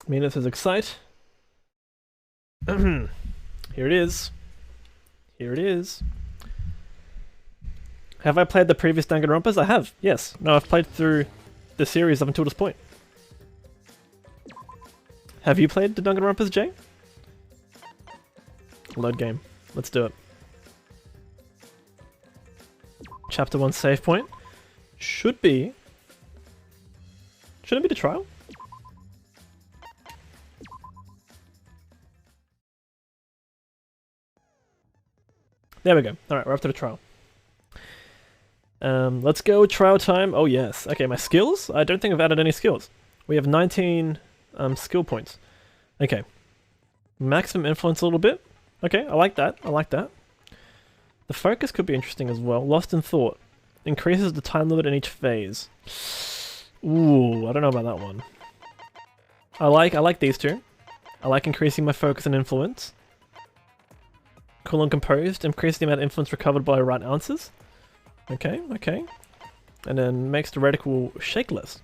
Mina says excite. Here it is. Here it is. Have I played the previous Danganronpas? I have, yes. No, I've played through the series up until this point. Have you played the Danganronpas, Jay? Load game. Let's do it. Chapter 1 save point. Should be... Shouldn't it be the trial? There we go. Alright, we're up to the trial. Let's go trial time. Oh yes. Okay, my skills? I don't think I've added any skills. We have 19 skill points. Okay. Maximum influence a little bit. Okay, I like that. I like that. The focus could be interesting as well. Lost in thought. Increases the time limit in each phase. Ooh, I don't know about that one. I like these two. I like increasing my focus and influence. Cool and composed. Increase the amount of influence recovered by right answers. Okay, okay. And then makes the reticle shakeless.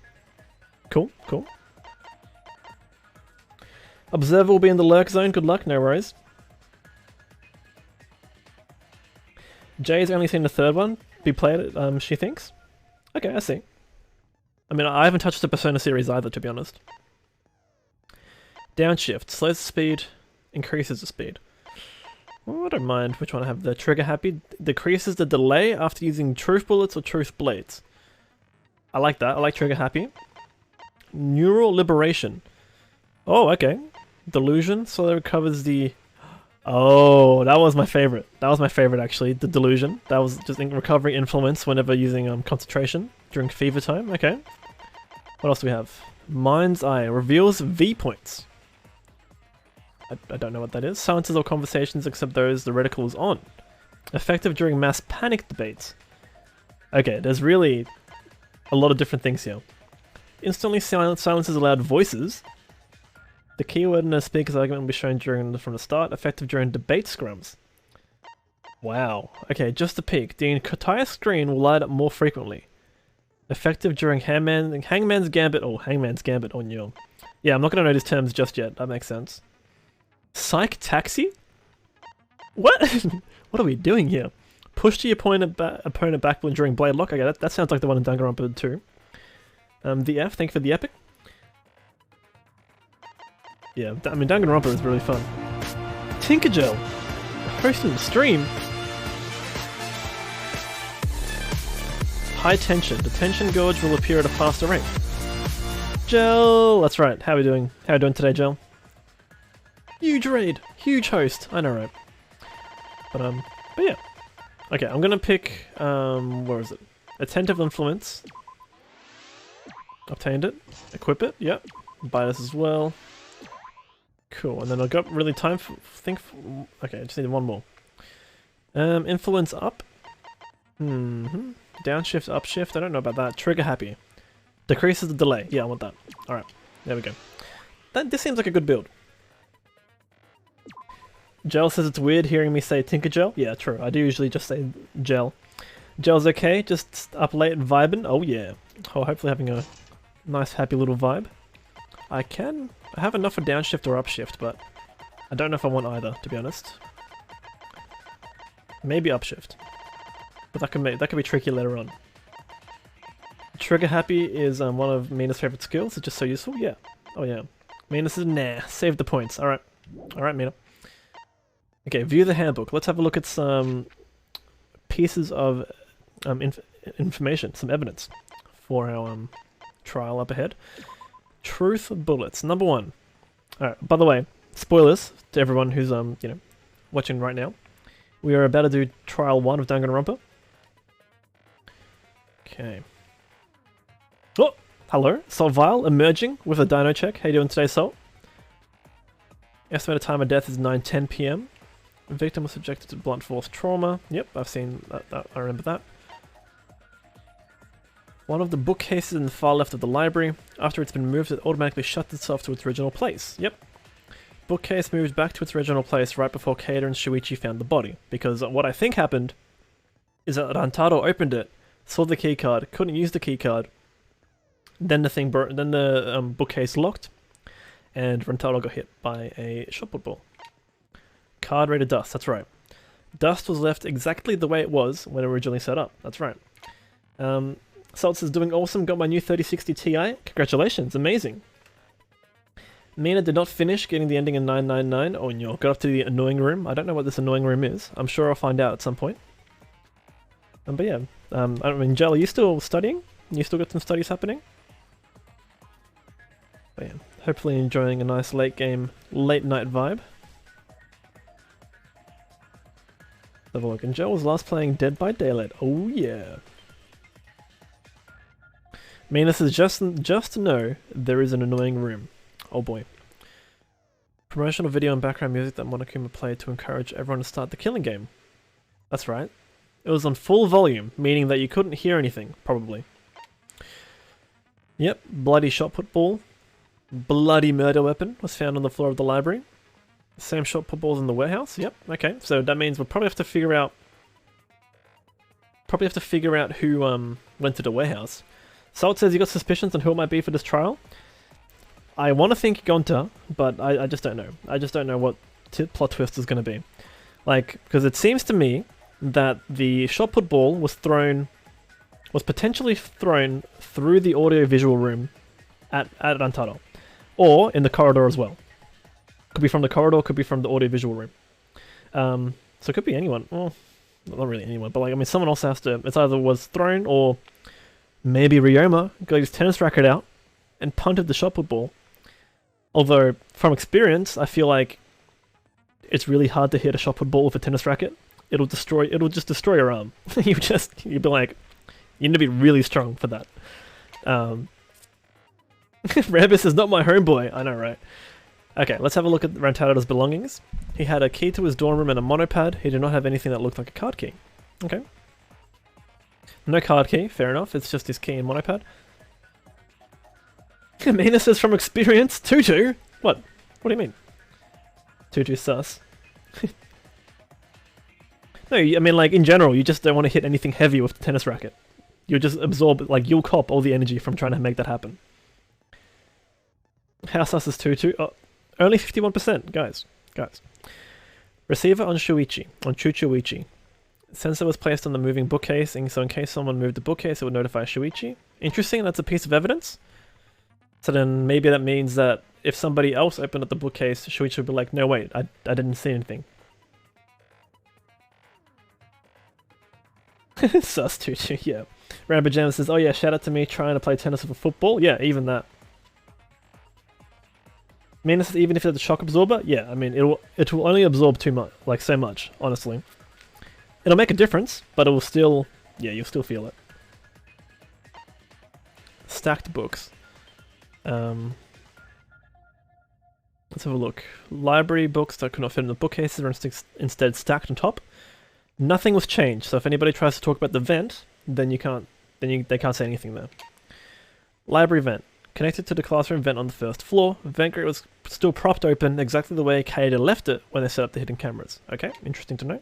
Cool, cool. Observer will be in the lurk zone. Good luck, no worries. Jay's only seen the third one be played, she thinks. Okay, I see. I mean, I haven't touched the Persona series either, to be honest. Downshift. Slows the speed, increases the speed. Oh, I don't mind which one I have. The trigger happy. Decreases the delay after using truth bullets or truth blades. I like that. I like trigger happy. Neural liberation. Oh, okay. Delusion. So that recovers the... Oh, that was my favorite. That was my favorite, actually. The delusion. That was just recovering influence whenever using concentration during fever time. Okay. What else do we have? Mind's Eye. Reveals V points. I don't know what that is. Silences all conversations except those the reticle is on. Effective during mass panic debates. Okay, there's really a lot of different things here. Instantly silences allowed voices. The keyword in a speaker's argument will be shown from the start. Effective during debate scrums. Wow. Okay, just a peek. The entire screen will light up more frequently. Effective during Hangman's Gambit. Oh, Hangman's Gambit on you. Yeah, I'm not going to know these terms just yet. That makes sense. Psych Taxi? What? What are we doing here? Push the opponent back when during Blade Lock. Okay, that sounds like the one in Danganronpa 2. The F, thank you for the epic. Yeah, I mean, Danganronpa is really fun. Tinkergel! Hosting the stream? High tension. The tension gauge will appear at a faster rate. Gel! That's right. How are we doing? How are we doing today, Gel? Huge raid! Huge host! I know, right? But yeah. Okay, I'm gonna pick, where is it? Attentive Influence. Obtained it. Equip it, yep. Buy this as well. Cool, and then I've got really time for, okay, I just need one more. Influence up. Downshift, upshift, I don't know about that. Trigger happy. Decreases the delay. Yeah, I want that. Alright, there we go. This seems like a good build. Gel says it's weird hearing me say Tinkergel. Yeah, true. I do usually just say Gel. Gel's okay, just up late and vibing. Oh yeah. Oh, hopefully having a nice happy little vibe. I have enough for downshift or upshift, but I don't know if I want either, to be honest. Maybe upshift. But that could be tricky later on. Trigger happy is one of Mina's favorite skills. It's just so useful. Yeah. Oh yeah. Mina says nah. Save the points. Alright. Alright, Mina. Okay, view the handbook. Let's have a look at some pieces of information, some evidence for our trial up ahead. Truth bullets. Number 1. Alright, by the way, spoilers to everyone who's watching right now. We are about to do trial 1 of Danganronpa. Okay. Oh, hello. Salt Vial emerging with a dino check. How you doing today, Salt? Estimated time of death is 9:10 PM. Victim was subjected to blunt force trauma. Yep, I've seen that. I remember that. One of the bookcases in the far left of the library. After it's been moved, it automatically shuts itself to its original place. Yep. Bookcase moved back to its original place right before Keita and Shuichi found the body. Because what I think happened is that Rantaro opened it, saw the keycard, couldn't use the keycard. Then the bookcase locked, and Rentaro got hit by a shot put ball. Card rated dust, that's right. Dust was left exactly the way it was when originally set up, that's right. Saltz is doing awesome, got my new 3060 Ti, congratulations, amazing. Mina did not finish getting the ending in 999, oh no, got up to the annoying room. I don't know what this annoying room is, I'm sure I'll find out at some point. But yeah, I mean, Jell, are you still studying? You still got some studies happening? But yeah, hopefully enjoying a nice late game, late night vibe. Have a look, and Jell was last playing Dead by Daylight, oh yeah. Manus is just to know there is an annoying room. Oh boy. Promotional video and background music that Monokuma played to encourage everyone to start the killing game. That's right. It was on full volume, meaning that you couldn't hear anything, probably. Yep, bloody shot put ball. Bloody murder weapon was found on the floor of the library. Same shot put balls in the warehouse, yep, okay. So that means we'll probably have to figure out... who went to the warehouse. Salt says you got suspicions on who it might be for this trial. I want to think Gonta, but I just don't know. I just don't know what plot twist is going to be. Like, because it seems to me that the shot put ball was potentially thrown through the audio-visual room at Rantaro. Or in the corridor as well. Could be from the corridor, could be from the audio-visual room. So it could be anyone. Well, not really anyone, but like, I mean, someone else has to... It's either was thrown or maybe Ryoma got his tennis racket out and punted the shot put ball. Although, from experience, I feel like it's really hard to hit a shot put ball with a tennis racket. It'll just destroy your arm. You'd be like, you need to be really strong for that. Rebus is not my homeboy. I know, right? Okay, let's have a look at Rantaro's belongings. He had a key to his dorm room and a monopad. He did not have anything that looked like a card key. Okay. No card key, fair enough. It's just his key and monopad. Mina says from experience, Tutu? What? What do you mean? Tutu sus. No, I mean, like, in general, you just don't want to hit anything heavy with the tennis racket. You'll just absorb, like, you'll cop all the energy from trying to make that happen. How sus is Tutu? Oh, only 51%, guys. Receiver on Chuchuichi. Sensor was placed on the moving bookcase, and so in case someone moved the bookcase, it would notify Shuichi. Interesting, that's a piece of evidence. So then maybe that means that if somebody else opened up the bookcase, Shuichi would be like, no wait, I didn't see anything. Sus Tutu, yeah. Rambo Jam says, oh yeah, shout out to me trying to play tennis with a football. Yeah, even that. Mina says, even if it's a shock absorber, yeah, I mean, it will only absorb too much, like so much, honestly. It'll make a difference, but it will still, yeah, you'll still feel it. Stacked books. Let's have a look. Library books that could not fit in the bookcases are instead stacked on top. Nothing was changed, so if anybody tries to talk about the vent, then they can't say anything there. Library vent. Connected to the classroom vent on the first floor, vent grate was still propped open exactly the way Kaede left it when they set up the hidden cameras. Okay, interesting to know.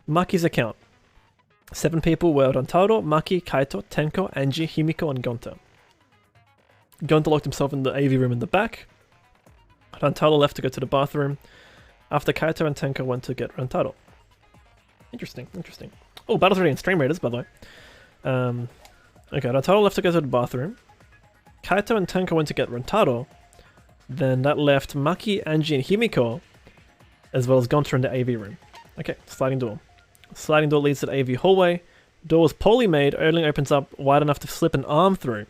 Maki's account. 7 people were Rantaro, Maki, Kaito, Tenko, Anji, Himiko, and Gonta. Gonta locked himself in the AV room in the back. Rantaro left to go to the bathroom after Kaito and Tenko went to get Rantaro. Interesting. Oh, Battle's ready in Stream Raiders, by the way. Okay, Rantaro left to go to the bathroom. Kaito and Tenko went to get Rantaro. Then that left Maki, Anji, and Himiko, as well as Gonta in the AV room. Okay, sliding door. Sliding door leads to the AV hallway. Door was poorly made, only opens up wide enough to slip an arm through.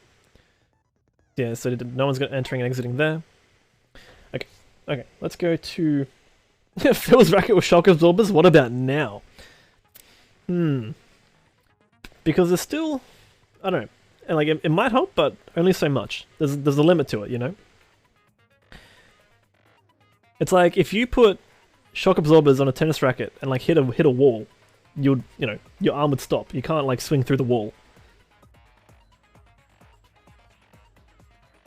Yeah, so no one's entering and exiting there. Okay, let's go to Phil's racket with shock absorbers. What about now? Because there's still, I don't know, and like it might help, but only so much. There's a limit to it, you know. It's like if you put shock absorbers on a tennis racket and like hit a wall, you know, your arm would stop. You can't like swing through the wall.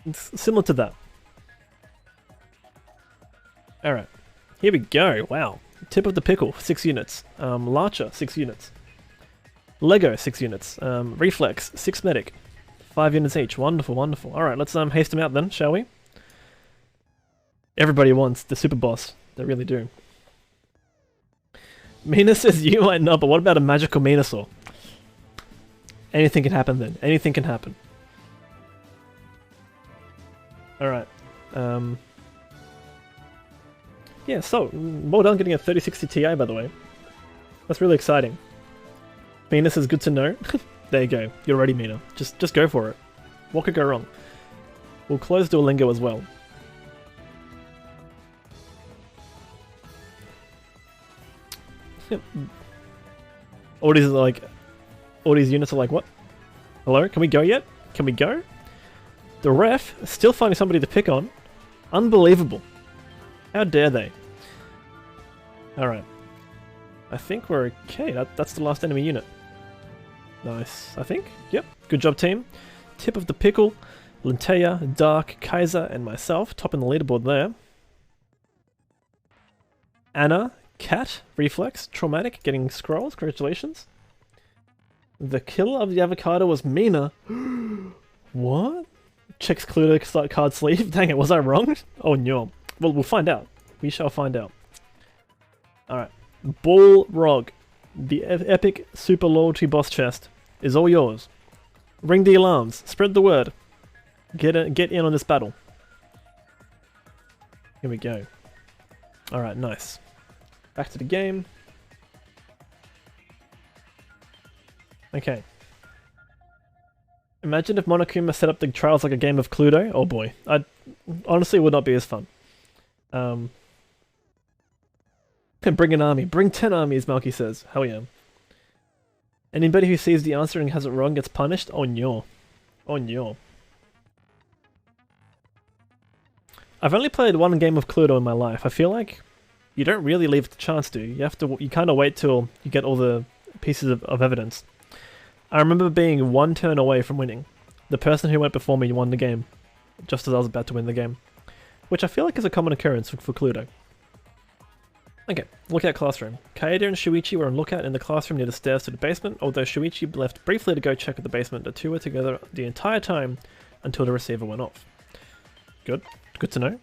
It's similar to that. Alright, here we go. Wow. Tip of the pickle, 6 units. Larcher, 6 units. Lego, 6 units. Reflex, 6 medic. 5 units each. Wonderful. Alright, let's haste them out then, shall we? Everybody wants the super boss. They really do. Mina says you might not, but what about a magical Minasaur? Anything can happen then. Anything can happen. Alright. Yeah, so, well done getting a 3060 Ti, by the way. That's really exciting. Venus is good to know. There you go. You're ready, Mina. Just go for it. What could go wrong? We'll close Duolingo as well. All these units are like, what? Hello? Can we go yet? Can we go? The ref is still finding somebody to pick on. Unbelievable. How dare they? Alright. I think we're okay. That's the last enemy unit. Nice, I think. Yep. Good job, team. Tip of the pickle. Lintea, Dark, Kaiser, and myself. Top in the leaderboard there. Anna, Cat, Reflex, Traumatic, getting scrolls. Congratulations. The killer of the avocado was Mina. What? Checks Cluedo card sleeve. Dang it, was I wrong? Oh no. Well, we'll find out. We shall find out. Alright. Balrog, the epic super loyalty boss chest, is all yours. Ring the alarms. Spread the word. Get in on this battle. Here we go. Alright, nice. Back to the game. Okay. Imagine if Monokuma set up the trials like a game of Cluedo. Oh boy. Honestly, it would not be as fun. Bring an army. Bring 10 armies, Malky says. Hell yeah. Anybody who sees the answer and has it wrong gets punished? Oh no. Oh no. I've only played one game of Cluedo in my life. I feel like you don't really leave the chance to. You kind of wait till you get all the pieces of evidence. I remember being one turn away from winning. The person who went before me won the game, just as I was about to win the game. Which I feel like is a common occurrence for Cluedo. Okay, lookout classroom. Kaede and Shuichi were on lookout in the classroom near the stairs to the basement, although Shuichi left briefly to go check at the basement. The two were together the entire time until the receiver went off. Good. Good to know.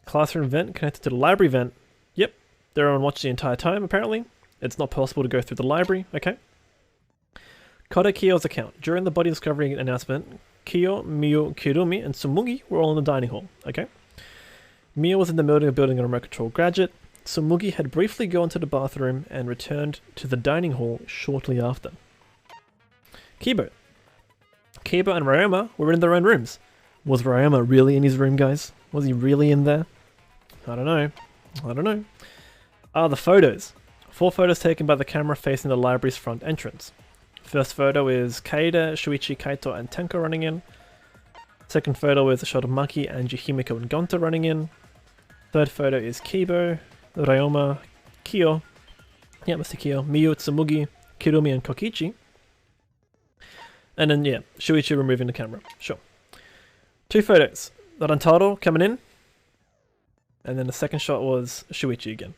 Classroom vent connected to the library vent. Yep, they're on watch the entire time, apparently. It's not possible to go through the library. Okay. Koda Kiyo's account. During the body discovery announcement, Kiyo, Miyu, Kirumi, and Tsumugi were all in the dining hall. Okay. Miyu was in the middle of building a remote control gadget. Tsumugi had briefly gone to the bathroom and returned to the dining hall shortly after. Kibo. Kibo and Ryoma were in their own rooms. Was Ryoma really in his room, guys? Was he really in there? I don't know. I don't know. The photos. 4 photos taken by the camera facing the library's front entrance. First photo is Kaede, Shuichi, Kaito, and Tenko running in. Second photo is a shot of Maki, Anji, Himiko, and Gonta running in. Third photo is Kibo, Ryoma, Kiyo, yeah, Mr. Kiyo, Miyu, Tsumugi, Kirumi, and Kokichi. And then, yeah, Shuichi removing the camera. Sure. 2 photos. Rantaro coming in. And then the second shot was Shuichi again.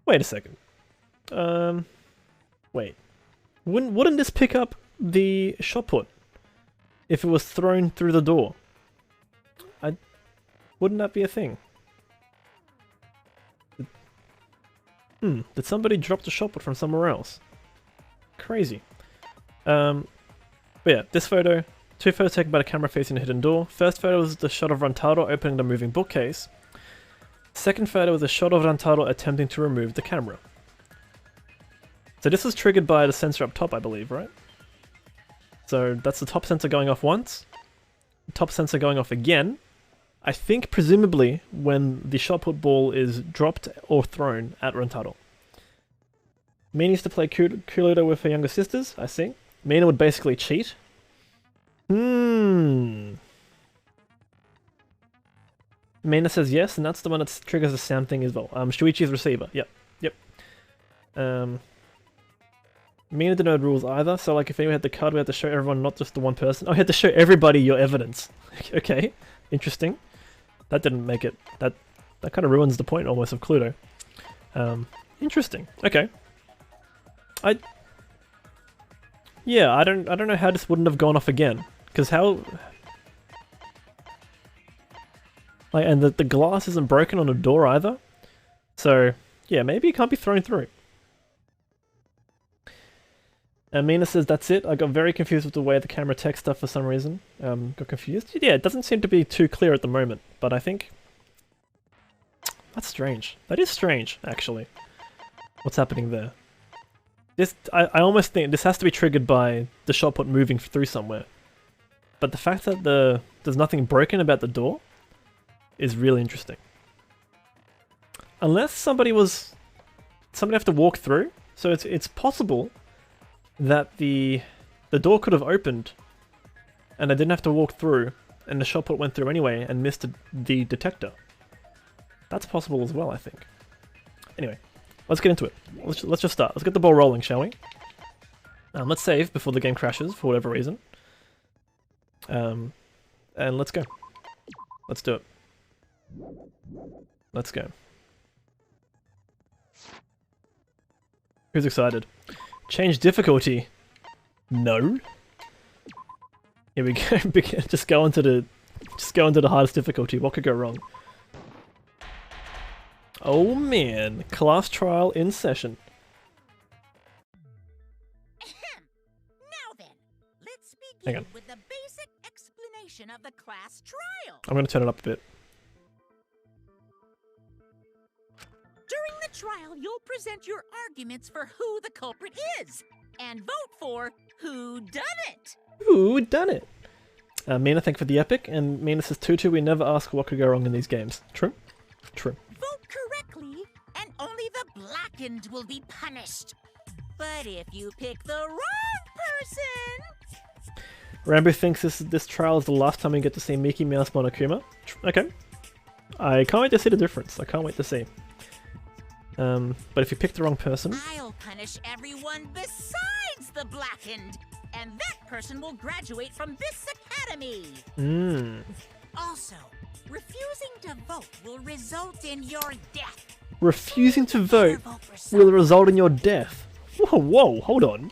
Wait a second. Wait. Wouldn't this pick up the shot put if it was thrown through the door? Wouldn't that be a thing? Did somebody drop the shot put from somewhere else? Crazy. But yeah, this photo, 2 photos taken by the camera facing the hidden door. First photo was the shot of Rantaro opening the moving bookcase. Second photo was a shot of Rantaro attempting to remove the camera. So this was triggered by the sensor up top, I believe, right? So that's the top sensor going off once. The top sensor going off again. I think presumably when the shot put ball is dropped or thrown at Rantaro. Mina used to play Cluedo with her younger sisters, I see. Mina would basically cheat. Mina says yes, and that's the one that triggers the sound thing as well. Shuichi's receiver. Yep. Mina didn't know the rules either, so like if anyone had the card, we had to show everyone, not just the one person. Oh, we had to show everybody your evidence. Okay, interesting. That didn't make it. That kind of ruins the point almost of Cluedo. Interesting. Okay. Yeah, I don't know how this wouldn't have gone off again. Because how Like, and the glass isn't broken on a door either. So, yeah, maybe it can't be thrown through. And Mina says, that's it. I got very confused with the way the camera takes stuff for some reason. Got confused. Yeah, it doesn't seem to be too clear at the moment, but I think... That's strange. That is strange, actually. What's happening there? I almost think this has to be triggered by the shot put moving through somewhere. But the fact that there's nothing broken about the door is really interesting. Unless somebody have to walk through, so it's possible that the door could have opened and they didn't have to walk through and the shot put went through anyway and missed the detector. That's possible as well, I think. Anyway, let's get into it. Let's just start. Let's get the ball rolling, shall we? Let's save before the game crashes for whatever reason. And let's go. Let's do it. Let's go. Who's excited? Change difficulty. No. Here we go. Just go into the hardest difficulty. What could go wrong? Oh man, class trial in session. Now then, let's begin with the basic explanation of the class trial. I'm going to turn it up a bit. During the trial, you'll present your arguments for who the culprit is, and vote for who done it. Who done it? Mina, thank you for the epic, and Mina says, Tutu, we never ask what could go wrong in these games. True? True. Vote correctly, and only the blackened will be punished. But if you pick the wrong person... Rambo thinks this trial is the last time we get to see Mickey Mouse Monokuma. Okay. I can't wait to see the difference. I can't wait to see. But if you pick the wrong person... I'll punish everyone besides the blackened, and that person will graduate from this academy. Also, refusing to vote will result in your death. Refusing to vote will result in your death. Whoa, hold on.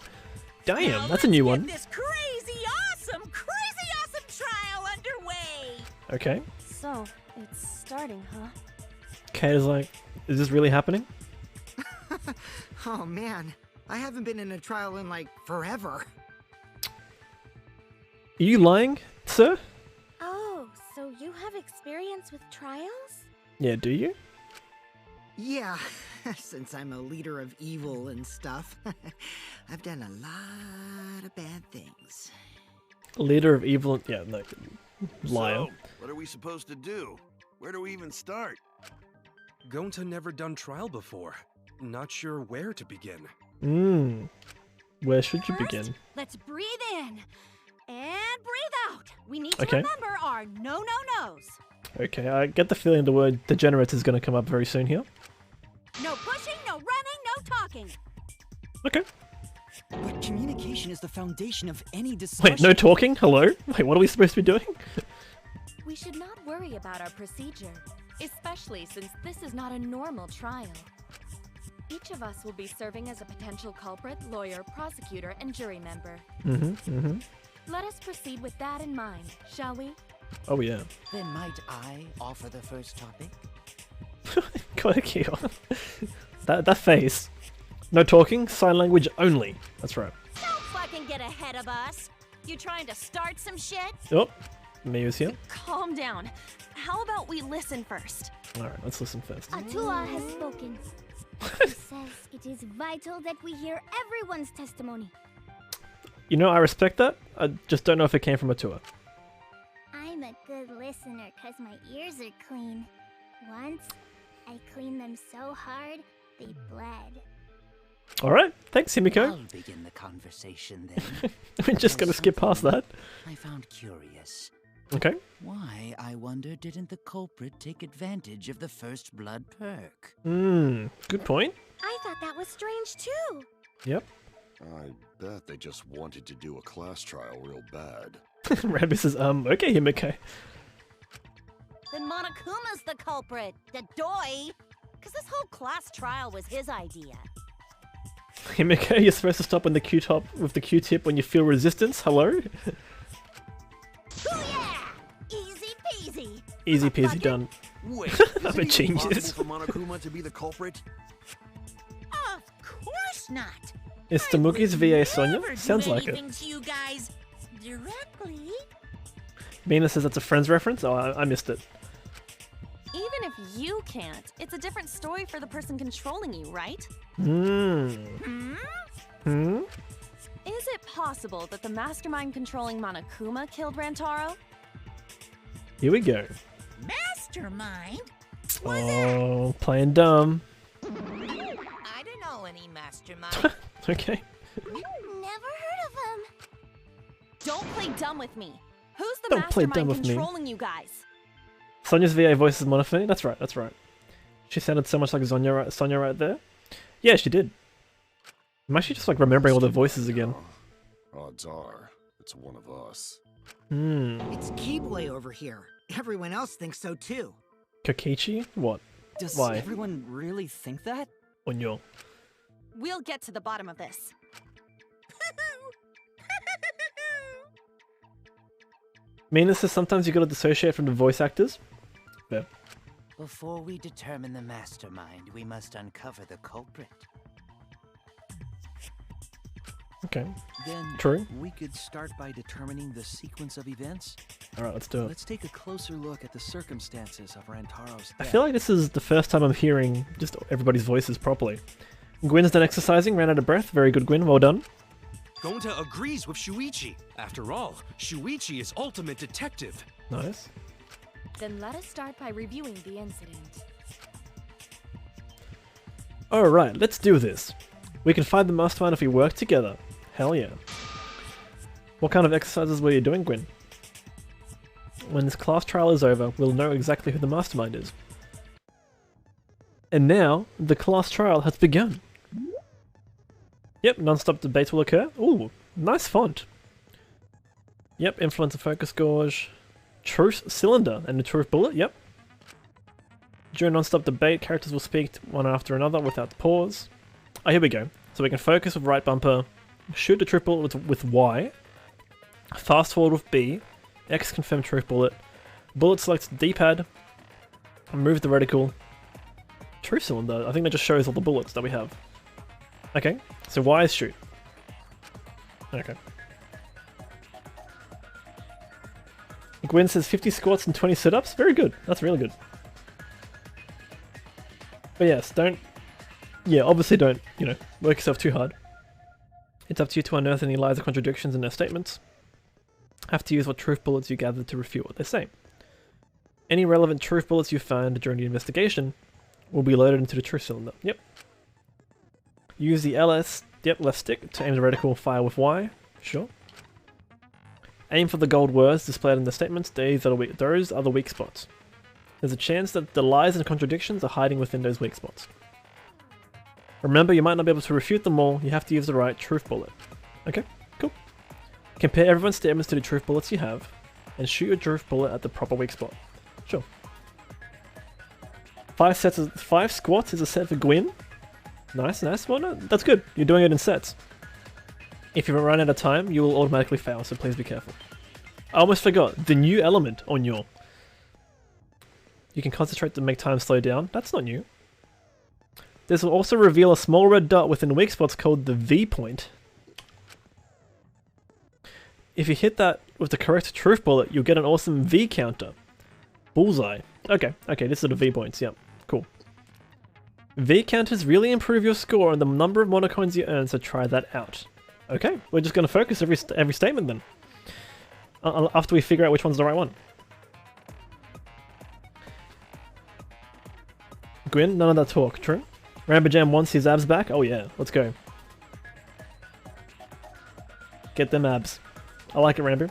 Damn, now that's a new one. Get this crazy awesome trial underway. Okay. So, it's starting, huh? Kate is like, is this really happening? Oh man, I haven't been in a trial in like forever. Are you lying, sir? Oh, so you have experience with trials? Yeah, do you? Yeah, since I'm a leader of evil and stuff, I've done a lot of bad things. Leader of evil... Yeah, no. Liar. So, what are we supposed to do? Where do we even start? Gonta never done trial before. Not sure where to begin. Where should you First, begin? let's breathe in and breathe out. We need to Okay. remember our no-no-nos. Okay, I get the feeling the word degenerate is going to come up very soon here. No pushing, no running, no talking. Okay. But communication is the foundation of any discussion. Wait, no talking? Hello? Wait, what are we supposed to be doing? We should not worry about our procedure, especially since this is not a normal trial. Each of us will be serving as a potential culprit, lawyer, prosecutor, and jury member. Let us proceed with that in mind, shall we? Oh yeah. Then might I offer the first topic? Quite cute. that face. No talking, sign language only. That's right. Don't fucking get ahead of us. You trying to start some shit? Oh, Miyu's here. Calm down. How about we listen first? Alright, let's listen first. Atua has spoken. He says it is vital that we hear everyone's testimony. You know, I respect that. I just don't know if it came from Atua. I'm a good listener because my ears are clean. Once, I cleaned them so hard, they bled. Alright, thanks Himiko. I'll begin the conversation then. We're just gonna skip past that. I found curious. Okay. Why, I wonder, didn't the culprit take advantage of the first blood perk? Good point. I thought that was strange too. Yep. I bet they just wanted to do a class trial real bad. Rambo says, okay Himiko. Then Monokuma's the culprit, the doy. Because this whole class trial was his idea. Himiko, you're supposed to stop when the Q-tip when you feel resistance. Hello? Booyah! Easy easy. Easy peasy done. Wait, I'm is a it even genius. possible for Monokuma to be the culprit? Of course not. Is I would Tamuki's VA Sonya? never do Sounds like it. anything to you guys directly. Mina says that's a Friends reference? Oh, I missed it. Even if you can't, it's a different story for the person controlling you, right? Hmm. Hmm? Is it possible that the mastermind controlling Monokuma killed Rantaro? Here we go. Mastermind? Oh, playing dumb. I don't know any mastermind. Okay. Never heard of him. Don't play dumb with me. Who's the Don't play dumb mastermind with me. controlling you guys? Sonya's VA voice is Monofini? That's right, that's right. She sounded so much like Sonya right there. Yeah, she did. I'm actually just like remembering all the voices again. Odds are, it's one of us. Hmm. It's Keyblade over here. Everyone else thinks so too. Kokichi? What? Does Why? everyone really think that? Onyo. We'll get to the bottom of this. Mina says sometimes you gotta dissociate from the voice actors. Yeah. Before we determine the mastermind, we must uncover the culprit. Okay. Then True. we could start by determining the sequence of events. Alright, let's do it. Let's take a closer look at the circumstances of Rantaro's death. I feel like this is the first time I'm hearing just everybody's voices properly. Gwyn's done exercising, ran out of breath. Very good, Gwyn. Well done. Gonta agrees with Shuichi. After all, Shuichi is ultimate detective. Nice. Then let us start by reviewing the incident. Alright, let's do this. We can find the mastermind if we work together. Hell yeah. What kind of exercises were you doing, Gwyn? When this class trial is over, we'll know exactly who the mastermind is. And now, the class trial has begun. Yep, non-stop debates will occur. Ooh, nice font. Yep, influence and focus gauge. Truth cylinder and the truth bullet, yep. During non-stop debate, characters will speak one after another without pause. Oh, here we go. So we can focus with right bumper, shoot the truth bullet with Y, fast forward with B, X confirm truth bullet, bullet selects D-pad, move the reticle, truth cylinder. I think that just shows all the bullets that we have. Okay, so Y is shoot. Okay. Gwen says 50 squats and 20 sit-ups. Very good. That's really good. But yes, obviously don't, work yourself too hard. It's up to you to unearth any lies or contradictions in their statements. Have to use what truth bullets you gathered to refute what they say. Any relevant truth bullets you find during the investigation will be loaded into the truth cylinder. Yep. Use the left stick to aim the reticle, fire with Y. Sure. Aim for the gold words displayed in the statements. Those are the weak spots. There's a chance that the lies and contradictions are hiding within those weak spots. Remember, you might not be able to refute them all, you have to use the right truth bullet. Okay, cool. Compare everyone's statements to the truth bullets you have, and shoot your truth bullet at the proper weak spot. Sure. 5 squats is a set for Gwyn. Nice, nice. Well, no, that's good. You're doing it in sets. If you run out of time, you will automatically fail, so please be careful. I almost forgot. The new element on your... You can concentrate to make time slow down. That's not new. This will also reveal a small red dot within weak spots called the V point. If you hit that with the correct truth bullet, you'll get an awesome V counter. Bullseye. Okay, this are the V points, yep. Cool. V counters really improve your score and the number of monocoins you earn, so try that out. Okay, we're just going to focus every statement then. After we figure out which one's the right one. Gwyn, none of that talk, true? Rambajam wants his abs back? Oh yeah, let's go. Get them abs. I like it, Rambo.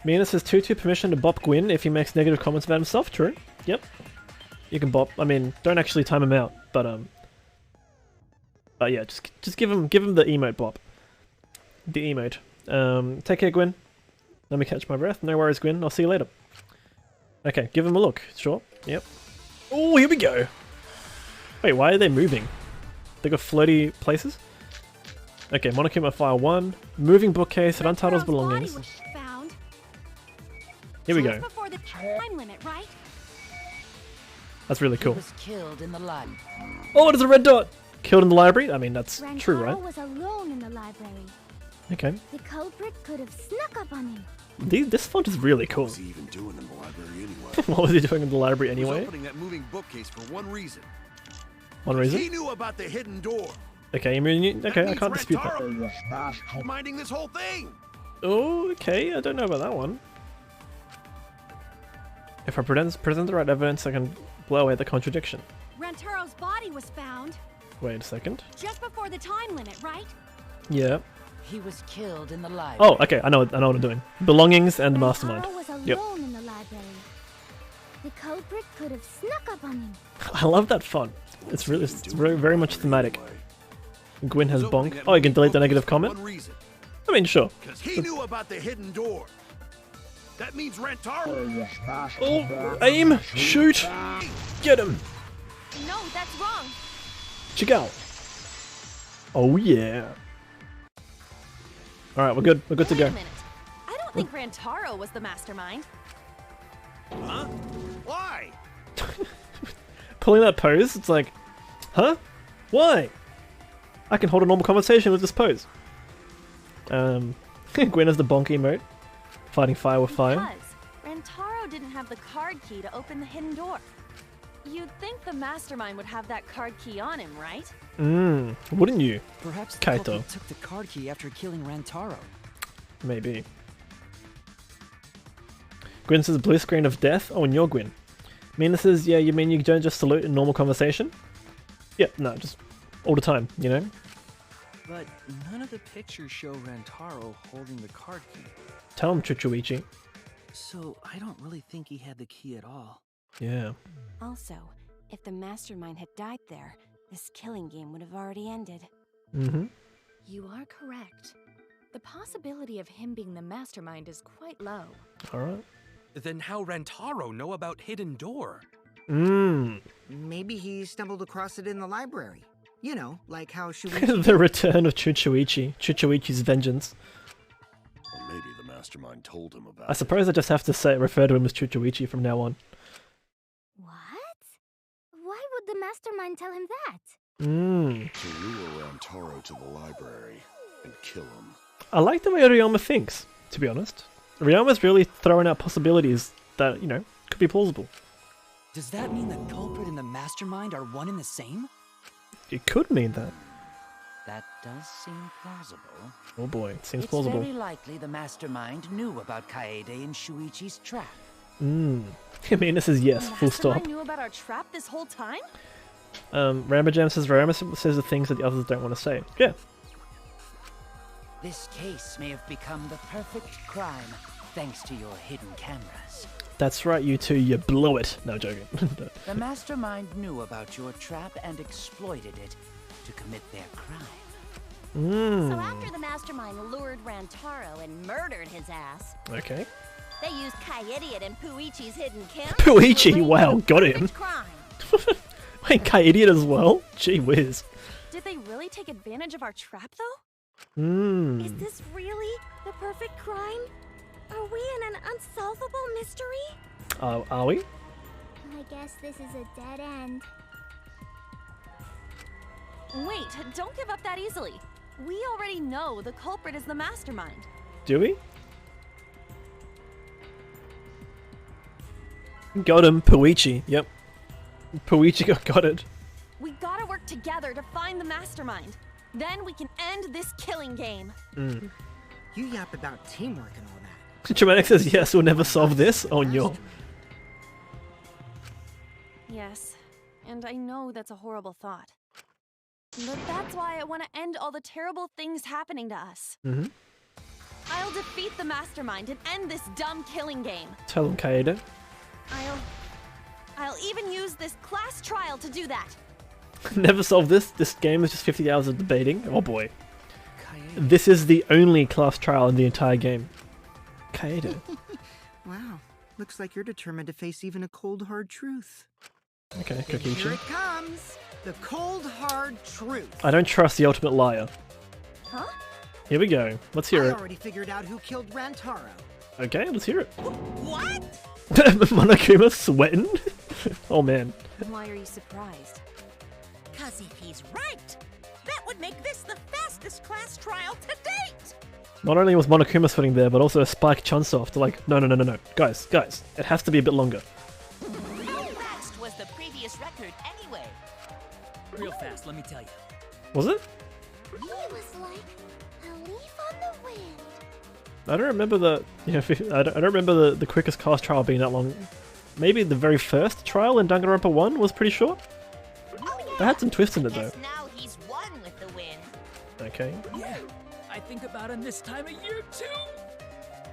Mina says 2-2 permission to bop Gwyn if he makes negative comments about himself, true? Yep. You can bop. I mean, don't actually time him out, but yeah, just give him the emote bop. The emote. Take care, Gwyn. Let me catch my breath. No worries, Gwyn. I'll see you later. Okay, give him a look. Sure. Yep. Oh, here we go. Wait, why are they moving? They got floaty places? Okay, Monokuma File 1. Moving bookcase at Untitled Belongings. Here we Just go. before the time limit, right? That's really He cool. was killed in the lab. Oh, there's a red dot! Killed in the library? I mean, that's true, right? Rantaro was alone in the library. Okay. The culprit could have snuck up on him. This font is really cool. What was he even doing in the library anyway? What was he doing in the library He was anyway? opening that moving bookcase for one reason. One He reason? knew about the hidden door. Okay, I mean, okay, I means can't dispute that. Rantaro was minding this whole thing. Oh, okay, I don't know about that one. If I present the right evidence, I can blow away the contradiction. Rantaro's body was found Wait a second. just before the time limit, right? Yeah. He was killed in the library. Oh, okay, I know what I'm doing. Belongings and mastermind. Rantaro was alone Yep. in the library. The culprit could have snuck up on him. I love that font. It's very, very much thematic. Anyway. Gwyn has He was opening bonk. that Oh, you can moving delete the bookcase negative for comment? one reason. I mean, sure. Because he knew about the hidden door. That means Rantaro. Oh, aim! Shoot! Get him! No, that's wrong. Check out! Oh yeah! Alright, we're good. We're good to Wait a go. minute. I don't think Rantaro was the mastermind. Huh? Why? Pulling that pose, it's like, huh? Why? I can hold a normal conversation with this pose. Gwyn has the bonk emote. Fighting fire with fire. Because Rantaro didn't have the card key to open the hidden door. You'd think the mastermind would have that card key on him, right? Wouldn't you? Perhaps the Kaito. culprit took the card key after killing Rantaro. Maybe. Gwyn says blue screen of death. Oh, and you're Gwyn. Mina says, yeah, you mean you don't just salute in normal conversation? Yeah, no, just all the time, you know? But none of the pictures show Rantaro holding the card key. Tell him, Chuchuichi. So I don't really think he had the key at all. Yeah. Also, if the mastermind had died there, this killing game would have already ended. Mm-hmm. You are correct. The possibility of him being the mastermind is quite low. Alright. Then how Rantaro know about hidden door? Maybe he stumbled across it in the library. You know, like how Shuichi... The return of Chuchuichi. Chuchuichi's vengeance. Or maybe the mastermind told him about I suppose I just have to refer to him as Chuchuichi from now on. What? Why would the mastermind tell him that? to lure Rantaro to the library and kill him. I like the way Ryoma thinks, to be honest. Ryoma's really throwing out possibilities that, you know, could be plausible. Does that mean the culprit and the mastermind are one and the same? It could mean that. That does seem plausible. Oh boy, it seems It's plausible. very likely the mastermind knew about Kaede and Shuichi's trap. I mean, this is yes, full stop. Mastermind knew about our trap this whole time? Rambajam says Ryoma says the things that the others don't want to say. Yeah. This case may have become the perfect crime thanks to your hidden cameras. That's right, you two, you blew it. No, joking. The mastermind knew about your trap and exploited it to commit their crime. So after the mastermind lured Rantaro and murdered his ass, Okay. they used Kai-Idiot and Puichi's hidden camera. Puichi, wow, got him. Crime. Wait, Kai-Idiot as well? Gee whiz. Did they really take advantage of our trap, though? Is this really the perfect crime? Are we in an unsolvable mystery? Are we? I guess this is a dead end. Wait, don't give up that easily. We already know the culprit is the mastermind. Do we? Got him, Puichi. Yep. Puichi got it. We gotta work together to find the mastermind. Then we can end this killing game. You yap about teamwork and all that. Dramatic says yes, we'll never solve this. Oh no. Yes, and I know that's a horrible thought. But that's why I want to end all the terrible things happening to us. I'll defeat the mastermind and end this dumb killing game. Tell him, Kaede. I'll even use this class trial to do that. Never solve this. This game is just 50 hours of debating. Oh boy. Kaede. This is the only class trial in the entire game. Kaede. Wow. Looks like you're determined to face even a cold, hard truth. Okay, Here Kokichi. it comes. The cold, hard truth. I don't trust the ultimate liar. Huh? Here we go. Let's hear I it. already figured out who killed Rantaro. Okay, let's hear it. What? Monokuma sweating? Oh man. Why are you surprised? Cause if he's right, that would make this the fastest class trial to date. Not only was Monokuma sweating there, but also Spike Chunsoft. Like, no. Guys, it has to be a bit longer. How fast was the previous record anyway? Real fast, let me tell you. Was it? It was like a leaf on the wind. I don't remember I don't remember the quickest class trial being that long. Maybe the very first trial in Danganronpa 1 was pretty short. They had some twists in it though. Guess now he's won with the win. Okay. Yeah, I think about him this time of year too.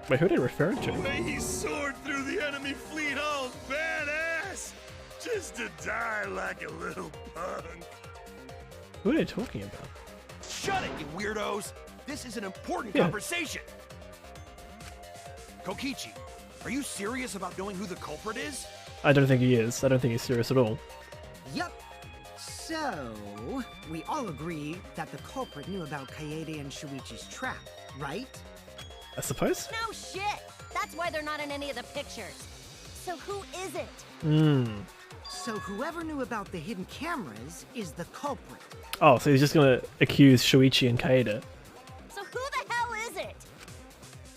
Wait, who are they referring to? The way he soared through the enemy fleet, all badass! Just to die like a little punk. Who are they talking about? Shut it, you weirdos! This is an important Yeah. conversation! Kokichi, are you serious about knowing who the culprit is? I don't think he is. I don't think he's serious at all. Yup. So, we all agree that the culprit knew about Kaede and Shuichi's trap, right? I suppose? No shit! That's why they're not in any of the pictures. So who is it? Hmm. So whoever knew about the hidden cameras is the culprit. Oh, so he's just gonna accuse Shuichi and Kaede. So who the hell is it?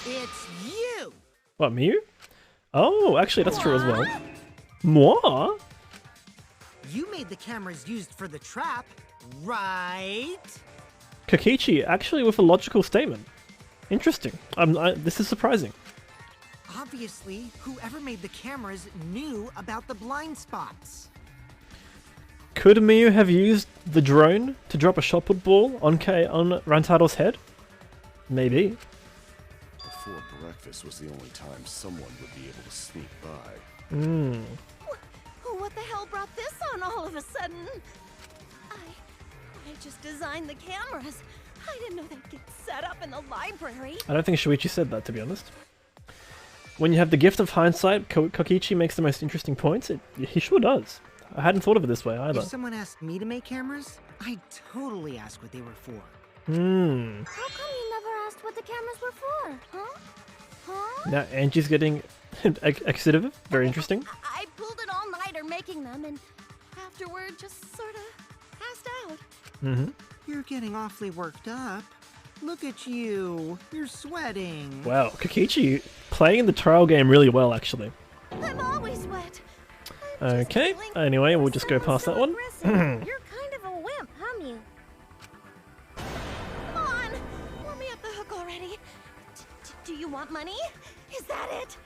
It's you! What, Miyu? Oh, actually that's true as well. Moi? You made the cameras used for the trap, right? Kokichi, actually with a logical statement. Interesting. This is surprising. Obviously, whoever made the cameras knew about the blind spots. Could Miyu have used the drone to drop a shot put ball on Rantaro's head? Maybe. Before breakfast was the only time someone would be able to sneak by. Hmm. What the hell brought this on all of a sudden? I just designed the cameras. I didn't know they'd get set up in the library. I don't think Shuichi said that, to be honest. When you have the gift of hindsight, Kokichi makes the most interesting points. He sure does. I hadn't thought of it this way either. If someone asked me to make cameras, I'd totally ask what they were for. Hmm. How come you never asked what the cameras were for? Huh? Huh? Now Angie's getting excited. Very interesting. I pulled an all-nighter making them, and afterward just sort of passed out. Mm-hmm. You're getting awfully worked up. Look at you. You're sweating. Wow, Kokichi playing the trial game really well, actually. I'm always wet. Okay, anyway, we'll just go past that one. You're kind of a wimp, huh, Mew? Come on, let me off the hook already. Do you want money? Is that it?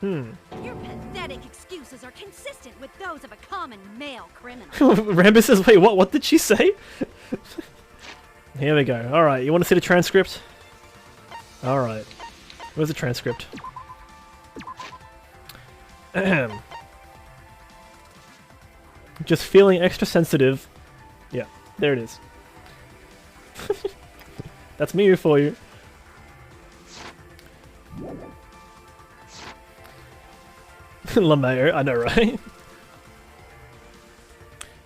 Your pathetic excuses are consistent with those of a common male criminal. Rambus says, wait, what did she say? Here we go. Alright, you want to see the transcript? Alright. Where's the transcript? Ahem. Just feeling extra sensitive. Yeah, there it is. That's Miyu for you. Lameo, I know, right?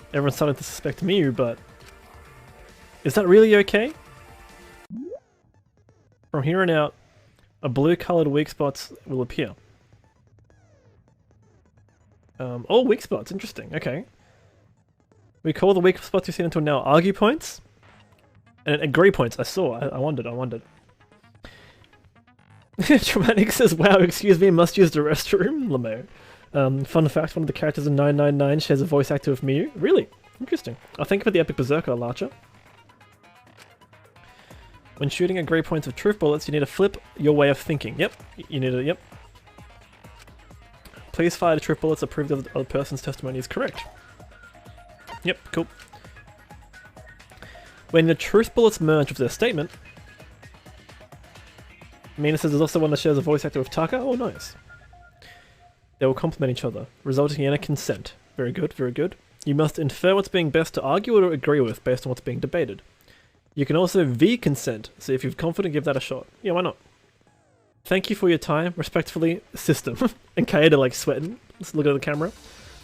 Everyone's starting to suspect Miyu, but is that really okay? From here on out, a blue-colored weak spots will appear. Oh, weak spots, interesting, okay. We call the weak spots we've seen until now argue points and agree points. I wondered. Traumatic says, wow, excuse me, must use the restroom. Lameo. Fun fact, one of the characters in 999 shares a voice actor with Miyu. Really? Interesting. I thank you for the epic berserker, Larcher. When shooting agree points with truth bullets, you need to flip your way of thinking. Yep. You need to, yep. Please fire the truth bullets that prove that the other person's testimony is correct. Yep, cool. When the truth bullets merge with their statement, Mina says there's also one that shares a voice actor with Taka. Oh, nice. They will complement each other, resulting in a consent. Very good, very good. You must infer what's being best to argue or to agree with based on what's being debated. You can also V-consent, so if you're confident, give that a shot. Yeah, why not? Thank you for your time. Respectfully, System. And Kaede like sweating. Let's look at the camera.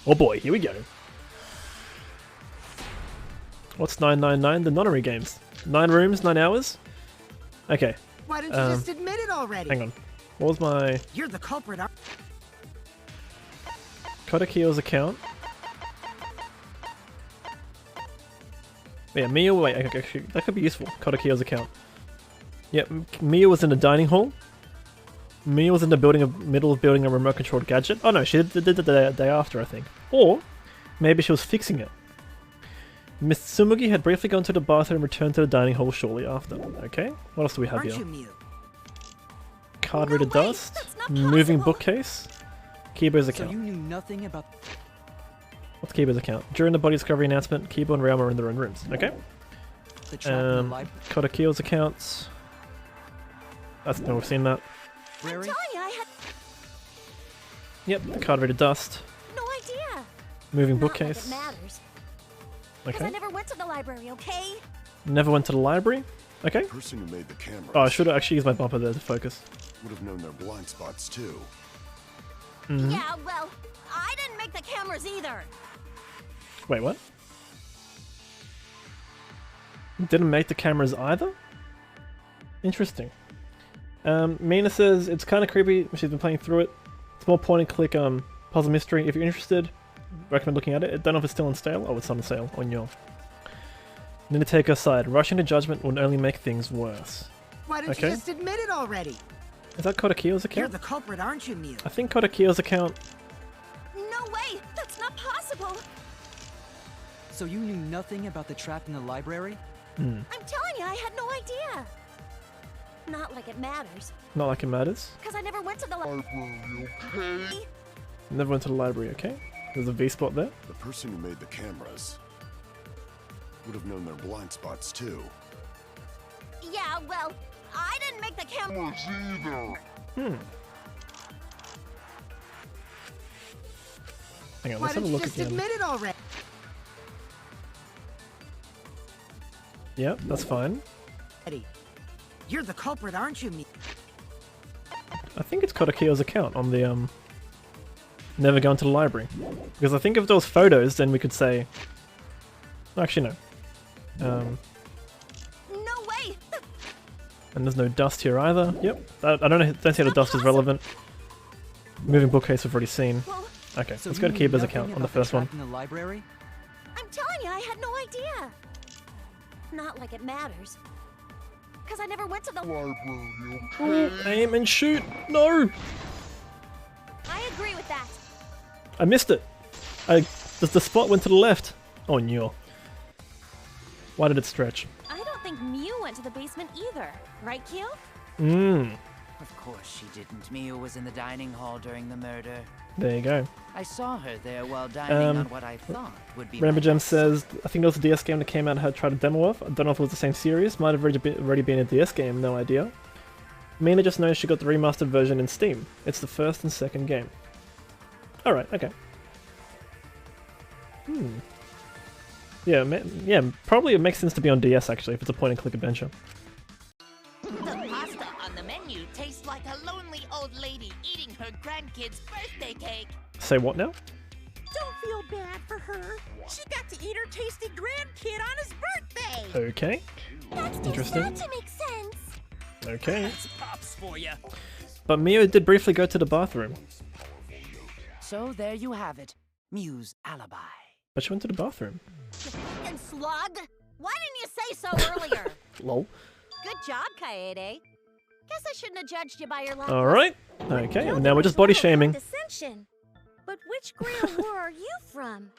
Oh boy, here we go. What's 999? The nonary games. 9 rooms, 9 hours? Okay. Why don't you just admit it already? Hang on. What was my You're the culprit. Kodakiyo's account? Yeah, Mia. Wait, actually, that could be useful. Kodakiyo's account. Yep, Mia was in the dining hall. Mia was in the middle of building a remote-controlled gadget. Oh no, she did it the day after, I think. Or maybe she was fixing it. Miss Tsumugi had briefly gone to the bathroom and returned to the dining hall shortly after. Okay, what else do we have here? Card reader dust, moving bookcase, Kibo's account. So you knew nothing about... What's Kibo's account? During the body discovery announcement, Kibo and Ryoma are in their own rooms. Okay. the trap in the library? Kodakiyo's accounts. That's no, we've seen that. I'm telling you, I had Yep, the card reader dust. no idea. Moving Not bookcase. like it matters. Because I Okay. never went to the library, okay? Never went to the library. Okay. The person who made the cameras Oh, I should have actually used my bumper there to focus. would have known their blind spots too. Mhm. Yeah, well, I didn't make the cameras either. Wait, what? Didn't make the cameras either? Interesting. Mina says it's kind of creepy. She's been playing through it. It's more point and click puzzle mystery. If you're interested, recommend looking at it. I don't know if it's still on sale. Oh, it's on sale on your. Need to take her side. Rushing to judgment would only make things worse. Why don't Okay. you just admit it already? Is that Kodakiyo's You're account? the culprit, aren't you, Mew? I think Kodakiyo's account. No way! That's not possible! So you knew nothing about the trap in the library? I'm telling you, I had no idea. Not like it matters. Not like it matters. Because I never went to the library, okay? Never went to the library. Okay. There's a V spot there. The person who made the cameras would have known their blind spots too. Yeah, well, I didn't make the cameras either. Hmm. Hang on, Why let's have don't a you look just again. admit it already? Yep, that's fine. You're the culprit, aren't you, Mew? I think it's Kodakiyo's account on the never gone to the library. Because I think if there was photos, then we could say. Actually, no. No way! And there's no dust here either. Yep. I don't see how the dust is relevant. Moving bookcase we've already seen. Well, Okay, So let's you go to knew Kiba's nothing account on the about first one. trap in the library? I'm telling you, I had no idea. Not like it matters. Because I never went to the library. Aim and shoot! No! I agree with that. I missed it! The spot went to the left! Oh, no. Why did it stretch? I don't think Mew went to the basement either. Right, Kyo? Mmm. Of course she didn't. Mia was in the dining hall during the murder. There you go. I saw her there while dining on what I thought would be Rainbow my Gem best says, I think there was a DS game that came out and had tried a demo of. I don't know if it was the same series. Might have already been a DS game, no idea. Mina just knows she got the remastered version in Steam. It's the first and second game. Alright, okay. Yeah, probably it makes sense to be on DS actually, if it's a point and click adventure. The pasta on the menu tastes like a lonely old lady eating her grandkid's birthday cake. Say what now? Don't feel bad for her. She got to eat her tasty grandkid on his birthday. Okay. That's too Interesting. sad to make sense. Okay. That's pops for you. But Mio did briefly go to the bathroom. So there you have it. Mew's alibi. But she went to the bathroom. You fucking slug! Why didn't you say so earlier? Lol. Good job, Kaede. Guess I shouldn't have judged you by your last. Alright. Okay, and now we're just body shaming. Dissension. But which Grail War are you from?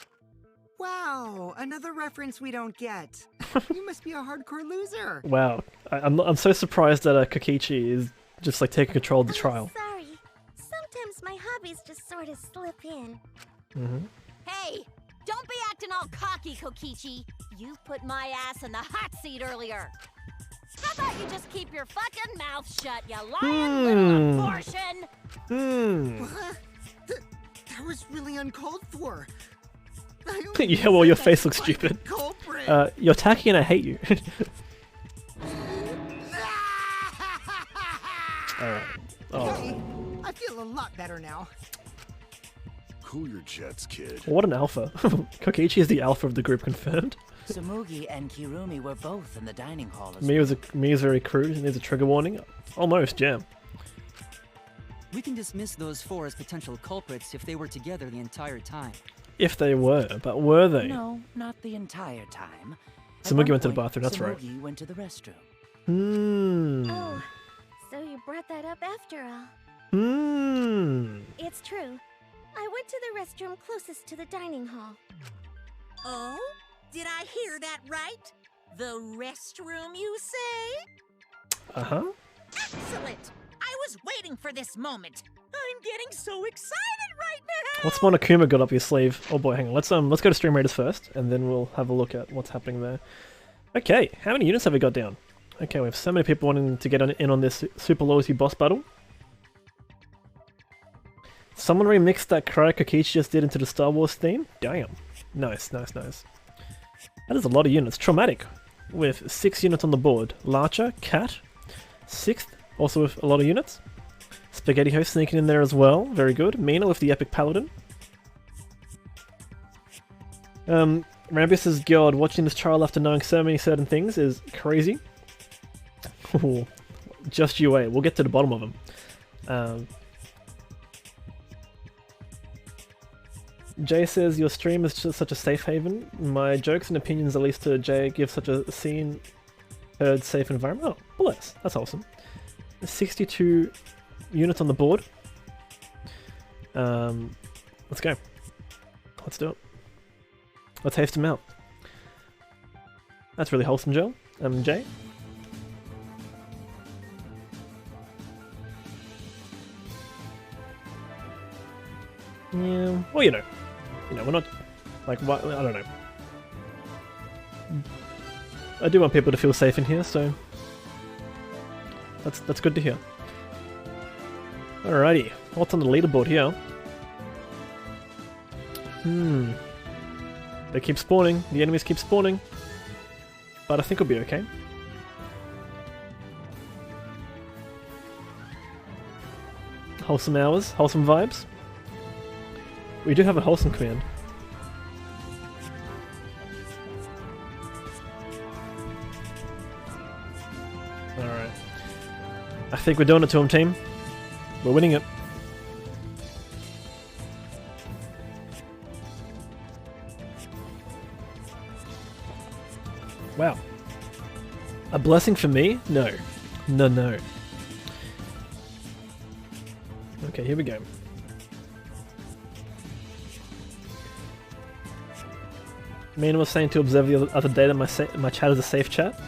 Wow, another reference we don't get. You must be a hardcore loser. Wow. I'm so surprised that Kokichi is just like taking control of the trial. Sorry. Sometimes my hobbies just sort of slip in. Mm-hmm. Hey! Don't be acting all cocky, Kokichi! You put my ass in the hot seat earlier! How about you just keep your fucking mouth shut, you lying little abortion! That was really uncalled for. Yeah, well, your face looks stupid. You're tacky and I hate you. Alright. Oh. Hey, I feel a lot better now. Cool your jets, kid. What an alpha. Kokichi is the alpha of the group, confirmed. Tsumugi and Kirumi were both in the dining hall as Mia's very crude and there's a trigger warning. Almost, yeah. We can dismiss those four as potential culprits if they were together the entire time. If they were, but were they? No, not the entire time. Samugi went to the bathroom, that's right. Samugi went to the restroom. Oh, so you brought that up after all. It's true. I went to the restroom closest to the dining hall. Oh? Did I hear that right? The restroom, you say? Uh-huh. Excellent! I was waiting for this moment. I'm getting so excited right now! What's Monokuma got up your sleeve? Oh boy, hang on. Let's go to Stream Raiders first, and then we'll have a look at what's happening there. Okay, how many units have we got down? Okay, we have so many people wanting to get in on this Super Loyalty boss battle. Someone remixed that Karate Kokichi just did into the Star Wars theme? Damn. Nice, nice, nice. That is a lot of units. Traumatic, with 6 units on the board. Larcher, Cat, 6th, also with a lot of units. Spaghetti Host sneaking in there as well. Very good. Mina with the Epic Paladin. Rambius says, God, watching this trial after knowing so many certain things is crazy. Ooh, just you wait. We'll get to the bottom of them. Jay says, your stream is just such a safe haven. My jokes and opinions, at least to Jay, give such a seen, heard, safe environment. Oh, bless. That's awesome. 62 units on the board. Let's go. Let's do it. Let's haste him out. That's really wholesome, Joel. Jay? Yeah, well, you know, we're not, like, I don't know. I do want people to feel safe in here, so that's good to hear. Alrighty, what's on the leaderboard here? They keep spawning, the enemies keep spawning, but I think we'll be okay. Wholesome hours, wholesome vibes. We do have a wholesome command. Alright. I think we're doing it to him, team. We're winning it. Wow. A blessing for me? No. No, no. Okay, here we go. Mina was saying to observe the other day that my chat is a safe chat.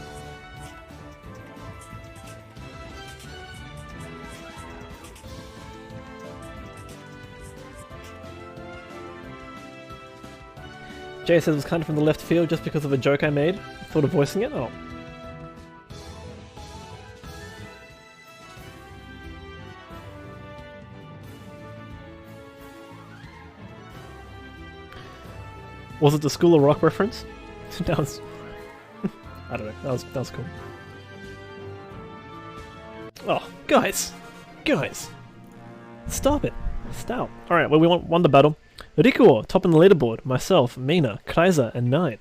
Jay says it was kind of from the left field just because of a joke I made. Thought of voicing it? Oh. Was it the School of Rock reference? That was... I don't know, that was cool. Oh, guys! Guys! Stop it! Stop. Alright, well we won the battle. Rikuo, top on the leaderboard. Myself, Mina, Kaiser, and 9.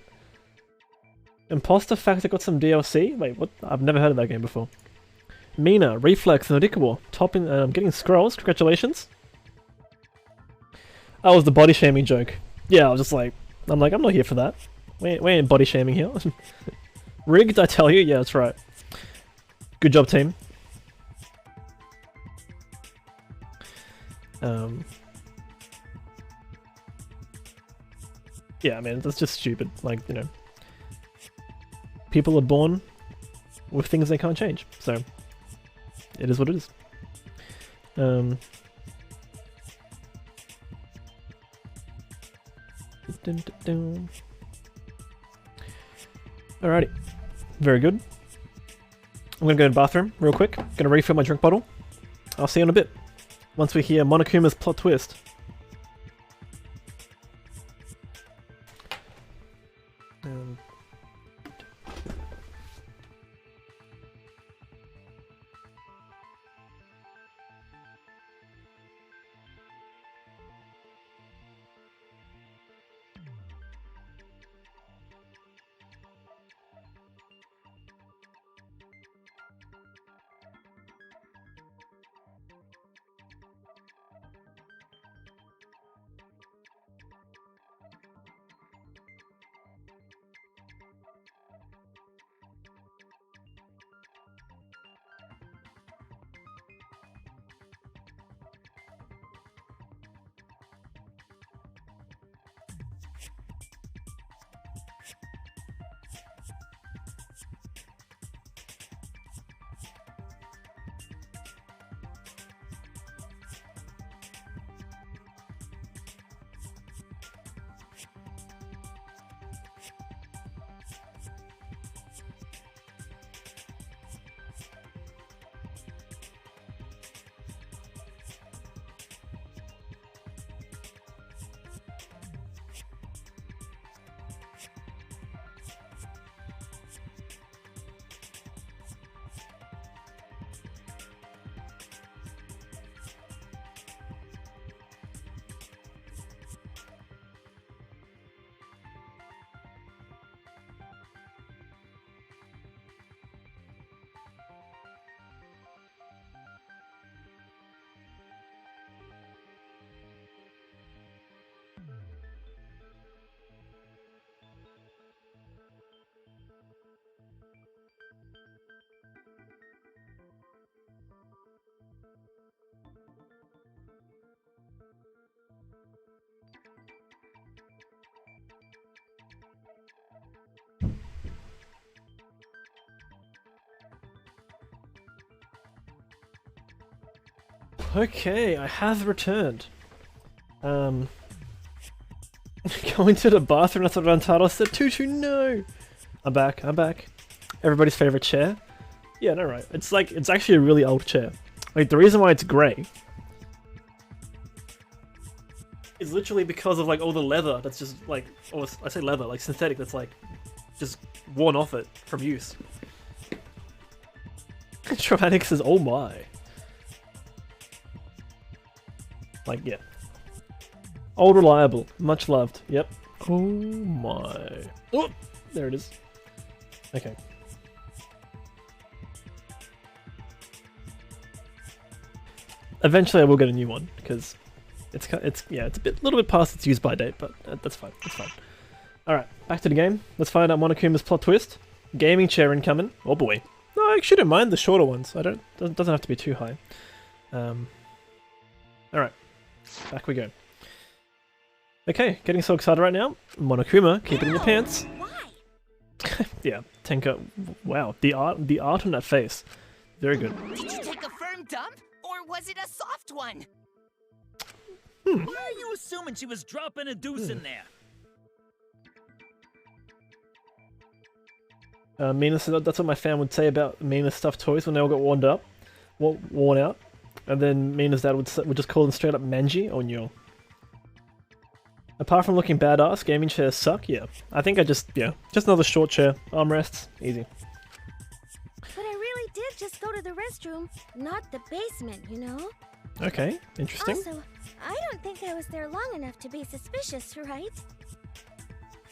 Imposter Factor got some DLC? Wait, what? I've never heard of that game before. Mina, Reflex, and Rikuo, topping, getting scrolls. Congratulations. That was the body shaming joke. Yeah, I was just like... I'm not here for that. We ain't body shaming here. Rigged, I tell you? Yeah, that's right. Good job, team. Yeah, I mean, that's just stupid. Like, you know. People are born with things they can't change. So, it is what it is. Alrighty. Very good. I'm gonna go to the bathroom real quick. Gonna refill my drink bottle. I'll see you in a bit. Once we hear Monokuma's plot twist. Okay, I have returned. Going to the bathroom, that's what Rantaro said. Tutu, no! I'm back. Everybody's favorite chair. Yeah, no, right. It's like, it's actually a really old chair. Like, the reason why it's grey is literally because of like all the leather that's just like, or I say leather, like synthetic, that's like just worn off it from use. Traumatic says, oh my. Like, yeah. Old reliable, much loved. Yep. Oh my. Oh, there it is. Okay. Eventually I will get a new one, because it's a little bit past its use by date, but that's fine. That's fine. Alright, back to the game. Let's find out Monokuma's plot twist. Gaming chair incoming. Oh boy. No, I actually don't mind the shorter ones. Doesn't have to be too high. Alright. Back we go. Okay, getting so excited right now. Monokuma, keep it in your pants. Why? Yeah, Tenka. Wow, the art on that face. Very good. Did you take a firm dump, or was it a soft one? Why are you assuming she was dropping a deuce in there? Mina said that's what my fan would say about Mina's stuffed toys when they all got worn out. And then Mina's dad would just call them straight up manji or nyo. Apart from looking badass, gaming chairs suck, yeah. I think just another short chair, armrests, easy. But I really did just go to the restroom, not the basement, you know? Okay, interesting. Also, I don't think I was there long enough to be suspicious, right?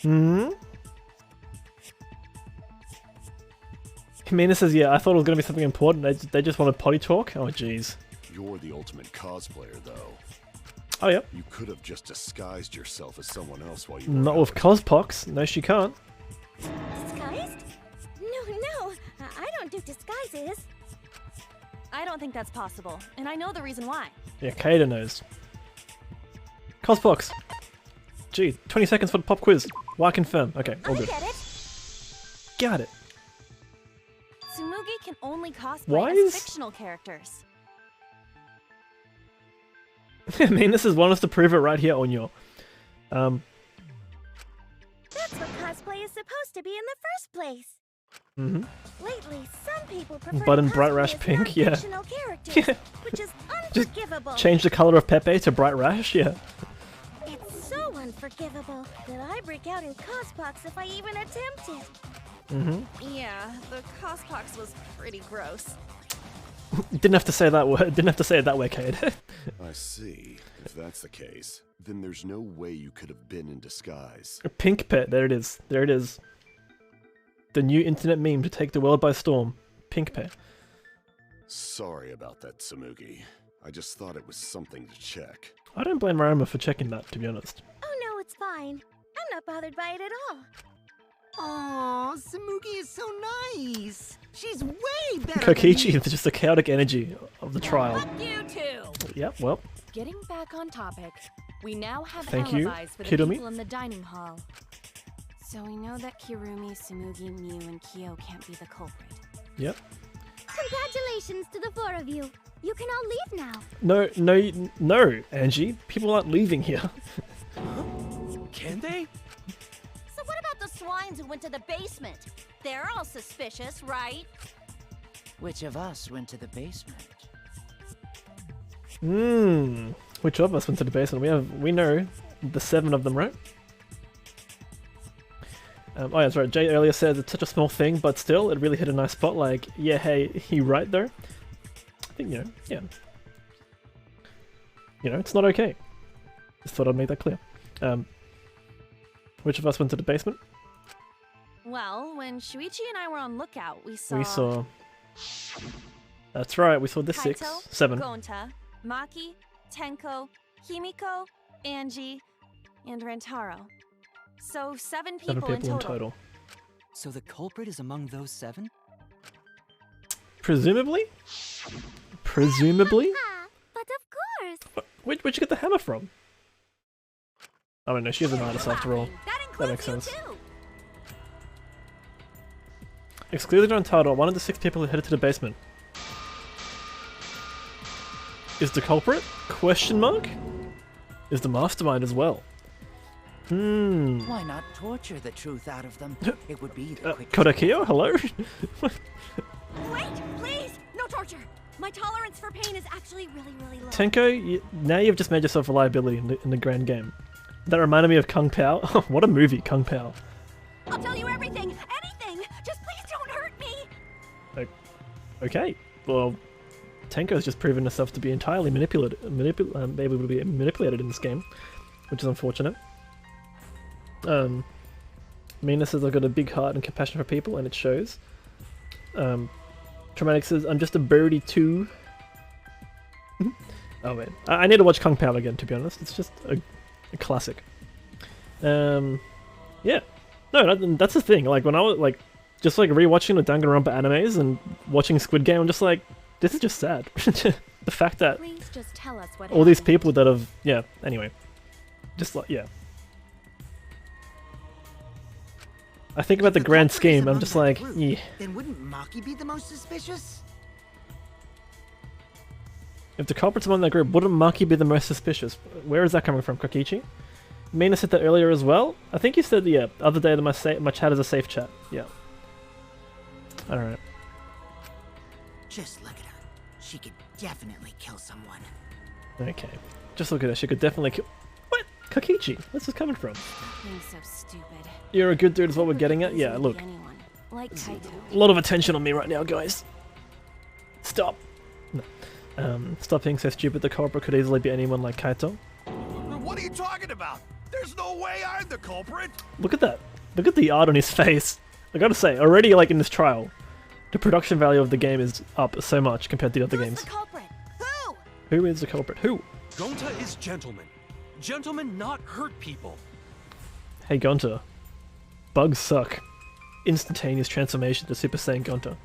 Hmm? Mina says, yeah, I thought it was going to be something important. They just wanted potty talk? Oh, jeez. You're the ultimate cosplayer, though. Oh, yeah. You could have just disguised yourself as someone else while you were Not with cospox. No, she can't. Disguised? No, I don't do disguises. I don't think that's possible, and I know the reason why. Yeah, Kaida knows. Cospox. Gee, 20 seconds for the pop quiz. Why confirm? Okay, all good. I get it. Got it. Tsumugi can only cosplay Why as is- fictional characters. I mean, this is want us to prove it right here, Onyo. That's what cosplay is supposed to be in the first place. Mm-hmm. Lately, some people prefer But in to Bright cosplay Rash as pink, yeah. non-fictional characters, Yeah. which is Just unforgivable. change the color of Pepe to Bright Rash, yeah. It's so unforgivable that I break out in cospox if I even attempt it. Mm-hmm. Yeah, the cospox was pretty gross. Didn't have to say that word. Didn't have to say it that way, Cade. I see. If that's the case, then there's no way you could have been in disguise. Pink Pet, there it is. There it is. The new internet meme to take the world by storm. Pink Pet. Sorry about that, Tsumugi. I just thought it was something to check. I don't blame Rama for checking that, to be honest. Oh no, it's fine. I'm not bothered by it at all. Aw, Tsumugi is so nice. She's way better Kokichi than is just the chaotic energy of the trial. Fuck you two! Yep, well. Getting back on topic, we now have Thank you, alibis for the Kirumi. people in the dining hall. So we know that Kirumi, Tsumugi, Miu, and Kyo can't be the culprit. Yep. Congratulations to the four of you. You can all leave now. No, Angie. People aren't leaving here. Can they? So what about the swines who went to the basement? They're all suspicious, right? Which of us went to the basement? Which of us went to the basement? We know the 7 of them, right? Oh yeah, that's right. Jay earlier said it's such a small thing, but still, it really hit a nice spot. Like, yeah, hey, he right though. I think, yeah. It's not okay. Just thought I'd make that clear. Which of us went to the basement? Well, when Shuichi and I were on lookout, we saw... We saw... That's right, we saw the Kaito, 7. Gonta, Maki, Tenko, Himiko, Angie, and Rantaro. So 7 7 people, people in total. So the culprit is among those 7? Presumably? Presumably? But of course. Where'd you get the hammer from? Oh no, she's an artist after all. That makes sense. Excluded on title, one of the 6 people who headed to the basement. Is the culprit? Question mark? Is the mastermind as well? Why not torture the truth out of them? It would be the quickest. Kodakiyo, hello? Wait, please! No torture! My tolerance for pain is actually really low. Tenko, now you've just made yourself a liability in the grand game. That reminded me of Kung Pao. What a movie, Kung Pao. I'll tell you everything! Anything! Just please don't hurt me! Okay, well, Tenko's just proven herself to be entirely able to be manipulated in this game, which is unfortunate. Mina says I've got a big heart and compassion for people, and it shows. Traumatic says I'm just a birdie too. Oh man, I need to watch Kung Pao again, to be honest. It's just a classic. Yeah, no, that's the thing. Like when I was just rewatching the Danganronpa animes and watching Squid Game, I'm just like, this is just sad. The fact that Please just tell us what all these people that have, anyway, just I think about the grand scheme, I'm just like, yeah. Then wouldn't Maki be the most suspicious? If the culprit's among that group, wouldn't Maki be the most suspicious? Where is that coming from, Kokichi? Mina said that earlier as well. I think you said, the other day that my chat is a safe chat. Yeah. Alright. Just look at her. She could definitely kill someone. Okay. Just look at her. She could definitely kill... What? Kokichi? Where's this coming from? Being so stupid. You're a good dude is what we're getting at? Yeah, look. Like Kaito. A lot of attention on me right now, guys. Stop. No. Stop being so stupid. The culprit could easily be anyone like Kaito. What are you talking about? There's no way I'm the culprit. Look at that. Look at the art on his face. I gotta say, already in this trial, the production value of the game is up so much compared to the other games. The culprit? Who? Who is the culprit? Who? Gonta is gentleman. Gentlemen not hurt people. Hey Gonta. Bugs suck. Instantaneous transformation to Super Saiyan Gonta.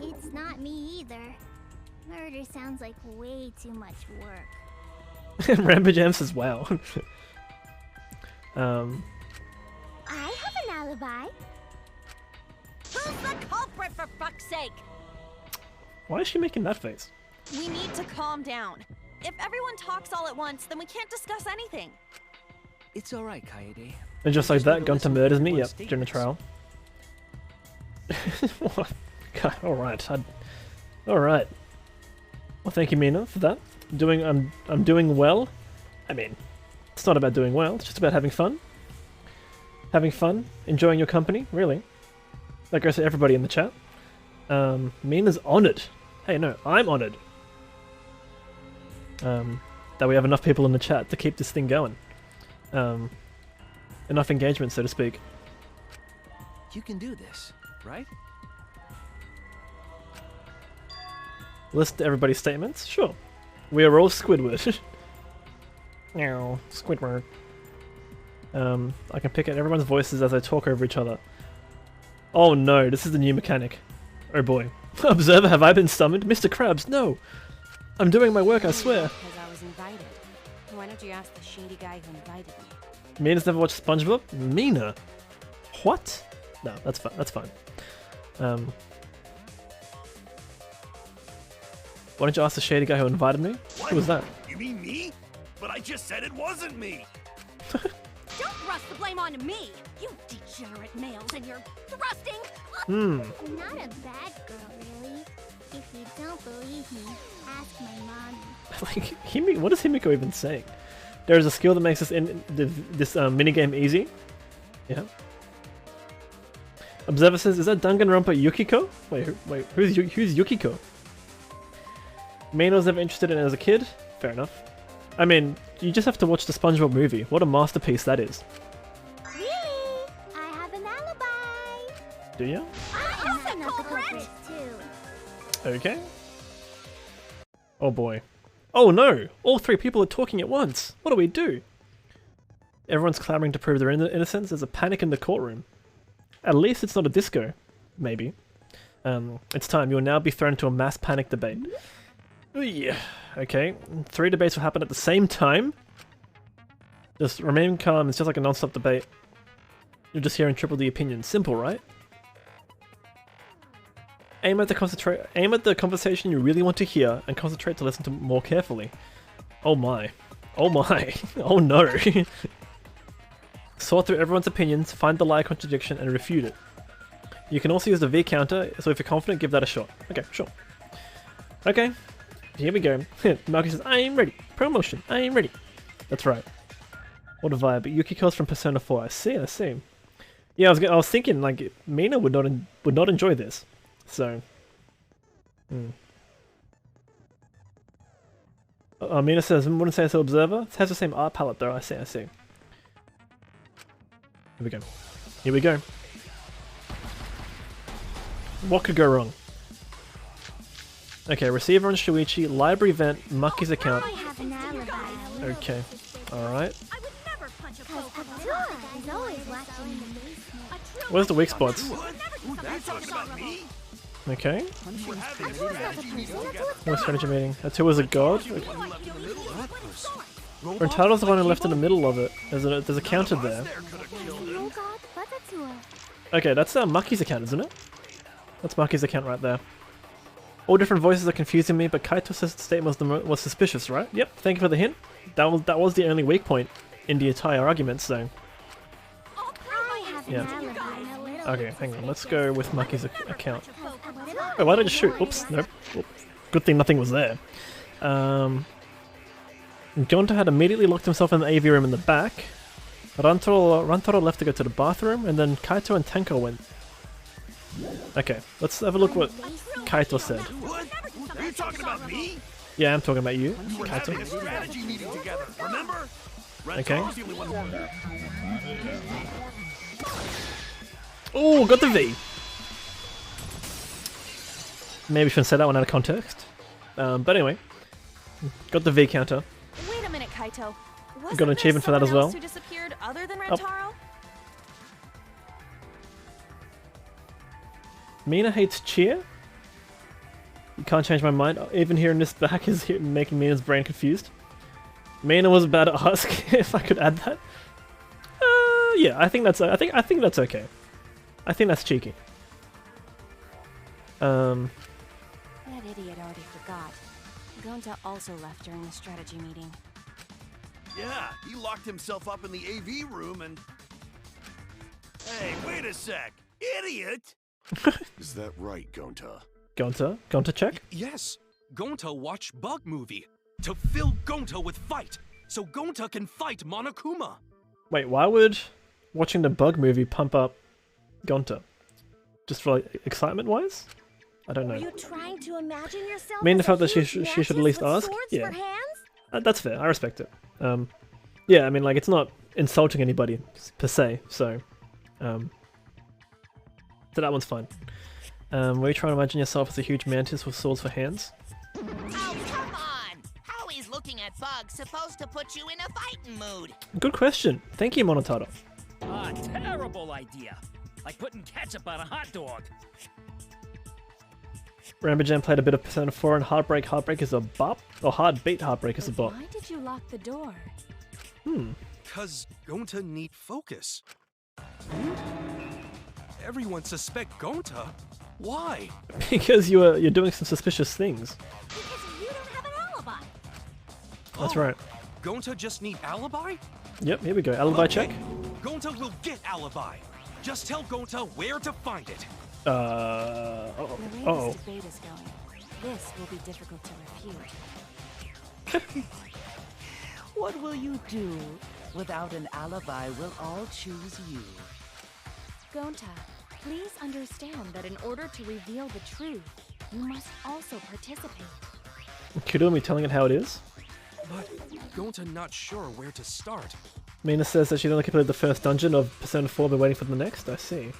It's not me either. Murder sounds like way too much work. Rampage Am says, wow. I have an alibi. Who's the culprit, for fuck's sake? Why is she making that face? We need to calm down. If everyone talks all at once, then we can't discuss anything. It's alright, Kaede. And just like that, Gonta murders me, yep, during the trial. What? Alright, alright. Well, thank you, Mina, for that. I'm doing well. I mean, it's not about doing well, it's just about having fun. Having fun, enjoying your company, really. That goes to everybody in the chat. Mina's honoured. Hey, no, I'm honoured. That we have enough people in the chat to keep this thing going. Enough engagement, so to speak. You can do this, right? List everybody's statements? Sure. We are all Squidward. Meow, Squidward. I can pick out everyone's voices as they talk over each other. Oh no, this is the new mechanic. Oh boy. Observer, have I been summoned? Mr. Krabs, no! I'm doing my work, I swear. Because I was invited. Why don't you ask the shady guy who invited me? Mina's never watched SpongeBob? Mina? What? No, that's fine. That's fine. Why don't you ask the shady guy who invited me? What? Who was that? You mean me? But I just said it wasn't me. Don't thrust the blame onto me! You degenerate males and your thrusting! Not a bad girl, really. If you don't believe me, ask my mommy. Like, what is Himiko even saying? There is a skill that makes this minigame easy. Yeah. Observer says, is that Danganronpa Yukiko? Wait, who's Yukiko? Mina was never interested in it as a kid? Fair enough. I mean, you just have to watch the SpongeBob movie. What a masterpiece that is. Really? I have an alibi. Do you? I'm not the culprit too. Okay. Oh boy. Oh no! All 3 people are talking at once. What do we do? Everyone's clamoring to prove their innocence. There's a panic in the courtroom. At least it's not a disco. Maybe. It's time. You will now be thrown into a mass panic debate. Yeah. Okay. 3 debates will happen at the same time. Just remain calm. It's just like a non-stop debate. You're just hearing triple the opinion. Simple, right? Aim at the conversation you really want to hear and concentrate to listen to more carefully. Oh my. Oh my. Oh no. Sort through everyone's opinions, find the lie contradiction, and refute it. You can also use the V counter, so if you're confident, give that a shot. Okay, sure. Okay, here we go. Marky says, I am ready. Promotion, I am ready. That's right. What a vibe. Yukiko's from Persona 4. I see, I see. Yeah, I was thinking, like, Mina would not enjoy this. So... Mina says, wouldn't say so, Observer. It has the same art palette though, I see, I see. Here we go. Here we go. What could go wrong? Okay, receiver on Shuichi, library vent, Maki's account. Okay, alright. Where's the weak spots? Okay. No strategy meeting. That's who was a god? Rentaro's the one who left in the middle of it. There's a counter there. Okay, that's Maki's account, isn't it? That's Maki's account right there. All different voices are confusing me, but Kaito's statement was suspicious, right? Yep, thank you for the hint. That was the only weak point in the entire argument, so... Yeah. Okay, hang on, let's go with Maki's account. Oh, why did I just shoot? Oops, nope. Oops. Good thing nothing was there. Gonta had immediately locked himself in the AV room in the back. Rantaro left to go to the bathroom, and then Kaito and Tenko went. Okay, let's have a look what Kaito said. What? Are you talking about me? Yeah, I'm talking about you, We were having a strategy meeting together, remember? Okay. Oh, got the V! Maybe shouldn't say that one out of context. But anyway. Got the V counter. Wait a minute, Kaito. Got an achievement for that as well. Who disappeared other than Rentaro? Mina hates cheer? You can't change my mind. Even hearing this back is making Mina's brain confused. Mina was about to ask if I could add that. Yeah, I think that's okay. I think that's cheeky. That idiot already forgot. Gonta also left during the strategy meeting. Yeah, he locked himself up in the AV room and... Hey, wait a sec! Idiot! Is that right, Gonta? Gonta check? Yes. Gonta watched Bug Movie to fill Gonta with fight, so Gonta can fight Monokuma. Wait, why would watching the Bug Movie pump up Gonta? Just for like excitement-wise? I don't know. Are you trying to imagine yourself? I mean, the fact that she should at least ask. Yeah, that's fair. I respect it. Yeah, I mean, like it's not insulting anybody per se, so that one's fine. Were you trying to imagine yourself as a huge mantis with swords for hands? Oh, come on! How is looking at bugs supposed to put you in a fighting mood? Good question. Thank you, Monotaro. A terrible idea. Like putting ketchup on a hot dog. Rambajan played a bit of Persona 4 and Heartbreak. Heartbreak is a bop? Or Heartbeat Heartbreak is a bop. Why did you lock the door? Cause Gonta need focus. Everyone suspect Gonta. Why? Because you're doing some suspicious things. Because you don't have an alibi. That's right. Gonta just need alibi? Yep, here we go. Alibi check. Gonta will get alibi. Just tell Gonta where to find it. The way this debate is going, this will be difficult to refute. What will you do? Without an alibi, we'll all choose you. Gonta, please understand that in order to reveal the truth, you must also participate. Kudumi telling it how it is. But Gonta not sure where to start. Mina says that she'd only completed the first dungeon of Persona 4, but waiting for the next. I see.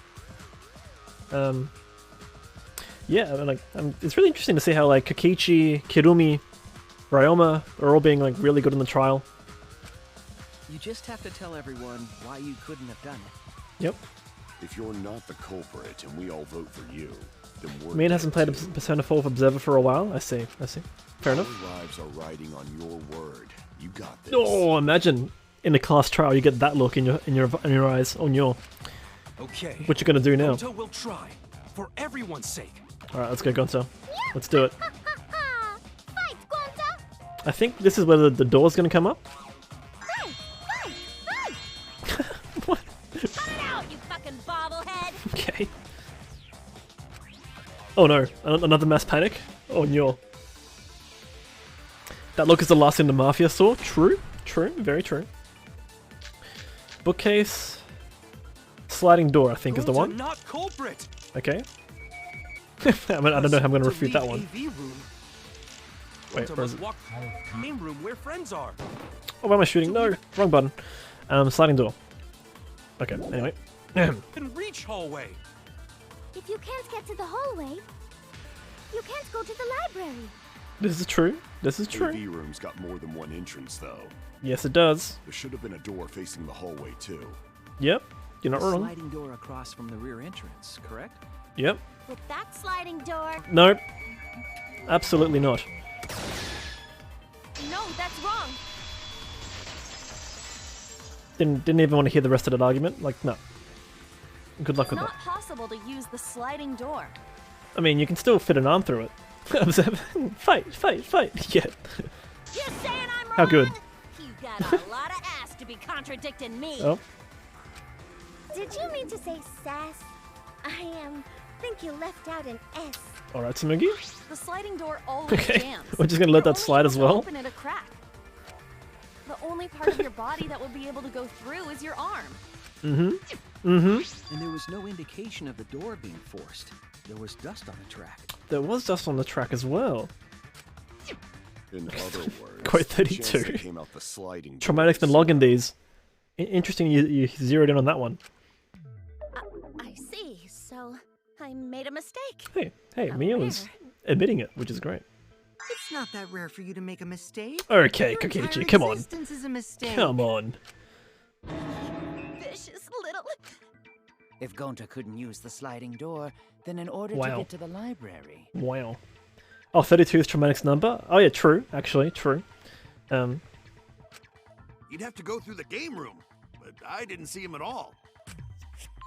Yeah, I mean, like, it's really interesting to see how like Kokichi, Kirumi, Ryoma are all being like really good in the trial. You just have to tell everyone why you couldn't have done it. Yep. If you're not the culprit and we all vote for you, then we're Me hasn't played a Persona 4 Observer for a while. I see. Fair enough. Our lives are riding on your word. You got this. Oh, imagine in a class trial you get that look in your eyes on your. Okay. What you gonna do now? Gonta will try, for everyone's sake. All right, let's go, Gonta. Let's do it. Fight, Gonta! I think this is where the door's gonna come up. What? Cut it out, you fucking bobblehead! Okay. Oh no, another mass panic? Oh no. That look is the last thing the Mafia saw? True, very true. Bookcase. Sliding door, I think, is the one. Not culprit. Okay. I mean, I don't know how I'm going to refute that one. Wait, where is it? Walk main room where friends are. Oh, where am I shooting? No, wrong button. Sliding door. Okay, anyway. Can reach hallway. If you can't get to the hallway, you can't go to the library. This is true. This is true. AV room's got more than one entrance, though. Yes, it does. There should have been a door facing the hallway, too. Yep, you're not wrong. Sliding door across from the rear entrance, correct? Yep. With that sliding door... Nope. Absolutely not. No, that's wrong. Didn't even want to hear the rest of that argument. Like, no. Good luck with that. It's not possible to use the sliding door. I mean, you can still fit an arm through it. Fight! Yeah. You're saying I'm wrong? How good? You got a lot of ass to be contradicting me. Oh. Did you mean to say sass? I think you left out an S. Alright, Samugi. The sliding door always Okay. jams. We're just gonna let You're that only slide able as to well. Open it a crack. The only part of your body that will be able to go through is your arm. And there was no indication of the door being forced. There was dust on the track. There was dust on the track as well. In other words, Quite the chance 32. that came out the sliding door Traumatic's been is logging these. Interesting you zeroed in on that one. I see. So I made a mistake. Hey, How Mia was admitting it, which is great. It's not that rare for you to make a mistake. Okay, Your entire Kokichi, come on. existence is a mistake. Come on. Vicious little... If Gonta couldn't use the sliding door, then in order Wow. to get to the library... Wow. Oh, 32 is Traumatic's number? Oh yeah, true. Actually, true. You'd have to go through the game room, but I didn't see him at all.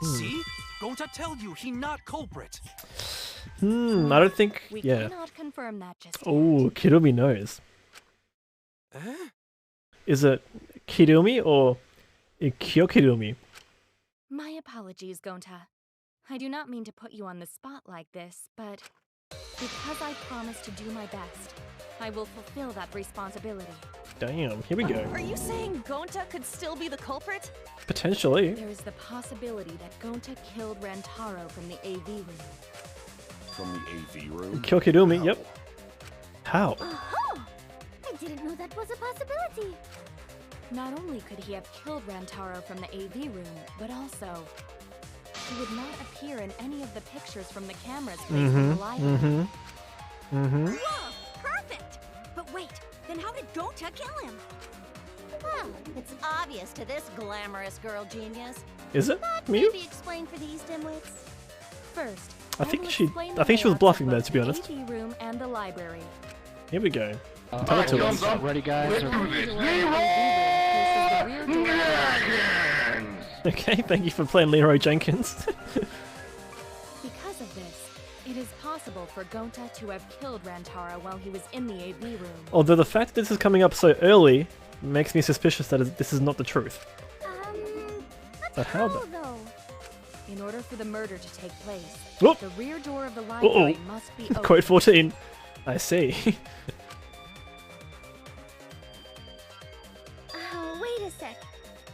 See? Gonta tell you he not culprit. I don't think... We yeah. cannot confirm that just yet. Oh, Kirumi knows. Is it Kirumi or Kyokirumi? My apologies, Gonta. I do not mean to put you on the spot like this, but because I promised to do my best, I will fulfill that responsibility. Damn, here we go. Are you saying Gonta could still be the culprit? Potentially. There is the possibility that Gonta killed Rantaro from the AV room. From the AV room? Kyokirumi, yep. How? Oh! I didn't know that was a possibility. Not only could he have killed Rantaro from the AV room, but also he would not appear in any of the pictures from the cameras placed in the library. Whoa! Perfect! But wait, then how did Gonta kill him? Well, it's obvious to this glamorous girl genius. Is it? But Mew? maybe explain for these dimwits. First, I think will she explain the was layouts bluffing of there, both to be the honest. AV room and the library. Here we go. Tell it to us. Ready, guys? Okay, thank you for playing Leroy Jenkins. Because of this, it is possible for Gonta to have killed Rantaro while he was in the AV room. Although the fact that this is coming up so early makes me suspicious that this is not the truth. But how though? though? In order for the murder to take place, Whoop. the rear door of the library must be open. Quote 14. I see. Oh, wait a sec.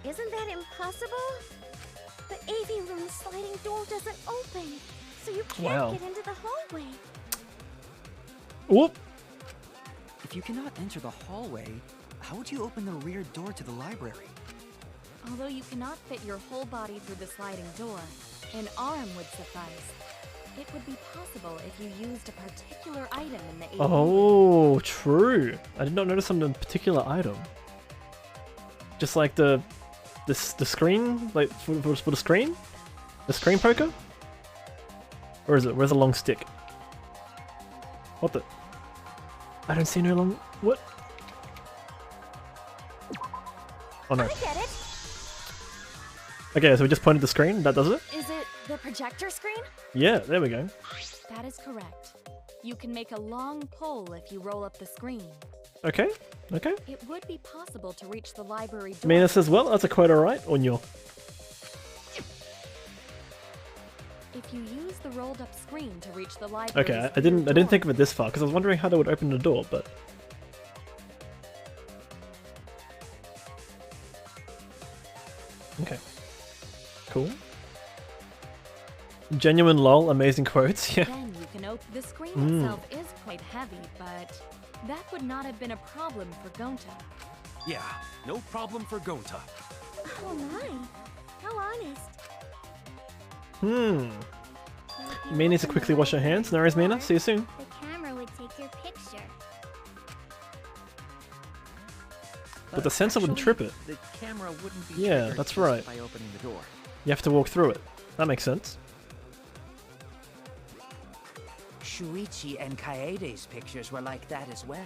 Isn't that impossible? The AV room sliding door doesn't open, so you can't Wow. get into the hallway. Whoop. If you cannot enter the hallway, how would you open the rear door to the library? Although you cannot fit your whole body through the sliding door, an arm would suffice. It would be possible if you used a particular item in the AV room. Oh, true. I did not notice on a particular item. Just like the screen, like for the screen? The screen poker? Or is it? Where's the long stick? What the? I don't see no long... What? Oh no. I get it. Okay, so we just pointed the screen, that does it? Is it the projector screen? Yeah, there we go. That is correct. You can make a long pole if you roll up the screen. Okay, okay. It would be possible to reach the library door. Mina says, well, that's a quote alright, Onyo. If you use the rolled up screen to reach the library. Okay, I didn't think of it this far, because I was wondering how they would open the door, but... Okay. Cool. Genuine lol, amazing quotes, yeah. Then you can open the screen itself is quite heavy, but that would not have been a problem for Gonta. Yeah, no problem for Gonta. Oh my, how honest. Mina needs to quickly wash her hands. No worries, Mina. See you soon. The camera would take your picture. But the sensor wouldn't trip it. The camera wouldn't be Yeah, triggered that's just right. by opening the door. You have to walk through it. That makes sense. Shuichi and Kaede's pictures were like that as well.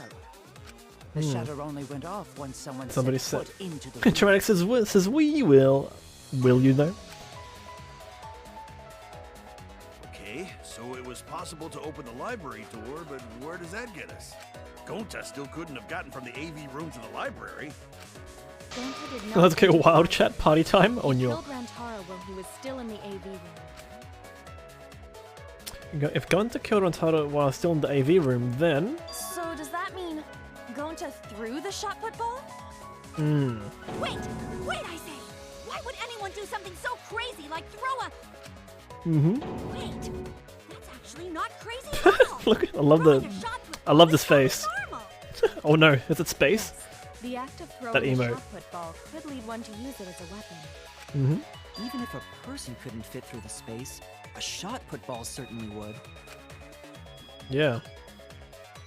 The shutter only went off once Somebody set said. foot into the room. Traumatic says we will. Will you though? Okay, so it was possible to open the library door, but where does that get us? Gonta still couldn't have gotten from the AV room to the library. Gonta did not Let's go think wild about chat it. party time He on your. killed Rantaro when he was still in the AV room. If Gonta killed Rantaro while still in the AV room, then. So does that mean Gonta threw the shot put ball? Wait, I say. Why would anyone do something so crazy like throw a... Wait, that's actually not crazy at all. Look, I love the. Throwing a shot put I love ball this is totally face. normal. Oh no, is it space? The act of throwing That a emote. shot put ball could lead one to use it as a weapon. Even if a person couldn't fit through the space, a shot put ball certainly would. Yeah.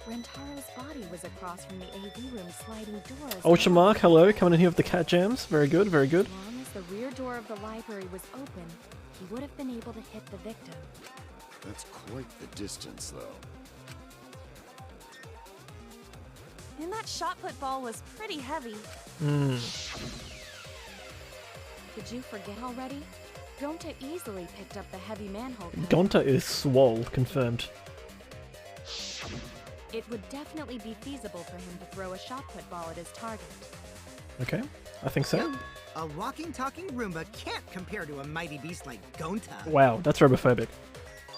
Rantaro's body was across from the AV room sliding door as Ultramark, hello, coming in here with the cat jams. Very good, very good. As long as the rear door of the library was open, he would have been able to hit the victim. That's quite the distance, though. And that shot put ball was pretty heavy. Did you forget already? Gonta easily picked up the heavy manhole cover. Gonta is swole, confirmed. It would definitely be feasible for him to throw a shot put ball at his target. Okay, I think so. A walking, talking Roomba can't compare to a mighty beast like Gonta. Wow, that's robophobic.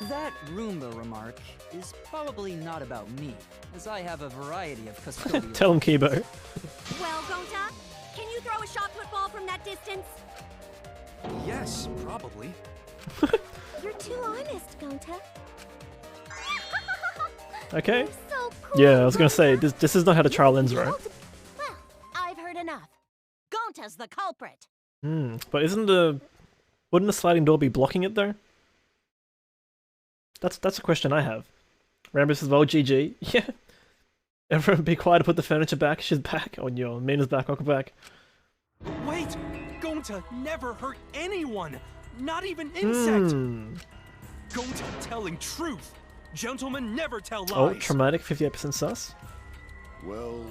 That Roomba remark is probably not about me, as I have a variety of custodial... Tell him, Kibo. Well, Gonta, can you throw a shot put ball from that distance? Yes, probably. You're too honest, Gonta. Okay. So cool, Yeah, I was gonna say, Gonta. this is not how the trial ends, right? Well, I've heard enough. Gonta's the culprit. But wouldn't the sliding door be blocking it though? That's a question I have. Rambo says, well, GG. Yeah. Everyone be quiet to put the furniture back. She's back. Oh, no. Mina's back. Welcome back. Wait! Gonta never hurt anyone! Not even insect! Gonta telling truth! Gentlemen never tell lies! Oh, traumatic, 58% sus. Well,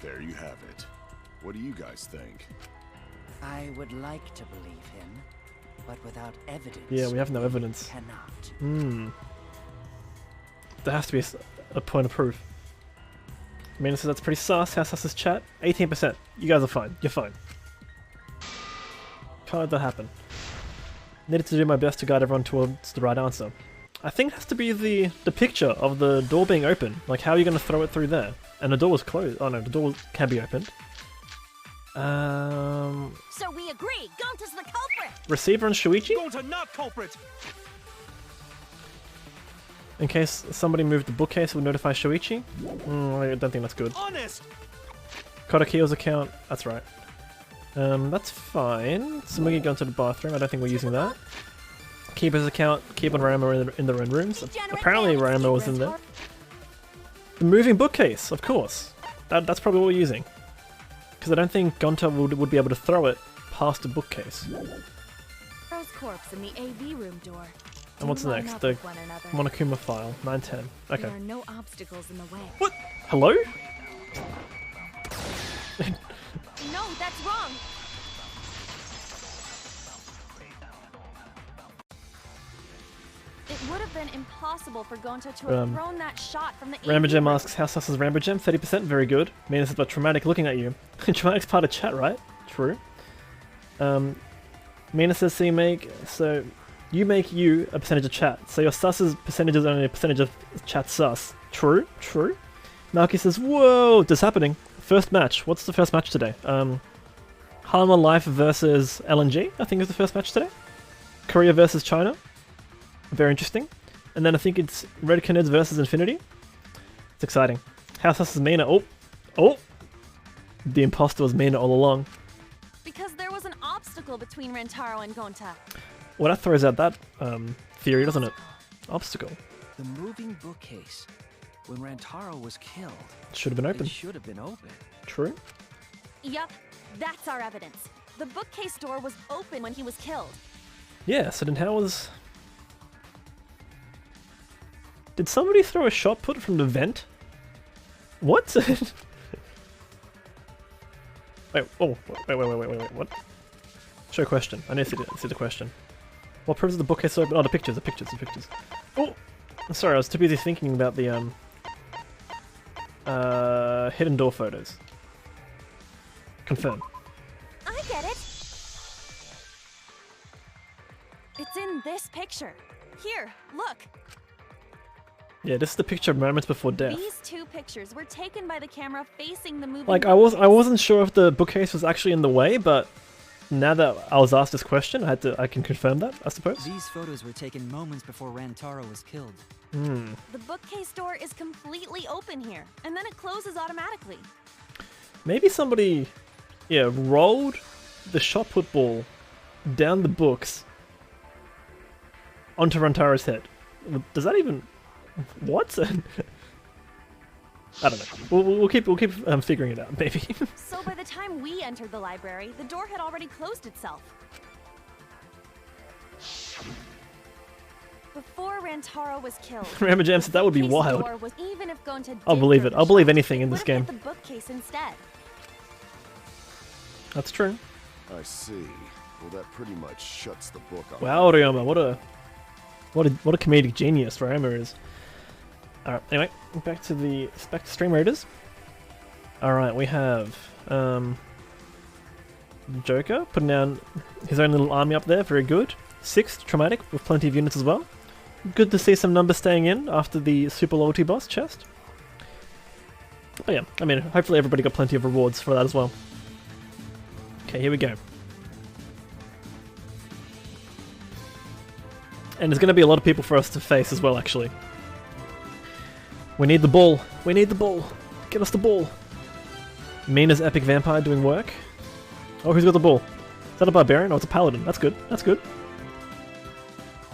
there you have it. What do you guys think? I would like to believe him, but without evidence. Yeah, we have no evidence. Cannot. There has to be a point of proof. Mina says that's pretty sus. How sus is chat? 18%. You guys are fine. You're fine. Can't let that happen. Needed to do my best to guide everyone towards the right answer. I think it has to be the picture of the door being open. Like, how are you going to throw it through there? And the door was closed. Oh no, the door can be opened. So we agree, Gonta's the culprit. Receiver and Shuichi? Gonta not culprit! In case somebody moved the bookcase, it would notify Shuichi? I don't think that's good. Honest! Kodakiyo's account, that's right. That's fine. Sumugi going to the bathroom, I don't think we're using that. Kiba's account, Kiba and Rama are in their own rooms. Apparently Rama was in there. The moving bookcase, of course. That's probably what we're using. Because Because I don't think Gonta would be able to throw it past the bookcase. Rose corpse in the AV room door. And what's Do line next? up The with one another. Monokuma file, 910. Okay. There are no obstacles in the way. What? Hello? No, that's wrong. It would have been impossible for Gonta to have thrown that shot from the Rambo AV Gem room. asks, how sus is Rambo Gem? 30%, very good. Mina says about traumatic looking at you. Traumatic's part of chat, right? True. Mina says, so you make you a percentage of chat. So your sus's percentage is only a percentage of chat sus. True, true. Malky says, whoa, this is happening. First match. What's the first match today? Harlem Life versus LNG, I think is the first match today. Korea versus China. Very interesting. And then I think it's Red Canids versus Infinity. It's exciting. How sus is Mina? Oh! The imposter was Mina all along. Because there was an obstacle between Rentaro and Gonta. Well, that throws out that theory, doesn't it? Obstacle. The moving bookcase. When Rantaro was killed, Should have been open. it should have been open. True. Yup, that's our evidence. The bookcase door was open when he was killed. Yeah, so then how was... Did somebody throw a shot put from the vent? What? Wait, wait, what? Show question. I need to see the question. What proves the bookcase open? Oh, the pictures. Oh! Sorry, I was too busy thinking about the, hidden door photos. Confirm. I get it. It's in this picture. Here, look. Yeah, this is the picture of moments before death. These two pictures were taken by the camera facing the moving Like, I bookcase. wasn't sure if the bookcase was actually in the way, but now that I was asked this question, I can confirm that, I suppose. These photos were taken moments before Rantaro was killed. The bookcase door is completely open here, and then it closes automatically. Maybe somebody, rolled the shot put ball down the books onto Rantaro's head. Does that even... What? I don't know. We'll keep figuring it out, maybe. So by the time we entered the library, the door had already closed itself. Before Rantaro was killed, Rambo Jam said that would be bookcase wild. door was, even if Gonta I'll did believe throw it. the I'll believe shot, anything it in this would've hit game. the bookcase instead. That's true. I see. Well, that pretty much shuts the book on. Wow, Ryoma, what a comedic genius Ryoma is. Alright, anyway, back to Stream Raiders. Alright, we have Joker putting down his own little army up there, very good. 6th, Traumatic, with plenty of units as well. Good to see some numbers staying in after the Super Loyalty boss chest. But yeah, I mean, hopefully everybody got plenty of rewards for that as well. Okay, here we go. And there's going to be a lot of people for us to face as well, actually. We need the ball. We need the ball. Get us the ball. Mina's Epic Vampire doing work. Oh, who's got the ball? Is that a Barbarian? Oh, it's a Paladin. That's good. That's good.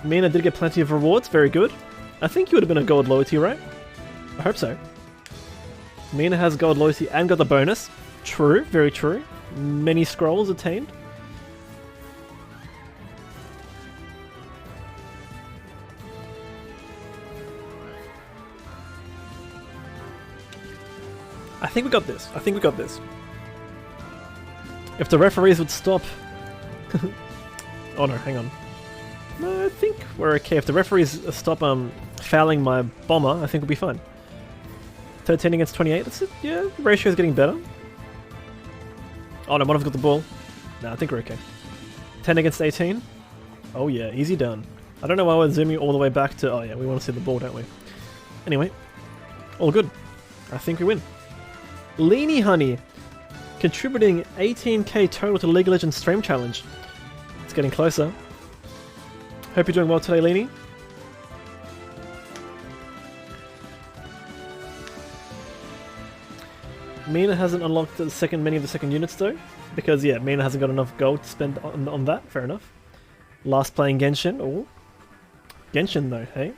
Mina did get plenty of rewards. Very good. I think you would have been a gold loyalty, right? I hope so. Mina has gold loyalty and got the bonus. True. Very true. Many scrolls attained. I think we got this. I think we got this. If the referees would stop... Oh no, hang on. No, I think we're okay. If the referees stop fouling my bomber, I think we'll be fine. 13 against 28. That's it. Yeah, the ratio is getting better. Oh no, one of us got the ball. Nah, I think we're okay. 10 against 18. Oh yeah, easy done. I don't know why we're zooming all the way back to... Oh yeah, we want to see the ball, don't we? Anyway, all good. I think we win. Leanie Honey, contributing 18k total to League of Legends Stream Challenge. It's getting closer. Hope you're doing well today, Leanie. Mina hasn't unlocked many of the second units though, because yeah, Mina hasn't got enough gold to spend on that. Fair enough. Last playing Genshin. Oh, Genshin though, hey.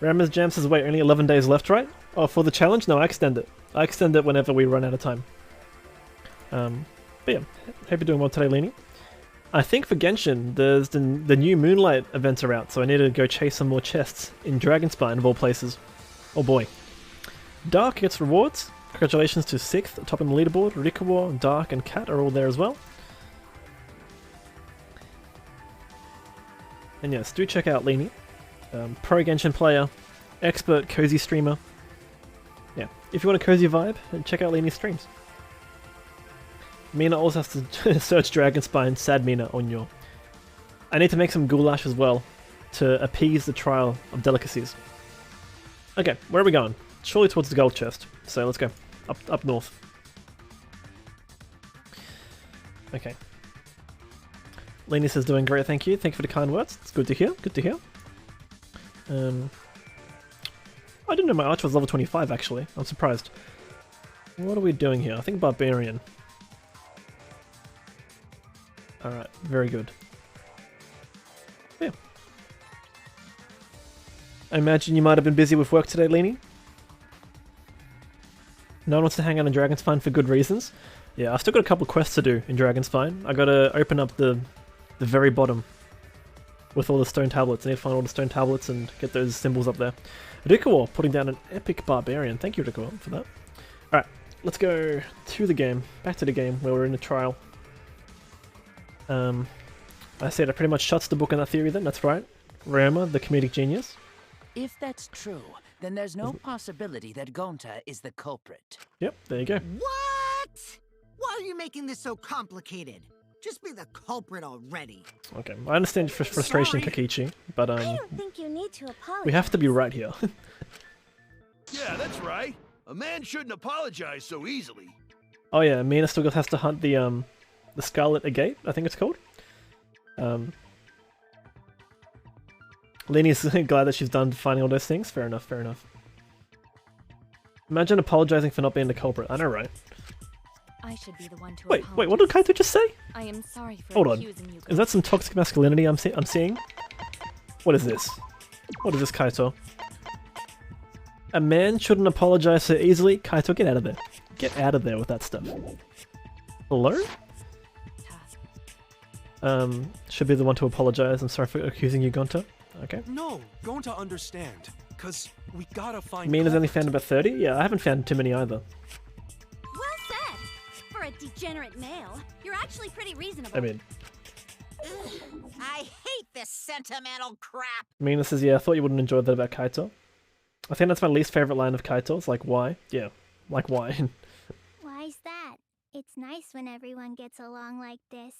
Ramaz Jam says, wait, only 11 days left, right? Oh, for the challenge? No, I extend it. I extend it whenever we run out of time. But yeah, hope you're doing well today, Leany. I think for Genshin, there's the new Moonlight events are out, so I need to go chase some more chests in Dragonspine of all places. Oh boy. Dark gets rewards. Congratulations to 6th, top in the leaderboard. Rikawa, Dark, and Cat are all there as well. And yes, do check out Leany. Pro Genshin player, expert cozy streamer. Yeah, if you want a cozy vibe, check out Leany's streams. Mina also has to search Dragonspine, sad Mina, on your. I need to make some goulash as well to appease the trial of delicacies. Okay, where are we going? Surely towards the gold chest. So let's go. Up north. Okay. Leany says doing great, thank you. Thank you for the kind words. It's good to hear. Good to hear. I didn't know my archer was level 25 actually. I'm surprised. What are we doing here? I think Barbarian. Alright, very good. Yeah. I imagine you might have been busy with work today, Leany? No one wants to hang out in Dragonspine for good reasons. Yeah, I've still got a couple quests to do in Dragonspine. I gotta open up the very bottom with all the stone tablets. I need to find all the stone tablets and get those symbols up there. Rikawa putting down an epic barbarian. Thank you, Rikawa, for that. Alright, let's go to the game. Back to the game where we're in a trial. I said it pretty much shuts the book on that theory then, that's right. Ryoma, the comedic genius. If that's true, then there's no possibility that Gonta is the culprit. Yep, there you go. What? Why are you making this so complicated? Just be the culprit already. Okay, I understand your frustration, Kakichi, but I don't think you need to apologize. we have to be right here. Yeah, that's right. A man shouldn't apologize so easily. Oh yeah, Mina still has to hunt the Scarlet Agate, I think it's called. Leany's glad that she's done finding all those things. Fair enough, fair enough. Imagine apologizing for not being the culprit. I know, right? I should be the one to Wait, apologize. what did Kaito just say? I am sorry for Hold on. accusing you. Is that some toxic masculinity I'm seeing? What is this? What is this, Kaito? A man shouldn't apologize so easily? Kaito, get out of there. Get out of there with that stuff. Hello? Should be the one to apologize. I'm sorry for accusing you, Gonta. Okay. No, Gonta understand. Cause we gotta find. Mina's only found about 30? Yeah, I haven't found too many either. Well said. For a degenerate male, you're actually pretty reasonable. I mean, Ugh, I hate this sentimental crap. Mina says, yeah, I thought you wouldn't enjoy that about Kaito. I think that's my least favorite line of Kaito. It's like, why? Yeah, like why? Why's that? It's nice when everyone gets along like this.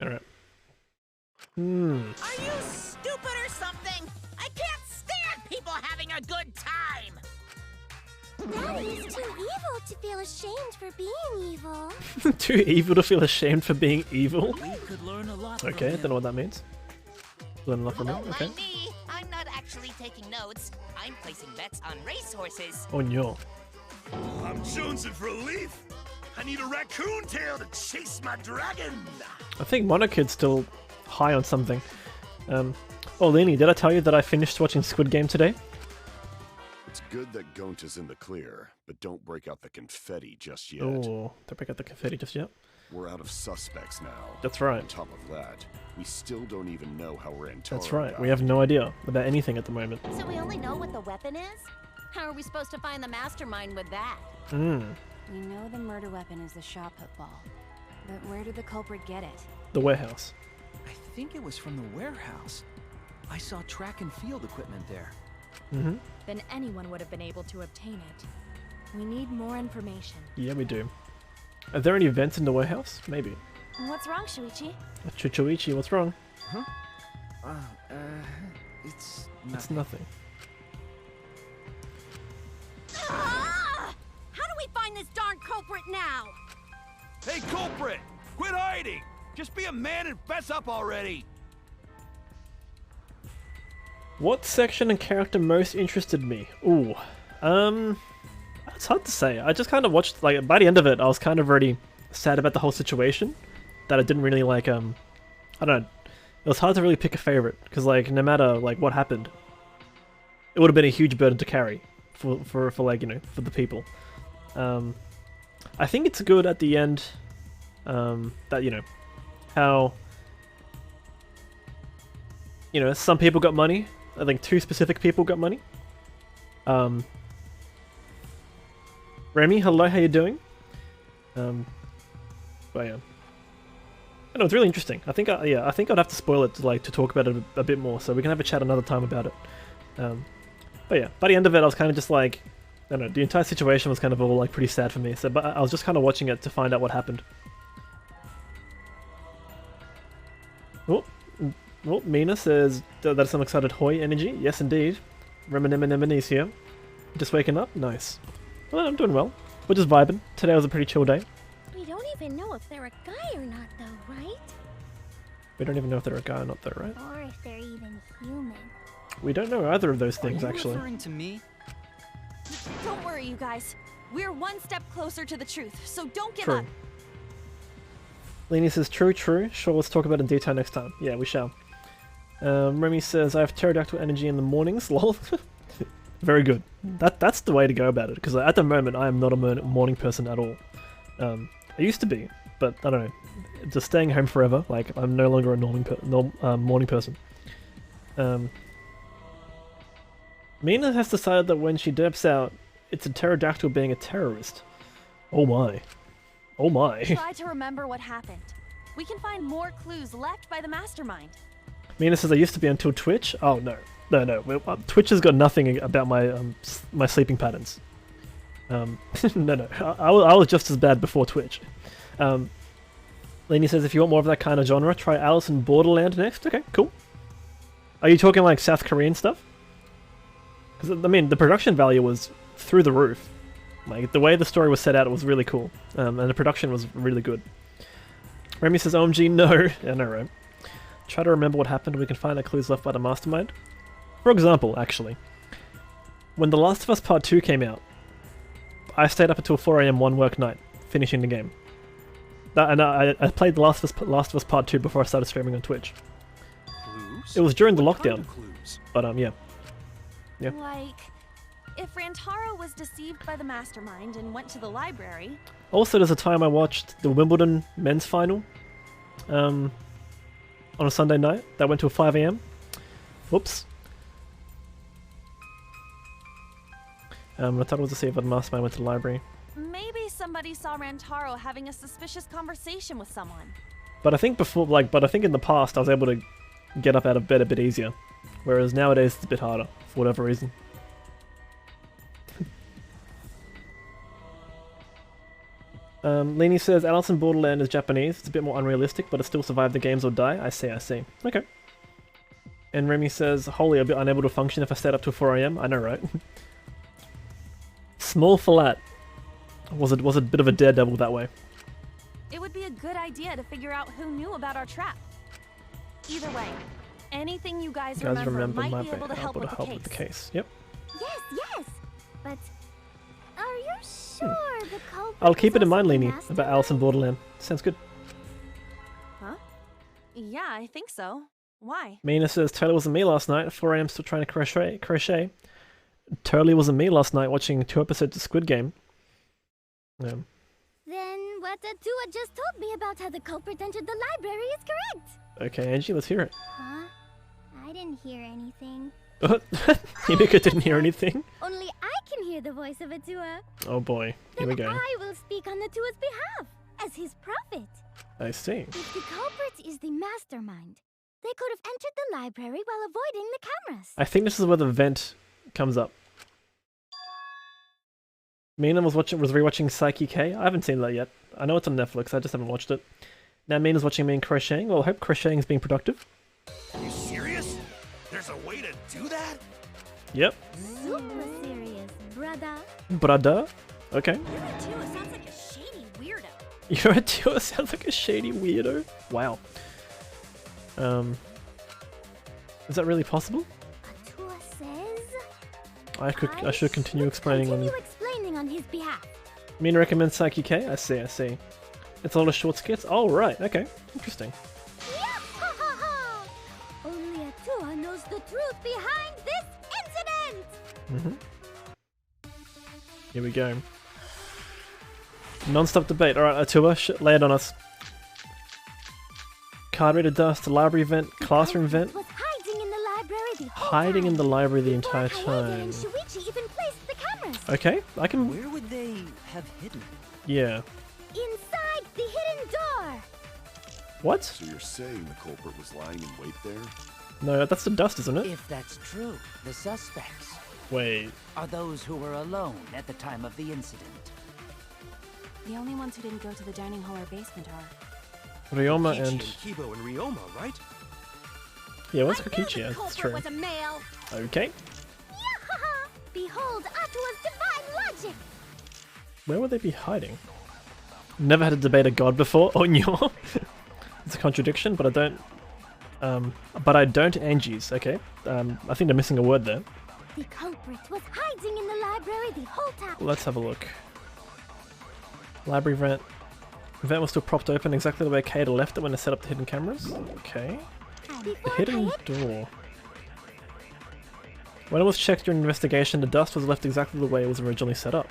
Alright. Are you stupid or something? I can't stand people having a good time. Daddy's too evil to feel ashamed for being evil. Too evil to feel ashamed for being evil? We could learn a lot Okay, I from don't know what that means. Learn a lot from it, Don't okay. mind me. I'm not actually taking notes. I'm placing bets on racehorses. Oh no. I'm jonesing for a leaf. I need a raccoon tail to chase my dragon. I think Monokid's still high on something. Oh, Leany, did I tell you that I finished watching Squid Game today? It's good that Gonta's in the clear, but don't break out the confetti just yet. Oh, don't break out the confetti just yet. We're out of suspects now. That's right. On top of that, we still don't even know how Rantaro That's right. We died. have no idea about anything at the moment. So we only know what the weapon is? How are we supposed to find the mastermind with that? We know the murder weapon is the shot put ball. But where did the culprit get it? The warehouse. I think it was from the warehouse. I saw track and field equipment there. Then anyone would have been able to obtain it. We need more information. Yeah, we do. Are there any events in the warehouse? Maybe. What's wrong, Shuichi? Chuchoichi, what's wrong? It's It's nothing. Ah! How do we find this darn culprit now? Hey, culprit! Quit hiding! Just be a man and fess up already! What section and character most interested me? Ooh. It's hard to say. I just kind of watched, like, by the end of it, I was kind of already sad about the whole situation. That I didn't really, like, I don't know. It was hard to really pick a favorite, because, like, no matter, like, what happened, it would have been a huge burden to carry. for like, you know, for the people. I think it's good at the end that, you know, how, you know, some people got money. I think 2 specific people got money. Remy, hello, how you doing? But yeah. I know, it's really interesting. I think I think I'd have to spoil it to talk about it a bit more, so we can have a chat another time about it. But yeah, by the end of it, I was kind of just like, I don't know, the entire situation was kind of all like pretty sad for me. So, but I was just kind of watching it to find out what happened. Oh, Mina says that's some excited Hoi energy. Yes, indeed. Reminisce here. Just waking up. Nice. Well, I'm doing well. We're just vibing. Today was a pretty chill day. We don't even know if they're a guy or not, though, right? We don't even know if they're a guy or not, though, right? Or if they're even human. We don't know either of those things, Are you actually. referring to me? Don't worry, you guys. We're one step closer to the truth, so don't give True. up. Lenny says, true. Sure, let's talk about it in detail next time. Yeah, we shall. Remy says, I have pterodactyl energy in the mornings, lol. Very good. That's the way to go about it, because at the moment, I am not a morning person at all. I used to be, but I don't know. Just staying home forever, like, I'm no longer a morning person. Mina has decided that when she depths out, it's a pterodactyl being a terrorist. Oh my. Oh my. Try to remember what happened. We can find more clues left by the mastermind. Mina says I used to be until Twitch. Oh no. No. Twitch has got nothing about my sleeping patterns. No. I was just as bad before Twitch. Lenny says if you want more of that kind of genre, try Alice in Borderland next. Okay, cool. Are you talking like South Korean stuff? Because, I mean, the production value was through the roof. Like, the way the story was set out, it was really cool. And the production was really good. Remy says, OMG, no. Yeah, no, right. Try to remember what happened. We can find the clues left by the mastermind. For example, actually, when The Last of Us Part 2 came out, I stayed up until 4 AM one work night, finishing the game. And I played The Last of Us Part 2 before I started streaming on Twitch. Clues? It was during the What kind lockdown. of clues? But, yeah. Yeah. Like, if Rantaro was deceived by the mastermind and went to the library... Also, there's a time I watched the Wimbledon men's final on a Sunday night. That went to 5 AM. Whoops. I thought it was to see if the mastermind went to the library. Maybe somebody saw Rantaro having a suspicious conversation with someone. But I think but I think in the past I was able to get up out of bed a bit easier. Whereas nowadays it's a bit harder, for whatever reason. Lenny says, Alice in Borderland is Japanese. It's a bit more unrealistic, but it still survived the games or die. I see. Okay. And Remy says, holy, I'll be unable to function if I stayed up till 4 AM. I know, right? Small Flat was a bit of a daredevil that way. It would be a good idea to figure out who knew about our trap. Either way, anything you guys remember might be able to help with the case. Yep. Yes. But are you sure the culprit I'll keep is it in mind, also the Lenny, about mastermind? Alice in Borderland. Sounds good. Huh? Yeah, I think so. Why? Mina says, totally wasn't me last night. At 4 AM still trying to crochet. Totally wasn't me last night watching 2 episodes of Squid Game. Then what Atua just told me about how the culprit entered the library is correct. Okay, Angie, let's hear it. Huh? I didn't hear anything. Himika didn't hear anything. Only I can hear the voice of Atua. Oh boy, here we Then go. I will speak on Atua's behalf, as his prophet. I see. If the culprit is the mastermind, they could have entered the library while avoiding the cameras. I think this is where the vent comes up. Mina was rewatching Psyche K. I haven't seen that yet. I know it's on Netflix, I just haven't watched it. Now Mina's watching me in crocheting. Well, I hope crocheting is being productive. Are you serious? There's a way to do that? Yep. Super serious, brother. Brother. Okay. Atua sounds like a shady weirdo. Your Atua sounds like a shady weirdo. Wow. Is that really possible? Atua says... I should continue explaining on his behalf. Mina recommends Psyche K. I see. It's a lot of short skits. Oh, right. Okay. Interesting. Only Atua knows the truth behind this incident! Here we go. Non-stop debate. Alright, Atua, lay it on us. Card reader dust, library vent, classroom vent. Was hiding in the library the whole Hiding in the library the Before entire Kaede time. and Shuichi even placed the cameras. Okay, I can... Where would they have hidden? Yeah. Inside the hidden door. What? So you're saying the culprit was lying in wait there? No, that's the dust, isn't it? If that's true, the suspects Wait. are those who were alone at the time of the incident. The only ones who didn't go to the dining hall or basement are... Ryoma Kokichi and... Kibo and Ryoma, right? Yeah, what's I knew Kokichi? the Yeah, that's culprit true. was a male. Okay. Yahaha! Behold Atua's divine logic. Where would they be hiding? Never had a debate a god before. Oh, no. It's a contradiction, but I don't... Angie's, okay. I think they're missing a word there. The culprit was hiding in the library the whole time. Let's have a look. Library vent. Vent was still propped open exactly the way Kaede left it when they set up the hidden cameras. Okay. The Before hidden Kaede, door. When it was checked during investigation, the dust was left exactly the way it was originally set up.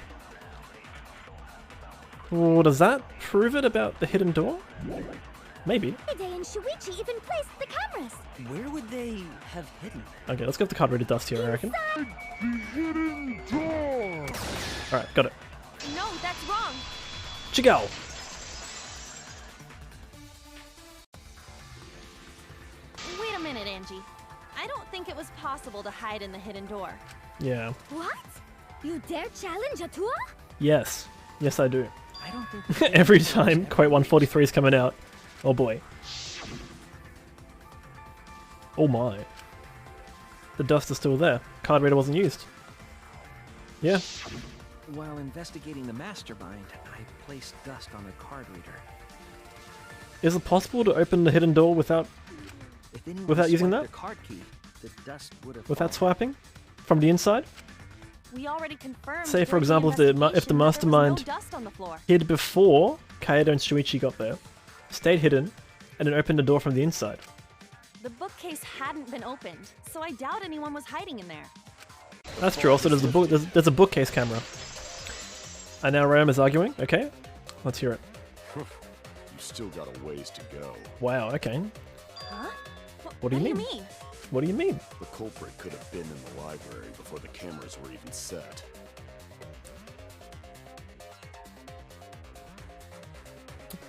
Well, does that prove it about the hidden door? Maybe. Kaede and Shuichi even placed the cameras. Where would they have hidden? Okay, let's go with the card reader dust here, I reckon. Alright, got it. No, that's wrong! Chigal! Wait a minute, Angie. I don't think it was possible to hide in the hidden door. Yeah. What? You dare challenge Atua? Yes. Yes, I do. I don't think Every time Quake 143 is coming out. Oh boy. Oh my. The dust is still there. Card reader wasn't used. Yeah. While investigating the mastermind, I placed dust on the card reader. Is it possible to open the hidden door without If anyone Without using swiped that? the card key, the dust would have without fallen. swiping? From the inside? We already confirmed. Say, for during example, if the investigation that there was mastermind no dust on the floor. hid before Kaede and Shuichi got there, stayed hidden, and then opened the door from the inside. The bookcase hadn't been opened, so I doubt anyone was hiding in there. That's true. Also, there's a bookcase camera. And now Ram is arguing. Okay, let's hear it. You still got a ways to go. Wow. Okay. Huh? What do you mean? What do you mean? The culprit could have been in the library before the cameras were even set.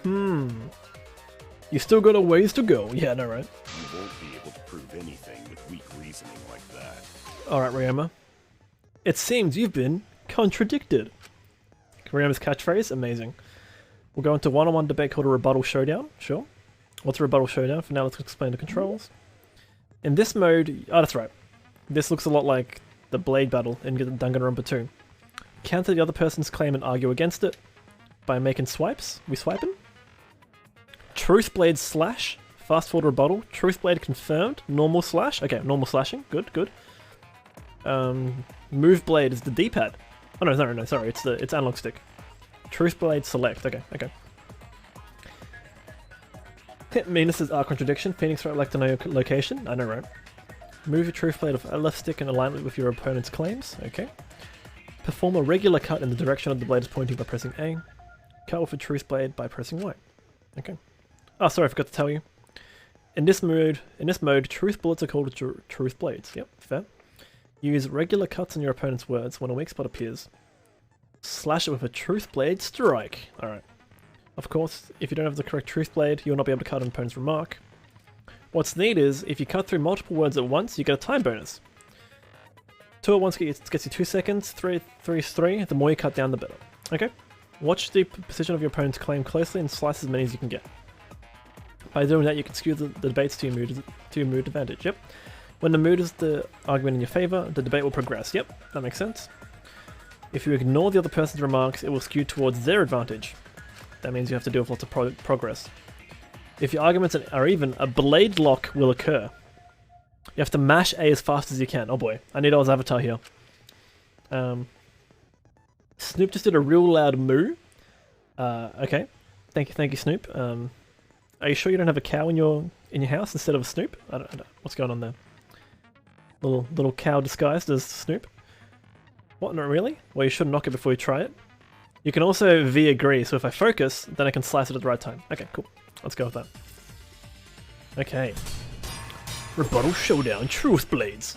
You still got a ways to go. Yeah, no, right? You won't be able to prove anything with weak reasoning like that. Alright, Ryoma. It seems you've been contradicted. Ryoma's catchphrase? Amazing. We'll go into one-on-one debate called a rebuttal showdown. Sure. What's a rebuttal showdown? For now, let's explain the controls. In this mode... Oh, that's right. This looks a lot like the blade battle in Danganronpa 2. Counter the other person's claim and argue against it by making swipes. We swiping. Truth blade slash. Fast forward rebuttal. Truth blade confirmed. Normal slash. Okay, normal slashing. Good, good. Move blade is the D-pad. Oh no, sorry. It's analog stick. Truth blade select. Okay. Meanest are contradiction. Phoenix right, like to know your location. I know, right? Move your truth blade of left stick in alignment with your opponent's claims. Okay. Perform a regular cut in the direction of the blade is pointing by pressing A. Cut with a truth blade by pressing Y. Okay. Oh, sorry, I forgot to tell you. In this mode, truth bullets are called truth blades. Yep, fair. Use regular cuts on your opponent's words when a weak spot appears. Slash it with a truth blade strike. Alright. Of course, if you don't have the correct truth blade, you'll not be able to cut an opponent's remark. What's neat is, if you cut through multiple words at once, you get a time bonus. 2 at once gets you 2 seconds, 3 is 3, the more you cut down the better. Okay? Watch the position of your opponent's claim closely and slice as many as you can get. By doing that, you can skew the debates to your mood advantage. Yep. When the mood is the argument in your favor, the debate will progress. Yep, that makes sense. If you ignore the other person's remarks, it will skew towards their advantage. That means you have to deal with lots of progress. If your arguments are even, a blade lock will occur. You have to mash A as fast as you can. Oh boy, I need Oz avatar here. Snoop just did a real loud moo. Okay. Thank you, Snoop. Are you sure you don't have a cow in your house instead of a Snoop? I don't what's going on there. Little cow disguised as Snoop. What, not really? Well, you should knock it before you try it. You can also V-agree, so if I focus, then I can slice it at the right time. Okay, cool. Let's go with that. Okay. Rebuttal Showdown, Truth Blades.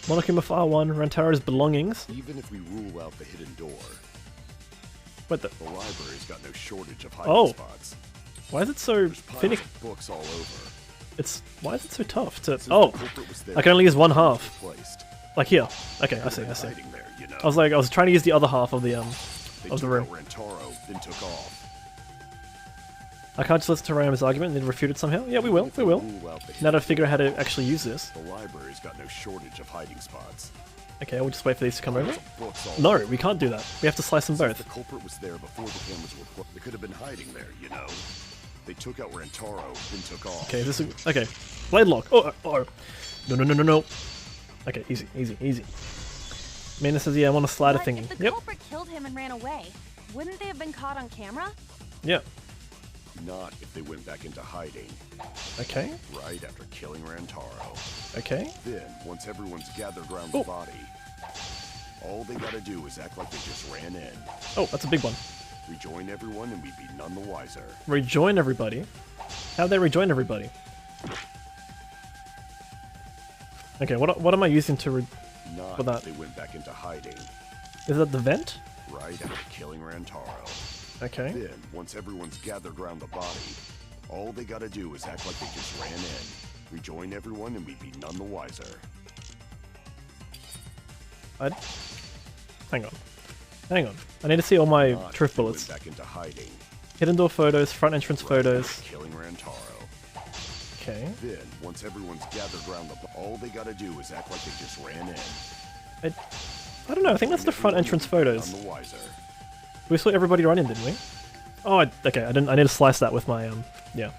Monokuma File 1, Rantaro's belongings. Even if we rule out the hidden door, What the? the library's got no shortage of hiding spots. Why is it so There's piles finicky? of books all over. Why is it so tough to... Since Oh! the culprit was there, I can only use one half. placed. Like here. Okay, I see, I see. Hiding there, you know. I was trying to use the other half of the, They of the took room. out Rantaro, then took off. I can't just listen to Rayama's argument and then refute it somehow? Yeah, we will, we will. Now that I figure out how to actually use this. The library's got no shortage of hiding spots. Okay, we'll just wait for these to come over. Books all No, over. we can't do that. We have to slice them Since both. the culprit was there before the cameras were put. They could have been hiding there, you know. They took out Rantaro, then took off. Okay, this is... Okay. Blade lock. Oh, oh. No, no, no, no, no. Okay, easy, easy, easy. Mina says, yeah, I want to slide a But thingy. if the Yep. culprit killed him and ran away, wouldn't they have been caught on camera? Yeah. Not if they went back into hiding. Okay. Right after killing Rantaro. Okay. Then, once everyone's gathered around Oh. the body, all they gotta do is act like they just ran in. Oh, that's a big one. Rejoin everyone and we'd be none the wiser. Rejoin everybody. How'd they rejoin everybody? Okay, what am I using to Not for that? if they went back into hiding. Is that the vent? Right after killing Rantaro. Okay. Then, once everyone's gathered around the body, all they gotta do is act like they just ran in. Rejoin everyone and we'd be none the wiser. Hang on. Hang on. I need to see all my Not truth if they bullets. went back into hiding. Hidden door photos, front entrance Right photos. after killing Rantaro. Okay. Then, once everyone's gathered around the all they gotta do is act like they just ran in. I don't know, I think that's the front entrance photos. None the wiser. We saw everybody run in, didn't we? Oh, okay, I need to slice that with my, yeah.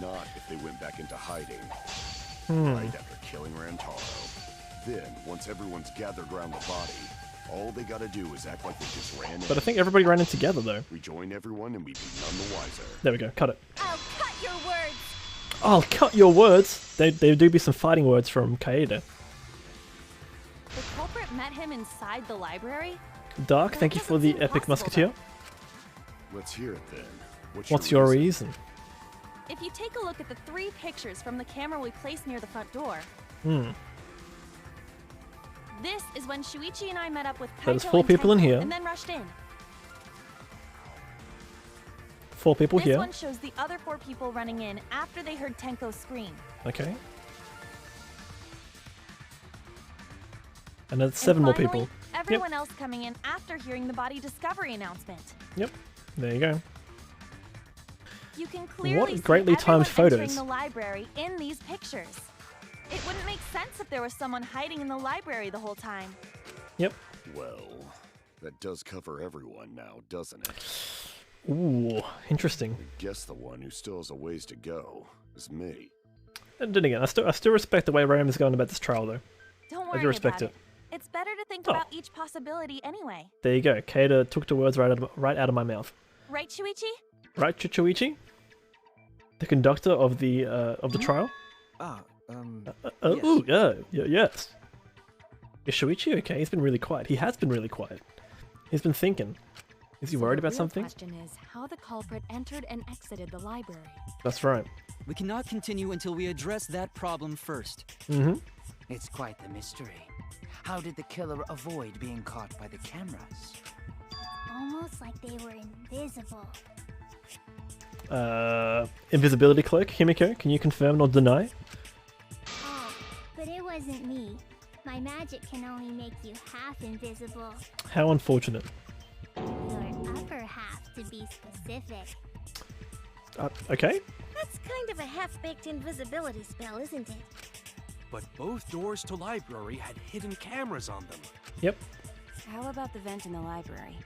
Not if they went back into hiding. Hmm. Right after killing Rantaro. Then, once everyone's gathered around the body, all they gotta do is act like they just ran in. But I think everybody ran in together, though. Rejoin everyone and we'd be none the wiser. There we go, cut it. I'll cut your words. I'll cut your words! There do be some fighting words from Kaede. The culprit met him inside the library? Dark, That thank you for doesn't the seem epic possible, musketeer. Let's hear it then. What's your reason? If you take a look at the 3 pictures from the camera we placed near the front door, Hmm. this is when Shuichi and I met up with Kaito That is 4 and people in Tenko here. and then rushed in. 4 people This here. one shows the other 4 people running in after they heard Tenko scream. Okay. And that's 7 more finally, people. Everyone else coming in after hearing the body discovery announcement. Yep. There you go. You can clearly see greatly timed everyone entering photos. the library in these pictures. It wouldn't make sense if there was someone hiding in the library the whole time. Yep. Well, that does cover everyone now, doesn't it? Ooh, interesting. I guess the one who still has a ways to go is me. And then again, I still respect the way Ram is going about this trial, though. Don't I worry do respect about it. It's better to think Oh. about each possibility anyway. There you go. Kaede took the words right out of my mouth. Right, Shuichi? Right, Chuchuichi? The conductor of the trial? Yes. Ooh, yes. Is Shuichi okay? He's been really quiet. He has been really quiet. He's been thinking. Is he So worried the about real something? question is how the culprit entered and exited the library. That's right. We cannot continue until we address that problem first. Mm-hmm. It's quite the mystery. How did the killer avoid being caught by the cameras? Almost like they were invisible. Invisibility cloak. Himiko, can you confirm or deny? Oh, but it wasn't me. My magic can only make you half invisible. How unfortunate. Your upper half, to be specific. Okay. That's kind of a half-baked invisibility spell, isn't it? But both doors to library had hidden cameras on them. Yep. How about the vent in the library?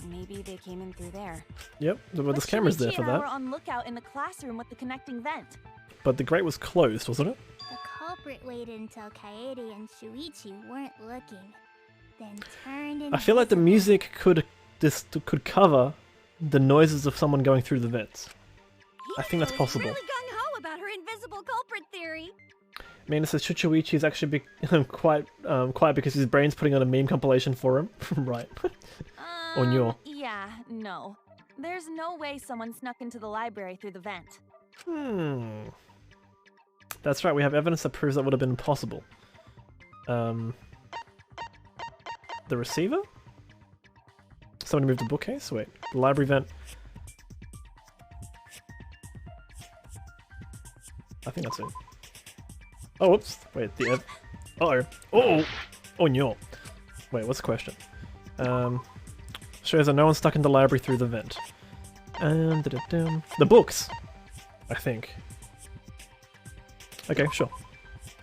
Maybe they came in through there. Yep. Well, But there's cameras there Shuichi for and I were that. on lookout in the classroom with the connecting vent. But the grate was closed, wasn't it? The culprit waited until Kaede and Shuichi weren't looking, then turned invisible. I feel like the music could cover the noises of someone going through the vents. I think that's possible. Really gung-ho about her invisible culprit theory. I mean, it says Chuchuichi's actually quite quiet because his brain's putting on a meme compilation for him. Right. Onyo. Yeah, no. There's no way someone snuck into the library through the vent. That's right, we have evidence that proves that would have been impossible. The receiver? Someone moved the bookcase? Wait, the library vent. I think that's it. Oh, whoops. Wait, the uh-oh. Oh no. Wait, what's the question? Shows that no one stuck in the library through the vent. And the books, I think. Okay, sure.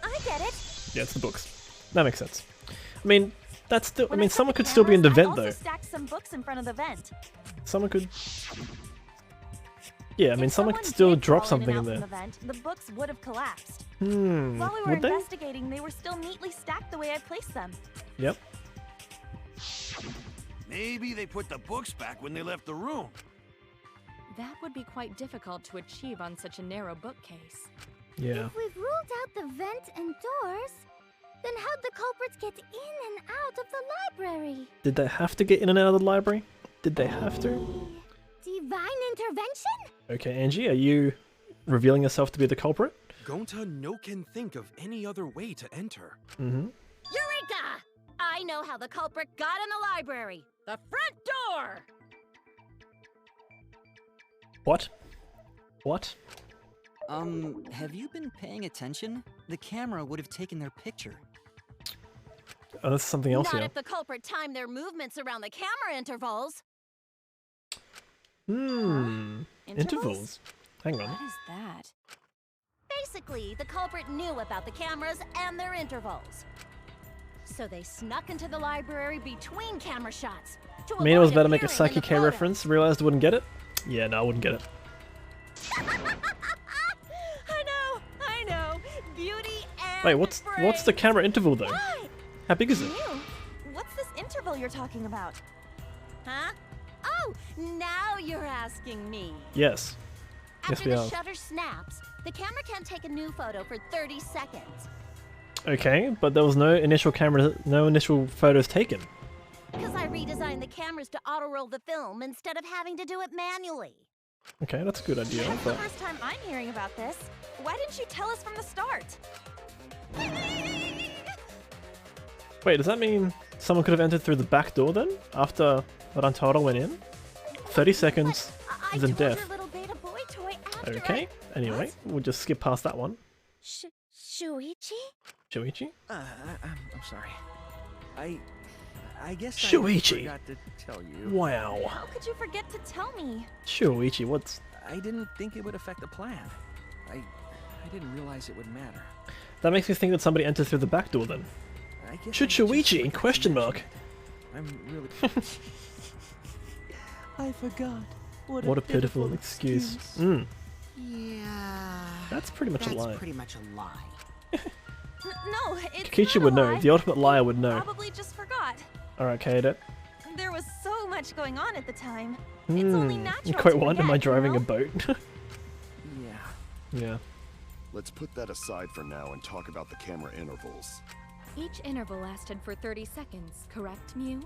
I get it. Yeah, it's the books. That makes sense. I mean, that's still. I mean, someone could still be in the vent though. I also stacked some books in front of the vent. Someone could. Yeah, I mean, someone could still drop something in there. The books would have collapsed. While we were investigating, they were still neatly stacked the way I placed them. Yep. Maybe they put the books back when they left the room. That would be quite difficult to achieve on such a narrow bookcase. Yeah. If we've ruled out the vent and doors, then how'd the culprits get in and out of the library? Did they have to get in and out of the library? Did they have to? Divine intervention? Okay, Angie, are you revealing yourself to be the culprit? Gonta no can think of any other way to enter. Eureka! I know how the culprit got in the library. The front door! What? What? Have you been paying attention? The camera would have taken their picture. Oh, that's something else Not here. if the culprit timed their movements around the camera intervals. Intervals? Hang on. What is that? Basically, the culprit knew about the cameras and their intervals. So they snuck into the library between camera shots. I mean, I was about to make a Saki K reference, realized I wouldn't get it. Yeah, no, I wouldn't get it. I know. Beauty and Wait, what's the camera interval though? What? How big is it? What's this interval you're talking about? Huh? Oh, now you're asking me. Yes. Yes, After we the are. shutter snaps, the camera can't take a new photo for 30 seconds. Okay, but there was no initial photos taken. Because I redesigned the cameras to auto-roll the film instead of having to do it manually. Okay, that's a good idea, That's but... the first time I'm hearing about this. Why didn't you tell us from the start? Wait, does that mean someone could have entered through the back door then? After Rantaro went in? 30 seconds, then death. Okay, anyway, we'll just skip past that one. Shuichi? Shuichi? I'm sorry. I guess Shuichi. I forgot to tell you. Wow. How could you forget to tell me? Shuichi, what's... I didn't think it would affect the plan. I didn't realize it would matter. That makes me think that somebody entered through the back door then. I guess Should Shuichi? Question mark. I'm really... I forgot. What a pitiful excuse. Yeah. That's pretty much a lie. That's pretty much a lie. No, it's Kichi not would a know. lie. The ultimate liar would know. Probably just forgot. Alright, Kate. There was so much going on at the time. It's only natural Quite to what? Am I forget, driving you a know? boat? Yeah. Yeah. Let's put that aside for now and talk about the camera intervals. Each interval lasted for 30 seconds, correct, Mew?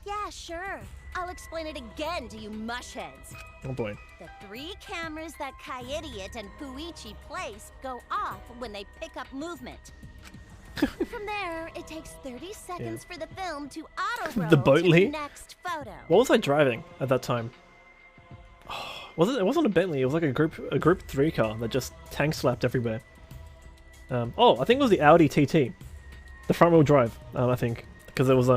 Yeah, sure. I'll explain it again to you mushheads. Oh boy. The 3 cameras that Kaidiot and Fuichi place go off when they pick up movement. From there, it takes 30 seconds for the film to auto-roll The boat to the lead? next photo. What was I driving at that time? It wasn't a Bentley, it was like a group 3 car that just tank slapped everywhere. I think it was the Audi TT. The front wheel drive, I think. Because it was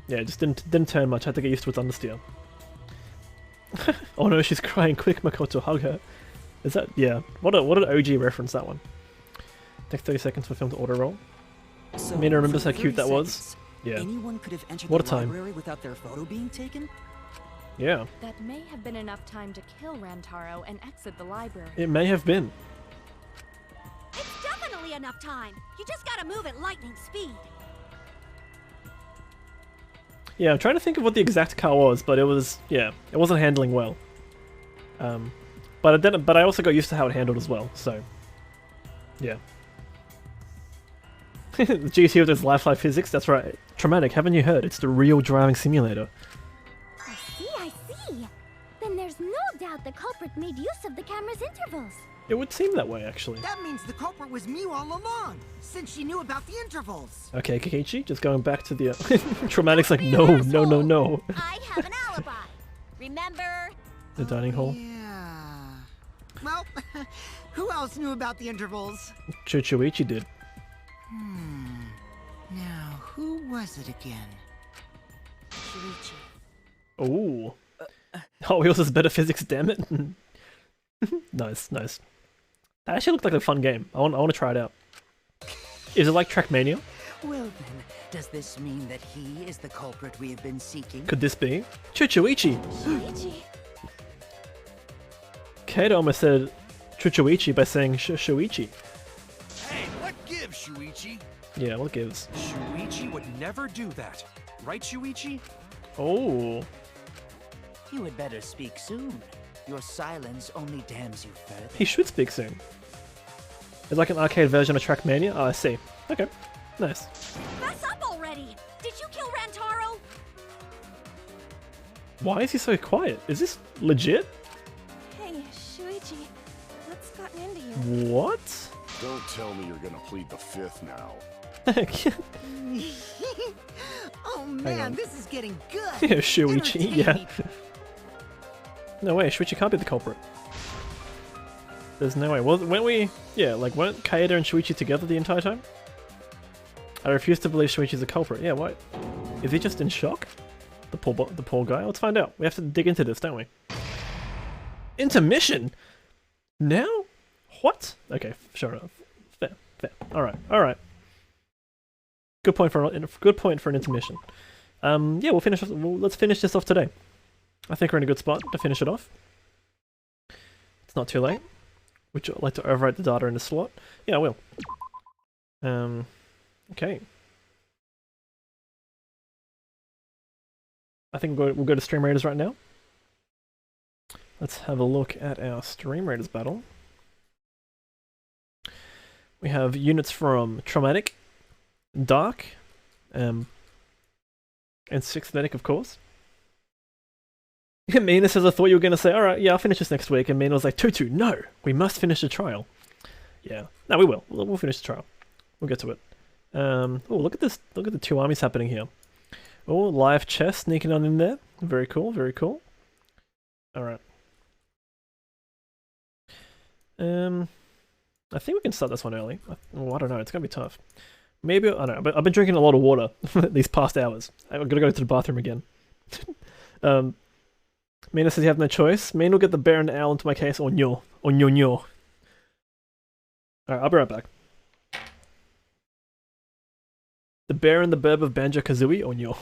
yeah, it just didn't turn much, I had to get used to its understeer. Oh no, she's crying, quick Makoto, hug her. Is that, yeah, what an OG reference, that one. Takes 30 seconds for film to auto roll. So Mina remembers for how cute 30 that was. seconds, Yeah. Anyone could have entered What the a time. library without their photo being taken? Yeah. That may have been enough time to kill Rantaro and exit the library. It may have been. It's definitely enough time. You just gotta move at lightning speed. Yeah, I'm trying to think of what the exact car was, but it was, yeah, it wasn't handling well. But I also got used to how it handled as well, so, yeah. The GT with its lifelike physics, that's right. Traumatic, haven't you heard? It's the real driving simulator. I see. Then there's no doubt the culprit made use of the camera's intervals. It would seem that way, actually. That means the culprit was Mew all along, since she knew about the intervals. Okay, Kokichi, just going back to the... Traumatic's like, no. I have an alibi. Remember? The dining hall. Yeah. Well, who else knew about the intervals? Chuchuichi did. Now, who was it again? Shuichi. Ooh. Hot Wheels has better physics, damn it. Nice. That actually looked like a fun game. I want to try it out. Is it like Trackmania? Well then, does this mean that he is the culprit we have been seeking? Could this be? Chuchuichi! Shuichi. Kato almost said Chuchuichi by saying Shuichi. Hey, what gives, Shuichi? Yeah, what gives? Shuichi would never do that. Right, Shuichi? Oh. You had better speak soon. Your silence only damns you further. He should speak soon. It's like an arcade version of Trackmania? Oh, I see. Okay. Nice. Fess up already! Did you kill Rantaro? Why is he so quiet? Is this legit? Hey, Shuichi, what's gotten into you? What? Don't tell me you're gonna plead the fifth now. Oh on. man, this is getting good. Yeah, Shuichi, yeah. Entertaining. No way, Shuichi can't be the culprit. There's no way. Well, weren't we... Yeah, like, weren't Kaeda and Shuichi together the entire time? I refuse to believe Shuichi's the culprit. Yeah, what? Is he just in shock? The poor guy? Let's find out. We have to dig into this, don't we? Intermission? Now? What? Okay, sure enough. Fair. Alright. Good point for an intermission. Yeah, we'll finish. Let's finish this off today. I think we're in a good spot to finish it off. It's not too late. Would you like to overwrite the data in the slot? Yeah, I will. Okay. I think we'll go to Stream Raiders right now. Let's have a look at our Stream Raiders battle. We have units from Traumatic, Dark, and Sixthnetic, of course. Mina says, I thought you were going to say, alright, yeah, I'll finish this next week. And Mina was like, Tutu, no, we must finish the trial. Yeah, no, we will. We'll finish the trial. We'll get to it. Oh, look at this. Look at the two armies happening here. Oh, live chess sneaking on in there. Very cool, very cool. Alright. I think we can start this one early. I don't know, it's going to be tough. Maybe, I don't know, but I've been drinking a lot of water these past hours. I've got to go to the bathroom again. Mina says you have no choice. Mina will get the bear and the owl into my case, or nyo. Alright, I'll be right back. The bear and the burb of Banjo-Kazooie, or nyo.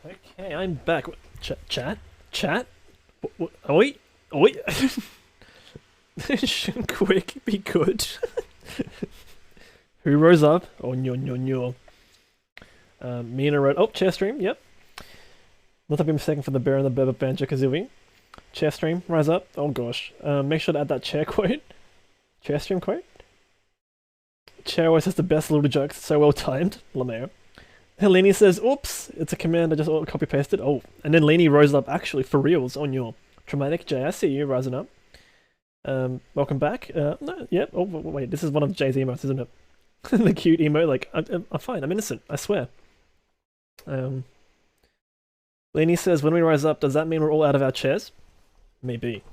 Okay, I'm back. Chat? Oi? Shouldn't quick be good. Who rose up? Oh, no. Mina wrote, oh, chair stream, yep. Not to be mistaken for the bear and the Beba Banjo-Kazooie. Chair stream, rise up. Oh gosh. Make sure to add that chair quote. Chair stream quote? Chair always has the best little jokes, so well timed. LeMayo. Helene says, oops, it's a command I just copy pasted. Oh, and then Leni rose up actually for reals on your traumatic J. I see you rising up. Welcome back. No, yep. Oh, wait, this is one of Jay's emotes, isn't it? The cute emo, like, I'm fine, I'm innocent, I swear. Leni says, when we rise up, does that mean we're all out of our chairs? Maybe.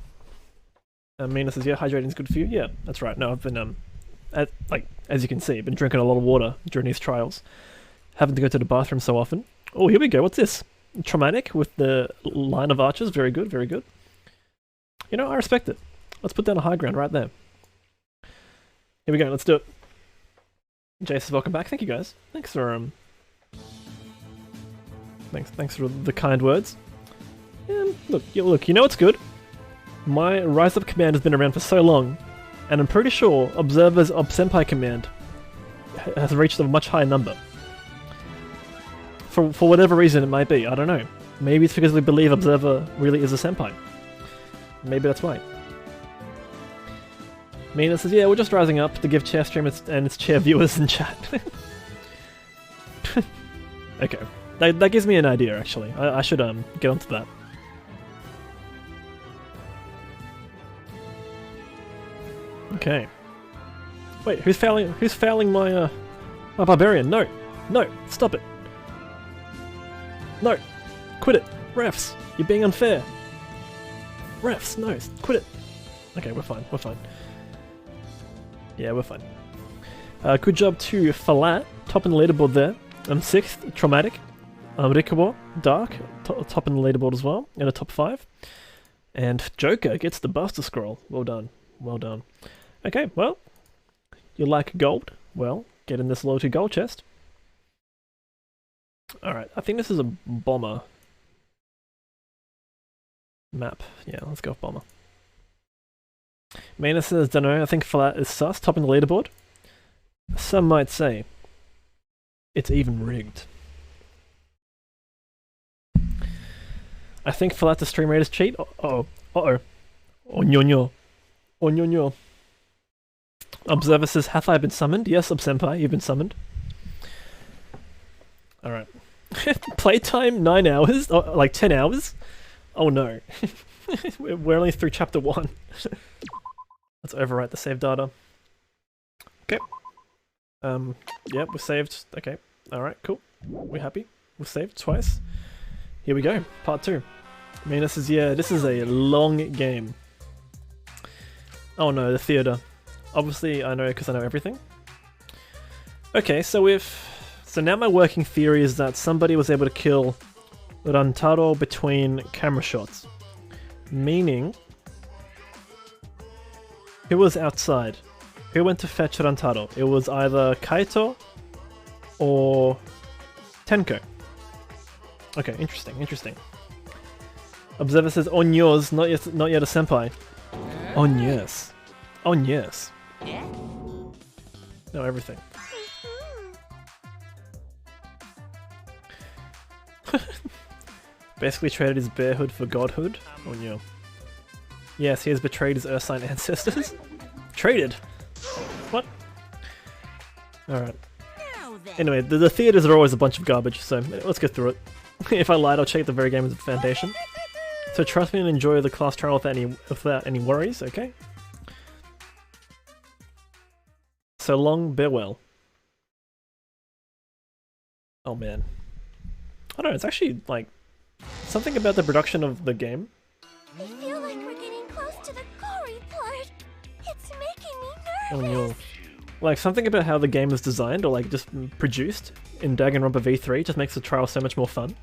Mina says, yeah, hydrating's good for you. Yeah, that's right. No, I've been, like, as you can see, I've been drinking a lot of water during these trials. Having to go to the bathroom so often. Oh, here we go. What's this? Traumatic with the line of arches. Very good, very good. You know, I respect it. Let's put down a high ground right there. Here we go. Let's do it. Jay says, welcome back. Thank you, guys. Thanks for, Thanks for the kind words. And look, you know what's good? My Rise Up command has been around for so long, and I'm pretty sure Observer's Senpai command has reached a much higher number. For whatever reason it might be, I don't know. Maybe it's because we believe Observer really is a senpai. Maybe that's why. Mina says, yeah, we're just rising up to give chair stream and its chair viewers in chat. Okay. That gives me an idea, actually. I should get onto that. Okay. Wait, who's fouling my my barbarian? No! No! Stop it! No! Quit it! Refs! You're being unfair! Refs! No! Quit it! Okay, we're fine. We're fine. Yeah, we're fine. Good job to Falat, top in the leaderboard there. 6th, Traumatic. Rikubo, Dark, top in the leaderboard as well, in a top 5. And Joker gets the Buster Scroll. Well done. Well done. Okay, well, you like gold? Well, get in this loyalty gold chest. Alright, I think this is a bomber map. Yeah, let's go with bomber. Mina says, dunno, I think Flat is sus, top in the leaderboard. Some might say it's even rigged. I think Flat the stream raiders cheat. Uh-oh. Uh-oh. Onyo. Onyo. Observer says, hath I been summoned? Yes, Obsenpai, you've been summoned. Alright. Playtime 9 hours? Oh, like 10 hours? Oh no. We're only through chapter 1. Let's overwrite the save data. Okay. Yep, we're saved. Okay. Alright, cool. We're happy. We're saved twice. Here we go. Part 2. Mina says, yeah, this is a long game. Oh no, the theater. Obviously, I know because I know everything. Okay, so now my working theory is that somebody was able to kill Rantaro between camera shots. Meaning, who was outside? Who went to fetch Rantaro? It was either Kaito or Tenko. Okay, interesting. Observer says, on yours, not yet a senpai. On yes. On yes. No, everything. Basically traded his bearhood for godhood. Oh no. Yes, he has betrayed his Ursine ancestors. Traded? What? Alright. Anyway, the theaters are always a bunch of garbage, so let's go through it. If I lied, I'll check the very game as a foundation. So trust me and enjoy the class trial without any worries, okay? So long, bear well. Oh man. I don't know, it's actually, like, something about the production of the game. I feel like we're getting close to the gory part. It's making me nervous. Oh no. Like, something about how the game is designed, or like, just produced in Danganronpa V3 just makes the trial so much more fun.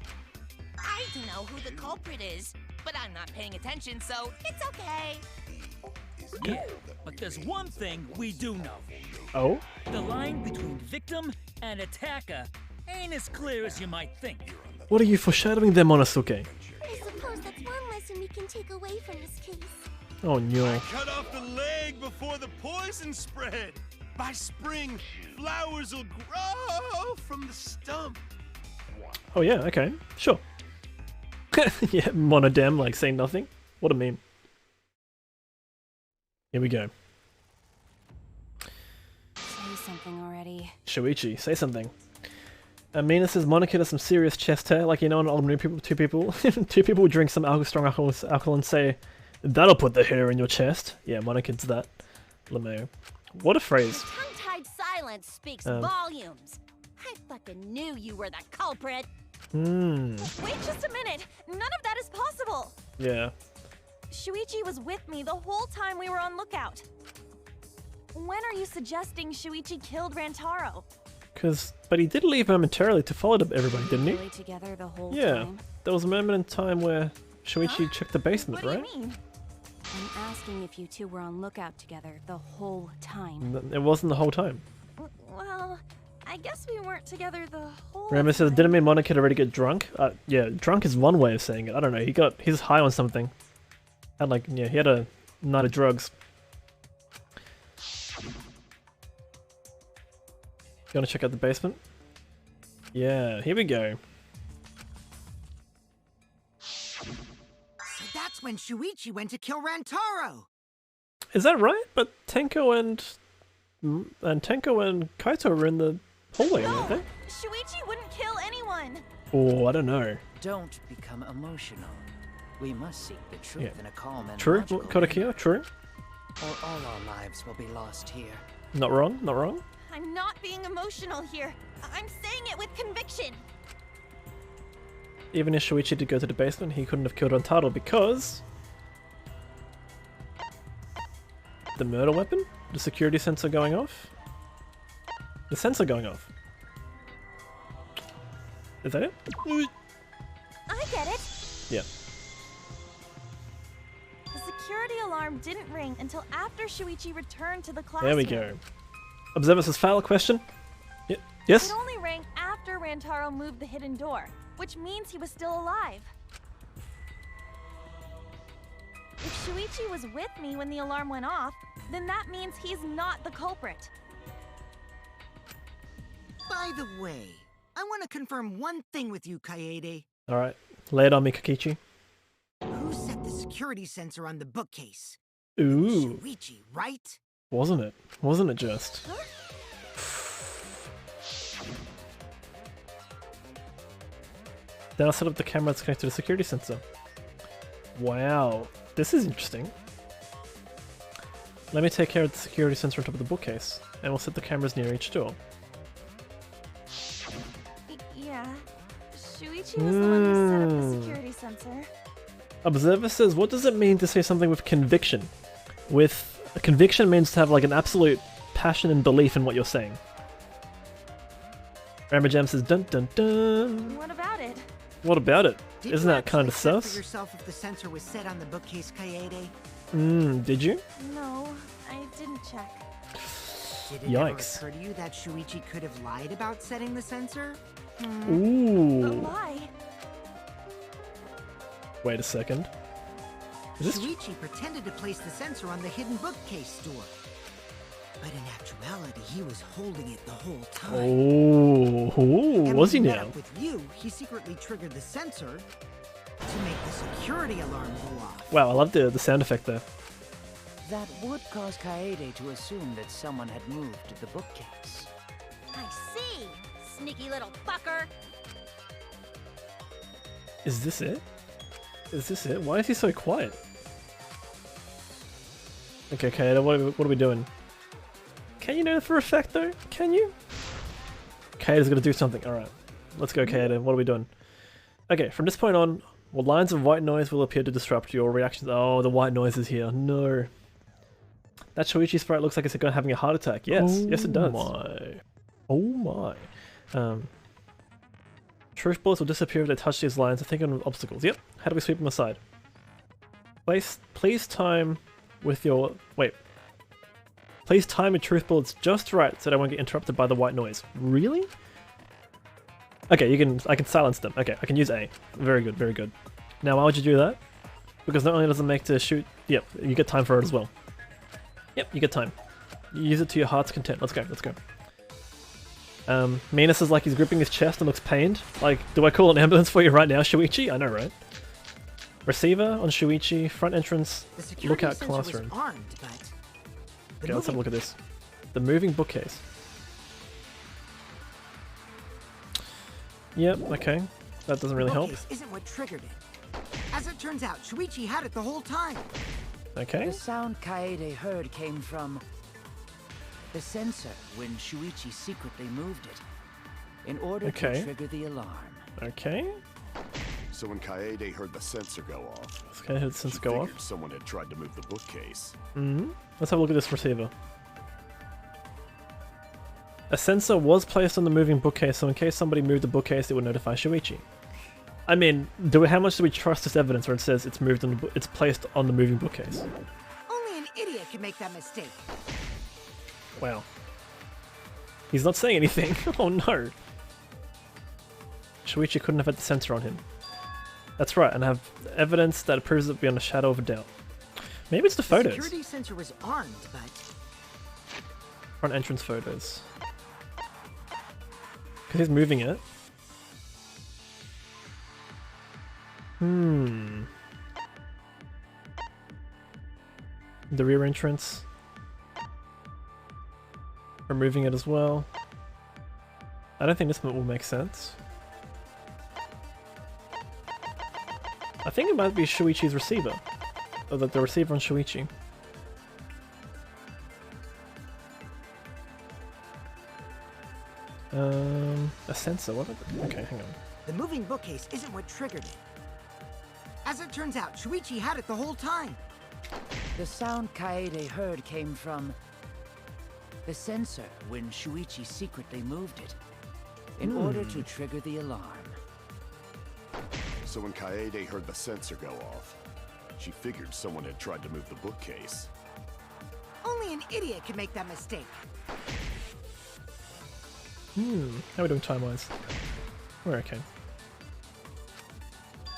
I don't know who the culprit is, but I'm not paying attention, so it's okay. Yeah, but there's one thing we do know. Oh? The line between victim and attacker ain't as clear as you might think. What are you foreshadowing there, Monosuke? I suppose that's one lesson we can take away from this case. Oh no. Cut off the leg before the poison spread. By spring, flowers will grow from the stump. Oh yeah, okay, sure. Yeah, Monodam, like saying nothing. What a meme. Here we go. Say something already. Shuichi, say something. Mina says Monica does some serious chest hair, like you know, in old movie people, two people drink some strong alcohol and say, "That'll put the hair in your chest." Yeah, Monica does that. LeMayo. What a phrase. Tongue-tied silence speaks volumes. I fucking knew you were the culprit. Wait just a minute. None of that is possible. Yeah. Shuichi was with me the whole time we were on lookout. When are you suggesting Shuichi killed Rantaro? But he did leave momentarily to follow everybody, didn't he? Really together the whole Yeah. time? There was a moment in time where Shuichi checked the basement, right? What do you mean? I'm asking if you two were on lookout together the whole time. It wasn't the whole time. Well, I guess we weren't together the whole Rambo says, didn't mean Monica already get drunk? Yeah, drunk is one way of saying it. I don't know. He's high on something. He had a night of drugs. You wanna check out the basement? Yeah, here we go. So that's when Shuichi went to kill Rantaro. Is that right? But Tenko and Kaito were in the hallway, weren't they? Shuichi wouldn't kill anyone. Oh, I don't know. Don't become emotional. We must seek the truth in a calm and True, logical Kodakia, manner, true. or all our lives will be lost here. Not wrong, not wrong. I'm not being emotional here. I'm saying it with conviction. Even if Shuichi did go to the basement, he couldn't have killed Rantaro because... the murder weapon? The security sensor going off? The sensor going off. Is that it? I get it. Yeah. The security alarm didn't ring until after Shuichi returned to the classroom. There we go. Observer says, file a question? Yes? It only rang after Rantaro moved the hidden door, which means he was still alive. If Shuichi was with me when the alarm went off, then that means he's not the culprit. By the way, I want to confirm one thing with you, Kaede. Alright, lay it on me, Kokichi. Who set the security sensor on the bookcase? Ooh. Shuichi, right? Wasn't it? Wasn't it just? Then I'll set up the camera that's connected to the security sensor. Wow, this is interesting. Let me take care of the security sensor on top of the bookcase, and we'll set the cameras near each door. Yeah, Shuichi was the one who set up the security sensor. Observer says, what does it mean to say something with conviction? A conviction means to have like an absolute passion and belief in what you're saying. Rambo Jam says, dun dun dun. What about it? What about it? Did Isn't you that kind of actually check sus? for yourself if the sensor was set on the bookcase, Kaede? Did you? No, I didn't check. Did it Yikes. ever occur to you that Shuichi could have lied about setting the sensor? But Ooh. why? Wait a second. Is this... Shuichi pretended to place the sensor on the hidden bookcase door. But in actuality, he was holding it the whole time. Oh, And was he when met now? up with you, he secretly triggered the sensor to make the security alarm go off. Wow, I love the sound effect there. That would cause Kaede to assume that someone had moved the bookcase. I see, sneaky little fucker. Is this it? Is this it? Why is he so quiet? Okay, Kaeda, what are we doing? Can you know for a fact though? Can you? Kaeda's gonna do something. Alright. Let's go, Kaeda. What are we doing? Okay, from this point on, well, lines of white noise will appear to disrupt your reactions. Oh, the white noise is here. No. That Shuichi sprite looks like it's having a heart attack. Yes, yes it does. Oh my. Truth bullets will disappear if they touch these lines. I think on obstacles. Yep. How do we sweep them aside? Please time with your... Wait. Please time your truth bullets just right so they won't get interrupted by the white noise. Really? Okay, I can silence them. Okay, I can use A. Very good, very good. Now, why would you do that? Because not only does it make to shoot... Yep, you get time for it as well. Yep, you get time. You use it to your heart's content. Let's go, let's go. Minas is like he's gripping his chest and looks pained. Like, do I call an ambulance for you right now, Shuichi? I know, right? Receiver on Shuichi, front entrance, lookout classroom. Armed, okay, let's have a look at this. The moving bookcase. Yep, okay. That doesn't really help. Isn't what triggered it. As it turns out, Shuichi had it the whole time. Okay. The sound Kaede heard came from the sensor when Shuichi secretly moved it in order to trigger the alarm. Okay. So when Kaede heard the sensor go off, someone had tried to move the bookcase. Let's have a look at this receiver. A sensor was placed on the moving bookcase, so in case somebody moved the bookcase, it would notify Shuichi. I mean, how much do we trust this evidence where it says it's moved on it's placed on the moving bookcase? Only an idiot can make that mistake. Wow. He's not saying anything. Oh no. Shuichi couldn't have had the sensor on him. That's right, and have evidence that proves it beyond a shadow of a doubt. Maybe it's the photos. The security sensor was armed, but... Front entrance photos. Because he's moving it. The rear entrance. Removing it as well. I don't think this will make sense. I think it might be Shuichi's receiver. Or the receiver on Shuichi. A sensor, what? Okay, hang on. The moving bookcase isn't what triggered it. As it turns out, Shuichi had it the whole time. The sound Kaede heard came from the sensor when Shuichi secretly moved it in order to trigger the alarm. So when Kaede heard the sensor go off, she figured someone had tried to move the bookcase. Only an idiot can make that mistake. How are we doing time-wise? We're okay.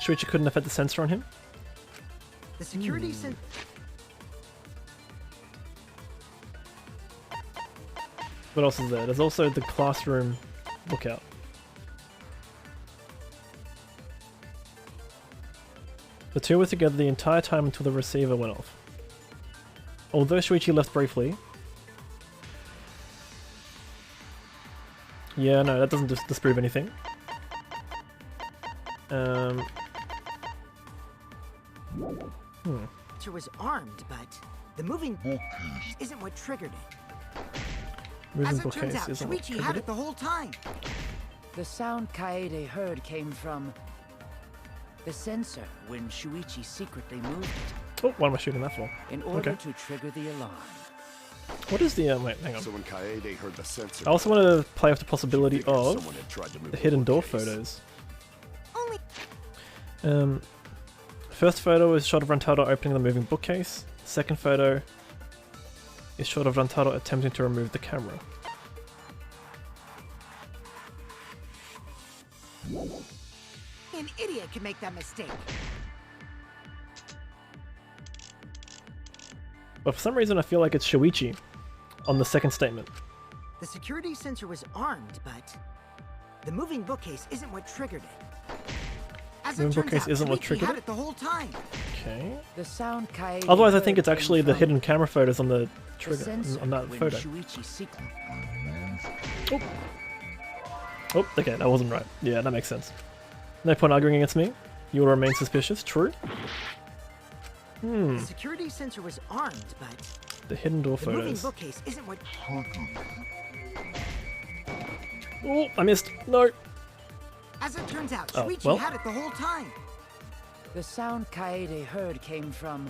Shuichi couldn't have had the sensor on him? The security sensor... What else is there? There's also the classroom lookout. The two were together the entire time until the receiver went off. Although Shuichi left briefly... Yeah, no, that doesn't disprove anything. It was armed, but the moving bookcase isn't what triggered it. Moving As it turns out, Shuichi had it the whole time. The sound Kaede heard came from the sensor when Shuichi secretly moved it. Oh, what am I shooting that for? In order to trigger the alarm. What is the wait, hang on. So when Kaede heard the sensor, I also want to play with the possibility of the hidden door photos. First photo is shot of Rantaro opening the moving bookcase. Second photo is shot of Rantaro attempting to remove the camera. An idiot can make that mistake. But for some reason I feel like it's Shuichi on the second statement. The security sensor was armed, but the moving bookcase isn't what triggered it. As Moving bookcase isn't what triggered it the whole time. Okay. The sound Kaede Otherwise I think it's actually the hidden camera photos on the trigger, on that photo. Oh. Oh, okay, that wasn't right. Yeah, that makes sense. No point arguing against me. You will remain suspicious. True. The security sensor was armed, but the hidden door the photos. moving bookcase isn't what. Oh, I missed. No. As it turns out, Shuichi well. had it the whole time. The sound Kaede heard came from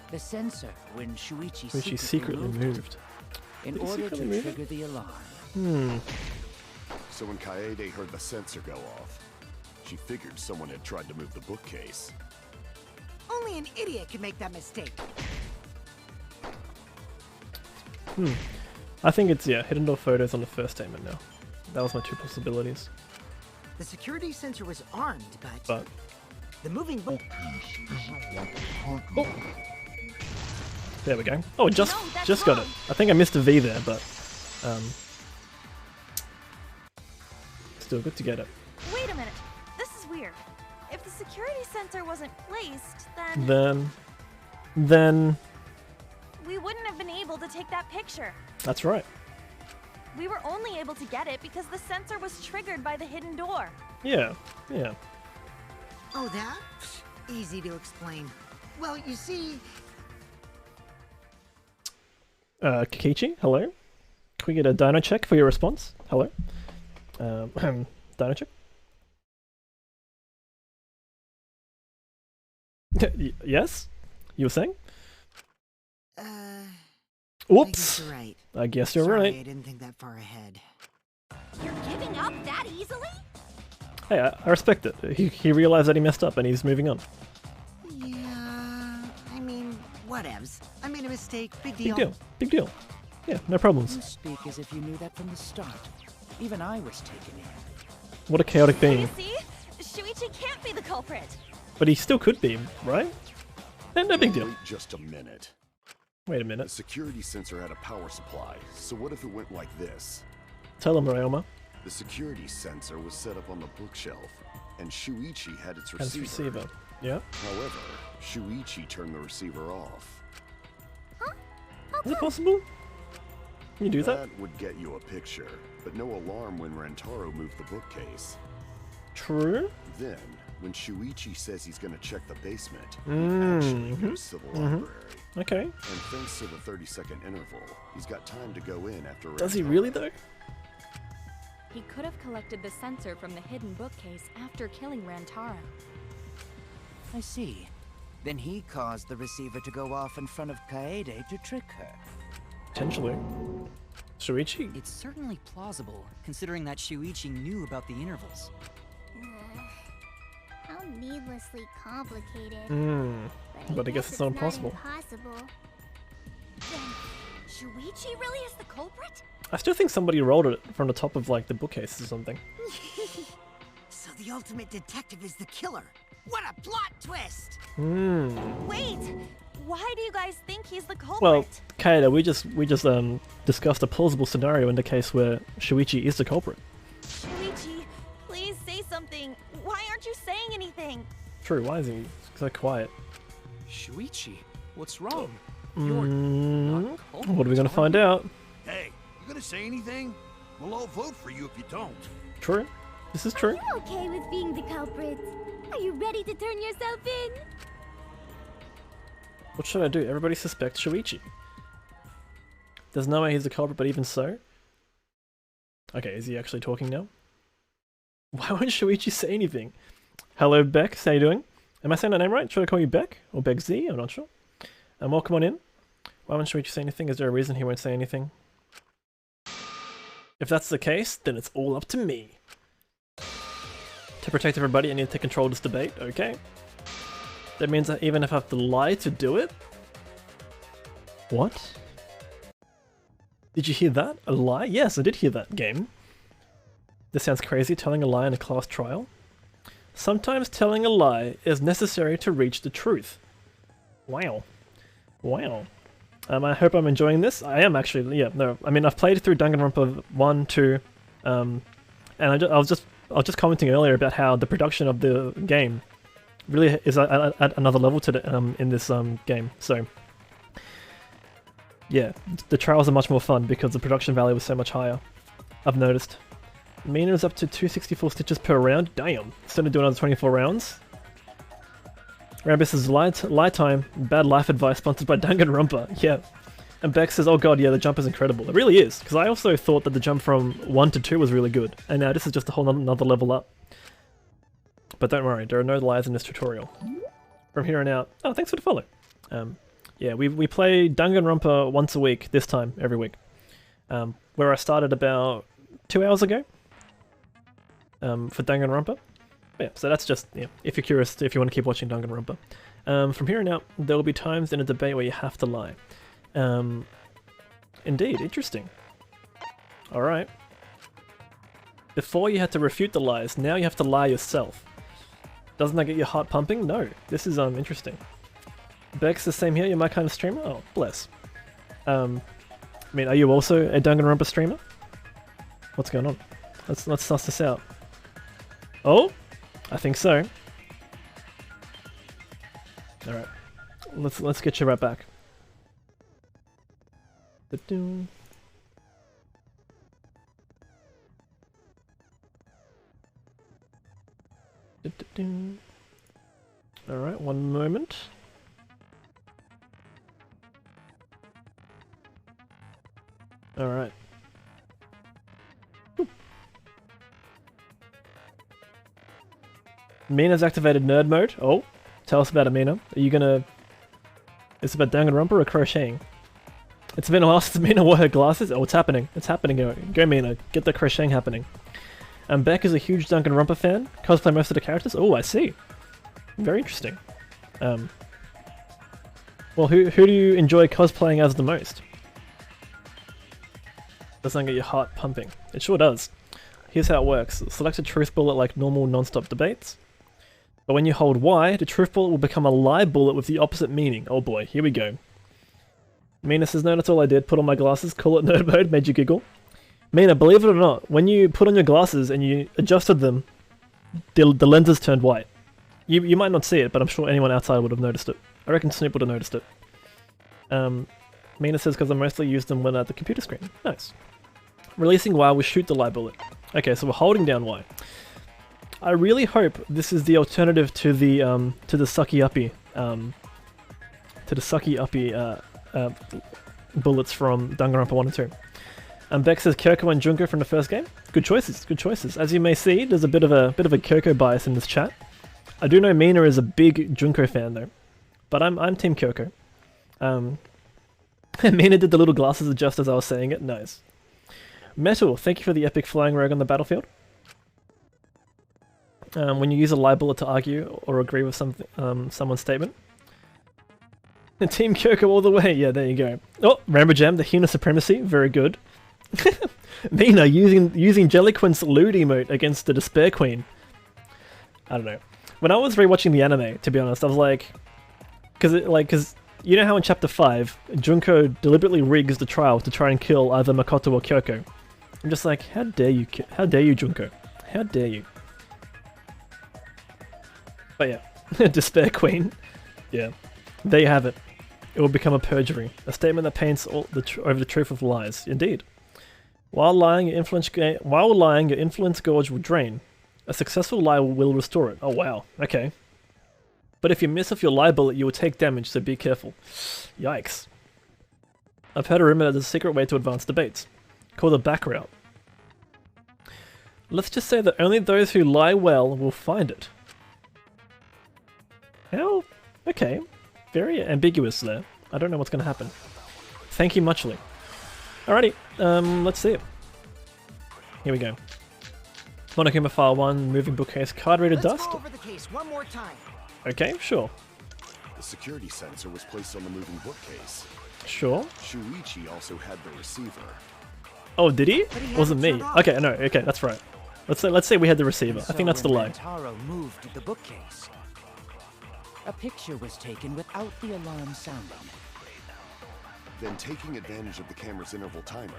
the sensor when Shuichi secretly moved in order to trigger the alarm. So when Kaede heard the sensor go off, she figured someone had tried to move the bookcase. Only an idiot can make that mistake. I think it's, yeah, hidden door photos on the first statement now. That was my two possibilities. The security sensor was armed, but the moving book. Oh. There we go. Oh, just got it. I think I missed a V there, but still good to get it. Wait a minute. This is weird. If the security sensor wasn't placed, then we wouldn't have been able to take that picture. That's right. We were only able to get it because the sensor was triggered by the hidden door. Yeah. Oh, that? Easy to explain. Well, you see... Kokichi, hello? Can we get a dino check for your response? Hello? Dino check? Yes? You were saying? Oops! I guess you're right. I didn't think that far ahead. You're giving up that easily? Hey, I respect it. He realized that he messed up and he's moving on. Yeah, I mean, whatevs. I made a mistake. Big deal. Big deal. Yeah, no problems. You speak as if you knew that from the start. Even I was taken in. What a chaotic being. You see? Shuichi can't be the culprit. But he still could be, right? No big deal. Wait just a minute. Wait a minute. The security sensor had a power supply, so what if it went like this? Tell him, Ryoma. The security sensor was set up on the bookshelf, and Shuichi had its receiver. Yeah. However, Shuichi turned the receiver off. Huh? Is it possible? Can you do that? That would get you a picture, but no alarm when Rantaro moved the bookcase. True. Then, when Shuichi says he's going to check the basement, he actually goes to the library. Okay. And thanks to the 30-second interval, he's got time to go in after Rantaro. Does he really though? He could have collected the sensor from the hidden bookcase after killing Rantaro. I see. Then he caused the receiver to go off in front of Kaede to trick her. Potentially. Shuichi? It's certainly plausible, considering that Shuichi knew about the intervals. How needlessly complicated. But I guess it's not impossible. Then Shuichi really is the culprit? I still think somebody rolled it from the top of like the bookcase or something. So the ultimate detective is the killer. What a plot twist! Wait! Why do you guys think he's the culprit? Well, Kaeda, we just discussed a plausible scenario in the case where Shuichi is the culprit. Shuichi, please say something. Why aren't you saying anything? True, why is he so quiet? Shuichi, what's wrong? You're not culprit, What are we gonna find out? Hey, you gonna say anything? We'll all vote for you if you don't. True. This is true. Are you okay with being the culprit? Are you ready to turn yourself in? What should I do? Everybody suspects Shuichi. There's no way he's the culprit, but even so... Okay, is he actually talking now? Why won't Shuichi say anything? Hello, Beck. How you doing? Am I saying that name right? Should I call you Beck? Or Beck Z? I'm not sure. And welcome on in. Why won't Shuichi say anything? Is there a reason he won't say anything? If that's the case, then it's all up to me. To protect everybody, I need to take control of this debate. Okay. That means that even if I have to lie to do it? What? Did you hear that? A lie? Yes, I did hear that, game. This sounds crazy, telling a lie in a class trial. Sometimes telling a lie is necessary to reach the truth. Wow. Wow. I hope I'm enjoying this. I am actually, yeah, no. I mean, I've played through Danganronpa 1, 2, and I was just commenting earlier about how the production of the game really is at another level to the, in this game. So, yeah, the trials are much more fun because the production value was so much higher. I've noticed. Mina is up to 264 stitches per round. Damn. Instead of doing another 24 rounds. Rambus says, lie time, bad life advice sponsored by Danganronpa. Yeah. And Beck says, oh god, yeah, the jump is incredible. It really is, because I also thought that the jump from 1 to 2 was really good. And now this is just a whole another level up. But don't worry, there are no lies in this tutorial. From here on out... Oh, thanks for the follow. Yeah, we play Danganronpa once a week, this time, every week. Where I started about 2 hours ago. For Danganronpa. Yeah, so that's just, yeah, if you're curious, if you want to keep watching Danganronpa. From here on out, there will be times in a debate where you have to lie. Indeed, interesting. Alright. Before you had to refute the lies, now you have to lie yourself. Doesn't that get your heart pumping? No. This is interesting. Bex, the same here, you're my kind of streamer? Oh, bless. I mean, are you also a Danganronpa streamer? What's going on? Let's suss this out. Oh, I think so. All right, let's get you right back. All right, one moment. All right. Mina's activated nerd mode. Oh, tell us about it, Mina. Are you gonna... It's about Danganronpa or crocheting? It's been a while since Mina wore her glasses. Oh, it's happening. It's happening. Go Mina. Get the crocheting happening. And Beck is a huge Danganronpa fan. Cosplay most of the characters. Oh, I see. Very interesting. Well, who do you enjoy cosplaying as the most? Does that get your heart pumping? It sure does. Here's how it works. Select a truth bullet like normal non-stop debates. But when you hold Y, the truth bullet will become a lie bullet with the opposite meaning. Oh boy, here we go. Mina says, no, that's all I did. Put on my glasses, call it nerd mode, made you giggle. Mina, believe it or not, when you put on your glasses and you adjusted them, the lenses turned white. You might not see it, but I'm sure anyone outside would have noticed it. I reckon Snoop would have noticed it. Mina says, because I mostly use them when at the computer screen. Nice. Releasing Y will shoot the lie bullet. Okay, so we're holding down Y. I really hope this is the alternative to the sucky uppy bullets from Danganronpa 1 and 2. And Beck says Kyoko and Junko from the first game. Good choices, good choices. As you may see, there's a bit of a Kyoko bias in this chat. I do know Mina is a big Junko fan though, but I'm Team Kyoko. Mina did the little glasses adjust as I was saying it. Nice. Metal, thank you for the epic flying rogue on the battlefield. When you use a lie bullet to argue or agree with someone's statement. Team Kyoko all the way. Yeah, there you go. Oh, Rambo Jam, the Hina Supremacy. Very good. Mina using Jelliquin's lewd emote against the Despair Queen. I don't know. When I was rewatching the anime, to be honest, I was like, because you know how in Chapter 5, Junko deliberately rigs the trial to try and kill either Makoto or Kyoko. I'm just like, how dare you, Junko? How dare you? But yeah, Despair Queen. Yeah, there you have it. It will become a perjury, a statement that paints over the truth of lies. Indeed. While lying, your influence gauge will drain. A successful lie will restore it. Oh wow, okay. But if you miss off your lie bullet, you will take damage, so be careful. Yikes. I've heard a rumor that there's a secret way to advance debates, called the back route. Let's just say that only those who lie well will find it. How? Okay. Very ambiguous there. I don't know what's going to happen. Thank you muchly. Alrighty, let's see it. Here we go. Monokuma File 1, moving bookcase, card reader dust. Let's go over the case one more time. Okay, sure. The security sensor was placed on the moving bookcase. Sure. Shuichi also had the receiver. Oh, did he? Wasn't me. Okay, no, okay, that's right. Let's say we had the receiver. I think that's the lie. Taro moved the bookcase. A picture was taken without the alarm sounding. Then taking advantage of the camera's interval timer.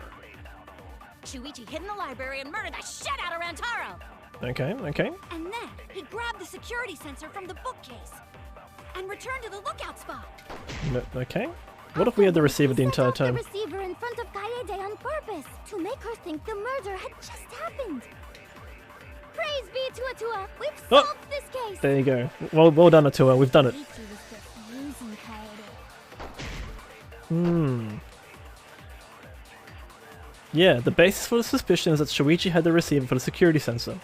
Shuichi hid in the library and murdered the shit out of Rantaro! Okay, okay. And then he grabbed the security sensor from the bookcase and returned to the lookout spot. No, okay. What if we had the receiver the entire time? The receiver in front of Kaede on purpose to make her think the murder had just happened. Praise be to Atua, we've solved this case. There you go. Well done, Atua. We've done it. Yeah, the basis for the suspicion is that Shuichi had the receiver for the security sensor.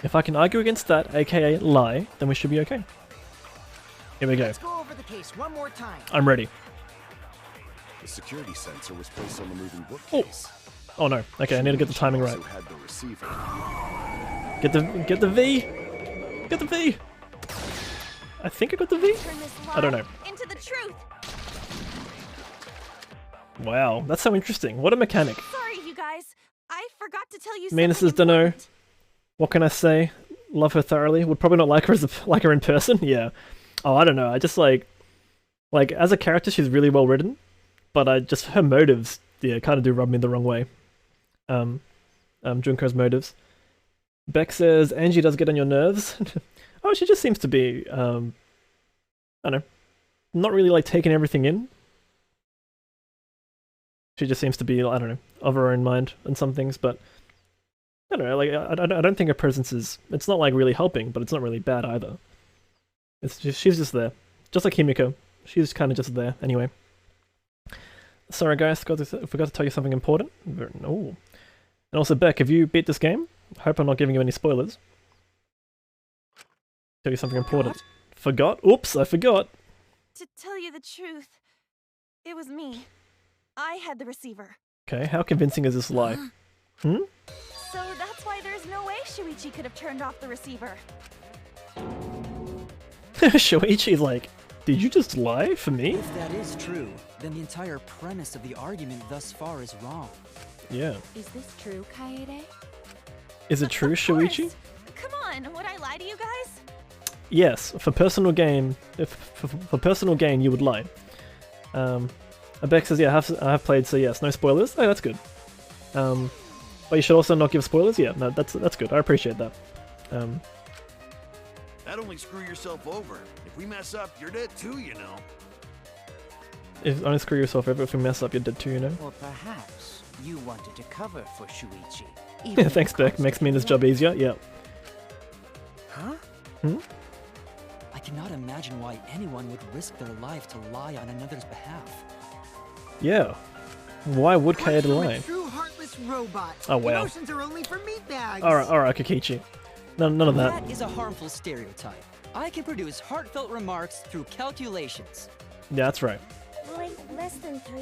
If I can argue against that, aka lie, then we should be okay. Here we go. Let's go over the case one more time. I'm ready. The security sensor was placed on the moving bookcase. Oh no. Okay, I need to get the timing right. Had the receiver. Get the V. Get the V. I think I got the V. I don't know. Into the truth. Wow, that's so interesting. What a mechanic. Sorry, you guys. I forgot to tell you Mina something says, dunno. important. What can I say? Love her thoroughly. Would probably not like her like her in person. Yeah. Oh, I don't know. I just like as a character, she's really well written, but her motives, yeah, kind of do rub me the wrong way. Junko's motives. Beck says Angie does get on your nerves. Oh, she just seems to be, I don't know, not really like taking everything in. She just seems to be, I don't know, of her own mind in some things, but I don't know, like, I don't think her presence is, it's not like really helping, but it's not really bad either. It's just, she's just there. Just like Himiko. She's kind of just there, anyway. Sorry guys, forgot to tell you something important. Oh. And also, Beck, have you beat this game? Hope I'm not giving you any spoilers. Tell you something important. Forgot? Oops, I forgot. To tell you the truth, it was me. I had the receiver. Okay, how convincing is this lie? Hmm? So that's why there's no way Shuichi could have turned off the receiver. Shuichi's like, did you just lie for me? If that is true, then the entire premise of the argument thus far is wrong. Yeah. Is this true, Kaede? Is it true, Shuichi? Come on, would I lie to you guys? Yes, for personal gain, for personal gain, you would lie. Beck says, yeah, I have played, so yes, no spoilers. Oh, that's good. But you should also not give spoilers. Yeah, no, that's good. I appreciate that. That only screw yourself over. If we mess up, you're dead too, you know. If only screw yourself over. If you mess up, you're dead too, you know. Or perhaps you wanted to cover for Shuichi. Yeah, thanks, Beck. Makes Mina's job easier. Yeah. Huh? Hmm? I cannot imagine why anyone would risk their life to lie on another's behalf. Yeah. Why would Kaede lie? True heartless robot. Oh wow. Emotions are only for meatbags. Alright, Kokichi. None of that. That is a harmful stereotype. I can produce heartfelt remarks through calculations. Yeah, that's right. Like less than 3?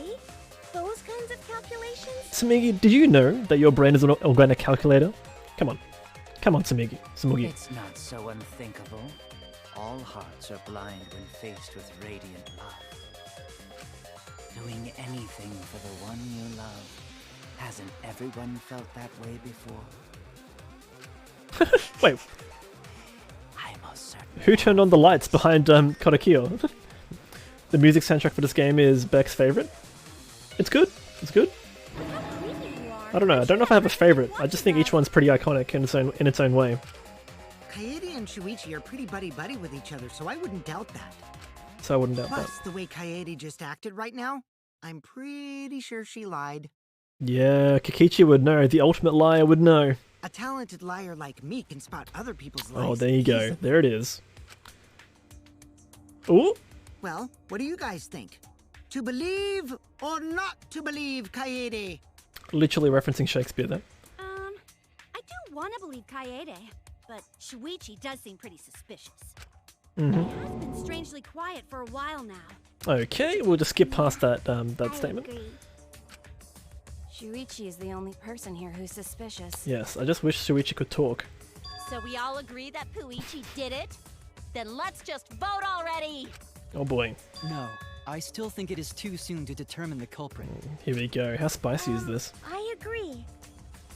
Those kinds of calculations? Samigi, did you know that your brain is an organic calculator? Come on. Come on, Samigi. Samugi. It's not so unthinkable. All hearts are blind when faced with radiant love. Doing anything for the one you love. Hasn't everyone felt that way before? Wait. I most certainly. Who turned on the lights behind Kodakiyo? The music soundtrack for this game is Beck's favorite. It's good. It's good. I don't know. I don't know if I have a favorite. I just think each one's pretty iconic in its own way. Kaede and Shuichi are pretty buddy-buddy with each other, so I wouldn't doubt that. So I wouldn't doubt Plus, that. the way Kaede just acted right now, I'm pretty sure she lied. Yeah, Kokichi would know. The ultimate liar would know. A talented liar like me can spot other people's lies. Oh, there you go. There it is. Ooh. Well, what do you guys think? To believe or not to believe, Kaede? Literally referencing Shakespeare there. I do want to believe Kaede, but Shuichi does seem pretty suspicious. Mm-hmm. He has been strangely quiet for a while now. Okay, we'll just skip past that that statement. Shuichi is the only person here who's suspicious. Yes, I just wish Shuichi could talk. So we all agree that Puichi did it? Then let's just vote already! Oh boy. No, I still think it is too soon to determine the culprit. Here we go. How spicy is this? I agree.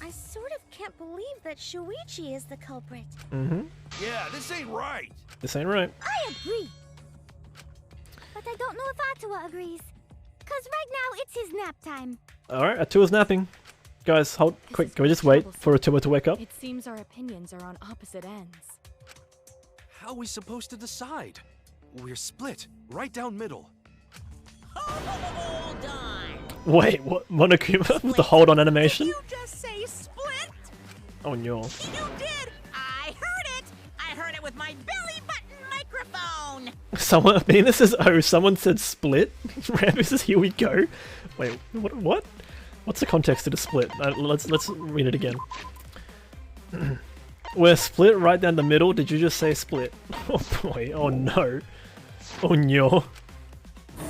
I sort of can't believe that Shuichi is the culprit. Mm-hmm. Yeah, this ain't right. This ain't right. I agree. But I don't know if Atua agrees. Cause right now it's his nap time. Alright, Atua's napping. Guys, hold quick, can we just wait for Atua to wake up? It seems our opinions are on opposite ends. How are we supposed to decide? We're split, right down middle. Hold on. Wait, what? Monokuma with the hold on animation? You just say split? Oh no. You did! I heard it! I heard it with my belly button microphone! Someone, I mean, this is, oh, someone said split? Rambo says, here we go. Wait, what? What's the context of the split? Let's read it again. We're split right down the middle. Did you just say split? Oh boy, oh no. Oh no.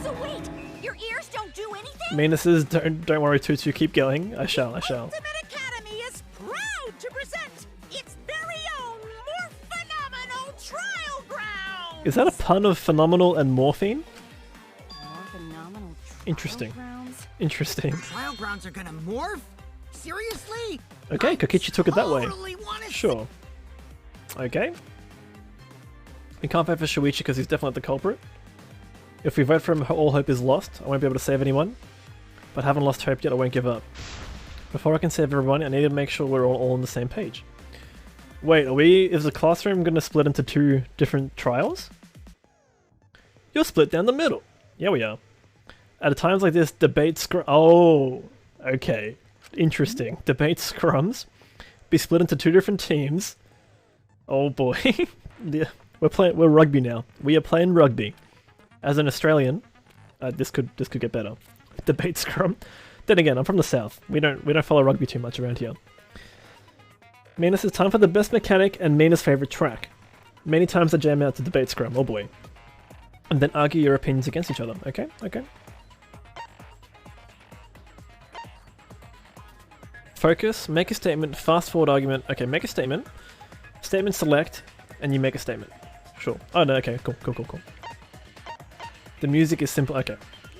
So wait, your ears don't do anything? Mina says, don't worry, Tutu, keep going. I shall. Ultimate Academy is proud to present its very own more phenomenal trial ground! Is that a pun of phenomenal and morphine? More phenomenal Interesting. grounds? Interesting. Trial grounds are gonna morph? Seriously? Okay, Kokichi took it that way. Totally wanna Sure. Okay. We can't vote for Shuichi because he's definitely the culprit. If we vote for him, all hope is lost. I won't be able to save anyone. But I haven't lost hope yet, I won't give up. Before I can save everyone, I need to make sure we're all on the same page. Wait, is the classroom going to split into 2 different trials? You're split down the middle. Yeah, we are. At times like this, debate scrum... Oh, okay. Interesting. Debate scrums. Be split into 2 different teams. Oh boy. We're rugby now. We are playing rugby. As an Australian, this could get better. Debate scrum. Then again, I'm from the south. We don't follow rugby too much around here. Minas, it's time for the best mechanic and Mina's favorite track. Many times I jam out to debate scrum. Oh boy. And then argue your opinions against each other. Okay, okay. Focus, make a statement, fast forward argument. Okay, make a statement. Statement select, and you make a statement. Sure. Oh no, okay, cool. The music is simple. Okay.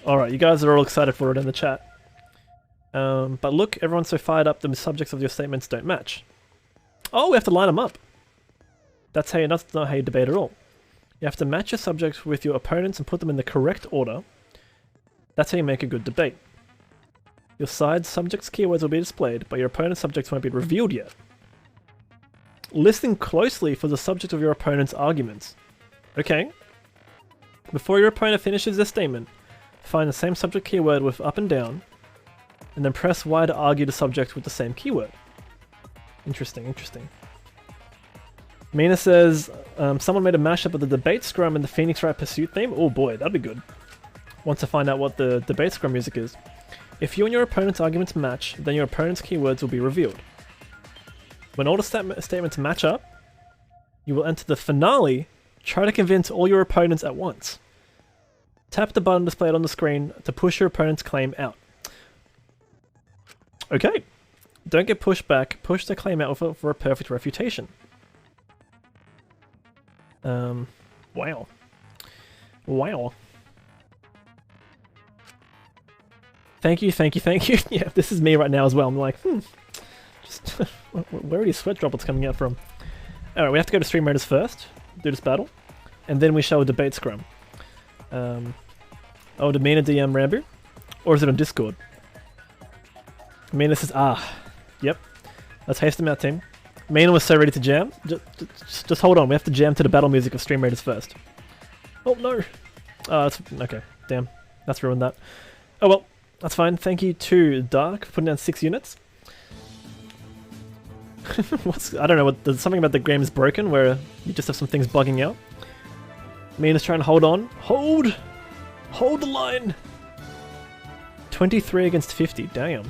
Alright, you guys are all excited for it in the chat. But look, everyone's so fired up, the subjects of your statements don't match. Oh, we have to line them up. That's not how you debate at all. You have to match your subjects with your opponents and put them in the correct order. That's how you make a good debate. Your side's subjects' keywords will be displayed, but your opponent's subjects won't be revealed yet. Listen closely for the subject of your opponent's arguments. Okay. Before your opponent finishes their statement, find the same subject keyword with up and down, and then press Y to argue the subject with the same keyword. Interesting, interesting. Mina says, someone made a mashup of the debate scrum and the Phoenix Wright Pursuit theme. Oh boy, that'd be good. Once I find out what the debate scrum music is. If you and your opponent's arguments match, then your opponent's keywords will be revealed. When all the statements match up, you will enter the finale. Try to convince all your opponents at once. Tap the button displayed on the screen to push your opponent's claim out. Okay. Don't get pushed back. Push the claim out for a perfect refutation. Wow. Wow. Thank you. Yeah, this is me right now as well. I'm like, just where are these sweat droplets coming out from? Alright, we have to go to Stream Raiders first, do this battle, and then we show a debate scrum. Oh, did Mina DM Rambu? Or is it on Discord? Mina says, yep. Let's haste them out, team. Mina was so ready to jam. Just hold on, we have to jam to the battle music of Stream Raiders first. Oh no! That's okay, damn. That's ruined that. Oh well, that's fine. Thank you to Dark for putting down 6 units. I don't know, there's something about the game is broken where you just have some things bugging out. Mina's trying to hold on. Hold the line! 23 against 50, damn.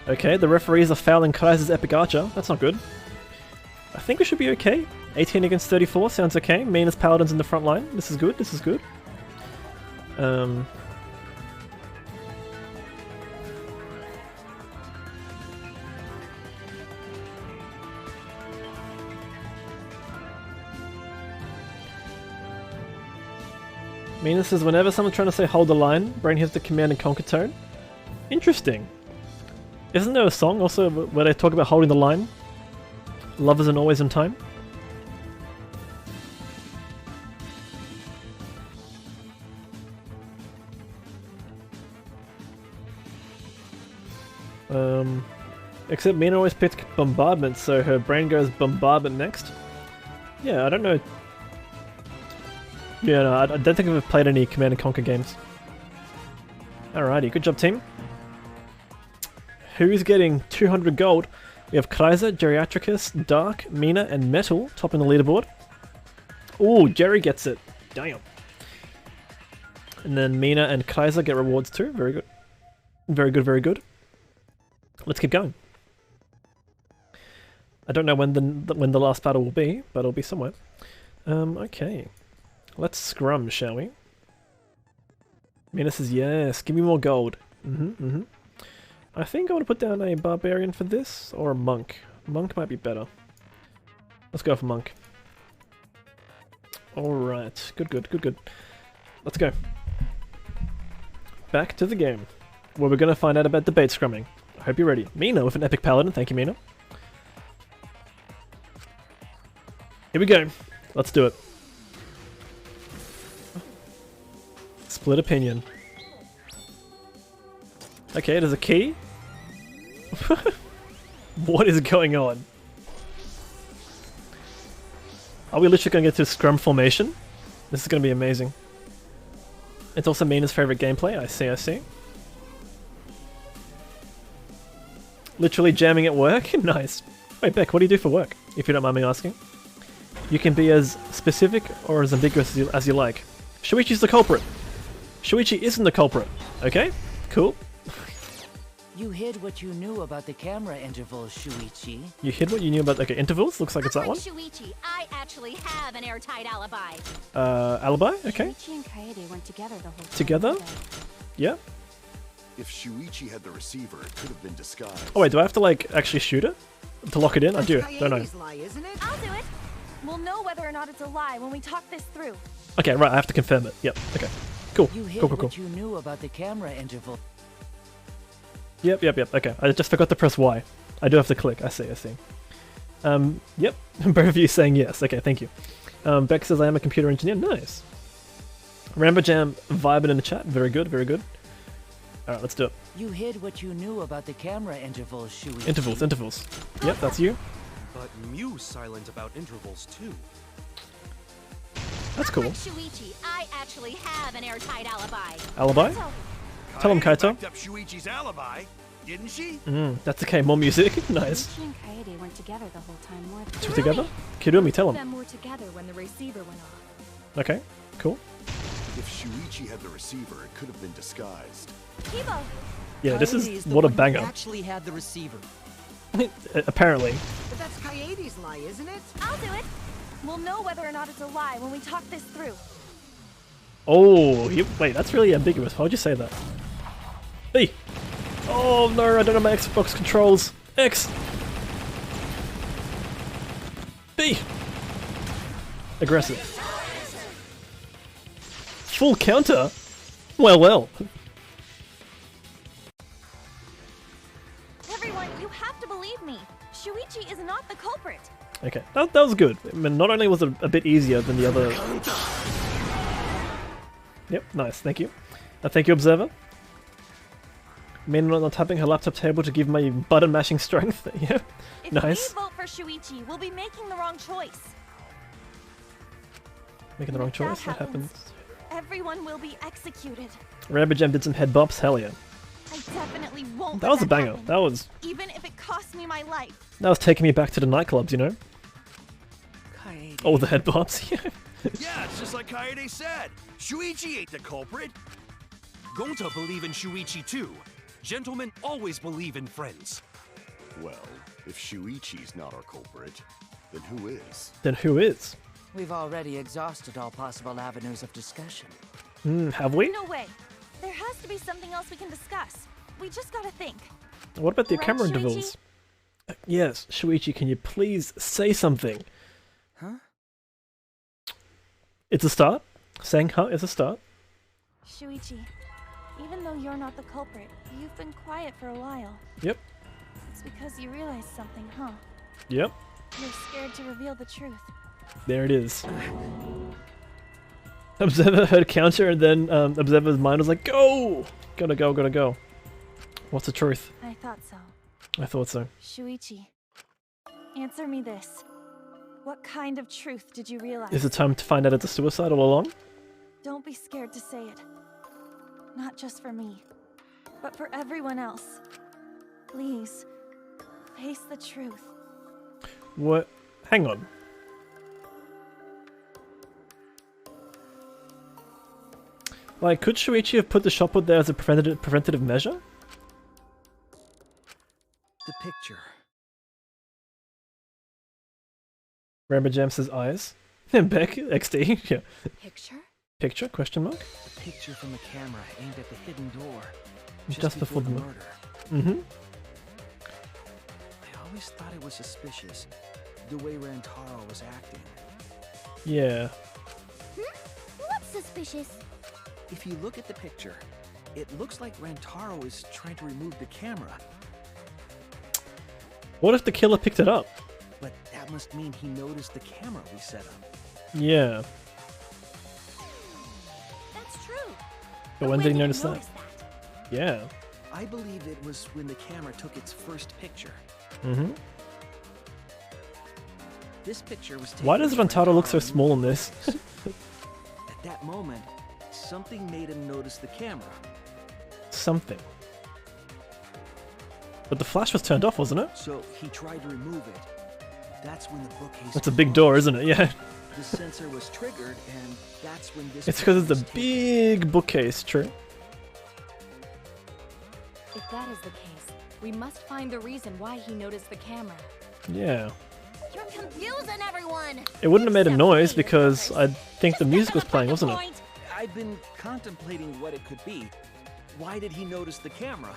Okay, the referees are fouling Kaiser's Epic Archer. That's not good. I think we should be okay. 18 against 34 sounds okay. Mina's Paladin's in the front line. This is good, this is good. Mina says, whenever someone's trying to say hold the line, Brain hits the command and conquer tone. Interesting. Isn't there a song also where they talk about holding the line? Love isn't always in time? Except Mina always picked Bombardment, so her brain goes Bombardment next. Yeah, I don't know. Yeah, no, I don't think I've ever played any Command & Conquer games. Alrighty, good job team. Who's getting 200 gold? We have Kaiser, Geriatricus, Dark, Mina, and Metal topping the leaderboard. Ooh, Jerry gets it. Damn. And then Mina and Kaiser get rewards too. Very good. Very good, very good. Let's keep going. I don't know when the last battle will be, but it'll be somewhere. Okay. Let's scrum, shall we? Mina says, yes, give me more gold. I think I want to put down a barbarian for this, or a monk. Monk might be better. Let's go for Monk. Alright, good. Let's go. Back to the game, where we're gonna find out about debate scrumming. I hope you're ready. Mina with an epic paladin, thank you Mina. Here we go. Let's do it. Split opinion. Okay, there's a key. What is going on? Are we literally gonna get to scrum formation? This is gonna be amazing. It's also Mina's favorite gameplay, I see. Literally jamming at work? Nice. Wait, Beck, what do you do for work? If you don't mind me asking. You can be as specific or as ambiguous as you like. Shuichi's the culprit. Shuichi isn't the culprit. Okay, cool. You hid what you knew about the camera intervals, Shuichi. You hid what you knew about intervals? Looks like it's that one. Shuichi, I actually have an airtight alibi. Alibi? Okay. Shuichi and Kaede went together the whole time. Together? Yeah. If Shuichi had the receiver, it could have been disguised. Oh wait, do I have to like actually shoot it? To lock it in? I do. Don't know. Lie, isn't it? I'll do it. We'll know whether or not it's a lie when we talk this through. Okay, right, I have to confirm it. Yep, okay. Cool. You hid Cool. what you knew about the camera interval. Yep, okay. I just forgot to press Y. I do have to click. I see. Yep. Both of you saying yes. Okay, thank you. Beck says I am a computer engineer. Nice. Rambo Jam vibing in the chat. Very good. Alright, let's do it. You hid what you knew about the camera intervals, Shuichi. Intervals. Yep, that's you. But Mew's silent about intervals too. That's cool. Shuichi, I actually have an airtight alibi. Alibi? Tell him, Kaito. Backed up Shuichi's alibi, didn't she? That's okay. More music. Nice. Shuichi and Kaede went together the whole time. More Two together? Kirumi, tell him. them were together when the receiver went off. Okay, cool. If Shuichi had the receiver, it could have been disguised. Kibo! Yeah, this Kaede is the what a one who banger. actually had the receiver. Apparently. But that's Kaede's lie, isn't it? I'll do it. We'll know whether or not it's a lie when we talk this through. Oh, wait, that's really ambiguous. Why would you say that? B! Oh no, I don't have my Xbox controls. X! B! Aggressive. Full counter? Well. Everyone, you have to believe me. Shuichi is not the culprit. Okay, that was good. I mean, not only was it a bit easier than the other... Yep, nice, thank you. Thank you, Observer. Mina not tapping her laptop table to give my button mashing strength. Yeah, nice. If we vote for Shuichi, we'll be making the wrong choice. Making the wrong choice? That happens. Everyone will be executed. Rabbit Jam did some head bops, hell yeah. I definitely won't. That was a banger. Happen, that was even if it costs me my life. That was taking me back to the nightclubs, you know? Kaede. Oh, the head bops. Yeah, it's just like Kaede said. Shuichi ain't the culprit. Gonta believe in Shuichi too. Gentlemen always believe in friends. Well, if Shuichi's not our culprit, then who is? Then who is? We've already exhausted all possible avenues of discussion. Have we? No way. There has to be something else we can discuss. We just gotta think. What about the Right, camera Shuichi? intervals? Yes, Shuichi, can you please say something? Huh? It's a start. Saying huh is a start. Shuichi, even though you're not the culprit, you've been quiet for a while. Yep. It's because you realized something, huh? Yep. You're scared to reveal the truth. There it is. Observer heard counter and then Observer's mind was like, go! Gotta go. What's the truth? I thought so. I thought so. Shuichi, answer me this. What kind of truth did you realize? Is it time to find out it's a suicide all along? Don't be scared to say it. Not just for me, but for everyone else. Please, face the truth. What? Hang on. Like, could Shuichi have put the shotput there as a preventative measure? The picture. Rambo Jam says eyes. And Beck, XD. Yeah. Picture? Picture? Question mark? The picture from the camera aimed at the hidden door. Just before the murder. Mm-hmm. I always thought it was suspicious. the way Rantaro was acting. Yeah. What's suspicious? If you look at the picture, it looks like Rantaro is trying to remove the camera. What if the killer picked it up? But that must mean he noticed the camera we set up. Yeah. That's true. But when did he notice that? Yeah. I believe it was when the camera took its first picture. Mm-hmm. This picture was taken. Why does Rantaro look so small in this? At that moment, something made him notice the camera. Something. But the flash was turned off, wasn't it? So he tried to remove it. That's when the bookcase. That's a big door, isn't it? Yeah. The sensor was triggered, and that's when this. It's because it's a big bookcase, true. If that is the case, we must find the reason why he noticed the camera. Yeah. You're confusing everyone. It wouldn't have made a noise because I think the music was playing, wasn't it? I've been contemplating what it could be. Why did he notice the camera?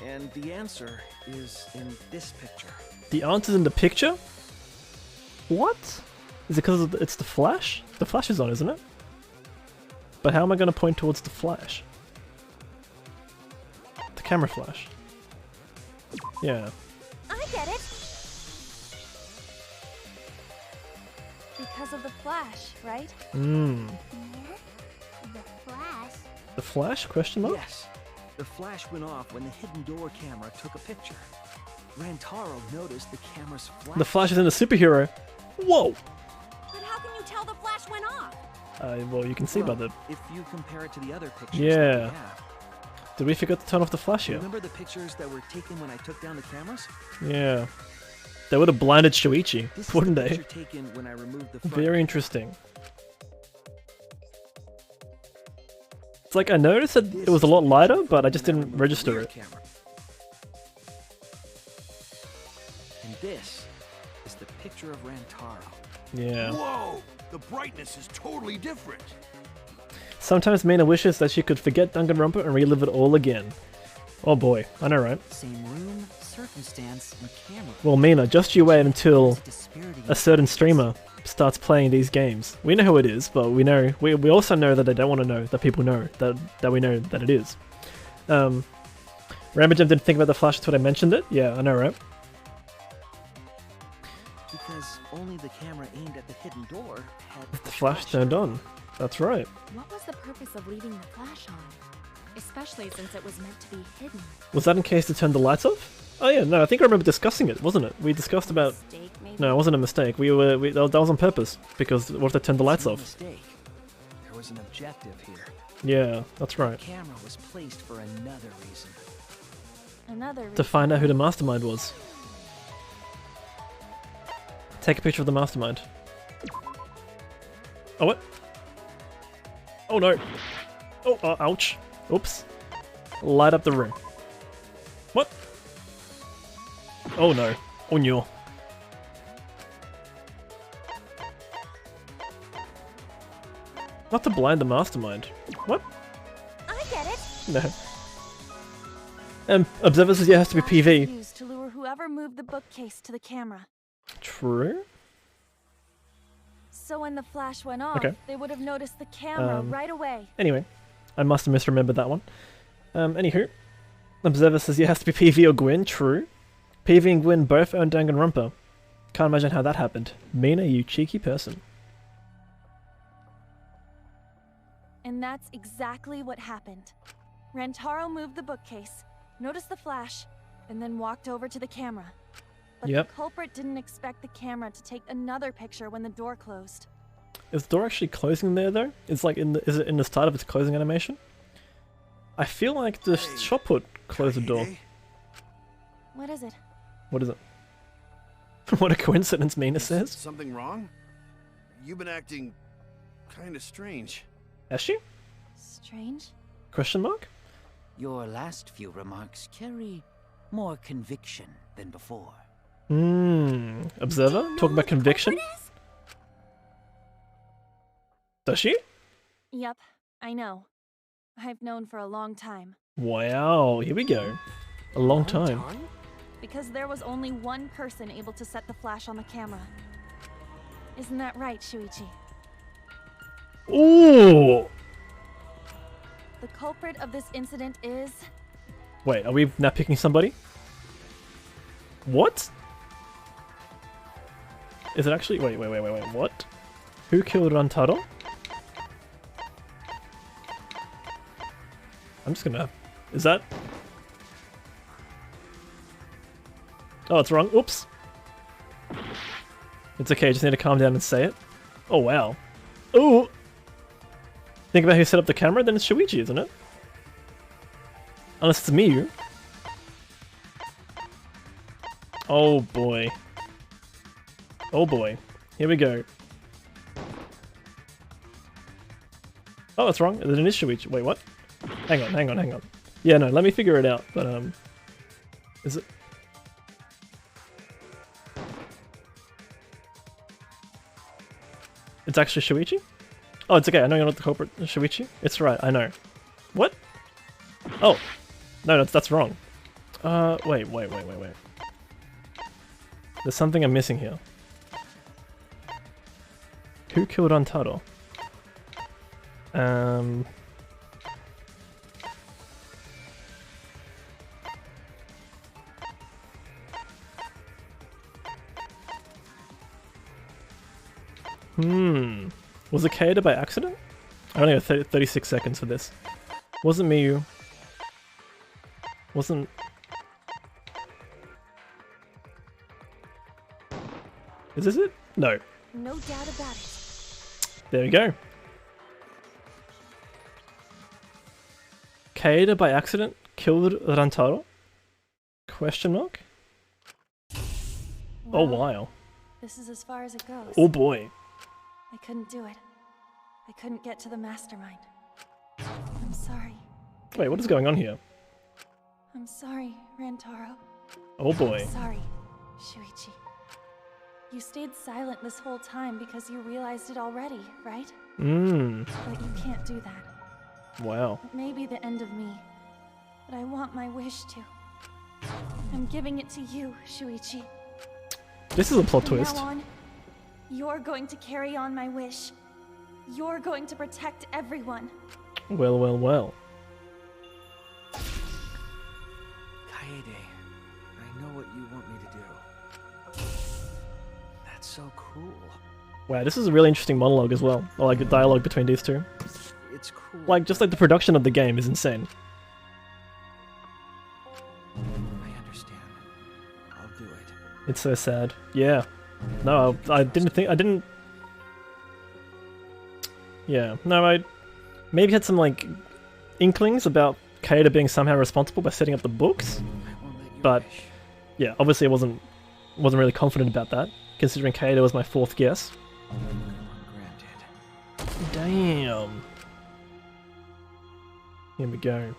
And the answer is in this picture. The answer's in the picture? What? Is it because it's the flash? The flash is on, isn't it? But how am I going to point towards the flash? The camera flash. Yeah. I get it. Because of the flash, right? Hmm. The flash? The flash? Question mark? Yes. The flash went off when the hidden door camera took a picture. Rantaro noticed the camera's flash. The flash is in the superhero. Whoa! But how can you tell the flash went off? Well, you can see by the... If you compare it to the other pictures Yeah. that we have. Did we forget to turn off the flash here? Remember the pictures that were taken when I took down the cameras? Yeah. They would have blinded Shuichi, This wouldn't is the they? picture taken when I removed the front Very camera. interesting. It's like I noticed that it was a lot lighter, but I just didn't register it. And this is the picture of Rantaro. Yeah. Whoa! The brightness is totally different. Sometimes Mina wishes that she could forget Danganronpa and relive it all again. Oh boy, I know, right? Same room, circumstance, and camera. Well, Mina, just you wait until a certain streamer starts playing these games. We know who it is, but we know we also know that they don't want to know that people know that we know that it is. Ramajam didn't think about the flash until I mentioned it. Yeah, I know, right? Because only the camera aimed at the hidden door had The flash turned on. That's right. What was the purpose of leaving the flash on? Especially since it was meant to be hidden. Was that in case to turn the lights off? Oh yeah, no, I think I remember discussing it, wasn't it? We discussed about... Mistake, maybe? No, it wasn't a mistake. That was on purpose, because what if they turned the lights No off? mistake. There was an objective here. Yeah, that's right. The camera was placed for another reason. Another To find out who the mastermind was. Take a picture of the mastermind. Oh, what? Oh no. Oh, ouch. Oops. Light up the room. What? Oh no. Oh no. Not to blind the mastermind. What? I get it. No. Observer says yeah, it has to be PV. Used to lure whoever moved the bookcase to the camera. True. So when the flash went off, Okay. they would have noticed the camera right away. Anyway, I must have misremembered that one. Anywho, Observer says yeah, it has to be PV or Gwyn. True. PV and Gwyn both own Danganronpa. Can't imagine how that happened. Mina, you cheeky person. And that's exactly what happened. Rantaro moved the bookcase, noticed the flash, and then walked over to the camera. But Yep. the culprit didn't expect the camera to take another picture when the door closed. Is the door actually closing there though? It's like is it in the start of its closing animation? I feel like the shop would close the door. What is it? What is it? What a coincidence, Mina says. Something wrong? You've been acting kind of strange. Has she? Strange? Question mark? Your last few remarks carry more conviction than before. Observer? Talking about conviction? Does she? Yep, I know. I've known for a long time. Wow, here we go. A long time. because there was only one person able to set the flash on the camera. Isn't that right, Shuichi? Ooh! The culprit of this incident is... Wait, are we now picking somebody? What? Is it actually... Wait, what? Who killed Rantaro? I'm just gonna... Is that... Oh, it's wrong. Oops. It's okay, I just need to calm down and say it. Oh, wow. Ooh! Think about who set up the camera, then it's Shuichi, isn't it? Unless it's Miyu. Oh boy. Oh boy. Here we go. Oh, that's wrong. Then it is Shuichi. Wait, what? Hang on. Yeah, no, let me figure it out, but is it... It's actually Shuichi? Oh, it's okay, I know you're not the culprit, Shuichi. It's right, I know. What? Oh. No, that's wrong. Wait. There's something I'm missing here. Who killed Rantaro? Was it Kaeda by accident? I only have 36 seconds for this. Wasn't Miyu. Wasn't... Is this it? No. No doubt about it. There we go. Kaeda by accident killed Rantaro? Question mark? Well, oh wow. This is as far as it goes. Oh boy. I couldn't do it. I couldn't get to the mastermind. I'm sorry. Wait, what is going on here? I'm sorry, Rantaro. Oh boy. I'm sorry, Shuichi. You stayed silent this whole time because you realized it already, right? But you can't do that. Wow. It may be the end of me, but I want my wish to. I'm giving it to you, Shuichi. This is a plot From twist. now on, you're going to carry on my wish. You're going to protect everyone. Well. Kaede, I know what you want me to do. That's so cool. Wow, this is a really interesting monologue as well. Or like the dialogue between these two. It's cool. Like, just like the production of the game is insane. I understand. I'll do it. It's so sad. Yeah. No, I didn't... Yeah, no, I maybe had some, like, inklings about Kaeda being somehow responsible by setting up the books. But, yeah, obviously I wasn't really confident about that, considering Kaeda was my fourth guess. Damn. Here we go.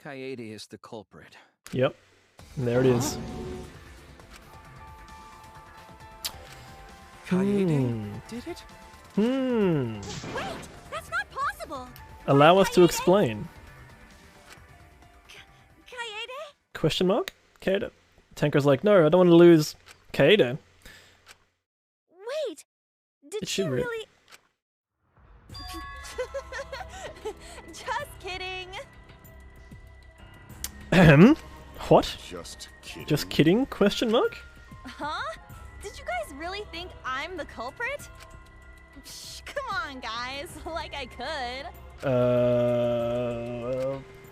Kaede is the culprit. Yep. And there it is. Kaede did it? Wait, that's not possible. Allow us to explain. Kaede? Question mark? Kaeda. Tenko's like, no, I don't want to lose Kaeda. Wait, did she she re- really? Just kidding. What? Just kidding. Just kidding? Question mark? Huh? Did you guys really think I'm the culprit? Psh, come on, guys. Like I could.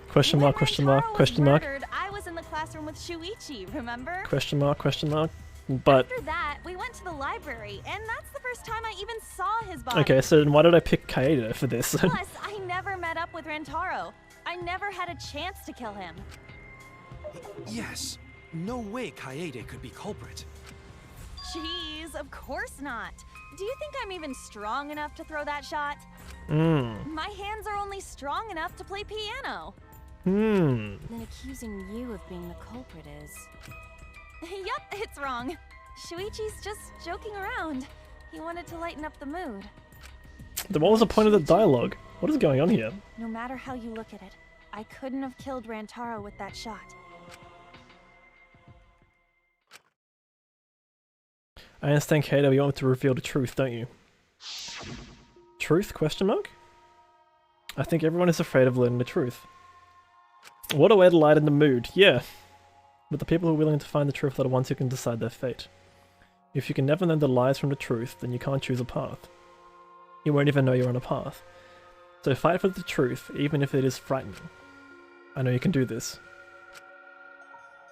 Question mark, question mark, question mark. Murdered, I was in the classroom with Shuichi, remember? Question mark, question mark. But... After that, we went to the library, and that's the first time I even saw his body. Okay, so then why did I pick Kaeda for this? Plus, I never met up with Rantaro. I never had a chance to kill him. Yes. No way Kaede could be culprit. Jeez, of course not. Do you think I'm even strong enough to throw that shot? My hands are only strong enough to play piano. Then accusing you of being the culprit is... Yup, it's wrong. Shuichi's just joking around. He wanted to lighten up the mood. Then what was the point of the dialogue? What is going on here? No matter how you look at it, I couldn't have killed Rantaro with that shot. I understand, Kato, you want me to reveal the truth, don't you? Truth? Question mark? I think everyone is afraid of learning the truth. What a way to lighten the mood, yeah. But the people who are willing to find the truth are the ones who can decide their fate. If you can never know the lies from the truth, then you can't choose a path. You won't even know you're on a path. So fight for the truth, even if it is frightening. I know you can do this.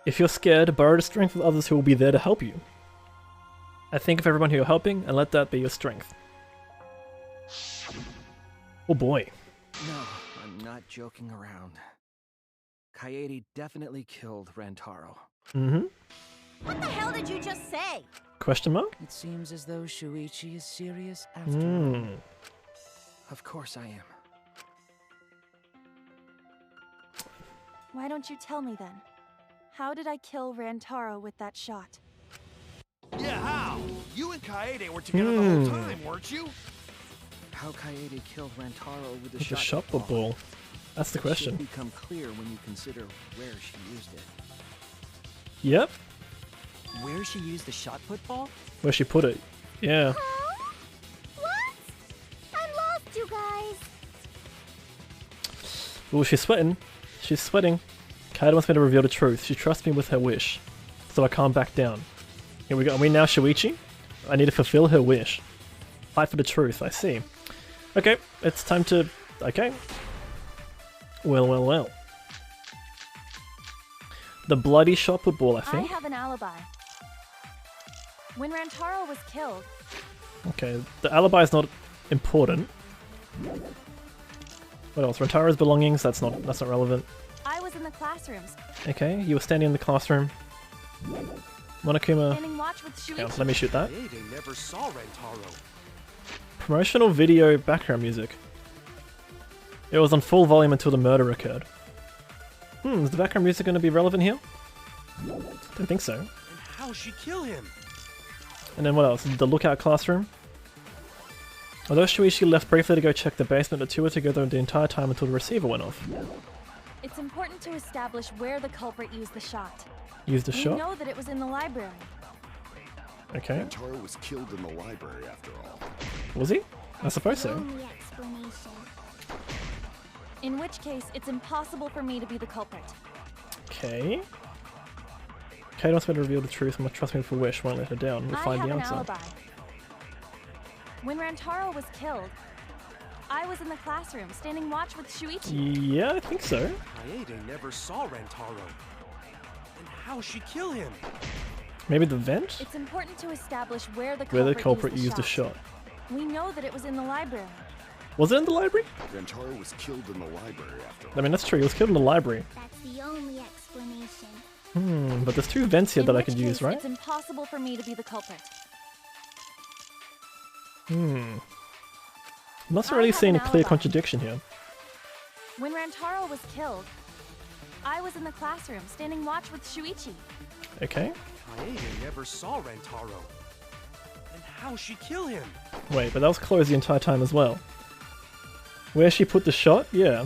If you're scared, borrow the strength of others who will be there to help you. I think of everyone who you're helping, and let that be your strength. Oh boy. No, I'm not joking around. Kaede definitely killed Rantaro. Mm-hmm. What the hell did you just say? Question mark? It seems as though Shuichi is serious after all. Of course I am. Why don't you tell me then? How did I kill Rantaro with that shot? Yeah, how? You and Kaede were together the whole time, weren't you? How Kaede killed Rantaro with the With the shot shot put ball. That's the question. It should become clear when you consider where she used it. Yep. Where she used the shot put ball? Where she put it. Yeah. Huh? What? I'm lost, you guys. Oh, she's sweating. She's sweating. Kaede wants me to reveal the truth. She trusts me with her wish. So I can't back down. Here we go. Are we now Shuichi? I need to fulfill her wish. Fight for the truth, I see. Okay, it's time to... Okay. Well. The bloody shot put ball, I think. I have an alibi. When Rantaro was killed... Okay, the alibi is not important. What else? Rantaro's belongings, that's not relevant. I was in the classrooms. Okay, you were standing in the classroom. Monokuma... Standing watch with Shuichi. Okay, let me shoot that. They never saw Rantaro. Promotional video background music. It was on full volume until the murder occurred. Is the background music going to be relevant here? Don't think so. And how'd she kill him? And then what else? The lookout classroom. Although Shuichi left briefly to go check the basement, the two were together the entire time until the receiver went off. It's important to establish where the culprit used the shot. Used the shot? We know that it was in the library. Okay. Rantaro was killed in the library after all. Was he? I suppose so. In which case, it's impossible for me to be the culprit. Okay. Kate wants me to reveal the truth and must trust me for wish, won't let her down. We'll find the answer. I have an alibi. When Rantaro was killed, I was in the classroom, standing watch with Shuichi. Yeah, I think so. Kaede never saw Rantaro. And how'd she kill him? Maybe the vent? It's important to establish where the culprit used the shot. We know that it was in the library. Was it in the library? Rantaro was killed in the library after all. I mean, that's true. He was killed in the library. That's the only explanation. But there's two vents here that I could use, right? It's impossible for me to be the culprit. I'm not really seeing a clear contradiction here. When Rantaro was killed, I was in the classroom, standing watch with Shuichi. Okay. Kaede never saw Rantaro. And how'd she kill him? Wait, but that was closed the entire time as well. Where she put the shot? Yeah.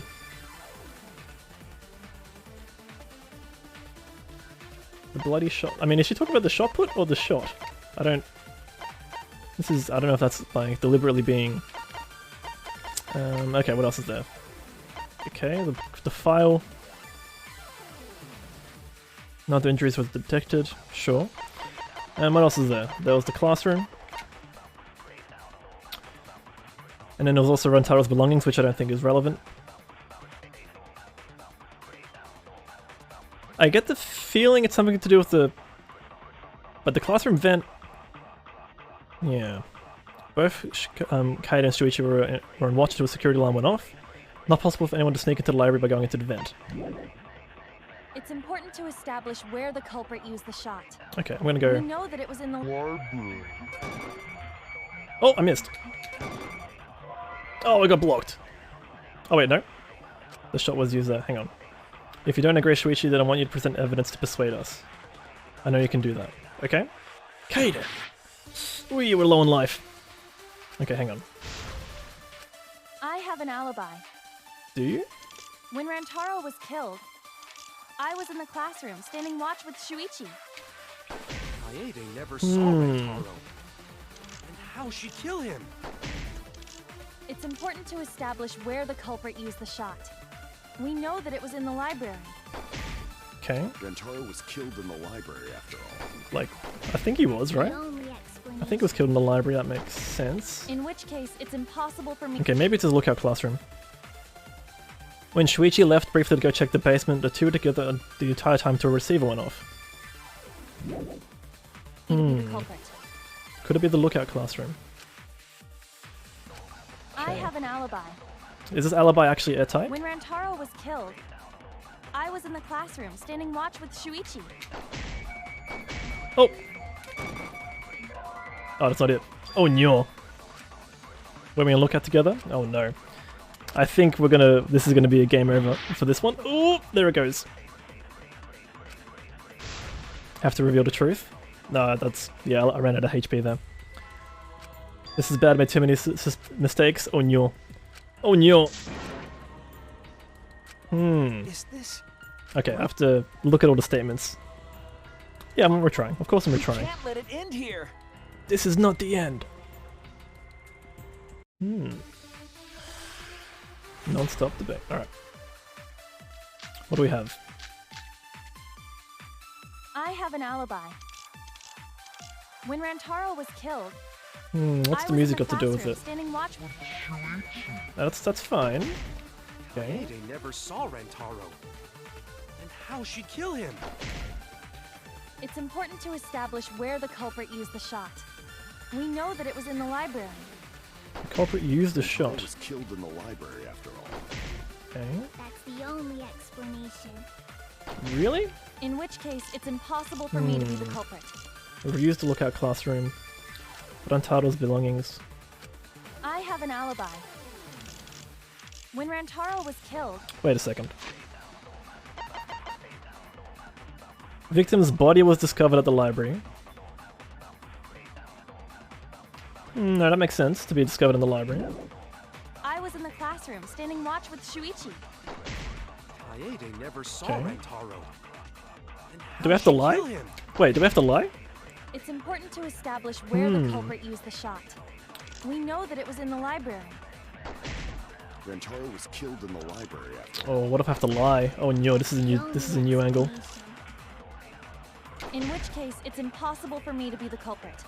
The bloody shot. I mean, is she talking about the shot put or the shot? I don't know if that's like deliberately being... okay, what else is there? Okay, the file. No other injuries were detected, sure. And what else is there? There was the classroom. And then there was also Rantaro's belongings, which I don't think is relevant. I get the feeling it's something to do with the... But the classroom vent... Yeah. Both Kaede and Shuichi were on watch until a security alarm went off. Not possible for anyone to sneak into the library by going into the vent. It's important to establish where the culprit used the shot. Okay, I'm gonna go... We know that it was in the library. Oh, I missed. Oh, I got blocked. Oh wait, no. The shot was used there. Hang on. If you don't agree, Shuichi, then I want you to present evidence to persuade us. I know you can do that. Okay? Kaede! Ooh, you were low on life. Okay, hang on. have an alibi. Do you? When Rantaro was killed, I was in the classroom standing watch with Shuichi. Kaede never saw Rantaro. And how'd she kill him? It's important to establish where the culprit used the shot. We know that it was in the library. Okay. Rantaro was killed in the library after all. Like, I think he was, right? I think he was killed in the library, that makes sense. In which case, it's impossible for me. Okay, maybe it's his lookout classroom. When Shuichi left briefly to go check the basement, the two were together the entire time till a receiver went off. Could it be the lookout classroom? I have an alibi. Is this alibi actually airtight? When Rantaro was killed, I was in the classroom standing watch with Shuichi. Oh! Oh, that's not it. Oh no. We're gonna look at together? Oh no. I think we're gonna... This is gonna be a game over for this one. Oh, there it goes. Have to reveal the truth? No, that's... Yeah, I ran out of HP there. This is bad, I made too many mistakes. Oh no. Oh no. Is this... Okay, I have to look at all the statements. Yeah, I'm retrying. Of course I'm retrying. Can't let it end here. This is not the end. Non-stop debate. Alright. What do we have? I have an alibi. When Rantaro was killed, What's the music got to do with it? Standing watch. That's fine. Okay. Kaede never saw Rantaro. And how'd she kill him? It's important to establish where the culprit used the shot. We know that it was in the library. The culprit used the shot. Was killed in the library after all. Okay. That's the only explanation. Really? In which case, it's impossible for me to be the culprit. Refused to look out classroom. Put on Taro's belongings. I have an alibi. When Rantaro was killed... Wait a second. Victim's body was discovered at the library. No, that makes sense, to be discovered in the library. I was in the classroom, standing watch with Shuichi. Kaede never saw Rantaro. Do we have to lie? Wait, do we have to lie? It's important to establish where the culprit used the shot. We know that it was in the library. Rantaro was killed in the library after all. Oh, what if I have to lie? Oh no, this is a new angle. In which case, it's impossible for me to be the culprit.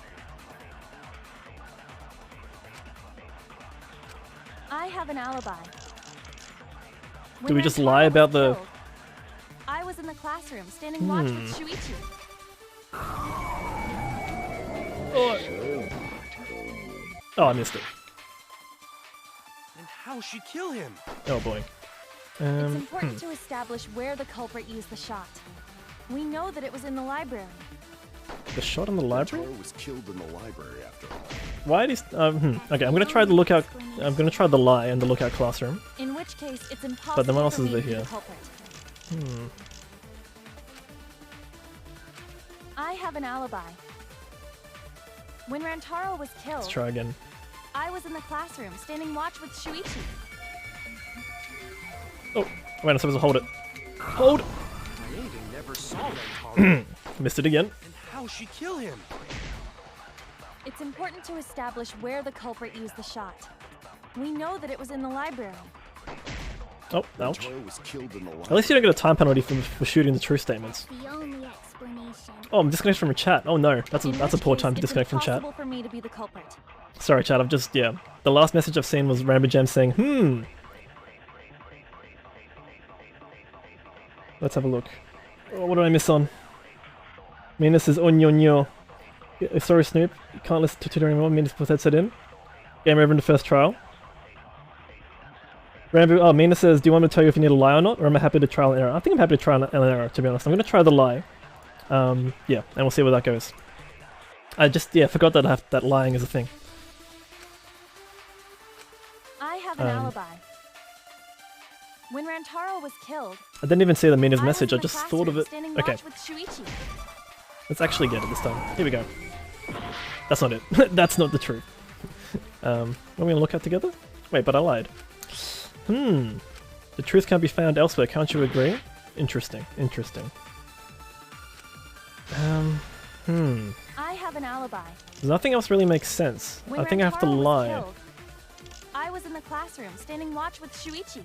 I have an alibi. Do we just lie about the... I was in the classroom, standing watch with Shuichi. Oh, I missed it. And how'd she kill him? Oh boy. It's important to establish where the culprit used the shot. We know that it was in the library. The shot in the library? Rantaro was killed in the library after all. Why these? Okay, I'm gonna try the lookout. I'm gonna try the lie in the lookout classroom. In which case, it's impossible. But then what else is there for me to be here? the culprit. I have an alibi. When Rantaro was killed, Let's try again. I was in the classroom, standing watch with Shuichi. Oh, wait, I'm supposed to hold it. Hold! Kaede never saw Rantaro. Missed it again. And how'd she kill him? It's important to establish where the culprit used the shot. We know that it was in the library. Oh, ouch. Rantaro was killed in the library. At least you don't get a time penalty for shooting the true statements. The only explanation. Oh, I'm disconnected from a chat. Oh no, that's a poor time to disconnect from chat. It's impossible for me to be the culprit. Sorry, chat. I've just The last message I've seen was Rambo Jam saying, Let's have a look. Oh, what did I miss on? Mina says, Onyo. Sorry, Snoop. You can't listen to tutoring anymore. Mina put headset in. Game over in the first trial. Rambo, Mina says, do you want me to tell you if you need a lie or not? Or am I happy to trial and error? I think I'm happy to trial and error, to be honest. I'm going to try the lie. Yeah, and we'll see where that goes. I just, forgot that that lying is a thing. I have an alibi. When Rantaro was killed, I didn't even see the Mina's message, I just thought of it. Okay. With Let's actually get it this time. Here we go. That's not it. That's not the truth. What are we gonna look at together? Wait, but I lied. The truth can't be found elsewhere, can't you agree? Interesting, interesting. I have an alibi. Nothing else really makes sense. I think I have to lie. Killed, I was in the classroom standing watch with Shuichi.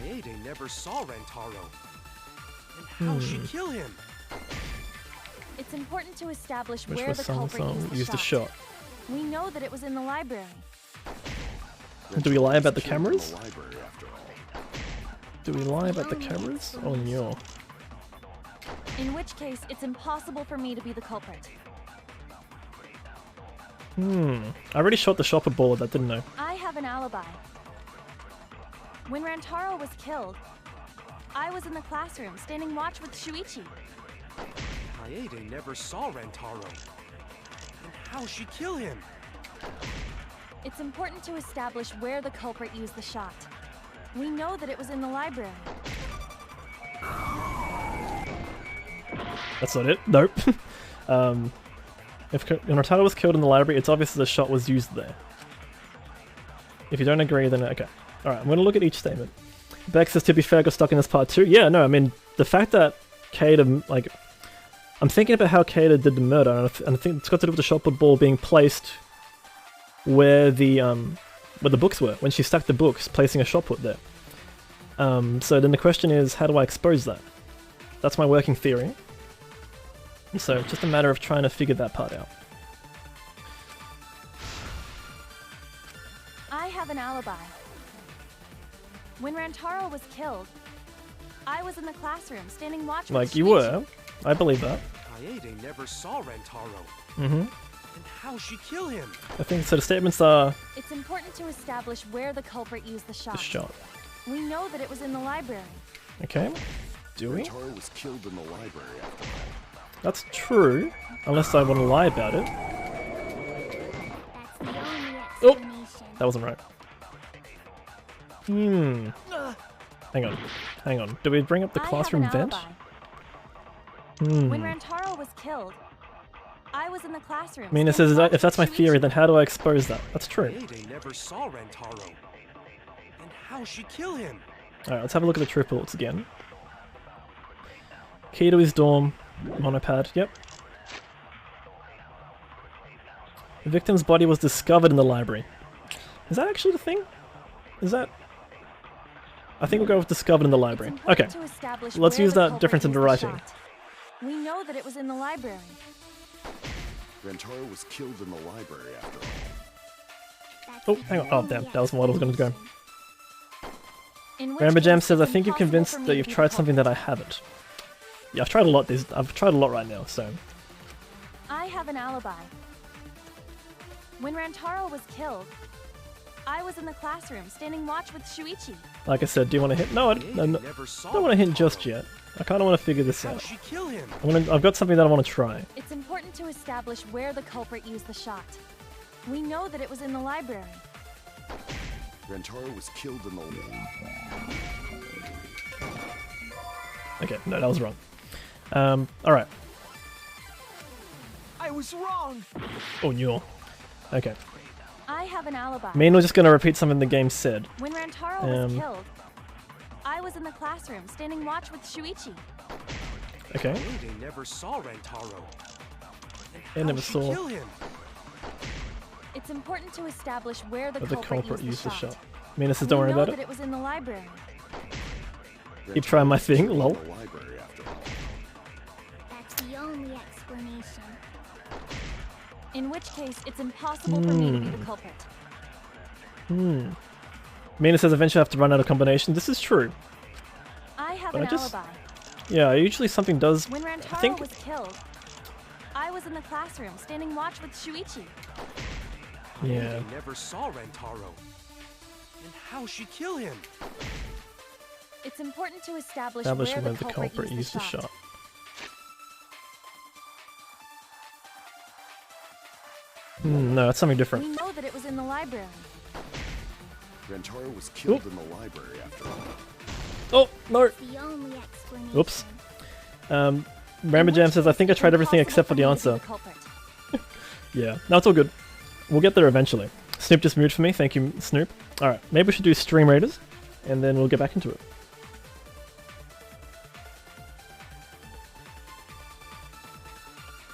Kaede never saw Rantaro. And how'd she kill him? It's important to establish Which where was the culprit used the shot. We know that it was in the library. Do we lie about the cameras? Do we lie about the cameras? Oh no. In which case, it's impossible for me to be the culprit. I already shot the shopper ball at that, didn't I? I have an alibi. When Rantaro was killed, I was in the classroom standing watch with Shuichi. Kaede never saw Rantaro. And how'd she kill him? It's important to establish where the culprit used the shot. We know that it was in the library. That's not it. Nope. If Rantaro was killed in the library, it's obvious that the shot was used there. If you don't agree, then okay. Alright, I'm going to look at each statement. Beck says, to be fair, I got stuck in this part too. Yeah, no, I mean, the fact that Kaede, like, I'm thinking about how Kaede did the murder, and I think it's got to do with the shotput ball being placed where the books were, when she stuck the books, placing a shot put there. So then the question is, how do I expose that? That's my working theory. So it's just a matter of trying to figure that part out. I have an alibi. When Rantaro was killed, I was in the classroom standing watch with Like you Shuichi. were. I believe that. Kaede never saw Rantaro. And how'd she kill him? I think so. The statements are It's important to establish where the culprit used the shot. the shot. We know that it was in the library. Okay. Do we? Rantaro was killed in the library after all. That's true. Unless I want to lie about it. That's the only Oh! explanation. That wasn't right. Hang on. Hang on. Do we bring up the classroom I have an vent? alibi. When Rantaro was killed, I was in the classroom. I mean, it standing says watch if that's my with theory, Shuichi. then how do I expose that? That's true. Kaede never saw Rantaro. And how'd she kill him? Alright, let's have a look at the truth bullets again. Key to his dorm. Monopad, yep. The victim's body was discovered in the library. Is that actually the thing? Is that... I think we'll go with discovered in the library. Okay. To establish Let's where use the that culprit difference in used the writing. shot. We know that it was in the library. Rantaro was killed in the library after all. Oh, hang on. Oh, damn. That was what I was going to go. In which Rambo Jam case, says, I it's think you're impossible convinced for me that to you've be the tried something that I culprit. haven't. Yeah, I've tried a lot. I've tried a lot right now, so... I have an alibi. When Rantaro was killed, I was in the classroom standing watch with Shuichi. Like I said, do you want to hint? No, I don't want to hint just yet. I kind of want to figure this How'd out. she kill him? I've got something that I want to try. It's important to establish where the culprit used the shot. We know that it was in the library. Rantaro was killed in the Okay, no, that was wrong. Alright. I was wrong. Oh, no. Okay. I have an alibi. Mainly just going to repeat something the game said. When Rantaro was killed, I was in the classroom standing watch with Shuichi. Okay. Kaede never saw Rantaro. I never How'd she saw kill him? It's important to establish where the where the culprit, culprit used the shot. shot. Mina says, don't worry We know about that it. it was in the library. Keep trying my thing, lol. The library after all. That's the only explanation. In which case, it's impossible for me to be the culprit. Mina says, eventually I have to run out of combination. This is true. I have But an I just- alibi. Yeah, usually something does... When I Rantaro think... was killed, I was in the classroom standing watch with Shuichi. Yeah. Kaede never saw Rantaro. And how'd she kill him? It's important to establish Establish where where the the culprit culprit used the shot. No, that's something different. We know that it was in the library. Rantaro was killed in the library after all. Oh, no! The only explanation. Oops. Rambo Jam says, I think I tried everything except for the answer. Culprit. Yeah, no, it's all good. We'll get there eventually. Snoop just moved for me. Thank you, Snoop. Alright, maybe we should do Stream Raiders, and then we'll get back into it.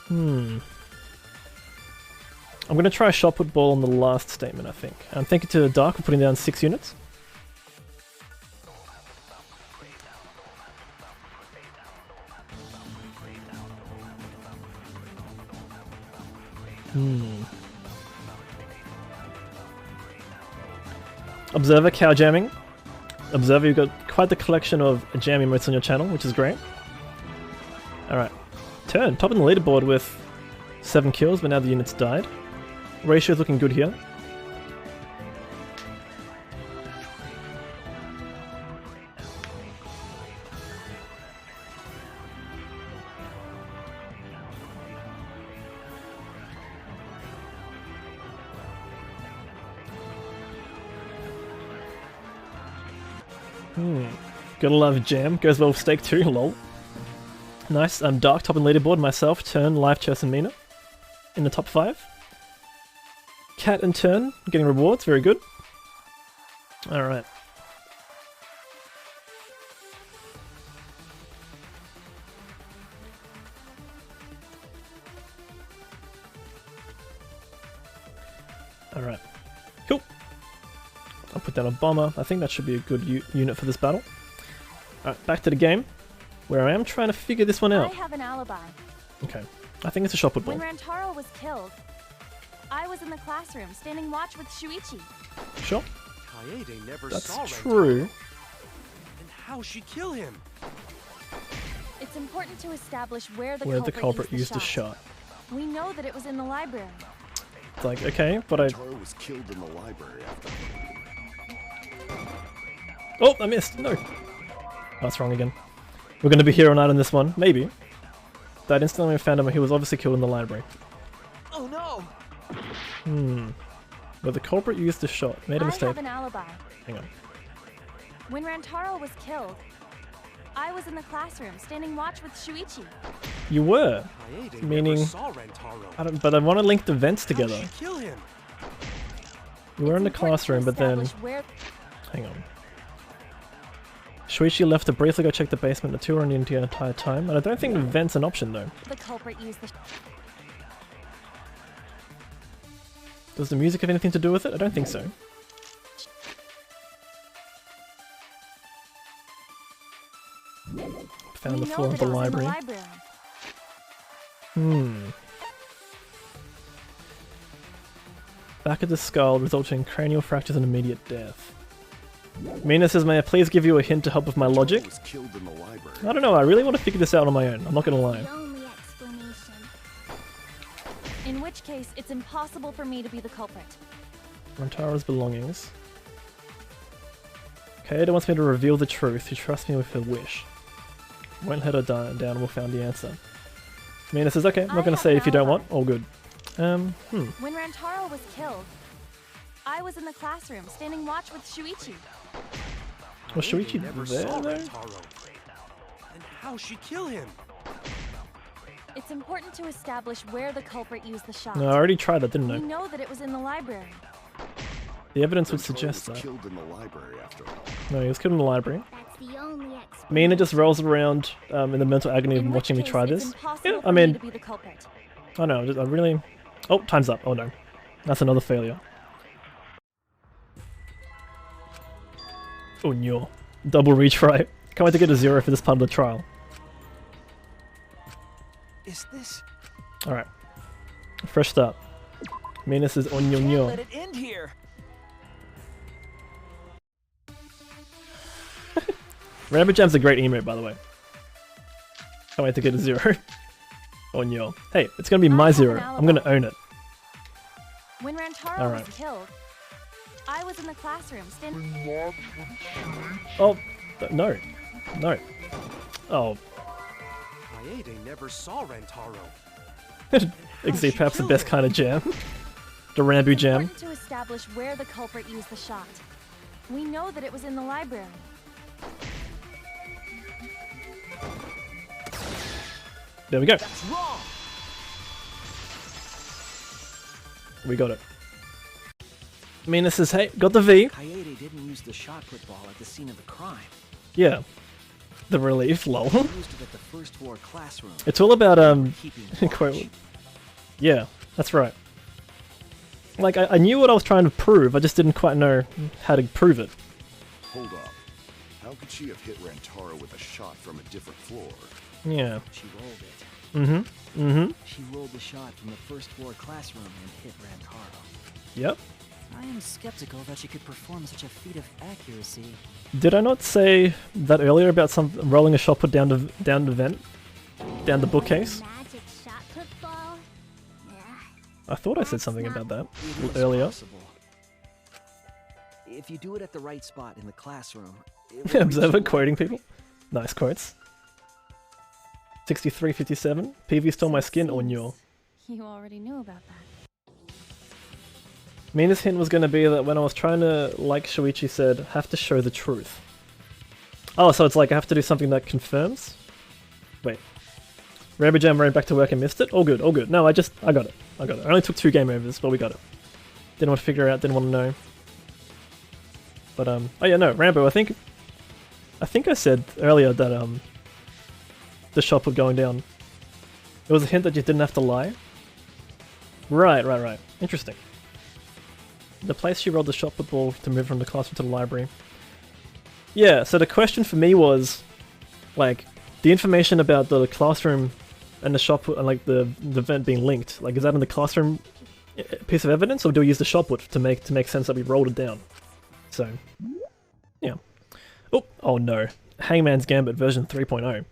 I'm going to try shot put ball on the last statement, I think. I'm thinking to Dark, we're putting down 6 units. Observer, cow jamming. Observer, you've got quite the collection of jam emotes on your channel, which is great. Alright. Turn. Top in the leaderboard with 7 kills, but now the unit's died. Ratio's looking good here. Gotta love jam. Goes well with steak too, lol. Nice. Dark top in leaderboard, myself, Turn, Live, Chess, and Mina. In the top 5. Cat and Turn, getting rewards, very good. Alright. Alright. Cool. I'll put down a bomber. I think that should be a good unit for this battle. Alright, back to the game, where I am trying to figure this one out. I have an alibi. Okay. I think it's a shot put ball. When Rantaro was killed, I was in the classroom standing watch with Shuichi. Sure. Kaede never That's saw true. And how'd she kill him? It's important to establish where the culprit used the shot. We know that it was in the library. It's like, okay, but Rantaro was killed in the library after. Oh, I missed. No. Oh, that's wrong again. We're going to be here all night on this one. Maybe. That instantly found him. He was obviously killed in the library. Oh no! But the culprit used the shot. Made a mistake. I have an alibi. Hang on. When Rantaro was killed, I was in the classroom standing watch with Shuichi. You were? Kaede Meaning... never saw Rantaro. But I want to link the events together. How'd she kill him? You were in the classroom, but then... Hang on. Shuichi left to briefly go check the basement. The two were on the entire time, and I don't think the vent's an option though. The culprit used the... Does the music have anything to do with it? I don't think so. Found the floor of the library. Back of the skull, resulting in cranial fractures and immediate death. Mina says, may I please give you a hint to help with my logic? I don't know, I really want to figure this out on my own, I'm not gonna lie. In which case, it's impossible for me to be the culprit. Rantaro's belongings. Kaede wants me to reveal the truth, she trusts me with her wish. Won't let her down, we'll find the answer. Mina says, okay, I'm not gonna say if you don't want, all good. When Rantaro was killed, I was in the classroom standing watch with Shuichi. Was Shuichi there though? And how'd she kill him? It's important to establish where the culprit used the shot. No, I already tried that, didn't I? We know that it was in the library. The evidence would suggest that. Killed in the library after all. No, he was killed in the library. That's the only explanation. Mina just rolls around in the mental agony of watching me try this. Yeah, I mean... I know, I really... Oh, time's up. Oh no. That's another failure. Oh no. Double retry. Can't wait to get a 0 for this part of the trial. Is this... Alright. Fresh start. Mina says onyo. Let it end here. Rabbit Jam's a great emote, by the way. Can't wait to get a 0. Onyo. Hey, it's gonna be my 0. I'm gonna own it. When Rantaro was killed, I was in the classroom standing... Oh, no. No. Oh. Kaede never saw Rantaro. XD, perhaps the best kind of jam. The Rambu jam. It's important to establish where the culprit used the shot. We know that it was in the library. There we go. That's wrong. We got it. Mina says, hey, got the V. Kaede didn't use the shot put ball at the scene of the crime. Yeah. The relief, lol. He used it at the first floor classroom. It's all about, quote. Yeah, that's right. Like, I knew what I was trying to prove, I just didn't quite know how to prove it. Hold up. How could she have hit Rantaro with a shot from a different floor? Yeah. She rolled it. She rolled the shot from the first floor classroom and hit Rantaro. Yep. I am skeptical that she could perform such a feat of accuracy. Did I not say that earlier about rolling a shot put down the vent? Down the bookcase? Magic shot put ball? I thought I said something about that earlier. Possible. If you do it at the right spot in the classroom... Observer quoting people. Nice quotes. 6357. PV stole my skin or Newell. You already knew about that. Mina's hint was going to be that when I was trying to, like Shuichi said, have to show the truth. Oh, so it's like I have to do something that confirms? Wait. Rainbow Jam ran back to work and missed it? All good, all good. No, I got it. I only took 2 game overs, but we got it. Didn't want to figure it out, didn't want to know. But, oh yeah, no, Rambo, I think I said earlier that, the shot put going down. It was a hint that you didn't have to lie. Right. Interesting. The place she rolled the shot put ball to move from the classroom to the library. Yeah, so the question for me was, like, the information about the classroom and the shot put and like the vent being linked. Like, is that in the classroom piece of evidence, or do we use the shot put to make sense that we rolled it down? So, yeah. Oh no. Hangman's Gambit version 3.0.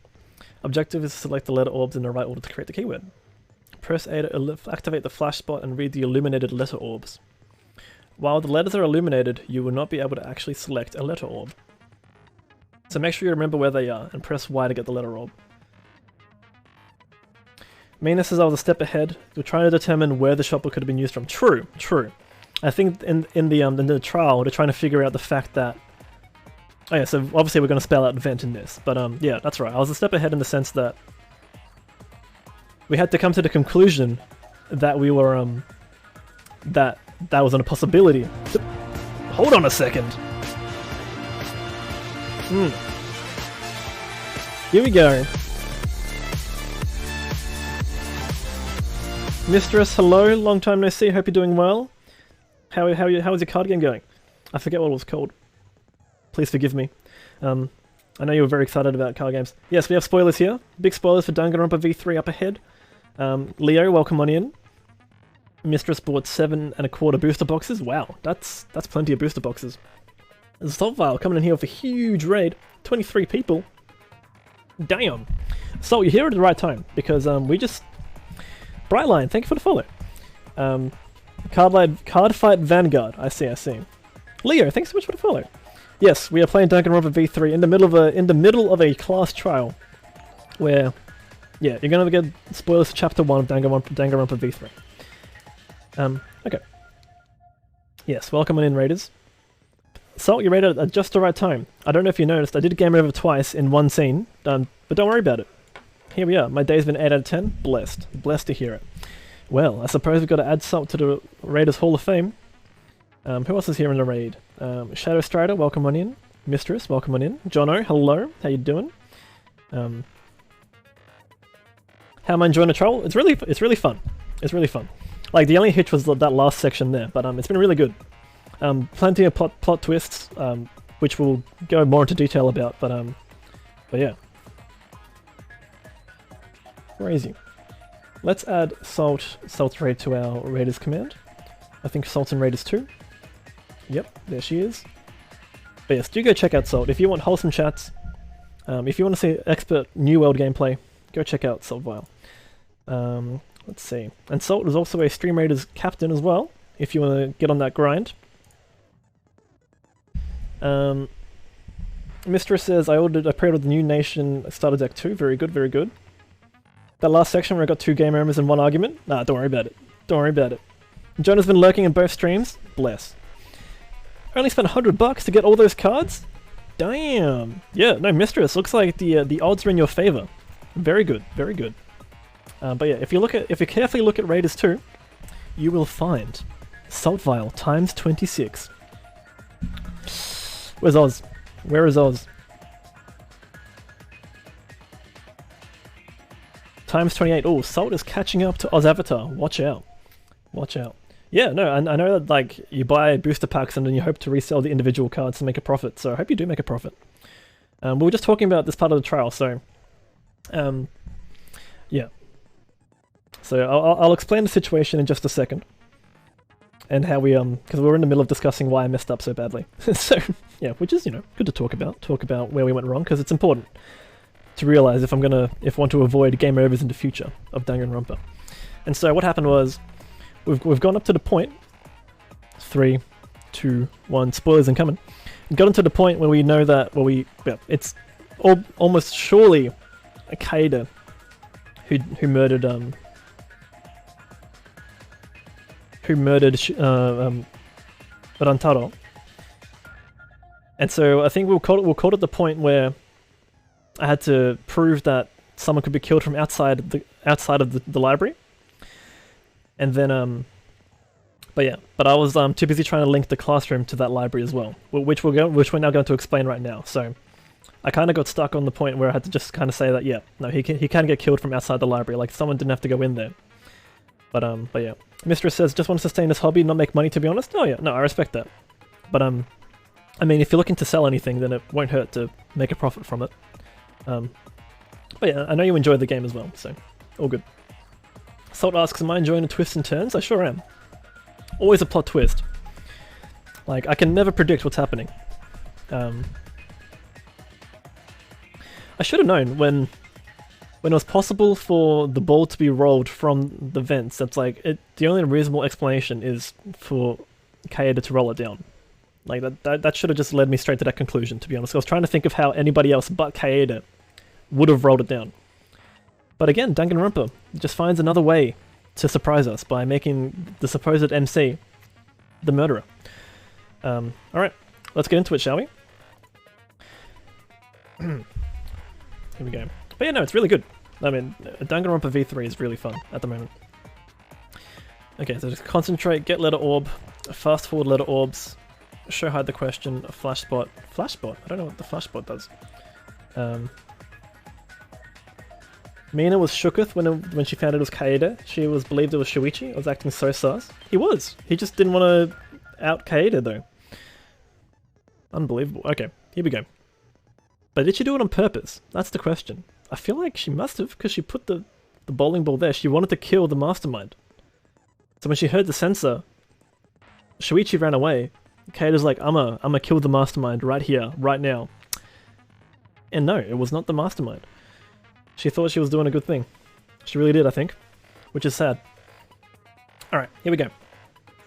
Objective is to select the letter orbs in the right order to create the keyword. Press A to activate the flash spot and read the illuminated letter orbs. While the letters are illuminated, you will not be able to actually select a letter orb. So make sure you remember where they are, and press Y to get the letter orb. Mina says I was a step ahead. We're trying to determine where the shot put could have been used from. True. I think in the trial, they're trying to figure out the fact that... Oh yeah, so obviously we're going to spell out vent in this, but yeah, that's right. I was a step ahead in the sense that we had to come to the conclusion that we were, that wasn't a possibility. Hold on a second. Here we go. Mistress, hello, long time no see, hope you're doing well. How is your card game going? I forget what it was called. Please forgive me. I know you were very excited about card games. Yes, we have spoilers here. Big spoilers for Danganronpa V3 up ahead. Leo, welcome on in. Mistress bought 7 1/4 booster boxes. Wow, that's plenty of booster boxes. There's a Salt Vial coming in here with a huge raid. 23 people. Damn. So you're here at the right time, because we just... Brightline, thank you for the follow. Card Fight Vanguard. I see. Leo, thanks so much for the follow. Yes, we are playing Danganronpa V3 in the middle of a class trial, where, yeah, you're gonna get spoilers for Chapter 1 of Danganronpa V3. Okay. Yes, welcome on in, Raiders. Salt, you raided at just the right time. I don't know if you noticed, I did game over twice in one scene, but don't worry about it. Here we are. My day's been 8 out of 10. Blessed to hear it. Well, I suppose we've got to add Salt to the Raiders Hall of Fame. Who else is here in the raid? Shadow Strider, welcome on in. Mistress, welcome on in. Jono, hello. How you doing? How am I enjoying the trial? It's really fun. It's really fun. Like, the only hitch was that last section there, but it's been really good. Plenty of plot twists, which we'll go more into detail about, but yeah. Crazy. Let's add Salt's raid to our Raiders command. I think Salt's in Raiders 2. Yep, there she is. But yes, do go check out Salt. If you want wholesome chats, if you want to see expert New World gameplay, go check out Salt Vial. Let's see. And Salt is also a Stream Raiders captain as well, if you want to get on that grind. Mistress says, I pre-ordered the new Nation Starter Deck 2. Very good, very good. That last section where I got 2 game overs in one argument? Nah, don't worry about it. Don't worry about it. Jonah's been lurking in both streams. Bless. Only spent $100 to get all those cards? Damn. Yeah, no, Mistress, looks like the odds are in your favor. Very good, very good. But yeah, if you carefully look at Raiders 2, you will find Salt vial times 26. Where's Oz? Where is Oz? Times 28. Oh, Salt is catching up to Oz Avatar. Watch out. Watch out. Yeah, no, I know that like you buy booster packs and then you hope to resell the individual cards to make a profit. So I hope you do make a profit. We were just talking about this part of the trial, so yeah. So I'll explain the situation in just a second, and how we because we're in the middle of discussing why I messed up so badly. So yeah, which is, you know, good to talk about where we went wrong, because it's important to realize if I want to avoid game overs in the future of Danganronpa. And so what happened was, we've gone up to the point. 3, 2, 1. Spoilers incoming. We've gotten to the point where we know that it's almost surely Kaede who murdered Rantaro. And so I think we'll call it the point where I had to prove that someone could be killed from outside of the library. And then but I was too busy trying to link the classroom to that library as well, which we're now going to explain right now. So I kind of got stuck on the point where I had to just kind of say that, yeah, no, he can get killed from outside the library, like someone didn't have to go in there. But yeah, Mistress says, just want to sustain this hobby, not make money, to be honest. Oh yeah, no, I respect that. But I mean, if you're looking to sell anything, then it won't hurt to make a profit from it. But yeah, I know you enjoy the game as well, so all good. Salt asks, am I enjoying the twists and turns? I sure am. Always a plot twist. Like, I can never predict what's happening. I should have known when it was possible for the ball to be rolled from the vents. That's like, the only reasonable explanation is for Kaede to roll it down. Like, that should have just led me straight to that conclusion, to be honest. I was trying to think of how anybody else but Kaede would have rolled it down. But again, Danganronpa just finds another way to surprise us by making the supposed MC the murderer. Alright, let's get into it, shall we? Here we go. But yeah, no, it's really good. I mean, Danganronpa V3 is really fun at the moment. Okay, so just concentrate, get letter orb, fast forward letter orbs, show hide the question, a flash spot. Flash spot? I don't know what the flash spot does. Mina was shooketh when she found it was Kaede. She believed it was Shuichi. I was acting so sus. He was. He just didn't want to out Kaede though. Unbelievable. Okay, here we go. But did she do it on purpose? That's the question. I feel like she must have, because she put the bowling ball there. She wanted to kill the mastermind. So when she heard the sensor, Shuichi ran away. Kaede's like, I'ma kill the mastermind right here, right now. And no, it was not the mastermind. She thought she was doing a good thing. She really did, I think. Which is sad. Alright, here we go.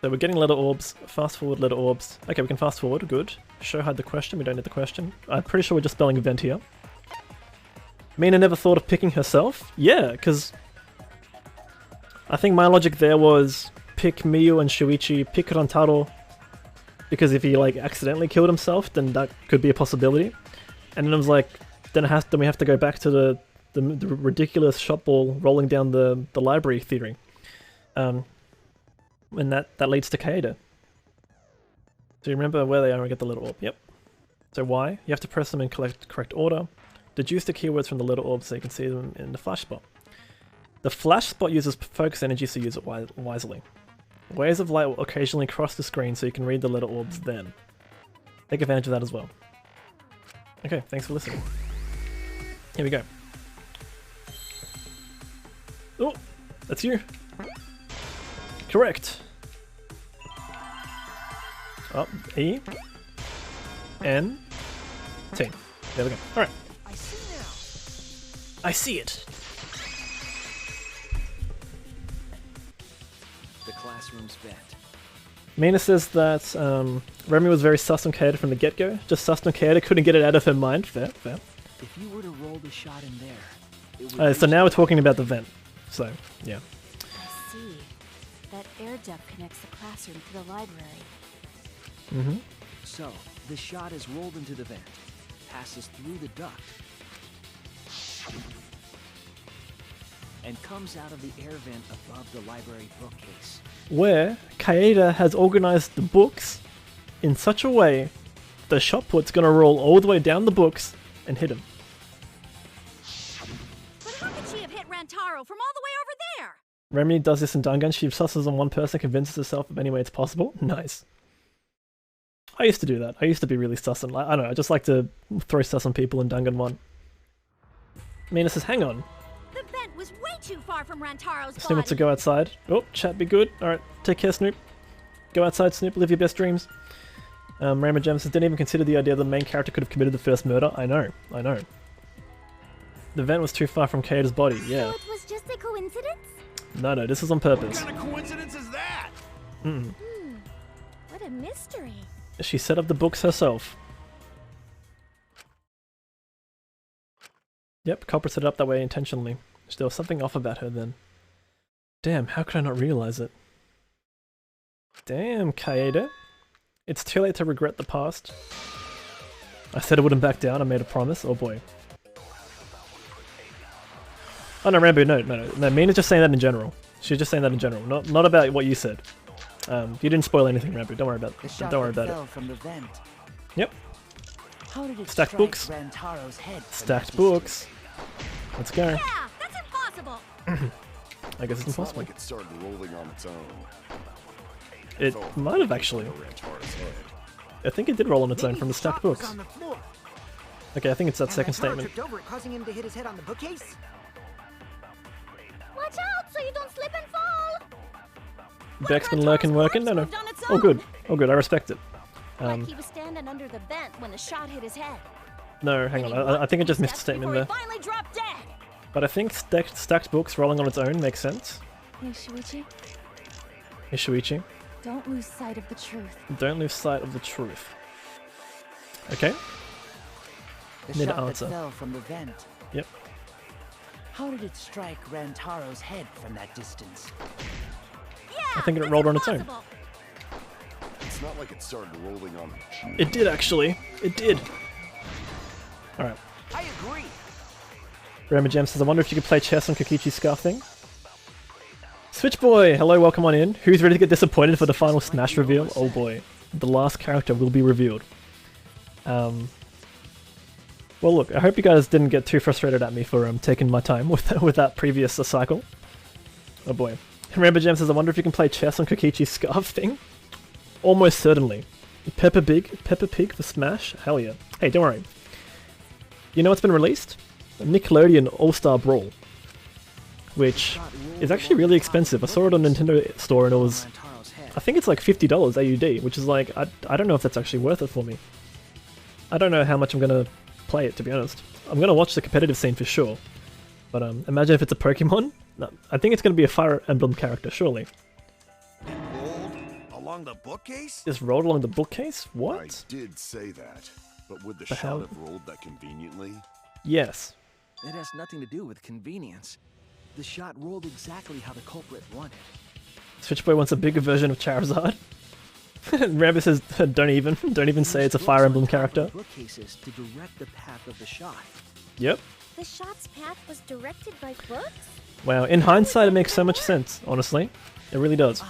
So we're getting letter orbs. Fast forward letter orbs. Okay, we can fast forward. Good. Show hide the question. We don't need the question. I'm pretty sure we're just spelling event here. Mina never thought of picking herself? Yeah, because I think my logic there was pick Miyu and Shuichi, pick Rantaro, because if he like accidentally killed himself, then that could be a possibility. And then I was like, then we have to go back to the ridiculous shot ball rolling down the library theory. And that leads to Kaede. Do you remember where they are and get the letter orb? Yep. So why? You have to press them in correct order. Deduce the keywords from the letter orb so you can see them in the flash spot. The flash spot uses focus energy, so use it wisely. Waves of light will occasionally cross the screen so you can read the letter orbs then. Take advantage of that as well. Okay, thanks for listening. Here we go. Oh, that's you. Correct. Up, E, N, T. There we go. Alright. I see it. The classroom's vent. Mina says that Remy was very sus on Kaede from the get-go. Just sus on Kaede, couldn't get it out of her mind. Fair, fair. If you were to roll the shot in there, it would so now we're talking about the vent. So, yeah. I see. That air duct connects the classroom to the library. Mm-hmm. So, the shot is rolled into the vent, passes through the duct. and comes out of the air vent above the library bookcase. Where Kaede has organized the books in such a way the shot put's gonna roll all the way down the books and hit him. But how could she have hit Rantaro from all the way over there? Remedy does this in Dangan. She susses on one person, convinces herself of any way it's possible. Nice. I used to do that. I used to be really sus on, I don't know, I just like to throw sus on people in Dangan 1. Mina says, hang on. The vent was way too far from Rantaro's Snoop wants to body. go outside. Oh, chat be good. Alright, take care, Snoop. Go outside, Snoop. Live your best dreams. Rama Jam says, didn't even consider the idea that the main character could have committed the first murder. I know. The vent was too far from Kaeda's body, yeah. So it was just a coincidence? No, this was on purpose. What kind of coincidence is that? What a mystery. She set up the books herself. Yep, culprit set it up that way intentionally. There was something off about her then. Damn, how could I not realize it? Damn, Kaede. It's too late to regret the past. I said I wouldn't back down, I made a promise. Oh boy. Oh no, Rambo, no, Mina's just saying that in general. She's just saying that in general, not about what you said. You didn't spoil anything, Rambo, don't worry about it. Don't worry about it. From the vent. Yep. How did it Stacked books. Rantaro's head Stacked books. Let's go. Yeah, that's impossible. I guess it's impossible. Like it started rolling on its own. It might have actually. I think it did roll on its own from the stacked books. Okay, I think it's that second statement. Over it, causing him to hit his head on the bookcase. Watch out so you don't slip and fall! Beck's been lurking. No. Oh good, I respect it. Like he was standing under the vent when the shot hit his head. No, hang on, I think I just missed a statement there. Finally dropped dead. But I think stacked books rolling on its own makes sense. Hey, Shuichi, Hey, Shuichi. don't lose sight of the truth. Don't lose sight of the truth. Okay. The Need shot an that answer. fell from the vent. Yep. How did it strike Rantaro's head from that distance? I think it rolled on its own. It's not like it started rolling on its own. It did actually. It did. Alright. I agree. Rama Jam says, I wonder if you could play chess on Kokichi's scarf thing. Switch Boy, hello, welcome on in. Who's ready to get disappointed for the final Smash reveal? Oh boy. The last character will be revealed. Well look, I hope you guys didn't get too frustrated at me for taking my time with that previous cycle. Oh boy. Rama Jam says, I wonder if you can play chess on Kokichi's scarf thing? Almost certainly. Peppa Pig for Smash? Hell yeah. Hey, don't worry. You know what's been released? Nickelodeon All-Star Brawl. Which is actually really expensive. I saw it on Nintendo Store and it was... I think it's like $50 AUD, which is like... I don't know if that's actually worth it for me. I don't know how much I'm gonna play it, to be honest. I'm gonna watch the competitive scene for sure. But imagine if it's a Pokemon? No, I think it's gonna be a Fire Emblem character, surely. It rolled along the bookcase? Just rolled along the bookcase? What? I did say that, but would the The shot hell? have rolled that conveniently? Yes. It has nothing to do with convenience. The shot rolled exactly how the culprit wanted. Switchboy wants a bigger version of Charizard. Rabbit says, don't even say it's a Fire Emblem character. Bookcases to direct the path of the shot. Yep. The shot's path was directed by books? Wow, in hindsight it makes so much sense, honestly. It really does.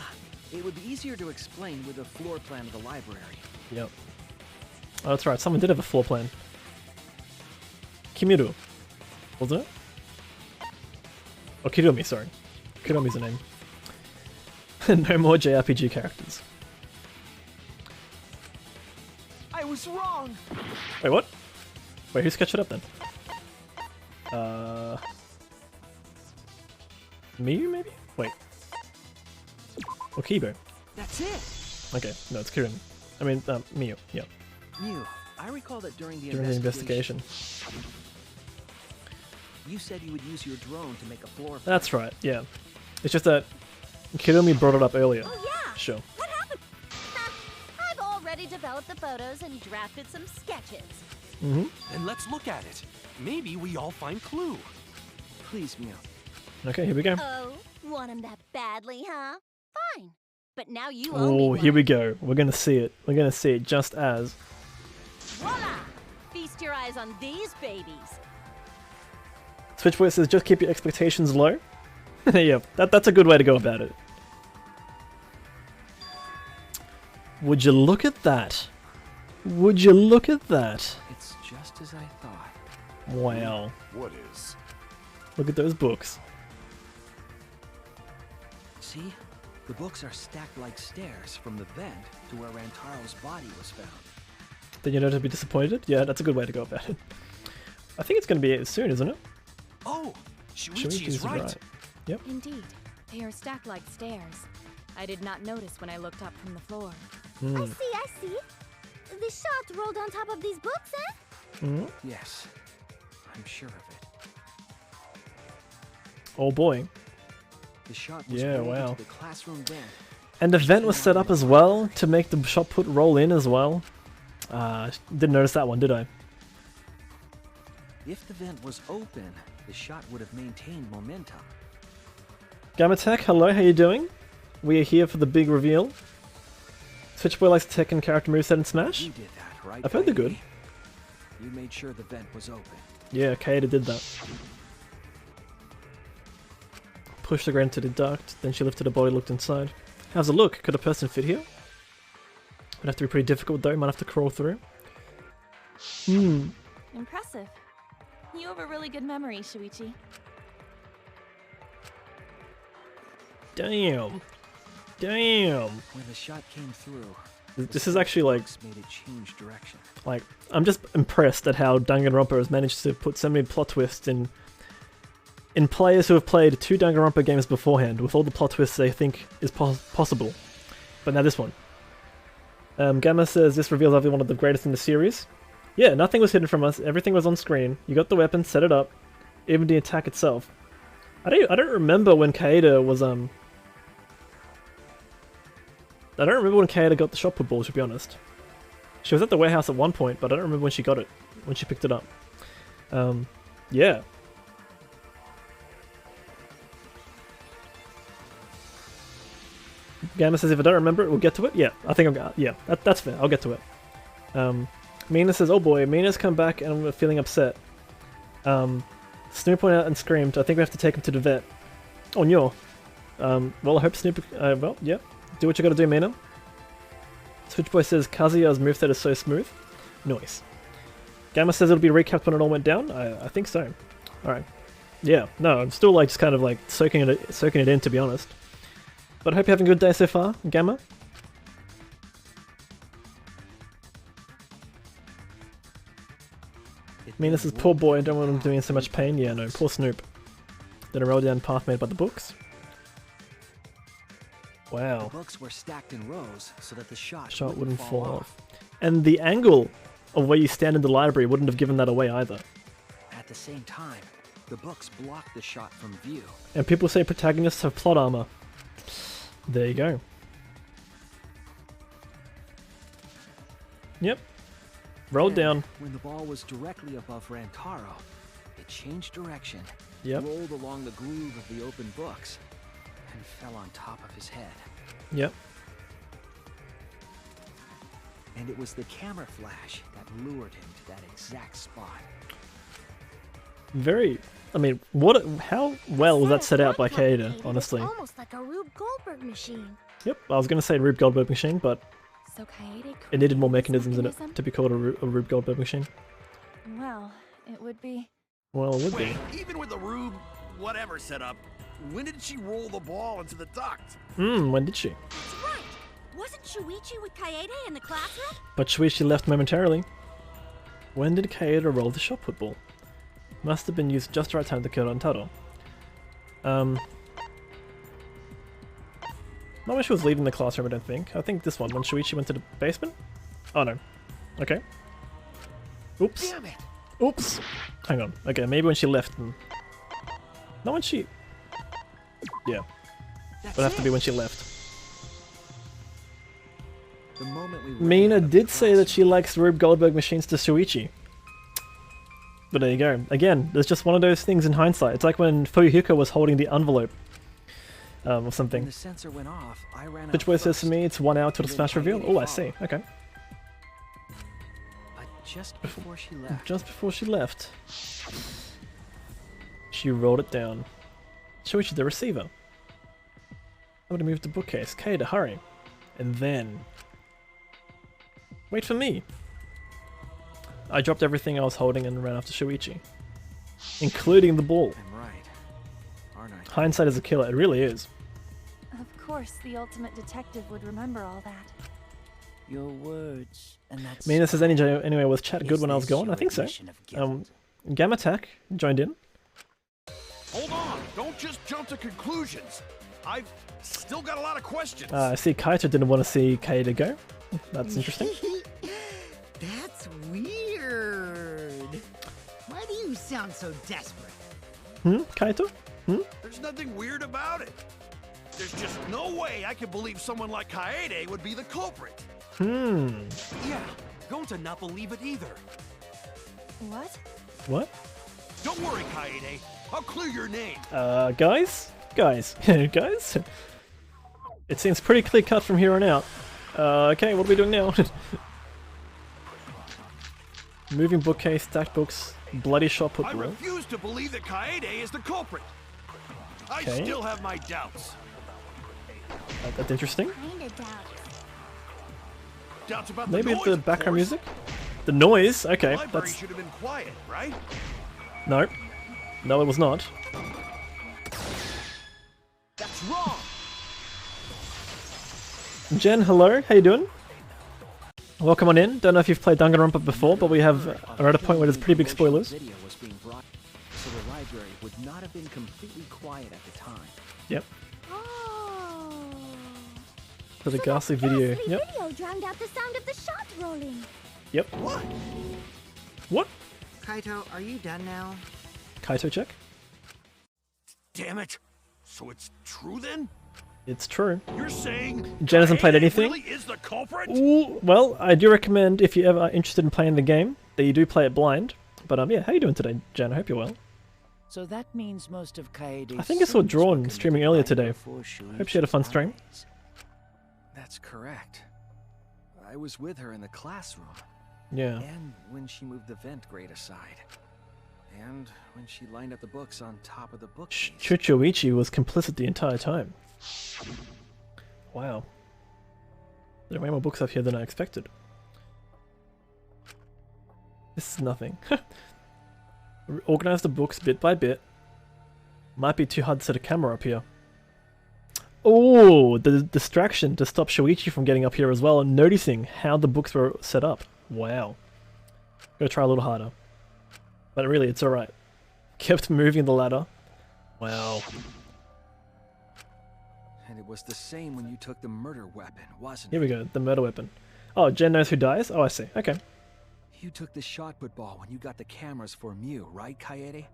It would be easier to explain with a floor plan of the library. Yep. Oh, that's right, someone did have a floor plan. Kimiru. Wasn't it? Oh, Kirumi, sorry. Kirumi's the name. No more JRPG characters. I was wrong! Wait, what? Wait, who sketched it up then? Miyu, maybe? Wait. Or Kibo? That's it! Okay, no, it's Kirumi. I mean, Miyu, yeah. Mew, I recall that during the investigation. You said you would use your drone to make a floor plan. That's right, yeah. It's just that Kirumi brought it up earlier. Oh yeah. Sure. What happened? I've already developed the photos and drafted some sketches. Mm-hmm. Then let's look at it. Maybe we all find clue. Please, Mew. Okay, here we go. Oh, want him that badly, huh? Fine. But now you owe me Oh, one. here we go. We're gonna see it. We're gonna see it just as. Voila! Feast your eyes on these babies. Switchboy says, just keep your expectations low. Yep, that's a good way to go about it. Would you look at that? Would you look at that? It's just as I thought. Wow. What is? Look at those books. See? The books are stacked like stairs from the vent to where Rantaro's body was found. Then you're not to be disappointed? Yeah, that's a good way to go about it. I think it's going to be soon, isn't it? Oh, Shuichi is right. Yep. Indeed, they are stacked like stairs. I did not notice when I looked up from the floor. I see. The shot rolled on top of these books, eh? Yes, I'm sure of it. Oh boy. The shot was yeah, rolled wow. into the classroom vent. And the vent was set up as well to make the shot put roll in as well. Didn't notice that one, did I? If the vent was open, the shot would have maintained momentum. Gamatech, hello, how you doing? We are here for the big reveal. Switchboy likes Tekken character moveset in Smash. You did that, right? I've heard they're good. You made sure the vent was open. Yeah, Kaeda did that. Pushed the ground to deduct, then she lifted her body, looked inside. How's it look? Could a person fit here? Would have to be pretty difficult though, might have to crawl through. Impressive. You have a really good memory, Shuichi. Damn. Damn. When the shot came through, This is actually like, made it change direction. like, I'm just impressed at how Danganronpa has managed to put so many plot twists in players who have played 2 Danganronpa games beforehand, with all the plot twists they think is possible. But now this one. Gamma says this reveals I'll be one of the greatest in the series. Yeah, nothing was hidden from us. Everything was on screen. You got the weapon, set it up, even the attack itself. I don't remember when Kaeda was I don't remember when Kaeda got the shot put ball, to be honest. She was at the warehouse at one point, but I don't remember when she got it, when she picked it up. Yeah. Gamma says if I don't remember it, we'll get to it. Yeah, I think that's fair. I'll get to it. Mina says, oh boy, Mina's come back and we're feeling upset. Snoop went out and screamed, I think we have to take him to the vet. Oh no. Well, I hope Snoop, well, yeah. Do what you gotta do, Mina. Switchboy says, Kazuya's moveset is so smooth. Nice. Gamma says it'll be recapped when it all went down. I think so. Alright. Yeah, no, I'm still like just kind of like soaking it in, to be honest. But I hope you're having a good day so far, Gamma. Mina says, poor boy, I don't want him doing so much pain. Yeah, no, poor Snoop. Then a roll down path made by the books. Wow. The books were stacked in rows so that the shot wouldn't fall off. And the angle of where you stand in the library wouldn't have given that away either. At the same time, the books blocked the shot from view. And people say protagonists have plot armor. There you go. Yep. Roll down. When the ball was directly above Rantaro, it changed direction, yep. Rolled along the groove of the open books, and fell on top of his head. Yep. And it was the camera flash that lured him to that exact spot. Very... I mean, how well was that set out by Kaeda, honestly? Almost like a Rube Goldberg machine. Yep, I was going to say Rube Goldberg machine, but So Kaede it needed more mechanisms in it to be called a Rube Goldberg machine. Well, it would be. Well, it would be. Even with the Rube whatever set up, when did she roll the ball into the duct? When did she? That's right. Wasn't Shuichi with Kaede in the classroom? But Shuichi left momentarily. When did Kaeda roll the shot put ball? Must have been used just the right time to kill Rantaro. Not when she was leaving the classroom, I don't think. I think this one, when Shuichi went to the basement? Oh no. Okay. Oops. Damn it. Oops. Hang on. Okay, maybe when she left. Not when she... Yeah. Would have to be when she left. The moment we Mina did say that she likes Rube Goldberg machines to Shuichi. But there you go. Again, there's just one of those things in hindsight. It's like when Fuyuhiko was holding the envelope. Or something. When the sensor went off, I ran Which way says to me it's 1 hour till the Smash reveal? Oh, I see. Okay. But just before she left. Just before she left. She rolled it down. Shuichi, the receiver. I'm gonna move the bookcase. Kaede, hurry. And then... wait for me. I dropped everything I was holding and ran after Shuichi. Including the ball. I'm right, aren't I? Hindsight is a killer, it really is. Of course, the ultimate detective would remember all that. Your words, and that's... I mean, this is anyway, was chat good when I was gone? I think so. Gamma Tech joined in. Hold on, don't just jump to conclusions. I've still got a lot of questions. I see Kaito didn't want to see Kaede go. That's interesting. That's weird. Why do you sound so desperate? Kaito? There's nothing weird about it. There's just no way I can believe someone like Kaede would be the culprit. Yeah, Gonta not believe it either. What? What? Don't worry, Kaede. I'll clear your name. Guys? Guys. Guys? It seems pretty clear cut from here on out. Okay, what are we doing now? Moving bookcase, stacked books, bloody shot put I ball. refuse to believe that Kaede is the culprit. I still have my doubts. That's interesting. Kinda doubts. Doubts about Maybe the noise, the background music? The noise? Okay, the library that's... should have been quiet, right? No. No, it was not. That's wrong. Jen, hello. How you doing? Welcome on in. Don't know if you've played Danganronpa before, but we are at a point where there's pretty big spoilers. Video was being brought, so the library would not have been completely quiet at the time. Yep. Oh. For the ghastly video. Yep. Video drowned out the sound of the shot rolling. Yep. What? What? Kaito, are you done now? Kaito check. Damn it. So it's true then? It's true. You're saying Jen hasn't played anything? really is the culprit? Ooh, well, I do recommend, if you're ever interested in playing the game, that you do play it blind. But yeah, how you doing today, Jen? I hope you're well. So that means most of Kaede's I think I saw sins Drawn were streaming committed earlier right today. before Hope she had a fun Shuichi's stream. eyes. That's correct. I was with her in the classroom. Yeah. And when she moved the vent grate aside. And when she lined up the books on top of the bookcase. Shuichi was complicit the entire time. Wow. There are way more books up here than I expected. This is nothing. Organize the books bit by bit. Might be too hard to set a camera up here. Oh, the distraction to stop Shuichi from getting up here as well and noticing how the books were set up. Wow. Gotta try a little harder. But really, it's alright. Kept moving the ladder. Wow. And it was the same when you took the murder weapon, wasn't Here we go, the murder weapon. Oh, Jen knows who dies? Oh, I see. Okay. You took the shot put ball when you got the cameras for Mew, right, Kaede?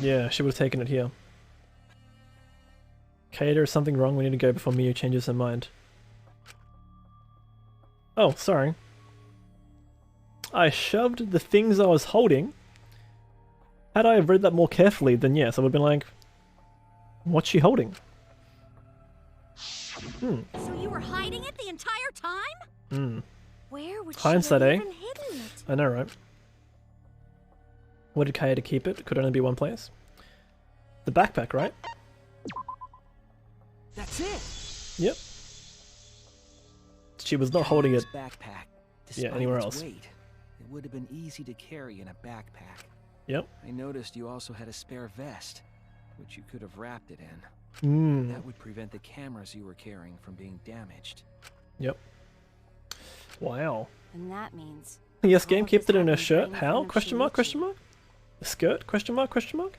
Yeah, she would have taken it here. Kaede, is something wrong? We need to go before Miyu changes her mind. Oh, sorry. I shoved the things I was holding. Had I read that more carefully, then yes, I would have been like, what's she holding? So you were hiding it the entire time? Where would Hindsight, she have eh? even hidden it? I know, right? Where did Kaede keep it? Could only be one place. The backpack, right? That's it. Yep. She was not holding it. Backpack. Yeah, anywhere its else. Weight, it would have been easy to carry in a backpack. Yep. I noticed you also had a spare vest, which you could have wrapped it in. That would prevent the cameras you were carrying from being damaged. Yep. Wow. And that means... Yes, game kept it in her shirt. How? Question mark? Question mark? A skirt? Question mark? Question mark?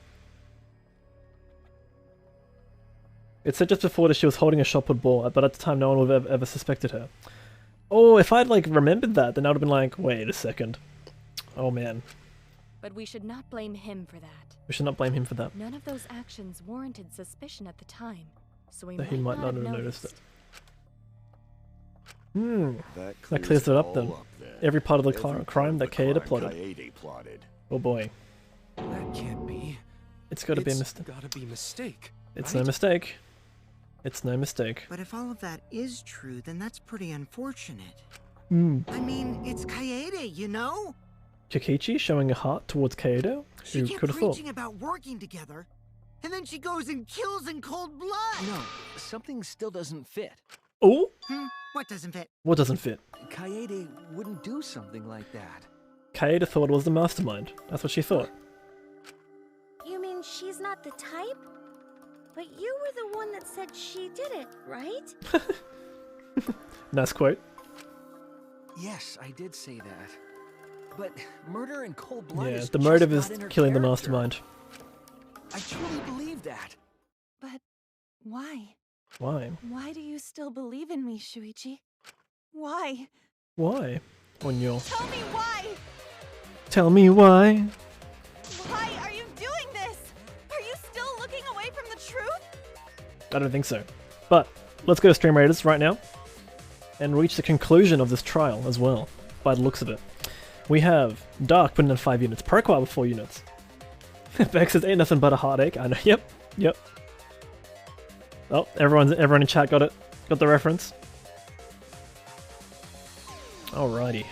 It said just before that she was holding a shot put ball, but at the time no one would have ever suspected her. Oh, if I'd like remembered that, then I would have been like, wait a second. Oh man. But we should not blame him for that. We should not blame him for that. None of those actions warranted suspicion at the time, so That he might not have noticed it. That That clears it up then. all then. Every part of the Every crime that part of the Kaede crime plotted. Kaede plotted. Oh boy. That can't be. It's gotta be a mistake. Gotta be a mistake. It's right? no mistake. It's no mistake. But if all of that is true, then that's pretty unfortunate. I mean, it's Kaede, you know? Kokichi showing a heart towards Kaede? She Who kept could have thought? preaching about working together. and then she goes and kills in cold blood. No, something still doesn't fit. Oh? What doesn't fit? What doesn't fit? Kaede wouldn't do something like that. Kaede thought it was the mastermind. That's what she thought. You mean she's not the type? But you were the one that said she did it, right? Nice quote. Yes, I did say that. But murder in cold blood Yeah, is the motive just is not in her killing the character. mastermind. I truly believe that. But why? Why? Why do you still believe in me, Shuichi? Why? Why? Onyo. Tell me why! Tell me why. Why are you doing this? Are you still looking away from the truth? I don't think so. But let's go to Stream Raiders right now and reach the conclusion of this trial as well, by the looks of it. We have Dark putting in 5 units, Proquar with 4 units. Bex says, ain't nothing but a heartache. I know. Yep. Oh, everyone in chat got it. Got the reference. Alrighty.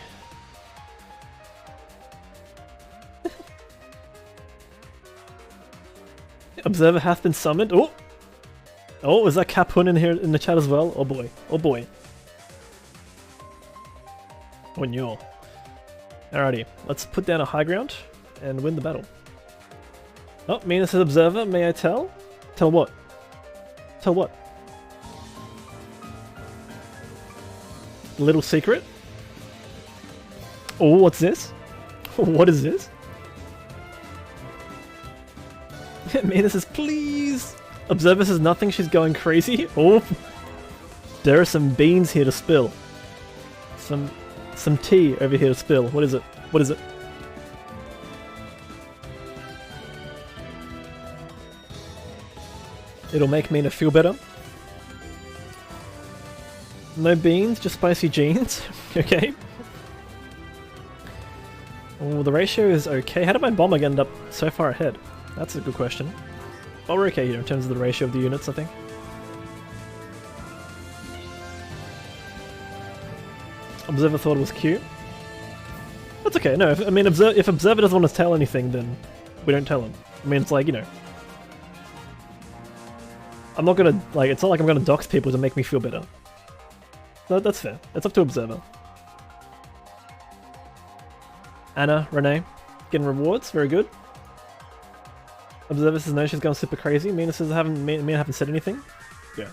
Observer hath been summoned. Oh! Oh, is that Capun in here in the chat as well? Oh boy. Oh boy. Onyo. Alrighty, let's put down a high ground and win the battle. Oh, Mina says Observer, may I tell? Tell what? Tell what? Little secret? Oh, what's this? What is this? Mina says, please! Observer says nothing, she's going crazy. Oh! There are some beans here to spill. Some tea over here to spill. What is it? What is it? It'll make Mina feel better. No beans, just spicy jeans. Okay. Oh, the ratio is okay. How did my bomber end up so far ahead? That's a good question. Oh, we're okay here in terms of the ratio of the units, I think. Observer thought it was cute. That's okay. No, if Observer doesn't want to tell anything, then we don't tell him. I mean, it's like, you know, I'm not gonna, like, it's not like I'm gonna dox people to make me feel better. No, that's fair. It's up to Observer. Anna, Renee, getting rewards. Very good. Observer says no, she's gone super crazy. Mina says Mina haven't said anything. Yeah.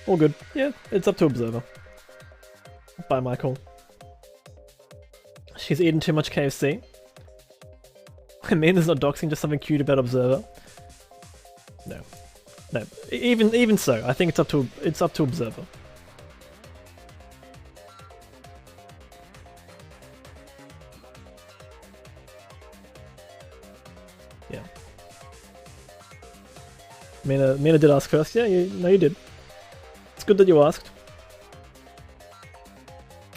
All good. Yeah, it's up to Observer. Bye, Michael. She's eaten too much KFC. Mina's not doxing, just something cute about Observer. No. No. Even so, I think it's up to Observer. Yeah. Mina did ask first. Yeah, you did. It's good that you asked.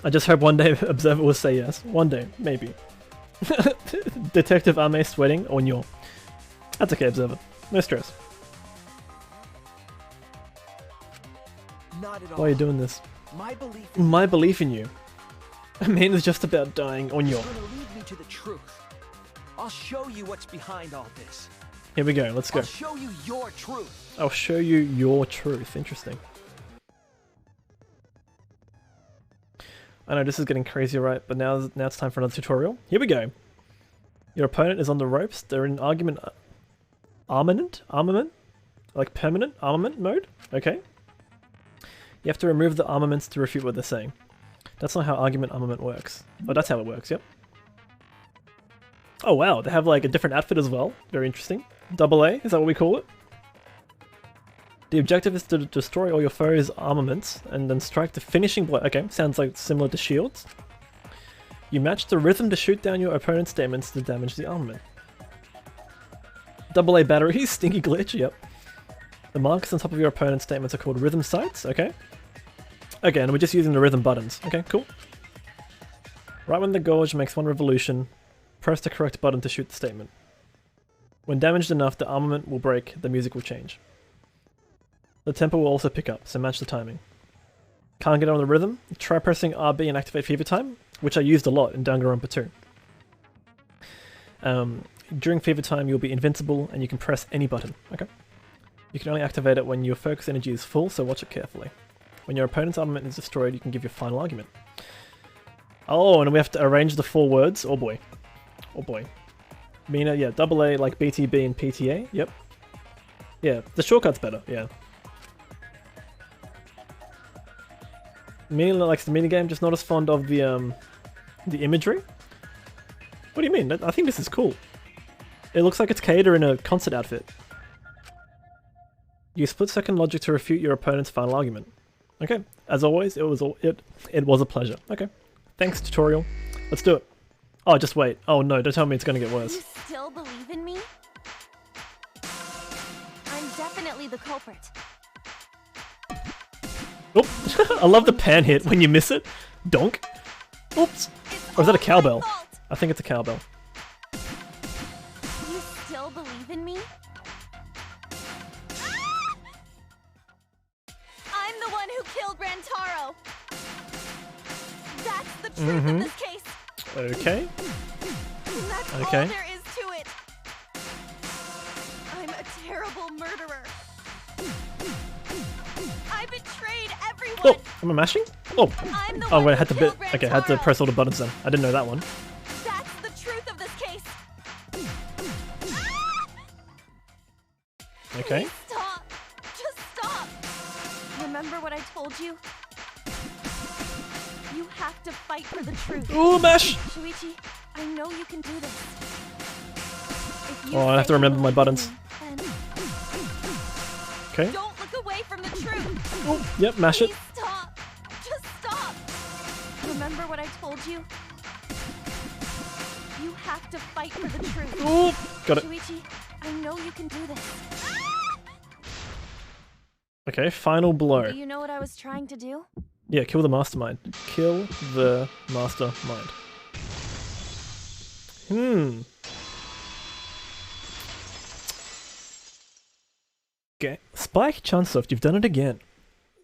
I just hope one day Observer will say yes. One day, maybe. Detective Ame sweating on your. That's okay, Observer. No stress. Not at all. Why are you doing this? My belief in you. I mean, it's just about dying on your. You're gonna lead me to the truth. I'll show you what's behind all this. Here we go. Let's go. I'll show you your truth. I'll show you your truth. Interesting. I know this is getting crazy, right? But now it's time for another tutorial. Here we go. Your opponent is on the ropes. They're in armament, like permanent armament mode. Okay. You have to remove the armaments to refute what they're saying. That's not how armament works. Oh, that's how it works. Yep. Oh wow, they have like a different outfit as well. Very interesting. Double A, is that what we call it? The objective is to destroy all your foe's armaments and then strike the finishing blow. Okay, sounds like similar to shields. You match the rhythm to shoot down your opponent's statements to damage the armament. Double A batteries, stinky glitch, yep. The markers on top of your opponent's statements are called rhythm sights, okay. Okay, and we're just using the rhythm buttons. Okay, cool. Right when the gorge makes one revolution, press the correct button to shoot the statement. When damaged enough, the armament will break, the music will change. The tempo will also pick up, so match the timing. Can't get on the rhythm? Try pressing RB and activate Fever Time, which I used a lot in Danganronpa 2. during fever time you'll be invincible and you can press any button. Okay. You can only activate it when your focus energy is full, so watch it carefully. When your opponent's armament is destroyed, you can give your final argument. Oh, and we have to arrange the 4 words. Oh boy. Oh boy. Mina, yeah, AA like BTB and PTA. Yep. Yeah, the shortcut's better, yeah. Mina likes the minigame, just not as fond of the imagery. What do you mean? I think this is cool. It looks like it's Kaeda in a concert outfit. Use split-second logic to refute your opponent's final argument. Okay, as always, it was a pleasure. Okay, thanks tutorial. Let's do it. Oh, just wait. Oh no, don't tell me it's gonna get worse. You still believe in me? I'm definitely the culprit. Oh, I love the pan hit when you miss it. Donk. Oops. Or is that a cowbell? I think it's a cowbell. You still believe in me? I'm the one who killed Rantaro. That's the truth of this case. Okay. And that's all Okay. there is to it. I'm a terrible murderer. I betrayed everyone. Oh, am I mashing? Oh. I'm the Oh one wait, I who had to killed okay, I had to Rantaro. press all the buttons then. I didn't know that one. That's the truth of this case. Okay. Please stop. Just stop. Remember what I told you? You have to fight for the truth. Ooh, mash! Shuichi, I know you can do this. If you Oh, I have say to you remember my believe in buttons. me, then Okay. don't look away from the truth. Oh, yep, mash it. Please stop. Just stop. Remember what I told you? You have to fight for the truth. Ooh, got it. Shuichi, I know you can do this. Okay, final blow. Do you know what I was trying to do? Yeah, kill the mastermind. Kill the mastermind. Okay. Spike Chunsoft, you've done it again.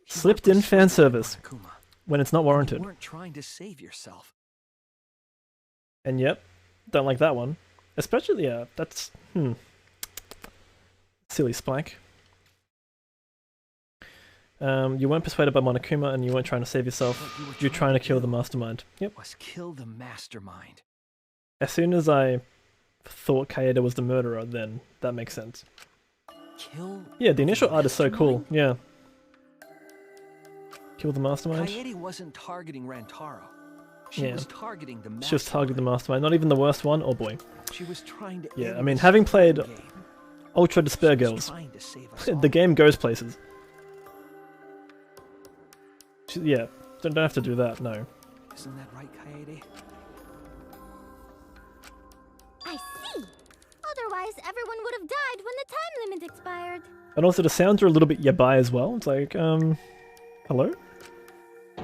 Slipped in fan service when it's not warranted. You weren't trying to save yourself. And yep, don't like that one. Especially, yeah, that's silly Spike. You weren't persuaded by Monokuma and you weren't trying to save yourself. You're trying to kill the mastermind. Yep. Was kill the mastermind. As soon as I thought Kaeda was the murderer, then that makes sense. Kill. Yeah, the initial art is so cool. Yeah. Kill the mastermind. Kaede wasn't targeting Rantaro. She was targeting the mastermind. She was targeting the mastermind. Not even the worst one. Oh boy. She was trying to. Yeah, I mean, having played Ultra Despair Girls, the game goes places. Yeah, don't have to do that, no. Isn't that right, Kaede? I see. Otherwise, everyone would have died when the time limit expired. And also the sounds are a little bit yabai as well. It's like, hello?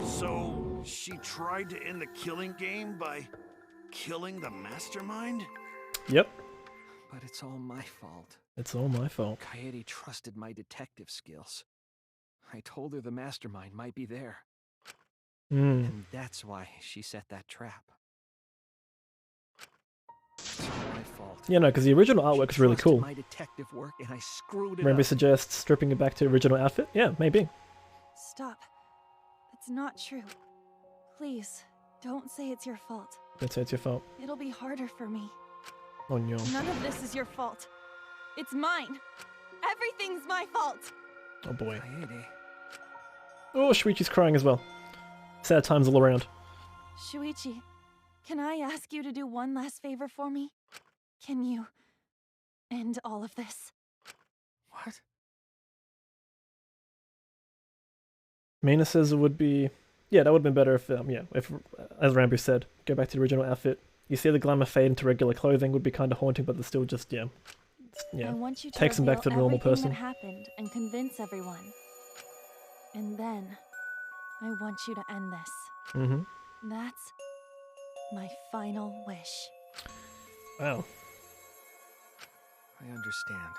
So, she tried to end the killing game by killing the mastermind? Yep. But it's all my fault. It's all my fault. Kaede trusted my detective skills. I told her the mastermind might be there. And that's why she set that trap. It's all my fault. Yeah, no, because the original artwork is really cool. My detective work and I screwed it Maybe up. suggests stripping it back to original outfit? Yeah, maybe. Stop. It's not true. Please, don't say it's your fault. Don't say it's your fault. It'll be harder for me. Oh no. None of this is your fault. It's mine. Everything's my fault. Oh boy. Kaede. Oh, Shuichi's crying as well. Sad times all around. Shuichi, can I ask you to do one last favor for me? Can you end all of this? What? Mina says it would be... Yeah, that would have been better if, if, as Rambo said, go back to the original outfit. You see the glamour fade into regular clothing would be kind of haunting, but it's still just, yeah, I want you to takes them back to the normal everything person. that happened and convince everyone. And then, I want you to end this. Mm-hmm. That's my final wish. Wow. I understand.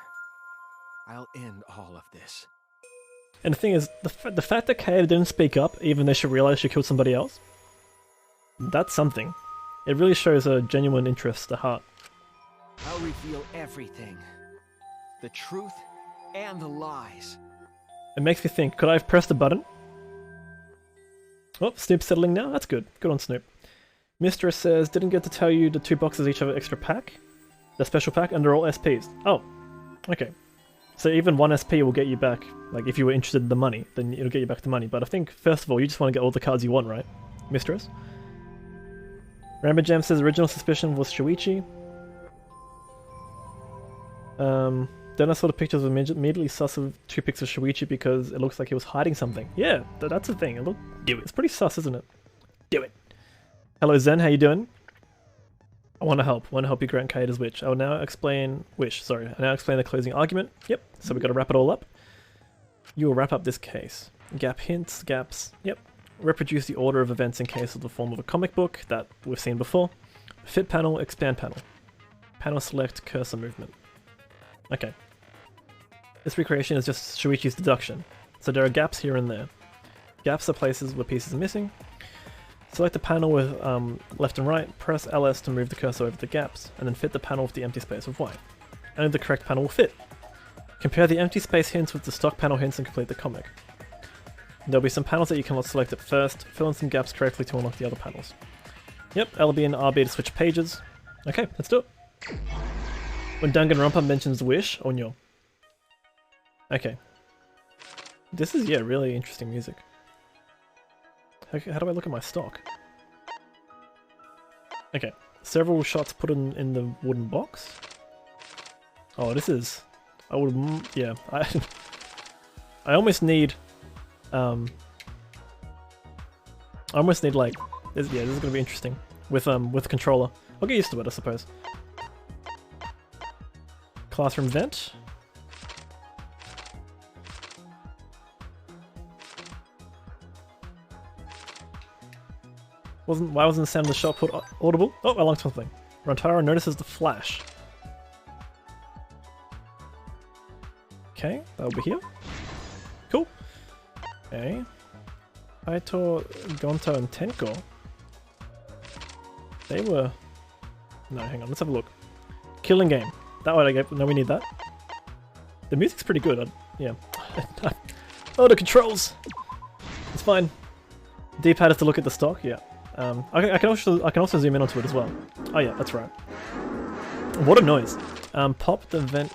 I'll end all of this. And the thing is, the fact that Kaeda didn't speak up, even though she realized she killed somebody else, that's something. It really shows a genuine interest, a heart. I'll reveal everything. The truth and the lies. It makes me think, could I have pressed the button? Oh, Snoop's settling now? That's good. Good on Snoop. Mistress says, didn't get to tell you the 2 boxes each have an extra pack. The special pack, and they're all SPs. Oh, okay. So even 1 SP will get you back, like if you were interested in the money, then it'll get you back the money. But I think, first of all, you just want to get all the cards you want, right? Mistress? Rambo Jam says original suspicion was Shuichi. Then I saw the pictures of immediately sus of 2 pics of Shuichi because it looks like he was hiding something. Yeah, that's the thing. Do it. It's pretty sus, isn't it? Do it. Hello Zen, how you doing? I want to help. You grant Kaeda's wish. I will now explain the closing argument. Yep. So we got to wrap it all up. You will wrap up this case. Gap hints, gaps. Yep. Reproduce the order of events in case of the form of a comic book that we've seen before. Fit panel, expand panel. Panel select, cursor movement. Okay. This recreation is just Shuichi's deduction. So there are gaps here and there. Gaps are places where pieces are missing. Select the panel with left and right, press LS to move the cursor over the gaps, and then fit the panel with the empty space with Y. Only the correct panel will fit. Compare the empty space hints with the stock panel hints and complete the comic. There'll be some panels that you cannot select at first. Fill in some gaps correctly to unlock the other panels. Yep, LB and RB to switch pages. Okay, let's do it. When Danganronpa mentions Wish, Onyo. Okay. This is, yeah, really interesting music. How do I look at my stock? Okay, several shots put in the wooden box. Oh, this is... I almost need... I almost need, like... this is gonna be interesting. With the controller. I'll get used to it, I suppose. Classroom vent. Why wasn't the sound of the shot put audible? Oh, I lost something. Rantaro notices the flash. Okay, that'll be here. Cool. Okay. Aito, Gonto, and Tenko. They were... No, hang on, let's have a look. Killing game. That one I get. No, we need that. The music's pretty good. Yeah. Oh, the controls! It's fine. D-pad is to look at the stock, yeah. I can also zoom in onto it as well. Oh yeah, that's right. What a noise. Pop the vent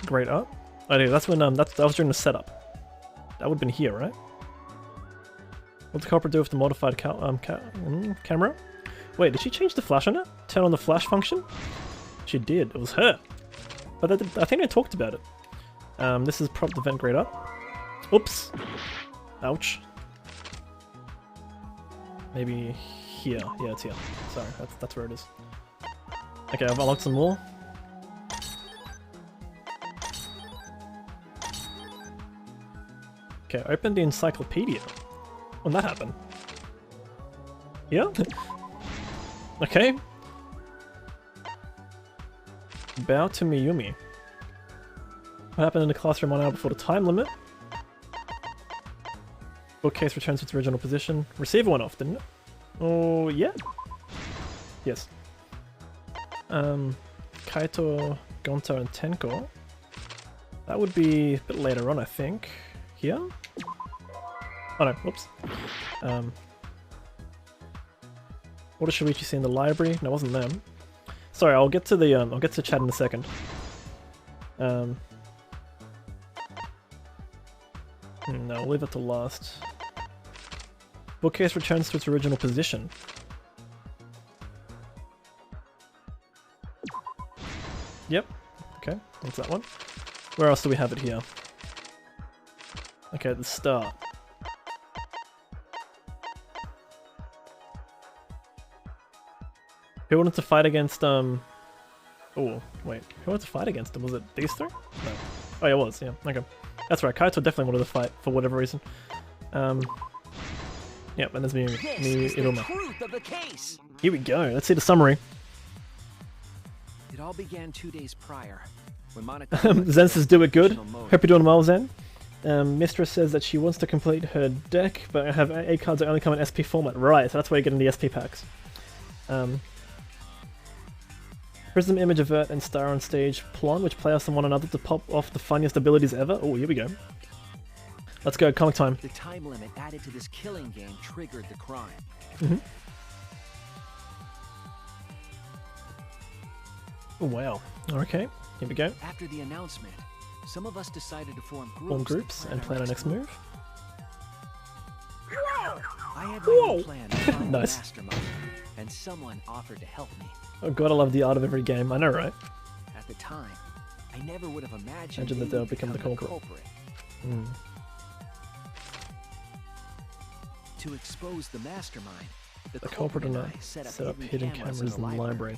grate up. Oh yeah, that's when that was during the setup. That would have been here, right? What'd the culprit do with the modified camera? Wait, did she change the flash on it? Turn on the flash function? She did. It was her. But I think I talked about it. This is prop the vent grate up. Oops. Ouch. Maybe here. Yeah, it's here. Sorry, that's where it is. Okay, I've unlocked some more. Okay, open the encyclopedia. When that happened? Yeah? Okay. Bow to Miyumi. What happened in the classroom 1 hour before the time limit? Bookcase returns to its original position. Receiver went off, didn't it? Oh, yeah? Yes. Kaito, Gonto, and Tenko. That would be a bit later on, I think. Here? Oh no, whoops. What does Shuichi see in the library? No, it wasn't them. Sorry, I'll get to the I'll get to chat in a second. No, we'll leave it to last. Bookcase returns to its original position. Yep. Okay, what's that one? Where else do we have it here? Okay, at the start. Who wanted to fight against, Oh, wait. Who wanted to fight against them? Was it these three? No. Oh, yeah, it was, yeah. Okay. That's right, Kaito definitely wanted to fight, for whatever reason. Yep, and there's me, Iruma. Here we go, let's see the summary. It all began 2 days prior, when Monica... Zen says, do it good. Hope you're doing well, Zen. Mistress says that she wants to complete her deck, but have 8 cards that only come in SP format. Right, so that's why you're getting the SP packs. Prism, image, avert, and star on stage. Plon, which play us on one another to pop off the funniest abilities ever. Oh, here we go. Let's go, comic time. The time limit added to this killing game triggered the crime. Mm-hmm. Oh, wow. Okay, here we go. After the announcement, some of us decided to form groups and plan our next move. I had my own plan to find Nice. the mastermind, and someone offered to help me. Oh god, I love the art of every game. I know, right? At the time, I never would have imagined Imagine that they they'll would become the culprit. Mm. To expose the mastermind, the culprit and I set set up up hidden cameras in the library.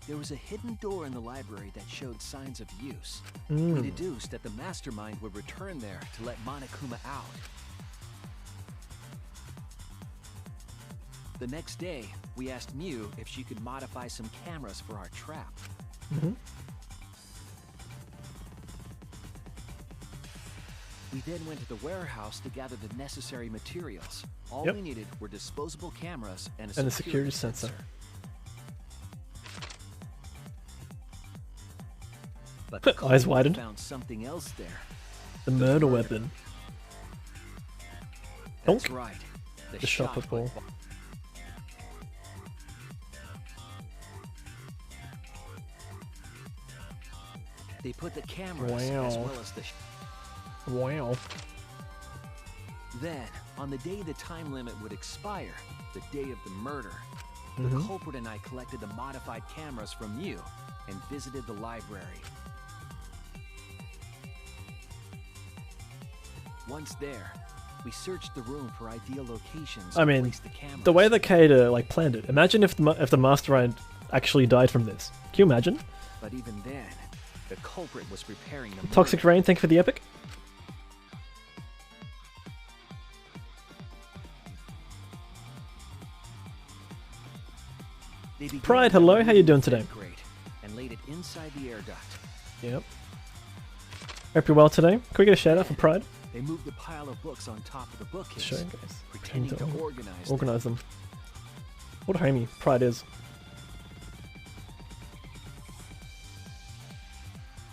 There was a hidden door in the library that showed signs of use. Mm. We deduced that the mastermind would return there to let Monokuma out. The next day, we asked Mew if she could modify some cameras for our trap. Mm-hmm. We then went to the warehouse to gather the necessary materials. All Yep. we needed were disposable cameras and And a security sensor. But the Eyes culprit widened. found something else there. The murder weapon. That's Donk. right. The shopper ball. They put the cameras as Wow. well as the. Wow. Then, on the day the time limit would expire, the day of the murder, the Mhm. culprit and I collected the modified cameras from you and visited the library. Once there, we searched the room for ideal locations I to mean, place the cameras. the way that Kaida like planned it. Imagine if the mastermind actually died from this. Can you imagine? But even then, the culprit was preparing the Toxic murder. Rain, thank you for the epic. They began Pride, by hello, how you doing removing the today? vent grate and laid it inside the air duct. Yep. Hope you're well today. Can we get a shout out for Pride? They moved the pile of books on top of the bookcase, Sure, guys. pretending to Organize them. What a homie Pride is.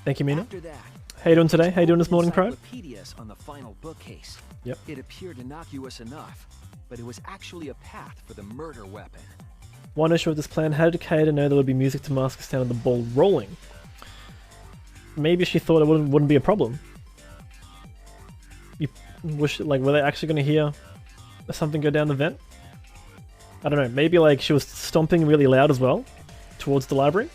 Thank you, Mina. After that, How you doing today? How you doing this morning, Pride? encyclopedias on the final bookcase. Yep. It appeared innocuous enough, but it was actually a path for the murder weapon. One issue with this plan, how did Kaida know there would be music to mask the sound of the ball rolling? Maybe she thought it wouldn't be a problem. You wish, like, were they actually going to hear something go down the vent? I don't know, maybe like she was stomping really loud as well towards the library.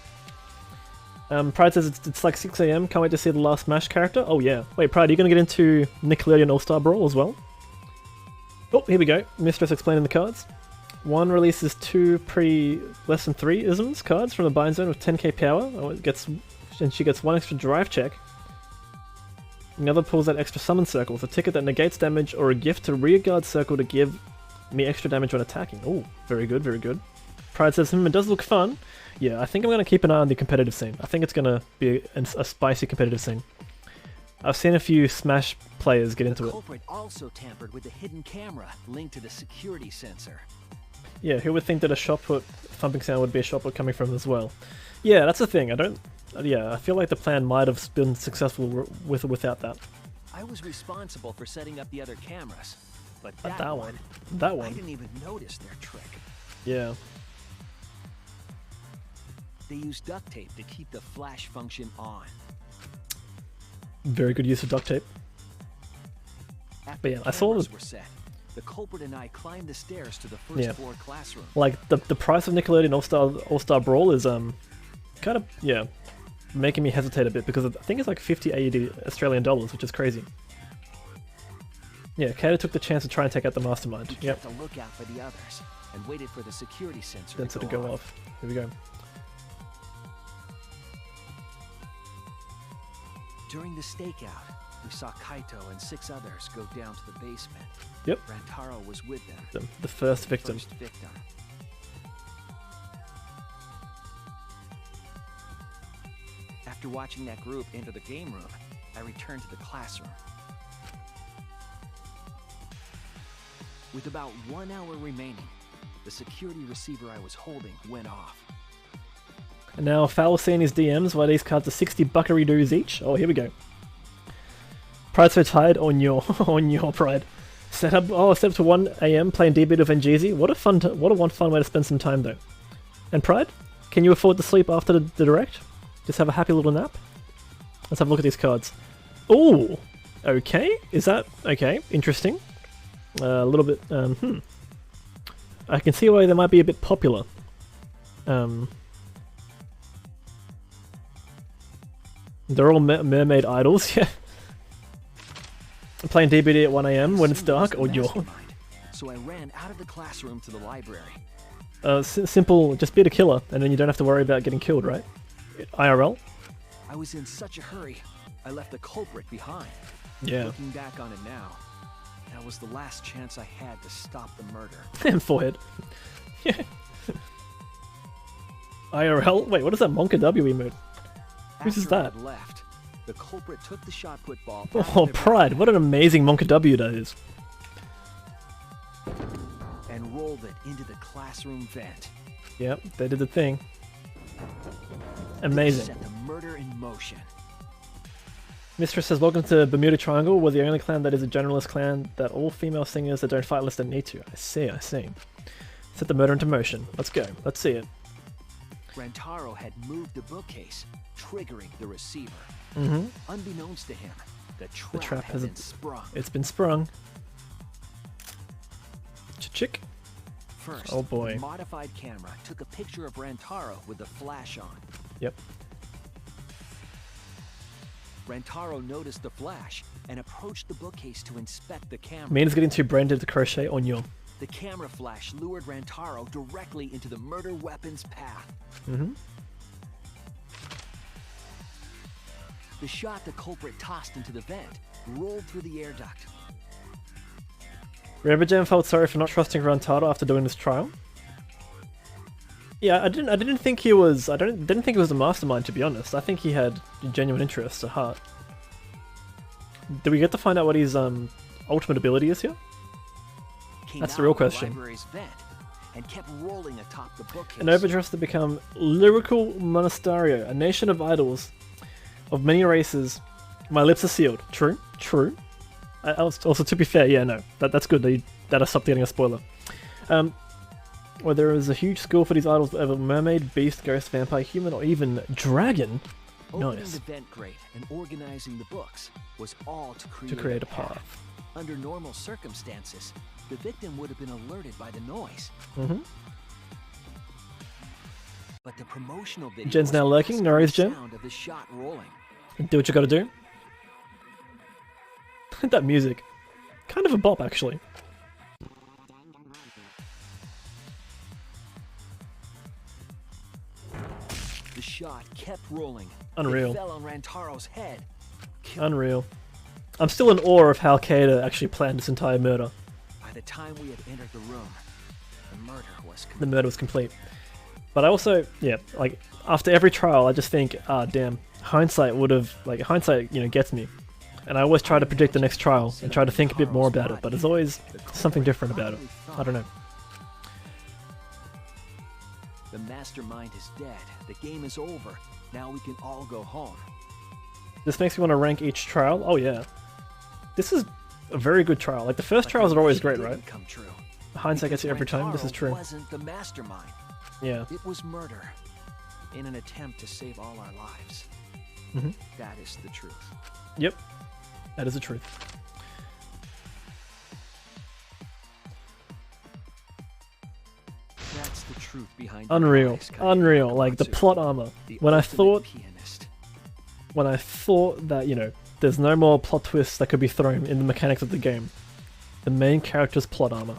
Pride says it's like 6 AM, can't wait to see the last Smash character. Oh yeah. Wait, Pride, are you going to get into Nickelodeon All-Star Brawl as well? Oh, here we go. Mistress explaining the cards. One releases 2 less than 3 isms cards from the bind zone with 10k power. Oh, and she gets 1 extra drive check. Another pulls that extra summon circle. It's a ticket that negates damage or a gift to rearguard circle to give me extra damage when attacking. Oh, very good, very good. Pride says, it does look fun. Yeah, I think I'm going to keep an eye on the competitive scene. I think it's going to be a spicy competitive scene. I've seen a few Smash players get into The it. culprit also tampered with the hidden camera linked to the security sensor. Yeah, who would think that a shot put thumping sound would be a shot put coming from as well? Yeah, that's the thing. I feel like the plan might have been successful with or without that. I was responsible for setting up the other cameras, but Not that that one, That I one. didn't even notice their trick. Yeah. They used duct tape to keep the flash function on. Very good use of duct tape. After But yeah, the I saw cameras were set, the culprit and I climbed the stairs to the first floor classroom. Like the price of Nickelodeon All-Star Brawl is kind of making me hesitate a bit because I think it's like 50 AUD Australian dollars, which is crazy. Yeah, Kato took the chance to try and take out the mastermind. He Yep. kept a lookout for the others and waited for the security sensor Sensor to to go off. Here we go. During the stakeout, we saw Kaito and 6 others go down to the basement. Yep. Rantaro was with them. The first victim. First victim. After watching that group enter the game room, I returned to the classroom. With about 1 hour remaining, the the security receiver I was holding went off. And now Foul seeing his DMs why these cards are 60 buckaroo-doos each. Oh, here we go. Pride so tired on your pride. Set up to 1 AM playing DB with Enjeezy. What a fun way to spend some time though. And Pride, can you afford to sleep after the direct? Just have a happy little nap. Let's have a look at these cards. Ooh, okay. Is that okay? Interesting. A little bit. I can see why they might be a bit popular. They're all mermaid idols. Yeah. Playing DBD at 1 AM when it's dark, or you're. So I ran out of the classroom to the library. Simple, just beat a killer, and then you don't have to worry about getting killed, right? IRL? I was in such a hurry, I left the culprit behind. Yeah. Looking back on it now, that was the last chance I had to stop the murder. And forehead. Yeah. IRL? Wait, what is that Monka W emote? Whose is that? Left, the culprit took the shot put ball. Oh, Pride! What an amazing Monka W that is. And rolled it into the classroom vent. Yep, they did the thing. Amazing. Set the murder in motion. Mistress says, welcome to Bermuda Triangle. We're the only clan that is a generalist clan that all female singers that don't fight unless they need to. I see. Set the murder into motion. Let's go. Let's see it. Rantaro had moved the bookcase, triggering the receiver. Unbeknownst to him, the trap has been sprung. It's been sprung. Chick. First, oh boy. the modified camera took a picture of Rantaro with the flash on. Yep. Rantaro noticed the flash and approached the bookcase to inspect the camera. Mina's getting too brain dead to crochet on you. The camera flash lured Rantaro directly into the murder weapon's path. The shot the culprit tossed into the vent rolled through the air duct. Rebajam felt sorry for not trusting Rantaro after doing this trial. Yeah, I didn't think he was. Didn't think he was a mastermind, to be honest. I think he had genuine interests at heart. Did we get to find out what his ultimate ability is here? That's the real question. And kept rolling atop the bookcase. An overdress to become lyrical monasterio, a nation of idols of many races. My lips are sealed. True. Also, to be fair, yeah, no, that's good. That I stopped getting a spoiler. Where there is a huge school for these idols of a mermaid, beast, ghost, vampire, human, or even dragon. Opening Nice. the vent grate and organizing the books was all to create a path. Under normal circumstances, the victim would have been alerted by the noise. But the promotional video Jen's now lurking. No worries, Jen. sound of the shot rolling. Do what you gotta do. That music. Kind of a bop, actually. The shot kept rolling. Unreal. It fell on Rantaro's head. Unreal. I'm still in awe of how Kata actually planned this entire murder. By the time we had entered the room, the murder was complete. The murder was complete. But I also, yeah, like, after every trial, I just think, damn, hindsight would have, like, hindsight, gets me. And I always try to predict the next trial and try to think a bit more about it, but there's always something different about it. I don't know. The mastermind is dead. The game is over. Now we can all go home. This makes me want to rank each trial. Oh yeah. This is a very good trial. Like, the first trials are always great, right? Come true. Hindsight gets you every time. This is true. Wasn't the mastermind. Yeah. It was murder in an attempt to save all our lives. That is the truth. Yep. That is the truth. That's the truth behind Unreal. Unreal. Like, the plot armor. When I thought that, there's no more plot twists that could be thrown in the mechanics of the game. The main character's plot armor.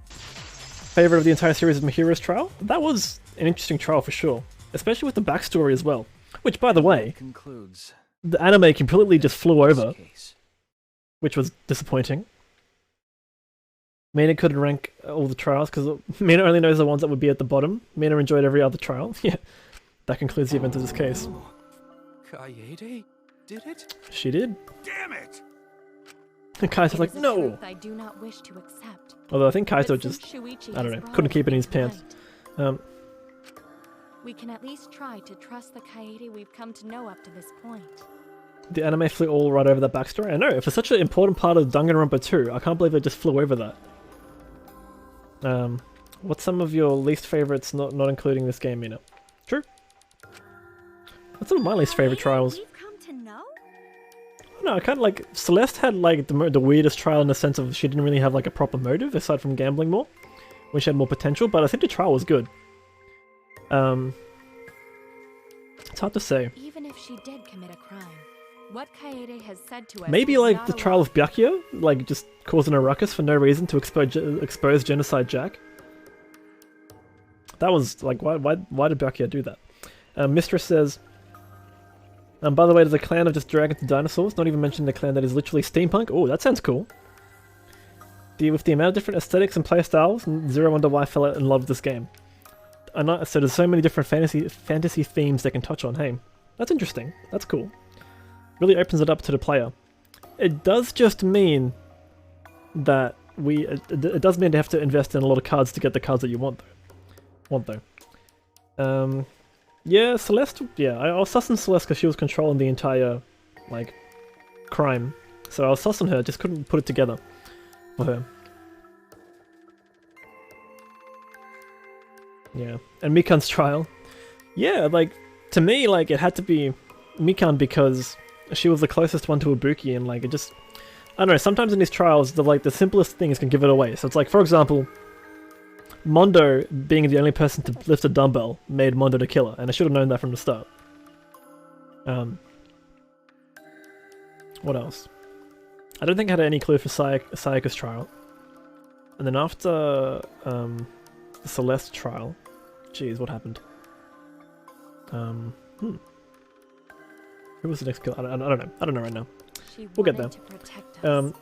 Favorite of the entire series is Mihiro's trial? That was an interesting trial for sure. Especially with the backstory as well. Which, by the way, the anime completely just flew over. Which was disappointing. Mina couldn't rank all the trials because Mina only knows the ones that would be at the bottom. Mina enjoyed every other trial. Yeah. That concludes the event of this case. Kaede did it? She did. Damn it! And Kaizo's like, no! I do not wish to accept. Although I think Kaizo just, I don't know, couldn't keep it in his pants. We can at least try to trust the Kaede we've come to know up to this point. The anime flew all right over that backstory. I know, for such an important part of Danganronpa 2, I can't believe it just flew over that. What's some of your least favorites, not including this game, Mina? True. What's some of my least favorite trials? We've come to know? No, I kind of like Celeste had like the weirdest trial in the sense of she didn't really have like a proper motive aside from gambling more, when she had more potential. But I think the trial was good. It's hard to say. Even if she did commit a crime, what Kaede has said to us. Maybe like the trial of Byakuya, like just causing a ruckus for no reason to expose Genocide Jack. That was like why did Byakuya do that? Mistress says. By the way, there's a clan of just dragons and dinosaurs, not even mentioning the clan that is literally steampunk. Oh, that sounds cool. With the amount of different aesthetics and playstyles, zero wonder why I fell in love with this game. So there's so many different fantasy themes they can touch on, hey. That's interesting. That's cool. Really opens it up to the player. It does just mean that it does mean they have to invest in a lot of cards to get the cards that you want though. Yeah, Celeste, yeah, I was sussing Celeste because she was controlling the entire, like, crime. So I was sussing her, just couldn't put it together for her. Yeah, and Mikan's trial. Yeah, like, to me, like, it had to be Mikan because she was the closest one to Ibuki, and, like, it just... I don't know, sometimes in these trials, the simplest things can give it away. So it's like, for example... Mondo, being the only person to lift a dumbbell, made Mondo the killer, and I should have known that from the start. What else? I don't think I had any clue for Sayaka's trial. And then after the Celeste trial... Jeez, what happened? Who was the next killer? I don't know. I don't know right now. We'll get there. To protect us,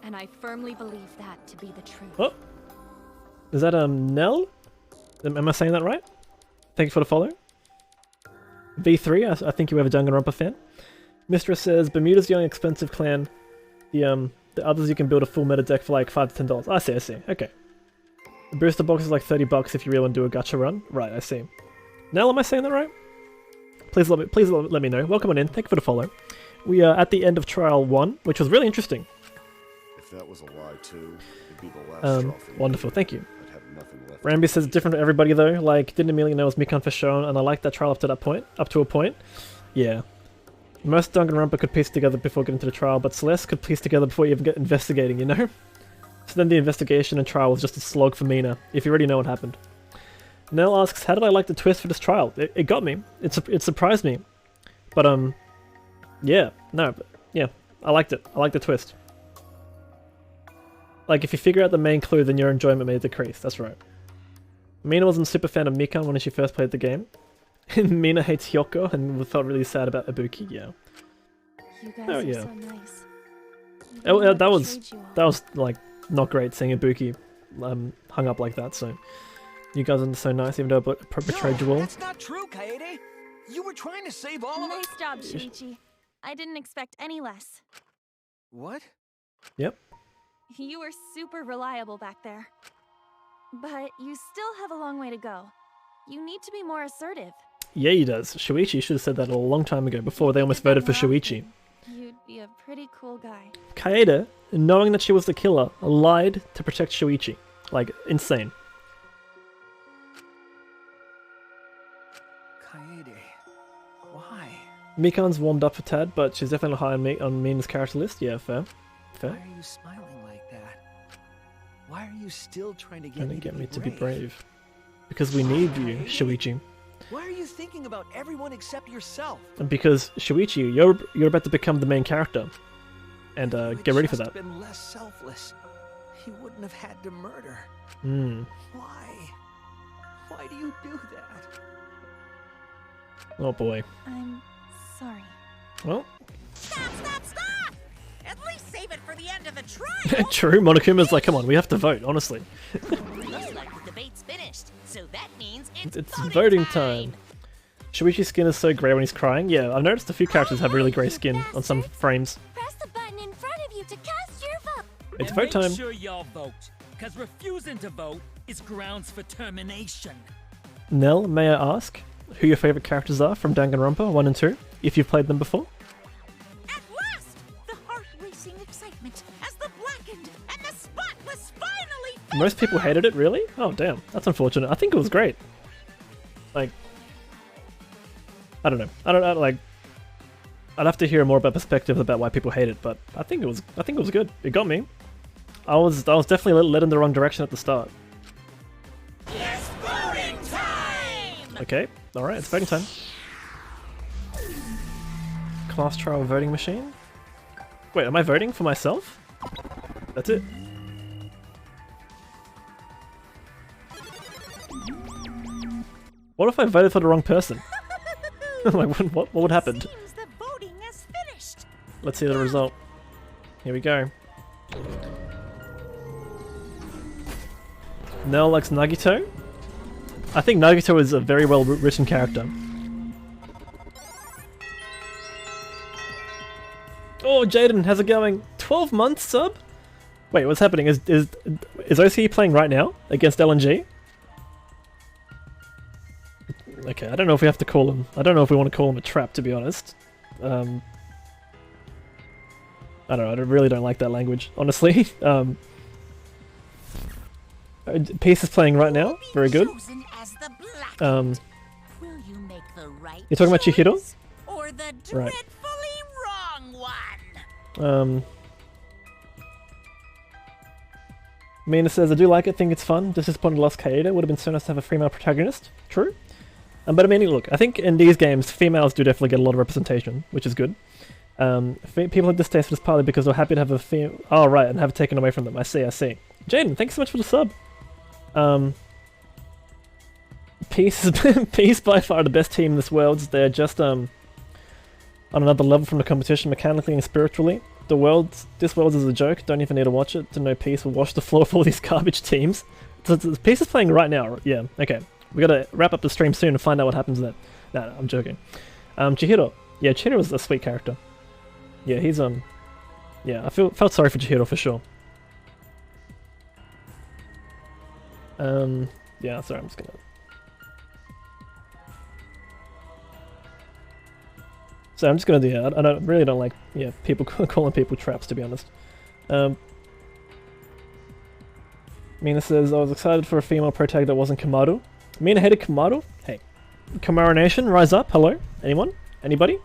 and I firmly believe that to be the truth. Oh! Is that Nell? Am I saying that right? Thank you for the follow. V3, I think you have a Danganronpa fan. Mistress says Bermuda's the only expensive clan. The others you can build a full meta deck for like $5 to $10. I see. Okay. The booster box is like $30 if you really want to do a gacha run. Right, I see. Nell, am I saying that right? Please let me know. Welcome on in. Thank you for the follow. We are at the end of Trial 1, which was really interesting. If that was a lie too, it'd be the last straw for me. Wonderful, thank you. I'd have nothing left. Rambi says it's different for everybody though. Like, didn't immediately know it was Mikan for shown, and I liked that trial up to a point. Yeah. Most Danganronpa could piece together before getting to the trial, but Celeste could piece together before you even get investigating, you know? So then the investigation and trial was just a slog for Mina, if you already know what happened. Nell asks, how did I like the twist for this trial? It got me. It surprised me. But, yeah. I liked it. I liked the twist. Like, if you figure out the main clue, then your enjoyment may decrease. That's right. Mina wasn't a super fan of Mikan when she first played the game. Mina hates Hyoko and felt really sad about Ibuki, yeah. You guys are so nice. That was, like, not great seeing Ibuki hung up like that, so... You guys are so nice, even though I betrayed you all. That's not true, Kaede! You were trying to save all of us! Nice job, Shuichi. I didn't expect any less. What? Yep. You were super reliable back there. But you still have a long way to go. You need to be more assertive. Yeah, he does. Shuichi should have said that a long time ago, before they almost voted for Shuichi. You'd be a pretty cool guy. Kaede, knowing that she was the killer, lied to protect Shuichi. Like, insane. Kaede, why? Mikan's warmed up for Tad, but she's definitely high on Mina's character list. Yeah, fair. Why are you smiling like that? Why are you still trying to get me to be brave? Because we need you, Shuichi. Why are you thinking about everyone except yourself? And because Shuichi, you're about to become the main character, and get ready for that. Been less selfless. He wouldn't have had to murder. Why? Why do you do that? Oh boy. I'm sorry. Well. Stop! At least save it for the end of the trial. True. Monokuma's like, come on, we have to vote. Honestly. Looks like the debate's finished, so that means it's voting time. Shuichi's skin is so grey when he's crying. Yeah, I've noticed a few characters have really grey skin on some frames. Press the button in front of you to cast your It's vote time. Make sure y'all vote, because refusing to vote is grounds for termination. Nell, may I ask who your favorite characters are from Danganronpa 1 and 2, if you've played them before? At last, the heart-racing excitement as the blackened and the spotless finally. Most people hated it, really? Oh damn, that's unfortunate. I think it was great. Like, I don't know. I don't like. I'd have to hear more about perspectives about why people hate it, but I think it was good. It got me. I was definitely led in the wrong direction at the start. It's voting time! Okay, alright, it's voting time. Class trial voting machine? Wait, am I voting for myself? That's it. What if I voted for the wrong person? Like, what would happen? Seems the voting has finished. Let's see the result. Here we go. Nell likes Nagito. I think Nagito is a very well written character. Oh, Jaden, how's it going? 12 months sub? Wait, what's happening? Is OC playing right now against LNG? Okay, I don't know if we have to call him. I don't know if we want to call him a trap, to be honest. I don't know. I really don't like that language, honestly. Peace is playing right now. Very good. You're talking about Chihiro? Or the Right. dreadfully wrong one. Mina says, I do like it, think it's fun. Disappointed lost Kaede. Would have been so nice to have a female protagonist. True. But I mean, look, I think in these games, females do definitely get a lot of representation, which is good. People have distasted this partly because they're happy to have a female... Oh, right, and have it taken away from them. I see. Jaden, thanks so much for the sub. Peace by far the best team in this world. They're just on another level from the competition, mechanically and spiritually. This world is a joke. Don't even need to watch it to know Peace will wash the floor for all these garbage teams. So Peace is playing right now. Yeah, okay. We gotta wrap up the stream soon and find out what happens then. No, I'm joking. Chihiro. Yeah, Chihiro is a sweet character. Yeah, he's yeah, I felt sorry for Chihiro for sure. Yeah, sorry, I'm just gonna... So I'm just gonna do that. I really don't like, yeah, people calling people traps, to be honest. Mina says, I was excited for a female protagonist that wasn't Kamaru. Mina hated Kamaru? Hey. Kamaru Nation, rise up, hello? Anyone? Anybody?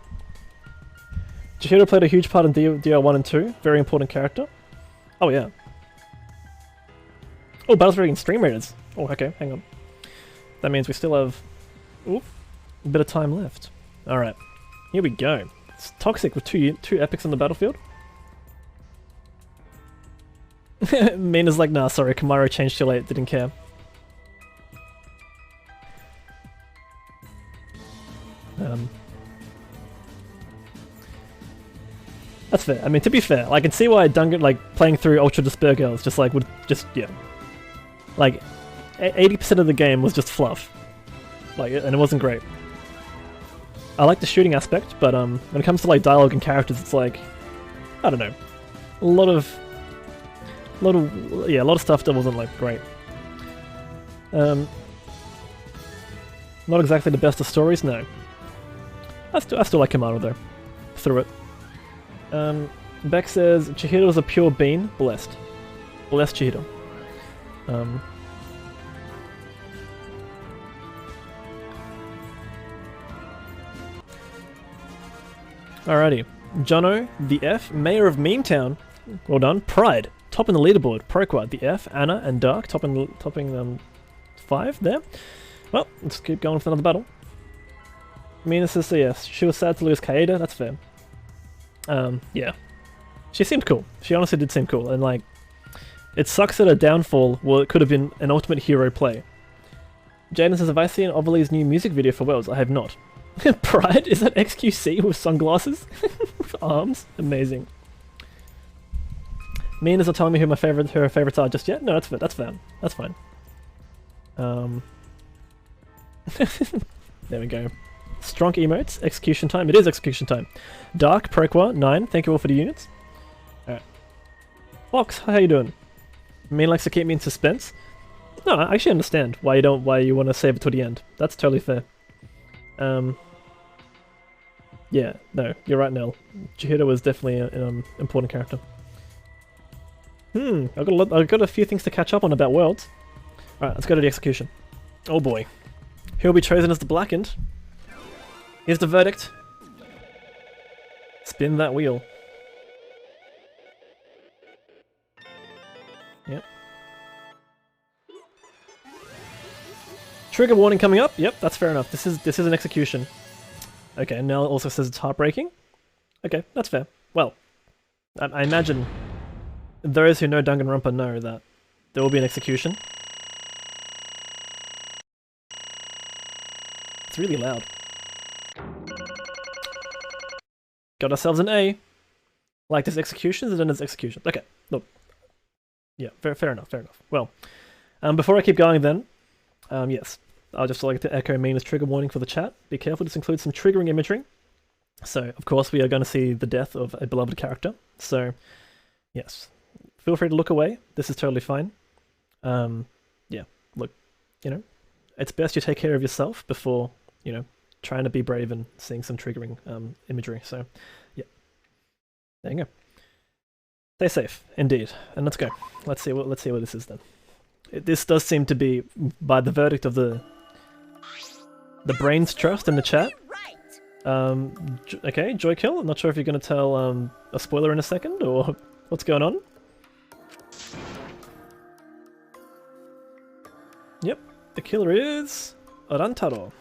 Chihiro played a huge part in DR1 and 2. Very important character. Oh, yeah. Oh, Battle's reading stream raiders. Oh, okay, hang on. That means we still have... Ooh, a bit of time left. Alright. Here we go. It's Toxic with two epics on the battlefield. Mina's like, nah, sorry, Kamaru changed too late, didn't care. That's fair. I mean, to be fair, I can see why Duncan, like, playing through Ultra Despair Girls just, like, would just, yeah. Like, 80% of the game was just fluff. Like, and it wasn't great. I like the shooting aspect, but, when it comes to, like, dialogue and characters, it's like, I don't know. A lot of stuff that wasn't, like, great. Not exactly the best of stories, no. I still like Kamaru, though. Through it. Beck says, Chihiro is a pure bean. Blessed. Blessed Chihiro. Alrighty. Jono, the F, Mayor of Memetown. Well done. Pride, top in the leaderboard. Proquad, the F, Anna, and Dark, topping 5 there. Well, let's keep going with another battle. Mina says, so yes, she was sad to lose Kaede, that's fair. Yeah. She seemed cool. She honestly did seem cool, and like, it sucks that her downfall, well, it could have been an ultimate hero play. Jaden says, have I seen Ovilee's new music video for Worlds? I have not. Pride? Is that XQC with sunglasses? With arms? Amazing. Mina's not telling me who her favorites are just yet? No, that's fair. That's fine. That's fine. There we go. Strong emotes. Execution time. It is execution time. Dark, Proqua, 9. Thank you all for the units. Alright. Fox, how you doing? Main likes to keep me in suspense. No, I actually understand why you want to save it to the end. That's totally fair. Yeah, no, you're right, Nell. Chihiro was definitely an important character. I've got a few things to catch up on about Worlds. Alright, let's go to the execution. Oh boy. Who will be chosen as the Blackened? Here's the verdict. Spin that wheel. Yep. Trigger warning coming up. Yep, that's fair enough. This is an execution. Okay, Nell also says it's heartbreaking. Okay, that's fair. Well, I imagine those who know Danganronpa know that there will be an execution. It's really loud. Got ourselves an A. Like there's executions and then there's execution. Okay, look. Yeah, fair enough, fair enough. Well, before I keep going then, yes. I'll just like to echo Mina's trigger warning for the chat. Be careful, this includes some triggering imagery. So, of course, we are going to see the death of a beloved character. So, yes. Feel free to look away. This is totally fine. Yeah, look, you know, it's best you take care of yourself before, you know, trying to be brave and seeing some triggering imagery. So, yeah. There you go. Stay safe, indeed. And let's go. Let's see what this is then. This does seem to be, by the verdict of the brain's trust in the chat. Okay, Joy Kill. I'm not sure if you're going to tell a spoiler in a second or what's going on. Yep, the killer is Rantaro.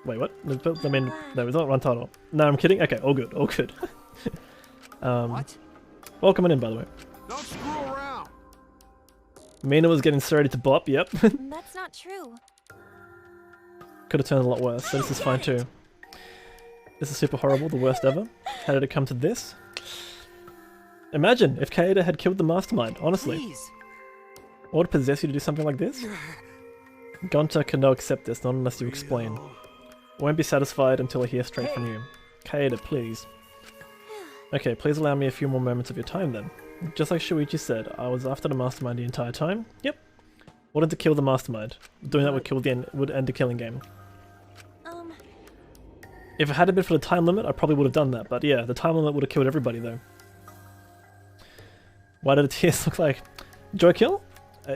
Wait, what? I mean, no, it's not Rantaro. No, I'm kidding. Okay, all good, all good. What? Welcome in, by the way. Don't screw around. Mina was getting started to bop. Yep. That's not true. Could have turned a lot worse, so this is fine too. This is super horrible, the worst ever. How did it come to this? Imagine if Kaeda had killed the mastermind, honestly. Please. What would possess you to do something like this? Gonta cannot accept this, not unless you explain. I won't be satisfied until I hear straight from you. Kaeda, please. Okay, please allow me a few more moments of your time then. Just like Shuichi said, I was after the mastermind the entire time. Yep. Wanted to kill the mastermind. Doing that would end the killing game. If it hadn't been for the time limit, I probably would have done that. But yeah, the time limit would have killed everybody though. Why did the tears look like? Joy Kill?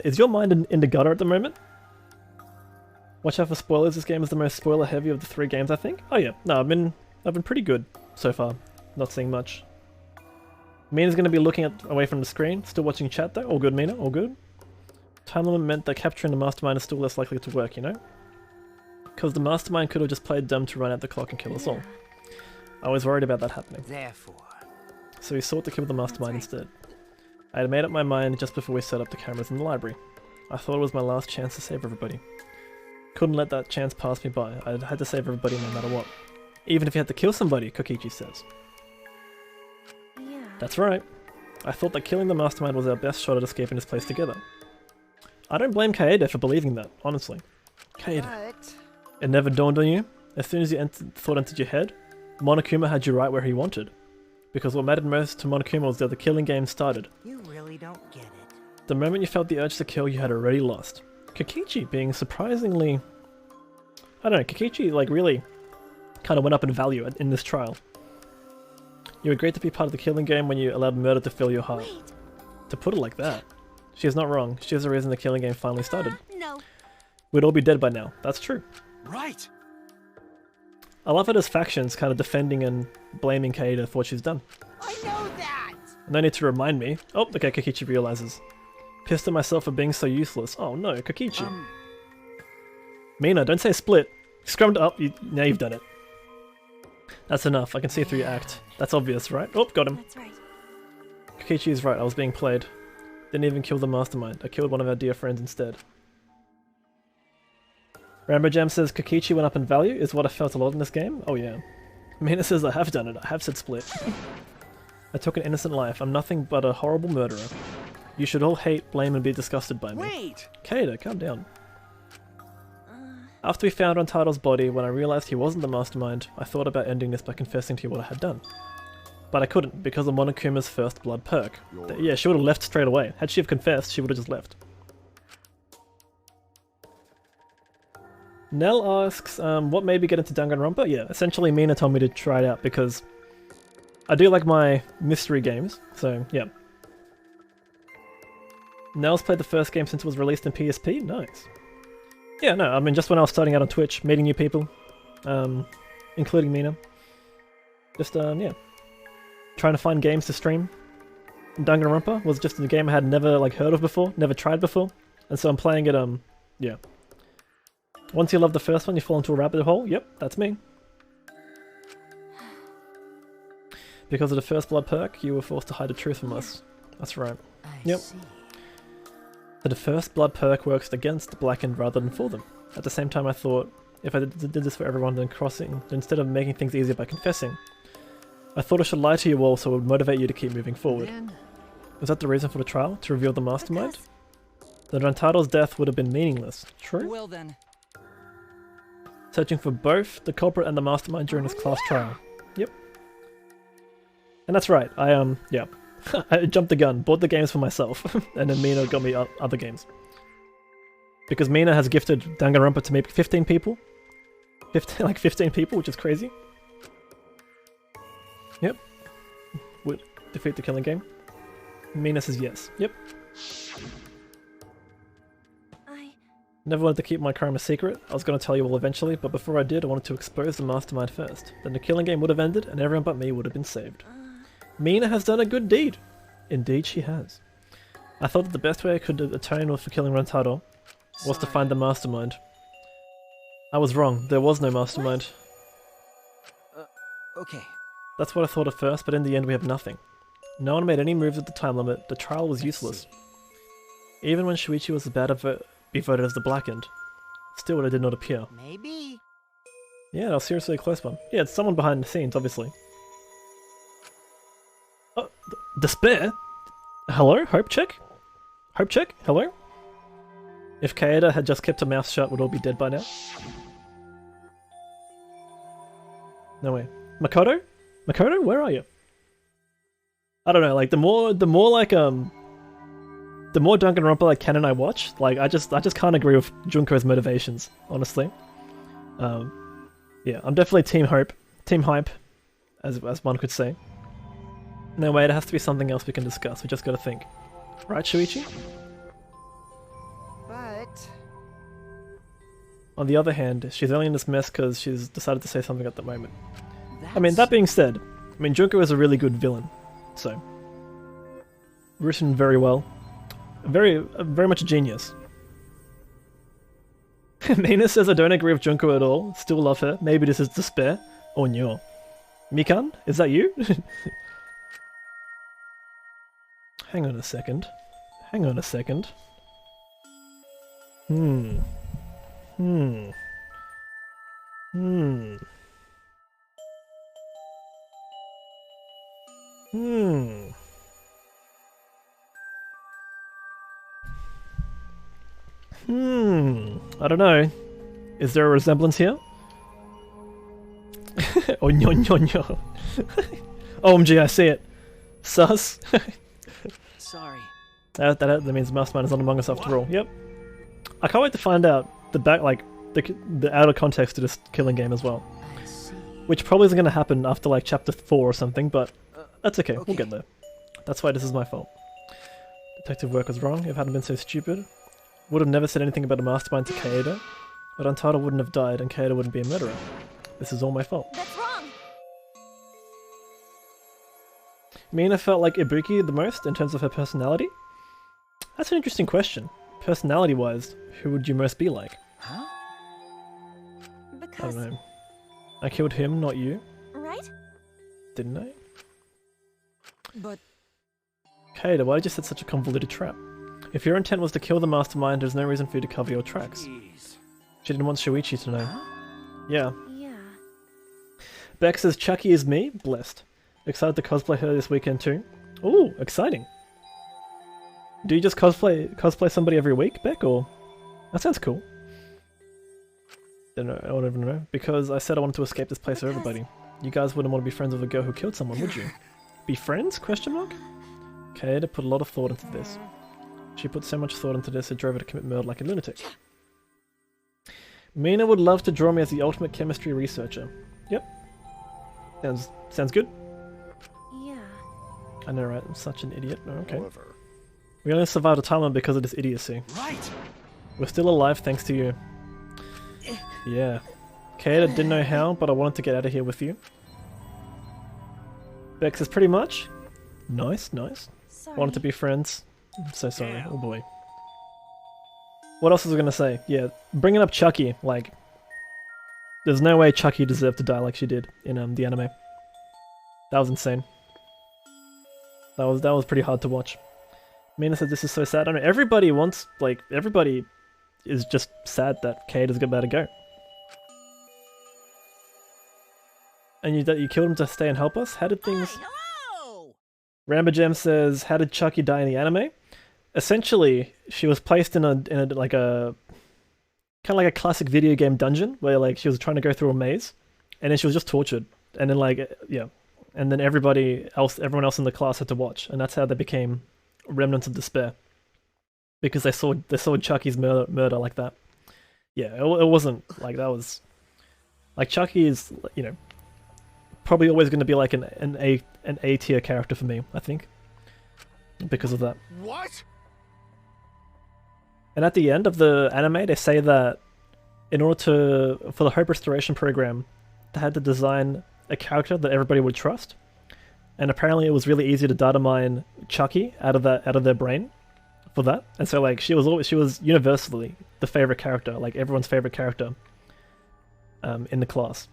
Is your mind in the gutter at the moment? Watch out for spoilers. This game is the most spoiler heavy of the 3 games, I think. Oh yeah, no, I've been pretty good so far. Not seeing much. Mina's going to be looking away from the screen. Still watching chat though. All good, Mina. All good. Time limit meant that capturing the mastermind is still less likely to work, you know? Because the mastermind could have just played dumb to run out the clock and kill us all. I was worried about that happening. Therefore. So we sought to kill the mastermind instead. I had made up my mind just before we set up the cameras in the library. I thought it was my last chance to save everybody. Couldn't let that chance pass me by. I had to save everybody no matter what. Even if you had to kill somebody, Kokichi says. Yeah. That's right. I thought that killing the mastermind was our best shot at escaping this place together. I don't blame Kaede for believing that, honestly. Kaede. But... It never dawned on you? As soon as thought entered your head, Monokuma had you right where he wanted. Because what mattered most to Monokuma was that the killing game started. You really don't get it. The moment you felt the urge to kill, you had already lost. Kokichi being surprisingly... I don't know, Kokichi like really kind of went up in value in this trial. You agreed to be part of the killing game when you allowed murder to fill your heart. Wait. To put it like that, she is not wrong. She is the reason the killing game finally started. No. We'd all be dead by now. That's true. Right. I love it as factions kind of defending and blaming Kaede for what she's done. I know that. No need to remind me. Oh, okay, Kokichi realizes. Pissed at myself for being so useless. Oh no, Kokichi. Mina, don't say split. Scrummed up, now you've done it. That's enough, I can see through your act. That's obvious, right? Oh, got him. That's right. Kokichi is right, I was being played. Didn't even kill the mastermind, I killed one of our dear friends instead. Rambo Jam says Kokichi went up in value, is what I felt a lot in this game. Oh yeah. Mina says I have done it, I have said split. I took an innocent life, I'm nothing but a horrible murderer. You should all hate, blame and be disgusted by me. Wait! Kaede, calm down. After we found Rantaro's body, when I realized he wasn't the mastermind, I thought about ending this by confessing to you what I had done. But I couldn't, because of Monokuma's first blood perk. Yeah, she would have left straight away. Had she have confessed, she would have just left. Nell asks, what made me get into Danganronpa? Yeah, essentially Mina told me to try it out because I do like my mystery games, so yeah. Nell's played the first game since it was released in PSP? Nice. Yeah, no, I mean just when I was starting out on Twitch, meeting new people, including Mina. Just, yeah. Trying to find games to stream. Danganronpa was just a game I had never, like, heard of before, never tried before, and so I'm playing it, yeah. Once you love the first one, you fall into a rabbit hole. Yep, that's me. Because of the first blood perk, you were forced to hide the truth from us. That's right. Yep. So the first blood perk works against the blackened rather than for them. At the same time, I thought, if I did this for everyone, then instead of making things easier by confessing, I thought I should lie to you all so it would motivate you to keep moving forward. Was that the reason for the trial? To reveal the mastermind? Then Rantaro's death would have been meaningless. True? Well then. Searching for both the culprit and the mastermind during his class trial. Yep. And that's right, yeah. I jumped the gun, bought the games for myself, and then Mina got me other games. Because Mina has gifted Danganronpa to maybe 15 people. 15 people, which is crazy. Yep. Would defeat the killing game. Mina says yes. Yep. Never wanted to keep my crime a secret. I was going to tell you all eventually, but before I did, I wanted to expose the mastermind first. Then the killing game would have ended, and everyone but me would have been saved. Mina has done a good deed. Indeed she has. I thought that the best way I could atone for killing Rantaro was to find the mastermind. I was wrong. There was no mastermind. Okay. That's what I thought at first, but in the end we have nothing. No one made any moves at the time limit. The trial was useless. Even when Shuichi was about to be voted as the Blackened. Still, it did not appear. Maybe. Yeah, that was seriously a close one. Yeah, it's someone behind the scenes, obviously. Oh, Despair? Hello? Hope check? Hope check? Hello? If Kaeda had just kept her mouth shut, we'd all be dead by now. No way. Makoto? Makoto, where are you? I don't know, like, the more Danganronpa like canon I watch, like I just can't agree with Junko's motivations, honestly. Yeah, I'm definitely Team Hope, Team Hype, as one could say. No wait, it has to be something else we can discuss. We just gotta think, right, Shuichi? But on the other hand, she's only in this mess because she's decided to say something at the moment. I mean, that being said, I mean Junko is a really good villain, so written very well. Very much a genius. Mina says I don't agree with Junko at all. Still love her. Maybe this is despair. Oh no. Mikan? Is that you? Hang on a second. Hang on a second. Hmm. I don't know. Is there a resemblance here? Oh no no no. OMG, I see it. Sus. Sorry. That means Mastermind is not among us after all. Yep. I can't wait to find out the outer context to this killing game as well. Which probably isn't going to happen after like chapter 4 or something, but that's okay. We'll get there. That's why this is my fault. Detective work was wrong. If I hadn't been so stupid, would have never said anything about a mastermind to Kaeda. But Rantaro wouldn't have died and Kaeda wouldn't be a murderer. This is all my fault. That's wrong. Mina felt like Ibuki the most in terms of her personality? That's an interesting question. Personality-wise, who would you most be like? Huh? I don't know. I killed him, not you. Right? Didn't I? But... Kaeda, why did you set such a convoluted trap? If your intent was to kill the mastermind, there's no reason for you to cover your tracks. Jeez. She didn't want Shuichi to know. Huh? Yeah. Yeah. Beck says Chucky is me, blessed. Excited to cosplay her this weekend too. Ooh, exciting. Do you just cosplay somebody every week, Beck, or? That sounds cool. I don't even know. Because I said I wanted to escape this place for everybody. You guys wouldn't want to be friends with a girl who killed someone, would you? Be friends? Question mark? Kaede put a lot of thought into this. She put so much thought into this it drove her to commit murder like a lunatic. Mina would love to draw me as the ultimate chemistry researcher. Yep. Sounds good. Yeah. I know, right? I'm such an idiot. Oh, okay. However, We only survived a timer because of this idiocy. Right. We're still alive thanks to you. Yeah. Kaede didn't know how, but I wanted to get out of here with you. Bex is pretty much. Nice, nice. Sorry. Wanted to be friends. I'm so sorry. Yeah. Oh boy. What else was I gonna say? Yeah, bringing up Chucky, like... There's no way Chucky deserved to die like she did in the anime. That was insane. That was pretty hard to watch. Mina said this is so sad. I mean, everybody wants, like, everybody is just sad that Kaede is about to go. And that you killed him to stay and help us? How did things... Hello! Rambajam says, how did Chucky die in the anime? Essentially, she was placed in a like a... kind of like a classic video game dungeon, where like she was trying to go through a maze, and then she was just tortured. And then like, yeah. And then everyone else in the class had to watch, and that's how they became remnants of despair. Because they saw Chucky's murder like that. Yeah, it wasn't like that was... Like Chucky is, you know, probably always going to be like an A tier character for me, I think, because of that. What? And at the end of the anime, they say that in order for the Hope Restoration program, they had to design a character that everybody would trust. And apparently, it was really easy to data mine Chucky out of their brain for that. And so, like, she was universally the favorite character, like everyone's favorite character, in the class.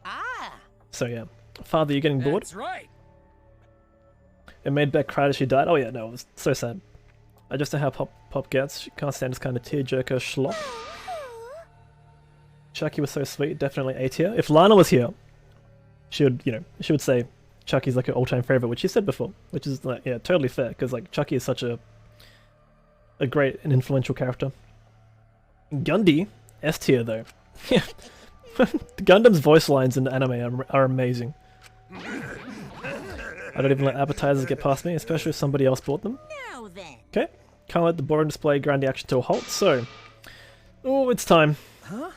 Ah. So yeah, Father, you getting bored? That's right. It made Beck cry that she died. Oh yeah, no, it was so sad. I just know how Pop gets. She can't stand this kind of tearjerker schlop. Chucky was so sweet, definitely A tier. If Lana was here, she would say Chucky's like her all-time favorite, which she said before, which is like, yeah, totally fair, because like Chucky is such a great and influential character. Gundy, S tier though. Yeah. Gundam's voice lines in the anime are amazing. I don't even let appetizers get past me, especially if somebody else bought them. Now then. Okay, can't let the boring display grind the action to a halt, so... Oh, it's time. Huh?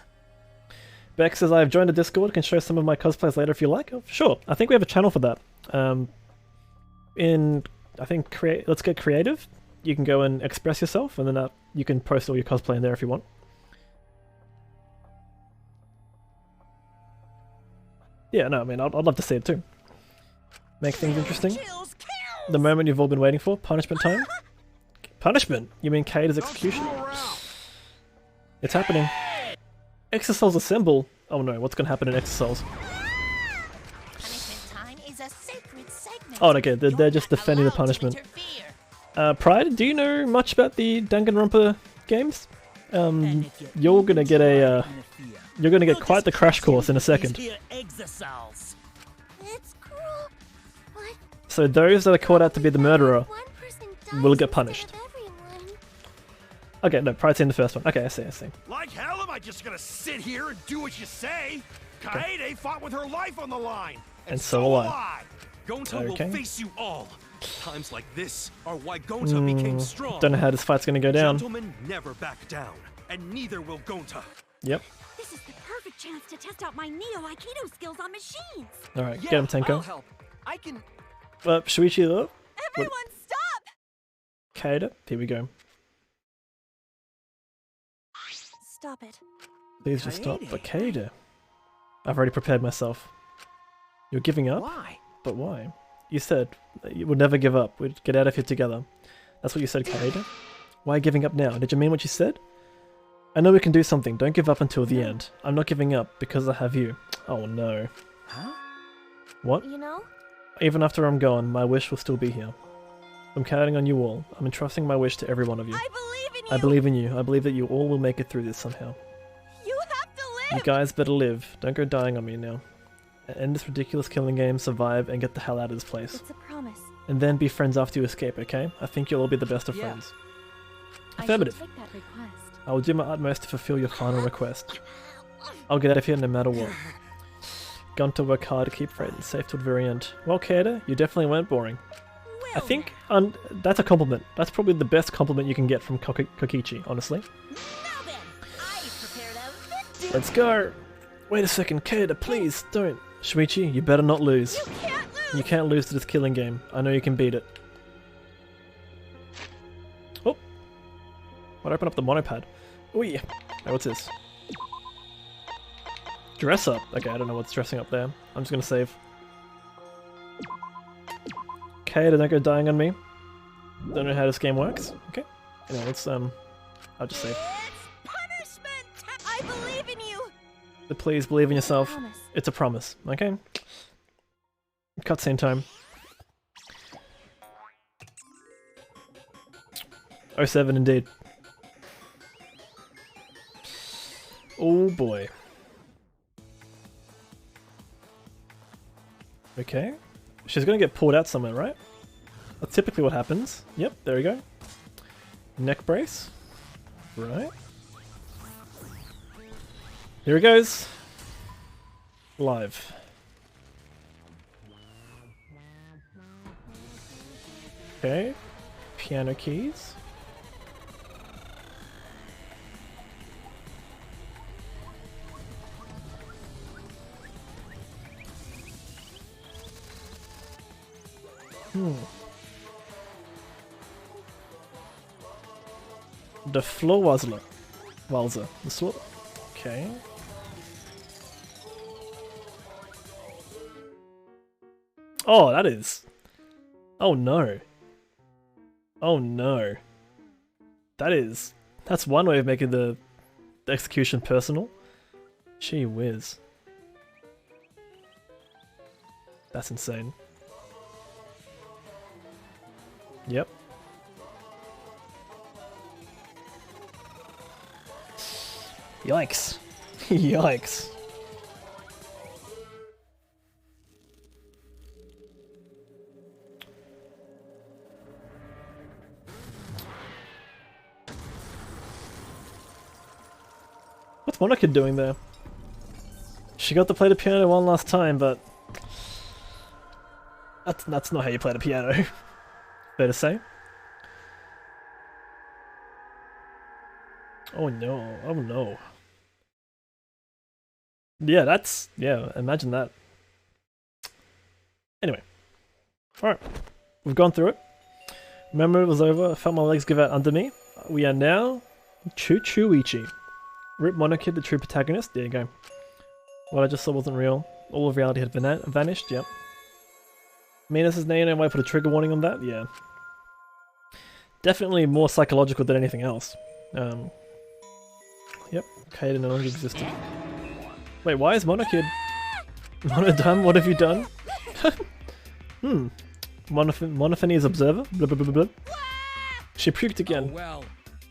Beck says, I've joined the Discord, can show some of my cosplays later if you like. Oh, sure, I think we have a channel for that. Let's Get Creative. You can go and express yourself, and then you can post all your cosplay in there if you want. Yeah, no, I mean, I'd love to see it too. Make things interesting. The moment you've all been waiting for, punishment time. Punishment? You mean Kaede's execution? It's happening. Exosouls assemble. Oh no, what's gonna happen in Exosouls? Punishment time is a sacred segment. Oh, okay, they're just defending the punishment. Pride, do you know much about the Danganronpa games? You're gonna get quite the crash course in a second. It's cruel. But So those that are caught out to be the murderer will get punished. Okay, no, Pride's in the first one. Okay, I see. Like hell am I just gonna sit here and do what you say? Kaede fought with her life on the line. And so will I. Gonta Okay. will face you all. Times like this are why Gonta became strong. Don't know how this fight's gonna go down. Gentlemen never back down, and neither will Gonta. Yep. This is the perfect chance to test out my Neo-Aikido skills on machines. Alright, get him, Tenko. I'll help. I can... Shuichi, Everyone, stop! Kaede, here we go. Stop it. Please just stop. But Kaede, I've already prepared myself. You're giving up? Why? But why? You said that you would never give up. We'd get out of here together. That's what you said, Kaede. Why giving up now? Did you mean what you said? I know we can do something. Don't give up until the end. I'm not giving up because I have you. Oh no. Huh? What? You know? Even after I'm gone, my wish will still be here. I'm counting on you all. I'm entrusting my wish to every one of you. I believe in you! I believe in you. I believe that you all will make it through this somehow. You have to You live! guys better live. Don't go dying on me now. End this ridiculous killing game, survive, and get the hell out of this place. It's a promise. And then be friends after you escape, okay? I think you'll all be the best of friends. Affirmative. I should take that request. I will do my utmost to fulfill your final request. I'll get out of here no matter what. Gone to work hard to keep friends safe till the very end. Well, Kaeda, you definitely weren't boring. I think that's a compliment. That's probably the best compliment you can get from Kokichi, honestly. Let's go! Wait a second, Kaeda, please, don't. Shuichi, you better not lose. You can't lose to this killing game. I know you can beat it. Oh! Might open up the monopad. Oh yeah. Hey, what's this? Dress up. Okay, I don't know what's dressing up there. I'm just gonna save. Kaeda, don't go dying on me. Don't know how this game works. Okay. Anyway, let's I'll just save. I believe in you. But please believe in yourself. It's a promise. Okay. Cutscene time. 07 indeed. Oh boy. Okay. She's gonna get pulled out somewhere, right? That's typically what happens. Yep, there we go. Neck brace. Right. Here it goes. Live. Okay. Piano keys. The floor Walzer. Okay. Oh, that is. Oh no. Oh no. That's one way of making the execution personal. Gee whiz. That's insane. Yep. Yikes. Yikes. What's Monica doing there? She got to play the piano one last time, but that's not how you play the piano. Fair to say. Oh no, oh no. Yeah, imagine that. Anyway. Alright, we've gone through it. Memory was over, I felt my legs give out under me. We are now Chuchuichi. Rip Monokid, the true protagonist. There you go. What I just saw wasn't real. All of reality had vanished, yep. Minus' name, and why put a trigger warning on that? Yeah. Definitely more psychological than anything else. Yep, Kaeda no longer existed. Wait, why is Monokid? Monodum, what have you done? Monophanie's observer? Blah, blah, blah, blah. She puked again. Oh, well.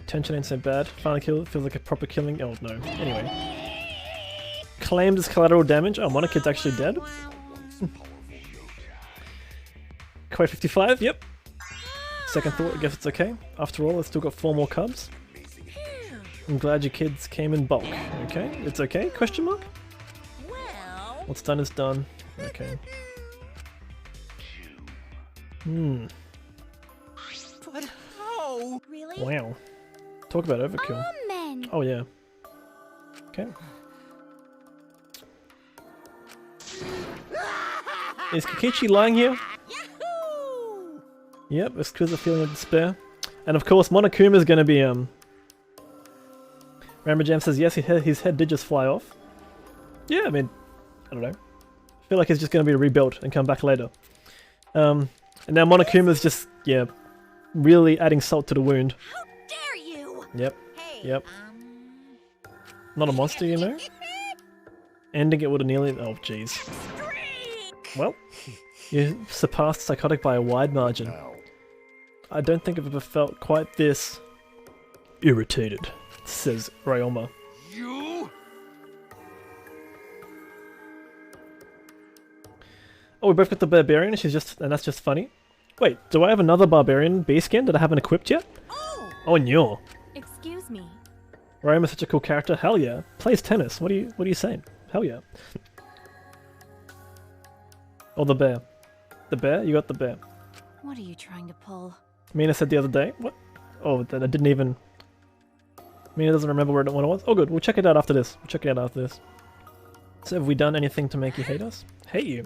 Tension ain't so bad. Final kill feels like a proper killing. Oh no. Anyway. Claimed as collateral damage. Oh, Monokid's actually dead? Quite 55, yep. Second thought, I guess it's okay. After all, I've still got 4 more cubs. I'm glad your kids came in bulk. Okay, it's okay? Question mark? What's done is done. Okay. But how? Really? Wow. Talk about overkill. Amen. Oh yeah. Okay. Is Kokichi lying here? Yahoo! Yep, it's because of feeling of despair. And of course, Monokuma's gonna be, Ramajam says yes, his head did just fly off. Yeah, I mean, I don't know. I feel like he's just gonna be rebuilt and come back later. And now Monokuma's just, yeah, really adding salt to the wound. How dare you? Yep, Hey, yep. Not a monster, you know? Ending it would have nearly... Oh, jeez. Well, you surpassed Psychotic by a wide margin. I don't think I've ever felt quite this irritated, says Ryoma. You? Oh, we both got the Barbarian, and that's just funny. Wait, do I have another Barbarian B skin that I haven't equipped yet? Oh, no. Excuse me. Ryoma's such a cool character. Hell yeah. Plays tennis. What are you saying? Hell yeah. Or the bear. The bear? You got the bear. What are you trying to pull? Mina said the other day. What? Oh, then I didn't even... Mina doesn't remember where it was. Oh good, we'll check it out after this. So have we done anything to make you hate us? Hate you?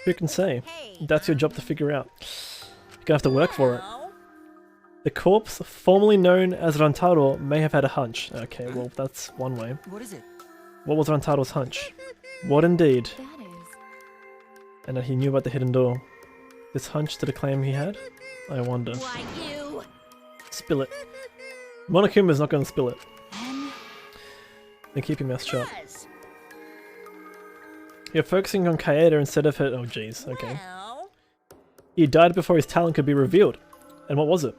Who can say? That's your job to figure out. You're gonna have to work for it. The corpse, formerly known as Rantaro, may have had a hunch. Okay, well that's one way. What is it? What was Rantaro's hunch? What indeed? That is. And that he knew about the hidden door. This hunch to the claim he had? I wonder. Why you? Spill it. Monokuma's not gonna spill it. Then keep your mouth shut. You're focusing on Kaeda instead of her. Oh jeez, okay. Well, He died before his talent could be revealed. And what was it?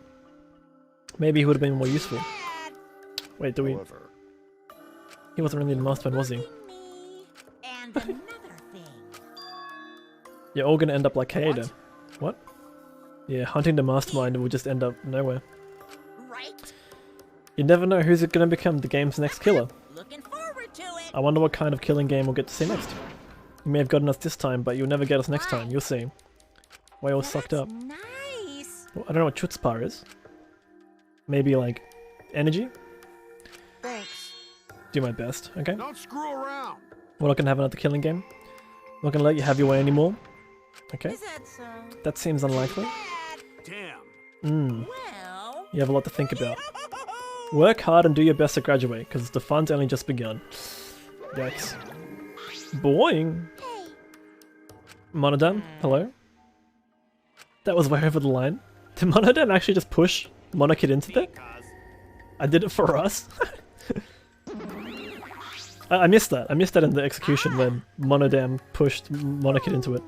Maybe he would have been more useful. Wait, do we... However, He wasn't really the mastermind, was he? me. And another thing. You're all gonna end up like Kaeda. What? Yeah, hunting the mastermind will just end up nowhere. Right? You never know who's gonna become the game's next killer. Looking forward to it. I wonder what kind of killing game we'll get to see next. You may have gotten us this time, but you'll never get us next time, you'll see. Way all sucked up. Nice. Well, I don't know what chutzpah is. Maybe like energy? Thanks. Do my best, okay? Don't screw around. We're not gonna have another killing game. I'm not gonna let you have your way anymore. Okay? Is that so? That seems unlikely. Damn. Well. You have a lot to think about. Work hard and do your best to graduate, because the fun's only just begun. Yikes. Boing! Monodam, hello? That was way over the line. Did Monodam actually just push Monokid into that? I did it for us? I missed that. I missed that in the execution when Monodam pushed Monokid into it.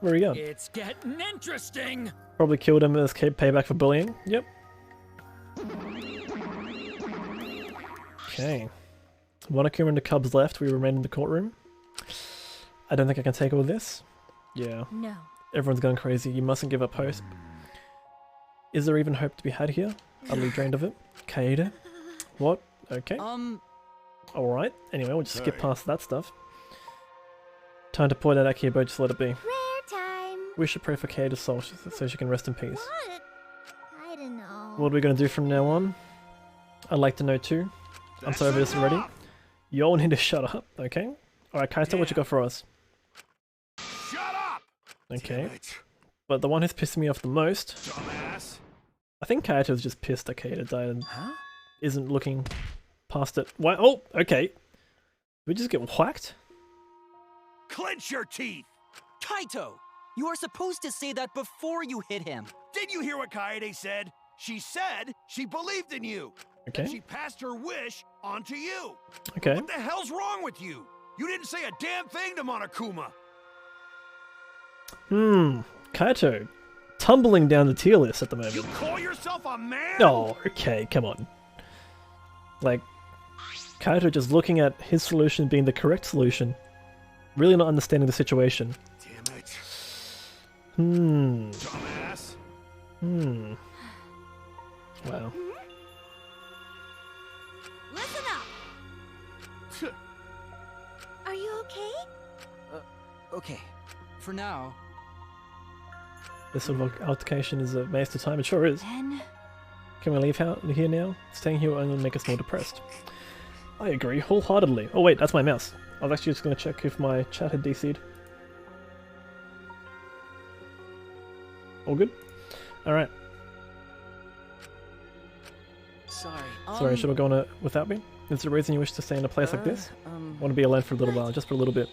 Where are we going? It's getting interesting. Probably killed him as payback for bullying. Yep. Okay. Monokuma and the Cubs left. We remain in the courtroom. I don't think I can take all this. Yeah. No. Everyone's going crazy. You mustn't give up hope. Is there even hope to be had here? Utterly drained of it. Kaeda? What? Okay. Alright. Anyway, we'll just skip past that stuff. Time to point out Akibo, just let it be. Prayer time. We should pray for Kaeda's soul so she can rest in peace. What? I don't know. What are we going to do from now on? I'd like to know too. I'm so over this already. You all need to shut up, okay? Alright, Kaito, what you got for us? Shut up! Okay. But the one who's pissing me off the most... Dumbass. I think Kaito's just pissed that Kaeda died and isn't looking past it. Why? Oh, okay. Did we just get whacked? Clench your teeth! Kaito! You are supposed to say that before you hit him. Did you hear what Kaede said? She said she believed in you. Okay. And she passed her wish on to you. Okay. What the hell's wrong with you? You didn't say a damn thing to Monokuma. Kaito. Tumbling down the tier list at the moment. You call yourself a man? Oh, okay, come on. Like, Kaito just looking at his solution being the correct solution. Really not understanding the situation. Damn it. Dumbass. Wow. Listen up. Are you okay? Okay. For now. This sort of altercation is a waste of time. It sure is. Ben? Can we leave here now? Staying here will only make us more depressed. I agree wholeheartedly. Oh wait, that's my mouse. I was actually just going to check if my chat had DC'd. All good? Alright. Sorry, should I go on it without me? Is there a reason you wish to stay in a place like this? Want to be alone for a little while, just for a little bit.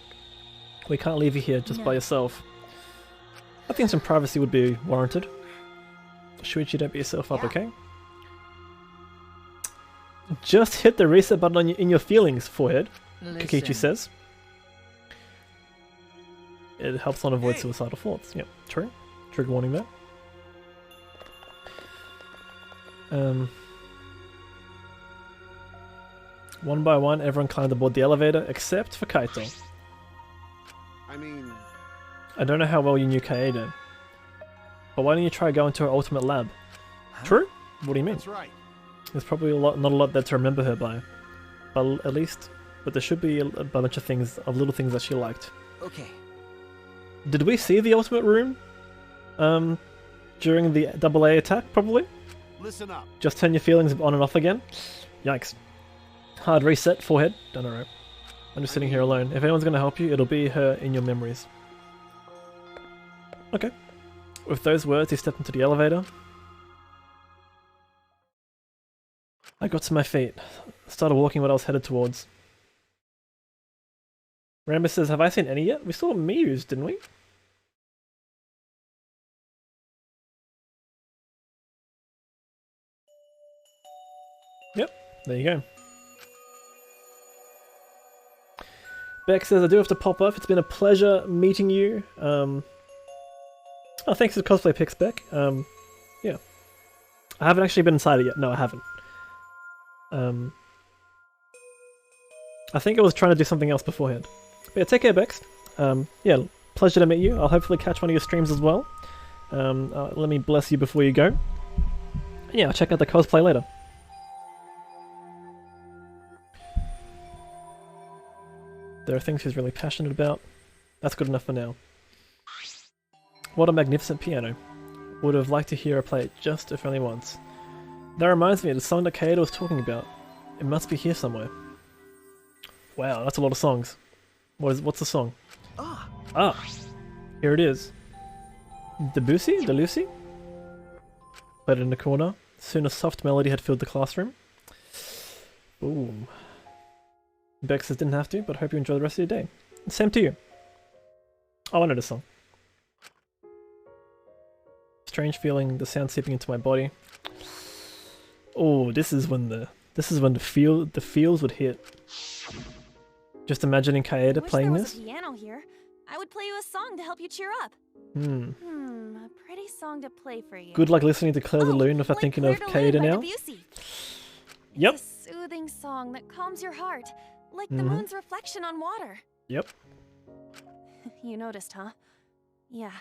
We can't leave you here just by yourself. I think some privacy would be warranted. Shuichi, don't beat yourself up, okay? Just hit the reset button on in your feelings, forehead, Kokichi says. It helps not avoid suicidal thoughts. Yep, true. Trigger warning there. One by one, everyone climbed aboard the elevator, except for Kaito. I mean... I don't know how well you knew Kaede, but why don't you try going to her ultimate lab? True? What do you mean? That's right. There's probably not a lot there to remember her by, but there should be a bunch of little things that she liked. Okay. Did we see the ultimate room? During the AA attack, probably? Listen up. Just turn your feelings on and off again? Yikes. Hard reset, forehead. Don't know. I'm just sitting here alone. If anyone's gonna help you, it'll be her in your memories. Okay. With those words, he stepped into the elevator. I got to my feet. Started walking what I was headed towards. Rambus says, have I seen any yet? We saw Muse, didn't we? Yep, there you go. Beck says, I do have to pop off. It's been a pleasure meeting you. Oh, thanks for the cosplay pics, Beck. Yeah. I haven't actually been inside it yet. No, I haven't. I think I was trying to do something else beforehand. But yeah, take care, Bex. Yeah, pleasure to meet you. I'll hopefully catch one of your streams as well. Let me bless you before you go. Yeah, I'll check out the cosplay later. There are things he's really passionate about. That's good enough for now. What a magnificent piano. Would have liked to hear her play it just if only once. That reminds me of the song that Kaedo was talking about. It must be here somewhere. Wow, that's a lot of songs. What's the song? Ah, here it is. Debussy? Delucy? Played in the corner. Soon a soft melody had filled the classroom. Boom. Bex says didn't have to, but hope you enjoy the rest of your day. Same to you. Oh, I know this song. Strange feeling, the sound seeping into my body. Oh, this is when the feels would hit. Just imagining Kaeda playing this. There was a piano here. I would play you a song to help you cheer up. A pretty song to play for you. Good luck listening to Claire de Lune if I'm thinking of Kaeda now. Yep. It's a soothing song that calms your heart, like the moon's reflection on water. Yep. You noticed, huh? Yeah.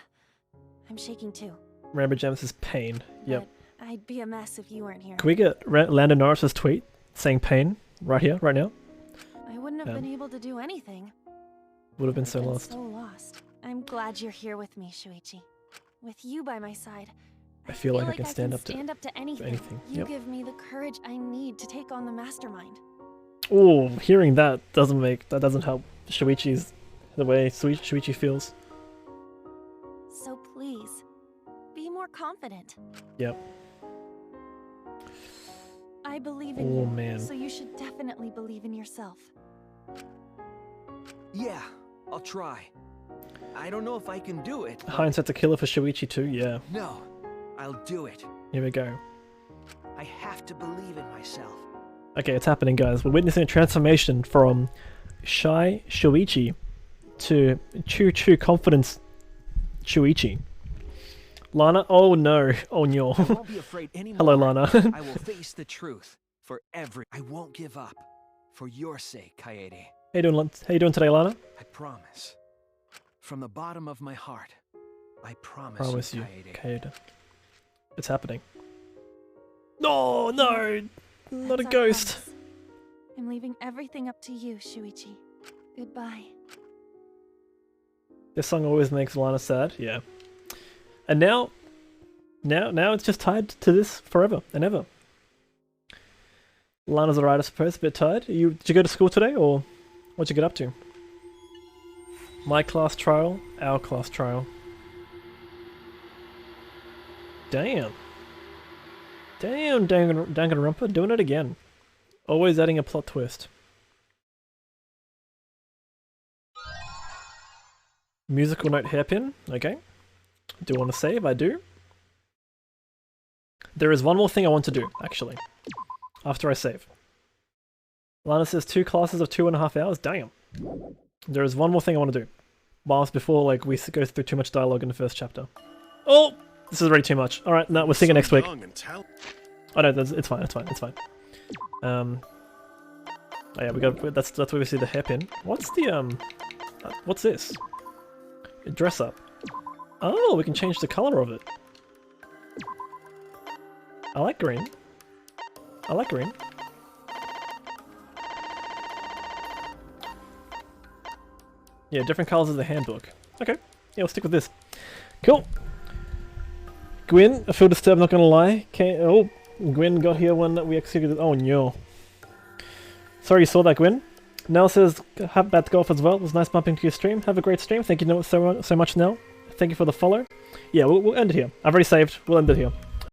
I'm shaking too. Rambo Jam says pain. Yep. But I'd be a mess if you weren't here. Can we get Landon Norris's tweet saying pain right here, right now? I wouldn't have been able to do anything. Would have been so lost. So lost. I'm glad you're here with me, Shuichi. With you by my side, I feel like I can stand up to anything. You give me the courage I need to take on the mastermind. Oh, hearing that doesn't help Shuichi's the way Shuichi feels. So please, be more confident. Yep. I believe in you, man. So you should definitely believe in yourself. Yeah, I'll try. I don't know if I can do it. Hindsight's a killer for Shuichi too, yeah. No, I'll do it. Here we go. I have to believe in myself. Okay, it's happening, guys. We're witnessing a transformation from shy Shuichi to Choo Confidence Shuichi. Lana? Oh no. Oh no. I won't be afraid anymore. Hello, Lana. I will face the truth for I won't give up. For your sake, Kaede. How you doing today, Lana? I promise. From the bottom of my heart, I promise you, Kaede. It's happening. No, no! Not a ghost. I'm leaving everything up to you, Shuichi. Goodbye. This song always makes Lana sad, yeah. And now it's just tied to this forever and ever. Lana's alright, I suppose, a bit tired. Did you go to school today, or what'd you get up to? My class trial, our class trial. Damn. Damn, Danganronpa, doing it again. Always adding a plot twist. Musical note hairpin, okay. Do you want to save? I do. There is one more thing I want to do, actually. After I save. Lana says 2 classes of 2.5 hours? Damn. There is one more thing I want to do. Whilst before, like, we go through too much dialogue in the first chapter. Oh! This is already too much. Alright, no, we'll see you next week. Oh no, it's fine, it's fine, it's fine. Oh yeah, that's where we see the hairpin. What's the, what's this? Dress up. Oh, we can change the color of it. I like green. I like green. Yeah, different colors of the handbook. Okay, Yeah, we'll stick with this. Cool. Gwyn, I feel disturbed, not gonna lie. Oh, Gwyn got here when we executed. Oh no. Sorry you saw that, Gwyn. Nell says, have bad golf as well. It was nice bumping to your stream. Have a great stream. Thank you so much, Nell. Thank you for the follow. Yeah, we'll end it here. I've already saved. We'll end it here.